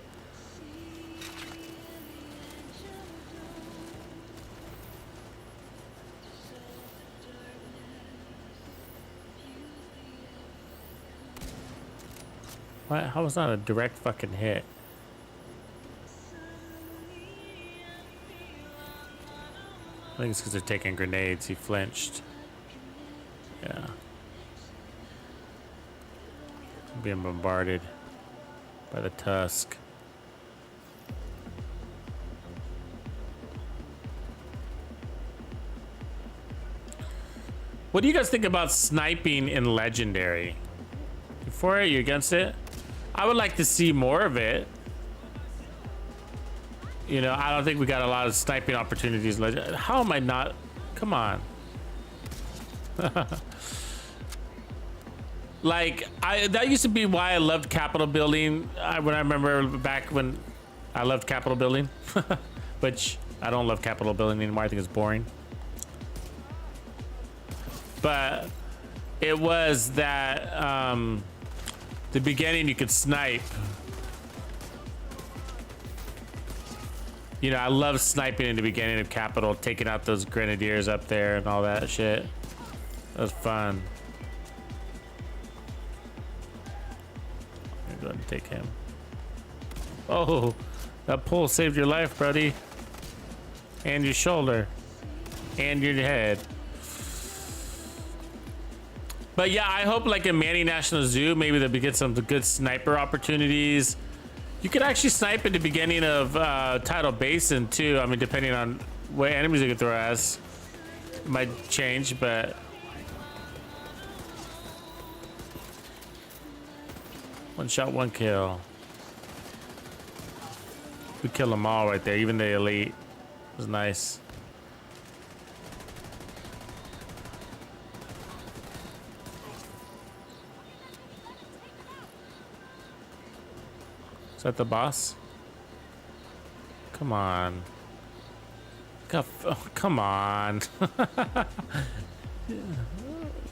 What? How was that a direct fucking hit? I think it's because they're taking grenades. He flinched. Yeah. Being bombarded by the tusk. What do you guys think about sniping in Legendary? You for it? You against it? I would like to see more of it. You know, I don't think we got a lot of sniping opportunities. How am I not? Come on. Like, that used to be why I loved Capitol building. When I remember back when I loved Capitol building, which I don't love Capitol building anymore. I think it's boring. But it was that the beginning you could snipe. You know, I love sniping in the beginning of Capitol, taking out those grenadiers up there and all that shit. That was fun. I'm gonna go ahead and take him. Oh, that pull saved your life, buddy. And your shoulder. And your head. But yeah, I hope like in Manny National Zoo, maybe they'll get some good sniper opportunities. You could actually snipe at the beginning of Tidal Basin too. I mean, depending on what enemies you can throw at us. It might change, but... One shot, one kill. We kill them all right there, even the elite. It was nice. Is that the boss? Come on. Oh, come on.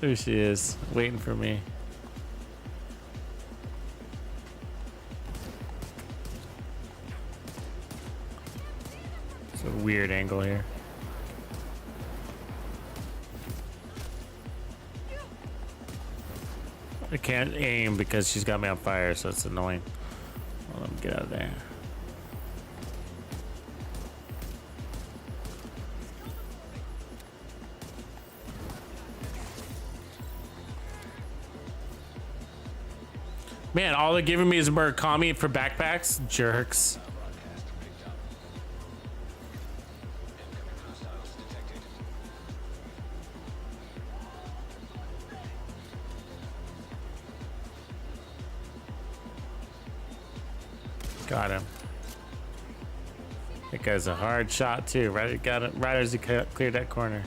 There she is, waiting for me. It's a weird angle here. I can't aim because she's got me on fire, so it's annoying. Well, let me get out of there. Man, all they're giving me is Murakami for backpacks? Jerks. Got him. That guy's a hard shot too. Right, got it right as he cleared that corner.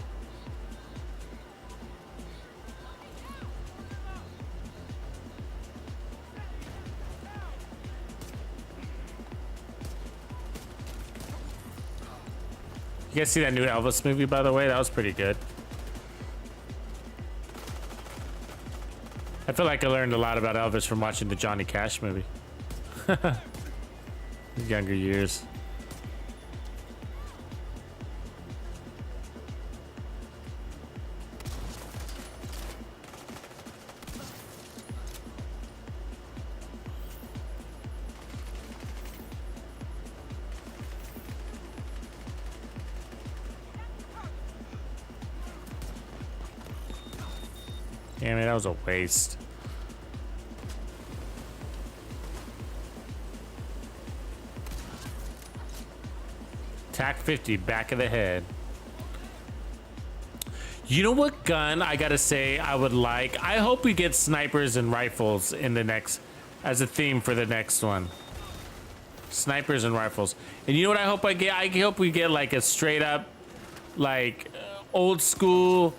You guys see that new Elvis movie, by the way? That was pretty good. I feel like I learned a lot about Elvis from watching the Johnny Cash movie. His younger years. Damn it, that was a waste. TAC 50, back of the head. You know what gun I gotta say I would like? I hope we get snipers and rifles in the next, as a theme for the next one. Snipers and rifles. And you know what I hope I get? I hope we get like a straight up, like old school,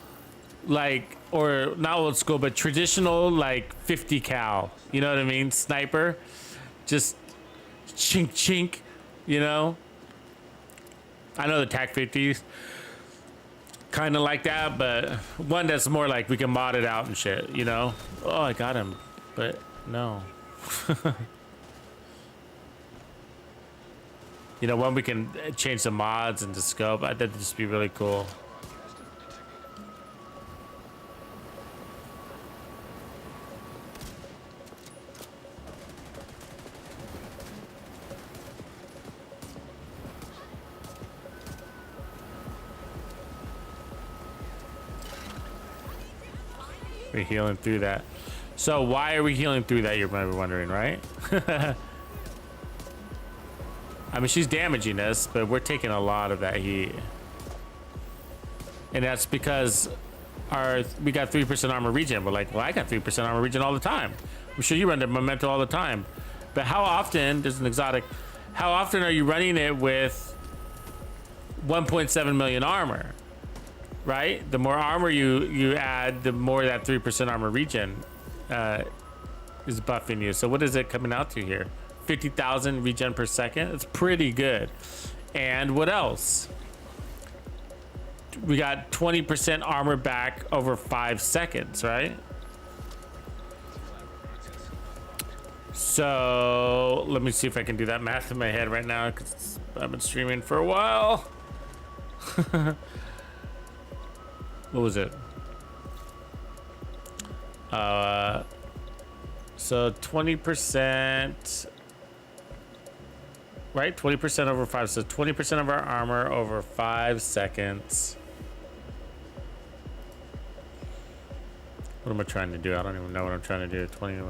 like, or not old school, but traditional, like 50 cal. You know what I mean? Sniper. Just chink chink, you know? I know the TAC 50s kind of like that, but one that's more like we can mod it out and shit, you know? Oh, I got him, but no. You know, when we can change the mods and the scope, I think that'd just be really cool. We're healing through that. So why are we healing through that? You're probably wondering, right? I mean, she's damaging us, but we're taking a lot of that heat. And that's because we got 3% armor regen. We're like, well, I got 3% armor regen all the time. I'm sure you run the memento all the time. But how often, there's an exotic, how often are you running it with 1.7 million armor? Right? The more armor you add, the more that 3% armor regen is buffing you. So what is it coming out to here? 50,000 regen per second. It's pretty good. And what else? We got 20% armor back over 5 seconds, right? So let me see if I can do that math in my head right now, because I've been streaming for a while. What was it? So 20%, right? 20% over 5. So 20% of our armor over 5 seconds. What am I trying to do? I don't even know what I'm trying to do. 20.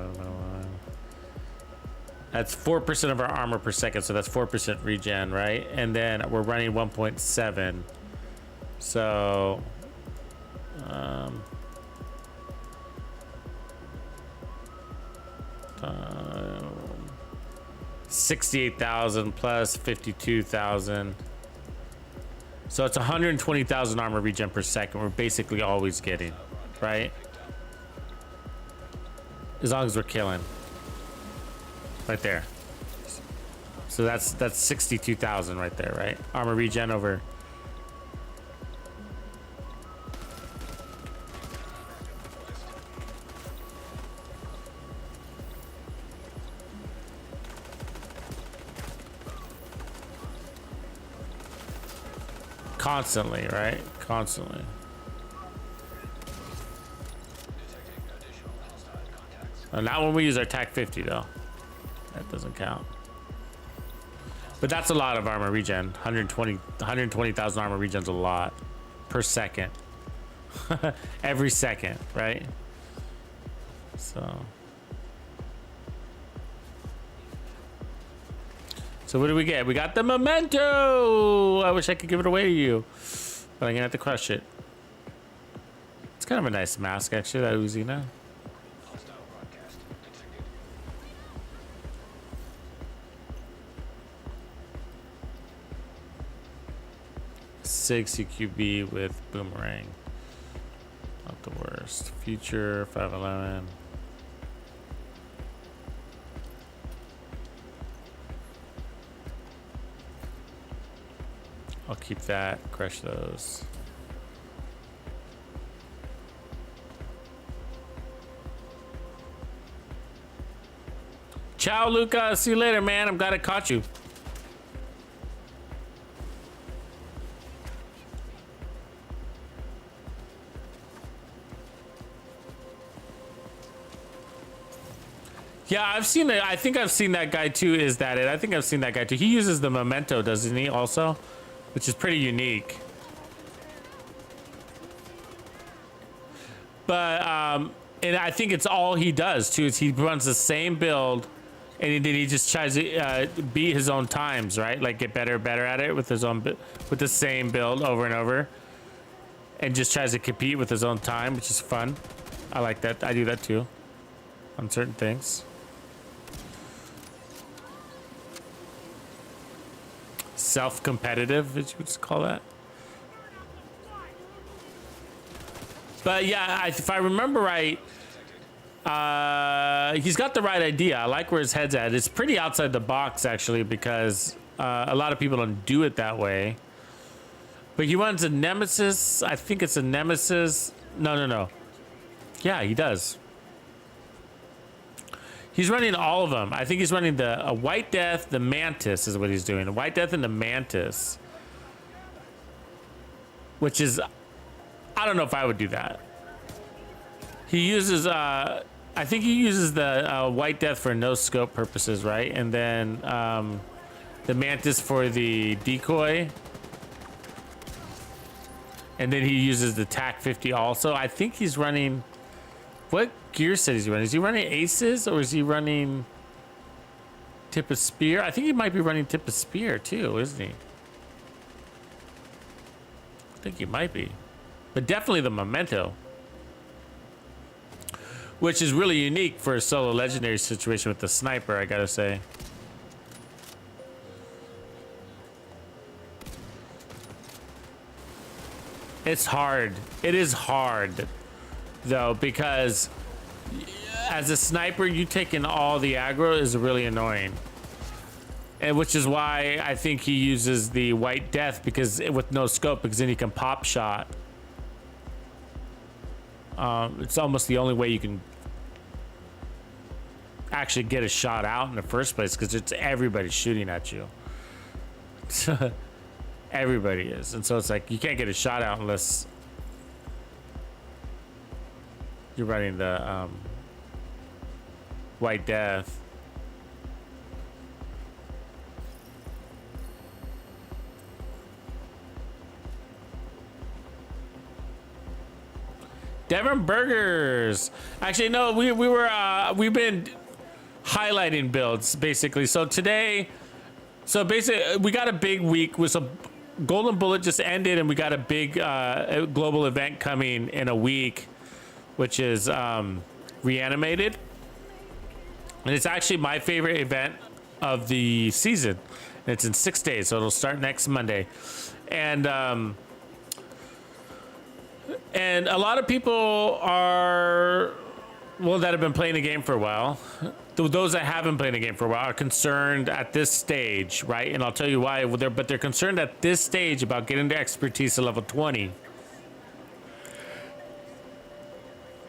That's 4% of our armor per second. So that's 4% regen, right? And then we're running 1.7. So 68,000 plus 52,000. So it's 120,000 armor regen per second. We're basically always getting, right? As long as we're killing. Right there. So that's 62,000 right there, right? Armor regen over. Constantly, right? Constantly. Not when we use our TAC 50 though. That doesn't count. But that's a lot of armor regen. 120,000 armor regen's a lot per second. Every second, right? So what do we get? We got the memento. I wish I could give it away to you, but I'm gonna have to crush it. It's kind of a nice mask, actually, that Uzina. Hostile broadcast configured. 6 CQB with boomerang. Not the worst. Future 511. I'll keep that. Crush those. Ciao, Luca. See you later, man. I'm glad I caught you. Yeah, I've seen it. I think I've seen that guy too. Is that it? I think I've seen that guy too. He uses the memento, doesn't he? Also, which is pretty unique. But and I think it's all he does too. Is he runs the same build, and then he just tries to beat his own times, right? Like get better and better at it with his own with the same build over and over, and just tries to compete with his own time, which is fun. I like that. I do that too on certain things. Self-competitive, as you would call that. But yeah, if I remember right, he's got the right idea. I like where his head's at. It's pretty outside the box, actually, because a lot of people don't do it that way. But he runs a Nemesis. I think it's a Nemesis. No. Yeah, he does. He's running all of them. I think he's running a White Death, the Mantis is what he's doing. The White Death and the Mantis. Which is, I don't know if I would do that. He uses, I think he uses the White Death for no scope purposes, right? And then the Mantis for the decoy. And then he uses the TAC 50 also. I think he's running, what gear set is he running? Is he running aces or is he running tip of spear? I think he might be running tip of spear too, isn't he? I think he might be. But definitely the memento. Which is really unique for a solo legendary situation with the sniper, I gotta say. It's hard. It is hard, though, because as a sniper, you taking all the aggro is really annoying. And which is why I think he uses the white death, because with no scope, because then he can pop shot. It's almost the only way you can actually get a shot out in the first place, because it's everybody shooting at you. Everybody is, and so it's like you can't get a shot out unless you're running the white death. Devon Burgers. Actually, no, we've been highlighting builds basically. So today, basically, we got a big week with some. Golden Bullet just ended, and we got a big global event coming in a week, which is Reanimated. And it's actually my favorite event of the season. And it's in 6 days, so it'll start next Monday. And a lot of people are, well, that have been playing the game for a while. Those that haven't played the game for a while are concerned at this stage, right? And I'll tell you why. But they're concerned at this stage about getting their expertise to level 20.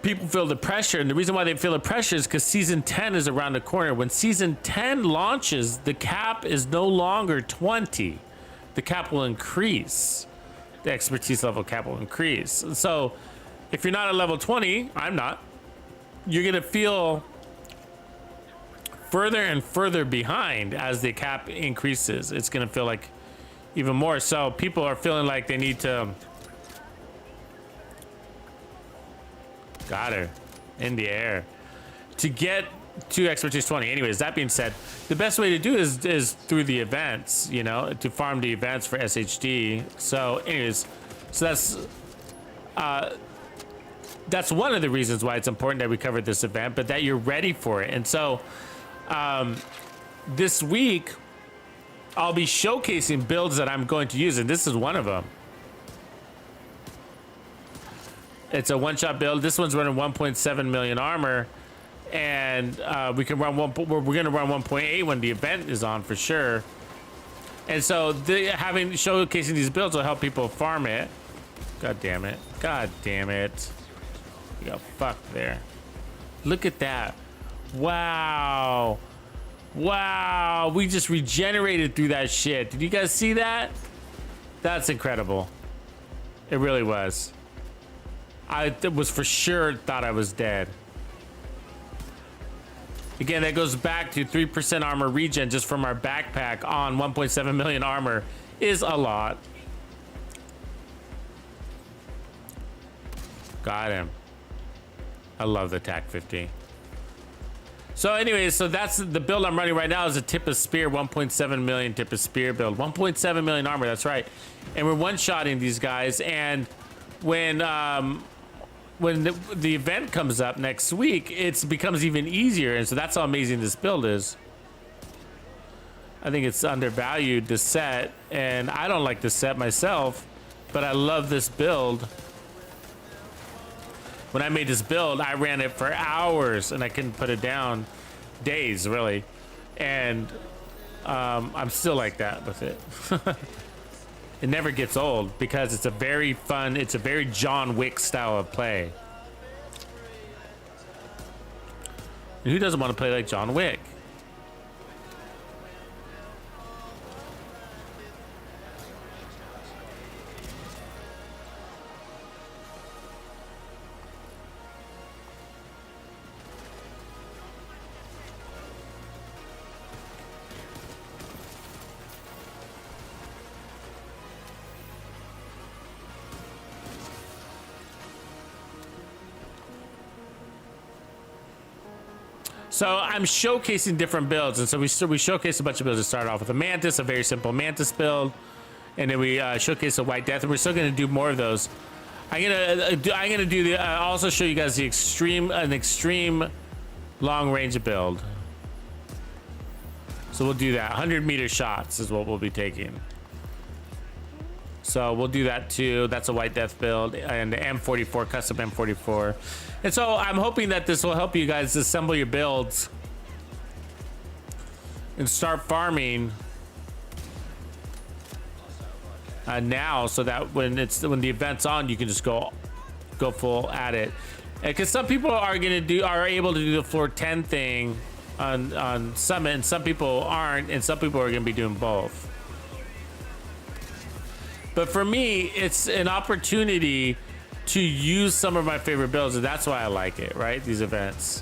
People feel the pressure, and the reason why they feel the pressure is because season 10 is around the corner. When season 10 launches, the cap is no longer 20. The cap will increase. The expertise level cap will increase. So if you're not at level 20, I'm not, you're gonna feel further and further behind as the cap increases. It's gonna feel like even more. So people are feeling like they need to. Got her in the air to get to expertise 20. Anyways, that being said, the best way to do is through the events, you know, to farm the events for SHD. So anyways, so that's one of the reasons why it's important that we covered this event, but that you're ready for it. And so this week I'll be showcasing builds that I'm going to use, and this is one of them. It's a one-shot build. This one's running 1.7 million armor, and we can run we're gonna run 1.8 when the event is on for sure. And so showcasing these builds will help people farm it. God damn it! God damn it! You got fucked there. Look at that! Wow! Wow! We just regenerated through that shit. Did you guys see that? That's incredible. It really was. I was for sure thought I was dead. Again, that goes back to 3% armor regen just from our backpack on 1.7 million armor is a lot. Got him. I love the TAC 50. So anyways, so that's the build I'm running right now is a tip of spear, 1.7 million tip of spear build. 1.7 million armor, that's right. And we're one-shotting these guys, and when the event comes up next week, it becomes even easier. And so that's how amazing this build is. I think it's undervalued, this set, and I don't like this set myself, but I love this build. When I made this build, I ran it for hours and I couldn't put it down. Days, really. And I'm still like that with it. It never gets old because it's a very fun, it's a very John Wick style of play. And who doesn't want to play like John Wick? So I'm showcasing different builds, and so we showcase a bunch of builds to start off with a Mantis, a very simple Mantis build, and then we showcase a White Death, and we're still gonna do more of those. I'm gonna do the also show you guys the an extreme long range build. So we'll do that. 100-meter shots is what we'll be taking. So we'll do that too. That's a White Death build and the M44, custom M44. And so I'm hoping that this will help you guys assemble your builds and start farming now, so that when the event's on, you can just go full at it. Because some people are able to do the floor 10 thing on Summit, and some people aren't, and some people are gonna be doing both. But for me, it's an opportunity to use some of my favorite builds, and that's why I like it, right? These events.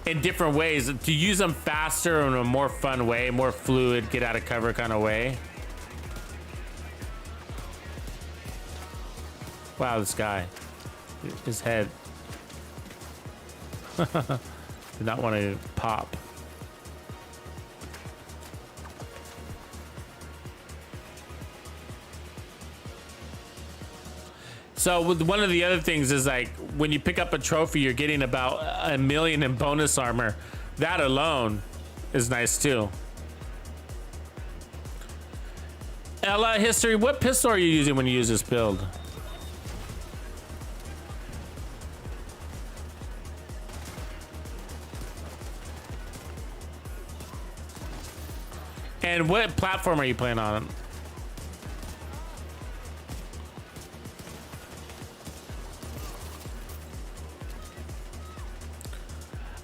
In different ways, to use them faster in a more fun way, more fluid, get out of cover kind of way. Wow, this guy, his head did not want to pop. So one of the other things is, like, when you pick up a trophy, you're getting about 1 million in bonus armor. That alone is nice too. Ella, history, what pistol are you using when you use this build? And what platform are you playing on?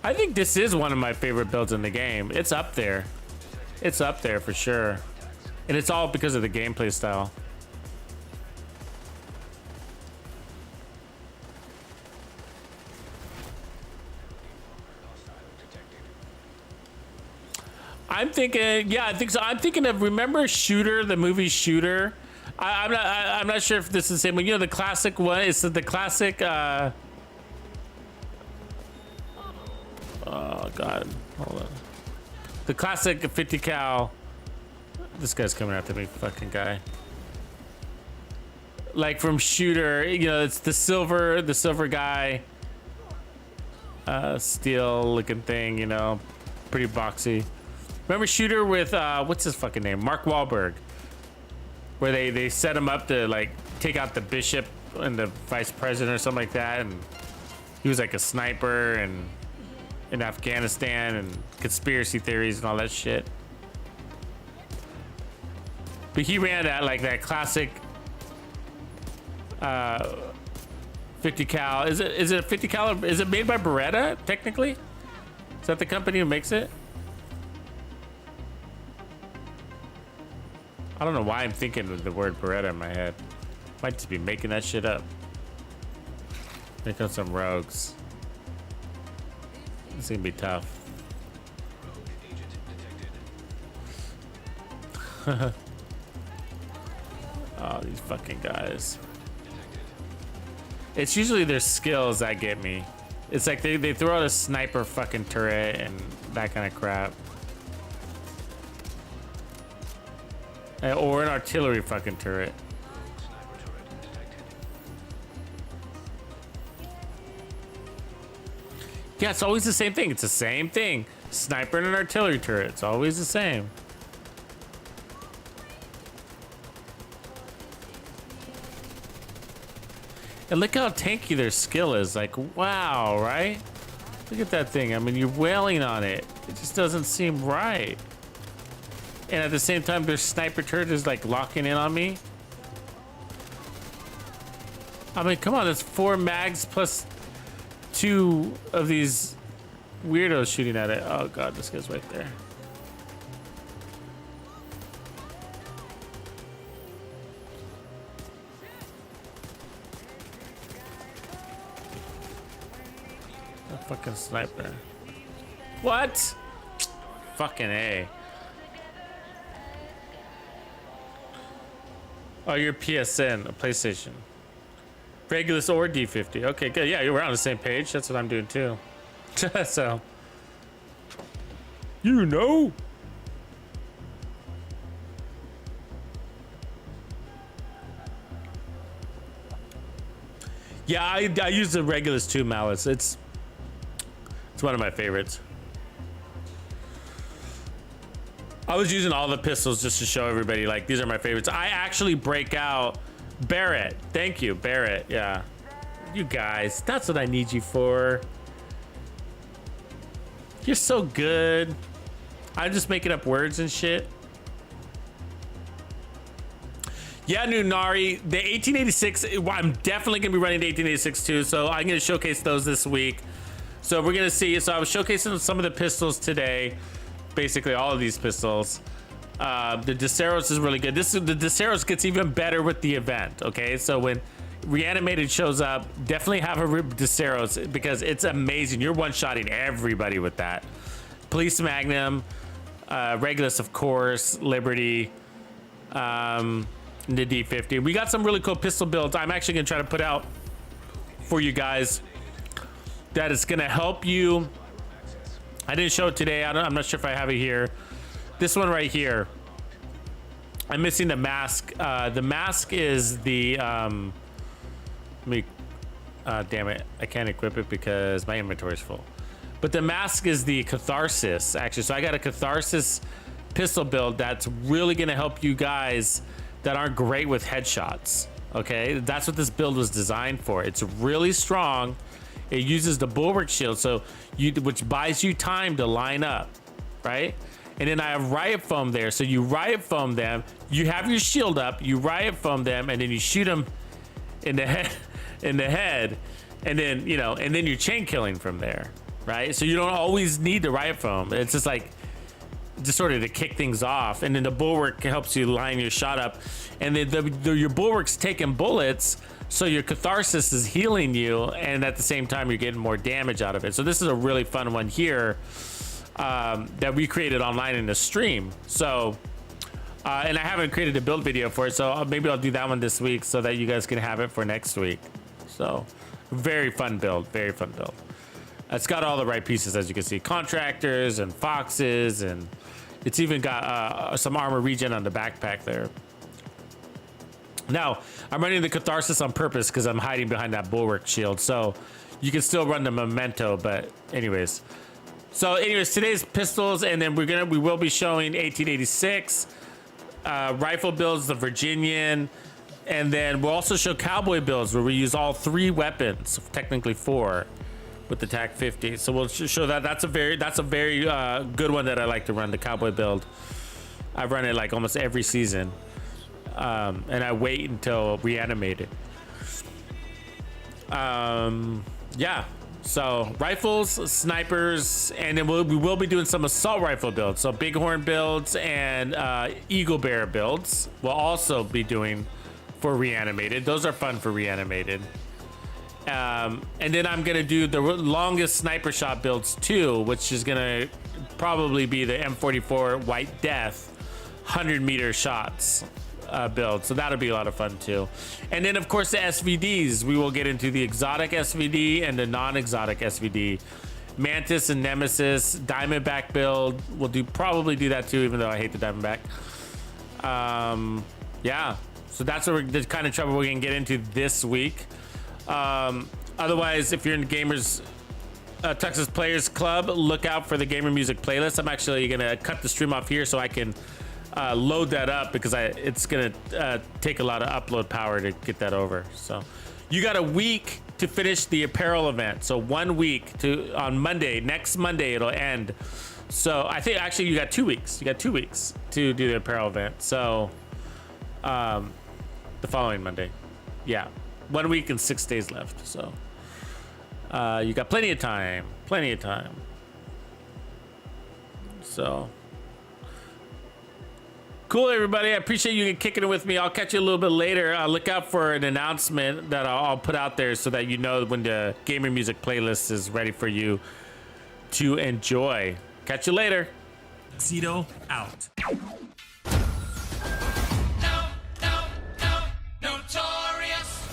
I think this is one of my favorite builds in the game. It's up there. It's up there for sure. And it's all because of the gameplay style. I'm thinking, yeah, I think so. I'm thinking of, remember Shooter, the movie Shooter? I'm not sure if this is the same one. You know, the classic one. It's the classic. Oh God, hold on. The classic 50 cal. This guy's coming after me, fucking guy. Like from Shooter, you know, it's the silver guy. Steel looking thing, you know, pretty boxy. Remember Shooter with what's his fucking name? Mark Wahlberg. Where they set him up to, like, take out the bishop and the vice president or something like that, and he was like a sniper and in Afghanistan, and conspiracy theories and all that shit. But he ran that classic 50 cal. Is it 50 cal? Is it made by Beretta technically? Is that the company who makes it? I don't know why I'm thinking of the word Beretta in my head. Might just be making that shit up. Here comes some rogues. It's gonna be tough. Oh, these fucking guys. It's usually their skills that get me. It's like they throw out a sniper fucking turret and that kind of crap. Or an artillery fucking turret. Yeah, it's always the same thing. It's the same thing. Sniper and an artillery turret. It's always the same. And look how tanky their skill is. Like, wow, right? Look at that thing. I mean, you're wailing on it. It just doesn't seem right. And at the same time, their sniper turret is like locking in on me. I mean, come on. That's 4 mags plus 2 of these weirdos shooting at it. Oh God, this guy's right there. A fucking sniper. What? Fucking A. Oh, you're PSN, a PlayStation. Regulus or D50. Okay, good. Yeah, we're on the same page. That's what I'm doing too. So, you know. Yeah, I use the Regulus 2 Malice. It's one of my favorites. I was using all the pistols just to show everybody, like, these are my favorites. I actually break out Barrett. Thank you, Barrett. Yeah. You guys, that's what I need you for. You're so good. I'm just making up words and shit. Yeah, Nunari, the 1886, I'm definitely gonna be running the 1886 too, so I'm gonna showcase those this week. So we're gonna see, so I was showcasing some of the pistols today, basically all of these pistols. The Deseros is really good. The Deseros gets even better with the event, okay? So when Reanimated shows up, definitely have a Deseros because it's amazing. You're one-shotting everybody with that. Police Magnum, Regulus, of course, Liberty, the D50. We got some really cool pistol builds. I'm actually gonna try to put out for you guys that is gonna help you. I didn't show it today. I'm not sure if I have it here. This one right here. I'm missing the mask. The mask is the damn it, I can't equip it because my inventory is full. But the mask is the Catharsis, actually. So I got a Catharsis pistol build that's really gonna help you guys that aren't great with headshots. Okay, that's what this build was designed for. It's really strong. It uses the bulwark shield, so which buys you time to line up, right? And then I have riot foam there, so you riot foam them. You have your shield up, you riot foam them, and then you shoot them in the head, and then and then you're chain killing from there, right? So you don't always need the riot foam. It's just like sort of to kick things off, and then the bulwark helps you line your shot up, and then your bulwark's taking bullets, so your Catharsis is healing you, and at the same time you're getting more damage out of it. So this is a really fun one here that we created online in the stream. So and I haven't created a build video for it, so maybe I'll do that one this week so that you guys can have it for next week. So very fun build, very fun build. It's got all the right pieces, as you can see, contractors and foxes, and it's even got some armor regen on the backpack there. Now, I'm running the Catharsis on purpose because I'm hiding behind that bulwark shield, so you can still run the Memento, but anyways. So anyways, today's pistols, and then we will be showing 1886, rifle builds, the Virginian, and then we'll also show cowboy builds where we use all 3 weapons, technically 4. With the TAC 50, so we'll show that. That's a very good one that I like to run, the cowboy build. I run it like almost every season, and I wait until Reanimated. Yeah, so rifles, snipers, and then we will be doing some assault rifle builds. So bighorn builds and eagle bear builds we'll also be doing for Reanimated. Those are fun for Reanimated. And then I'm gonna do the longest sniper shot builds too, which is gonna probably be the M44 White Death 100-meter shots build. So that'll be a lot of fun too. And then of course the SVDs. We will get into the exotic SVD and the non-exotic SVD. Mantis and Nemesis, Diamondback build. We'll probably do that too, even though I hate the Diamondback. Yeah. So that's the kind of trouble we're gonna get into this week. Otherwise, if you're in Gamers Texas Players Club, look out for the gamer music playlist. I'm actually gonna cut the stream off here so I can load that up because it's gonna take a lot of upload power to get that over. So you got a week to finish the apparel event. So 1 week on Monday, next Monday it'll end. So I think actually you got 2 weeks. You got 2 weeks to do the apparel event. So the following Monday, yeah. 1 week and 6 days left, so you got plenty of time, so cool, everybody. I appreciate you kicking it with me. I'll catch you a little bit later. Look out for an announcement that I'll put out there so that you know when the gamer music playlist is ready for you to enjoy. Catch you later. Tuxedo out. Notorious.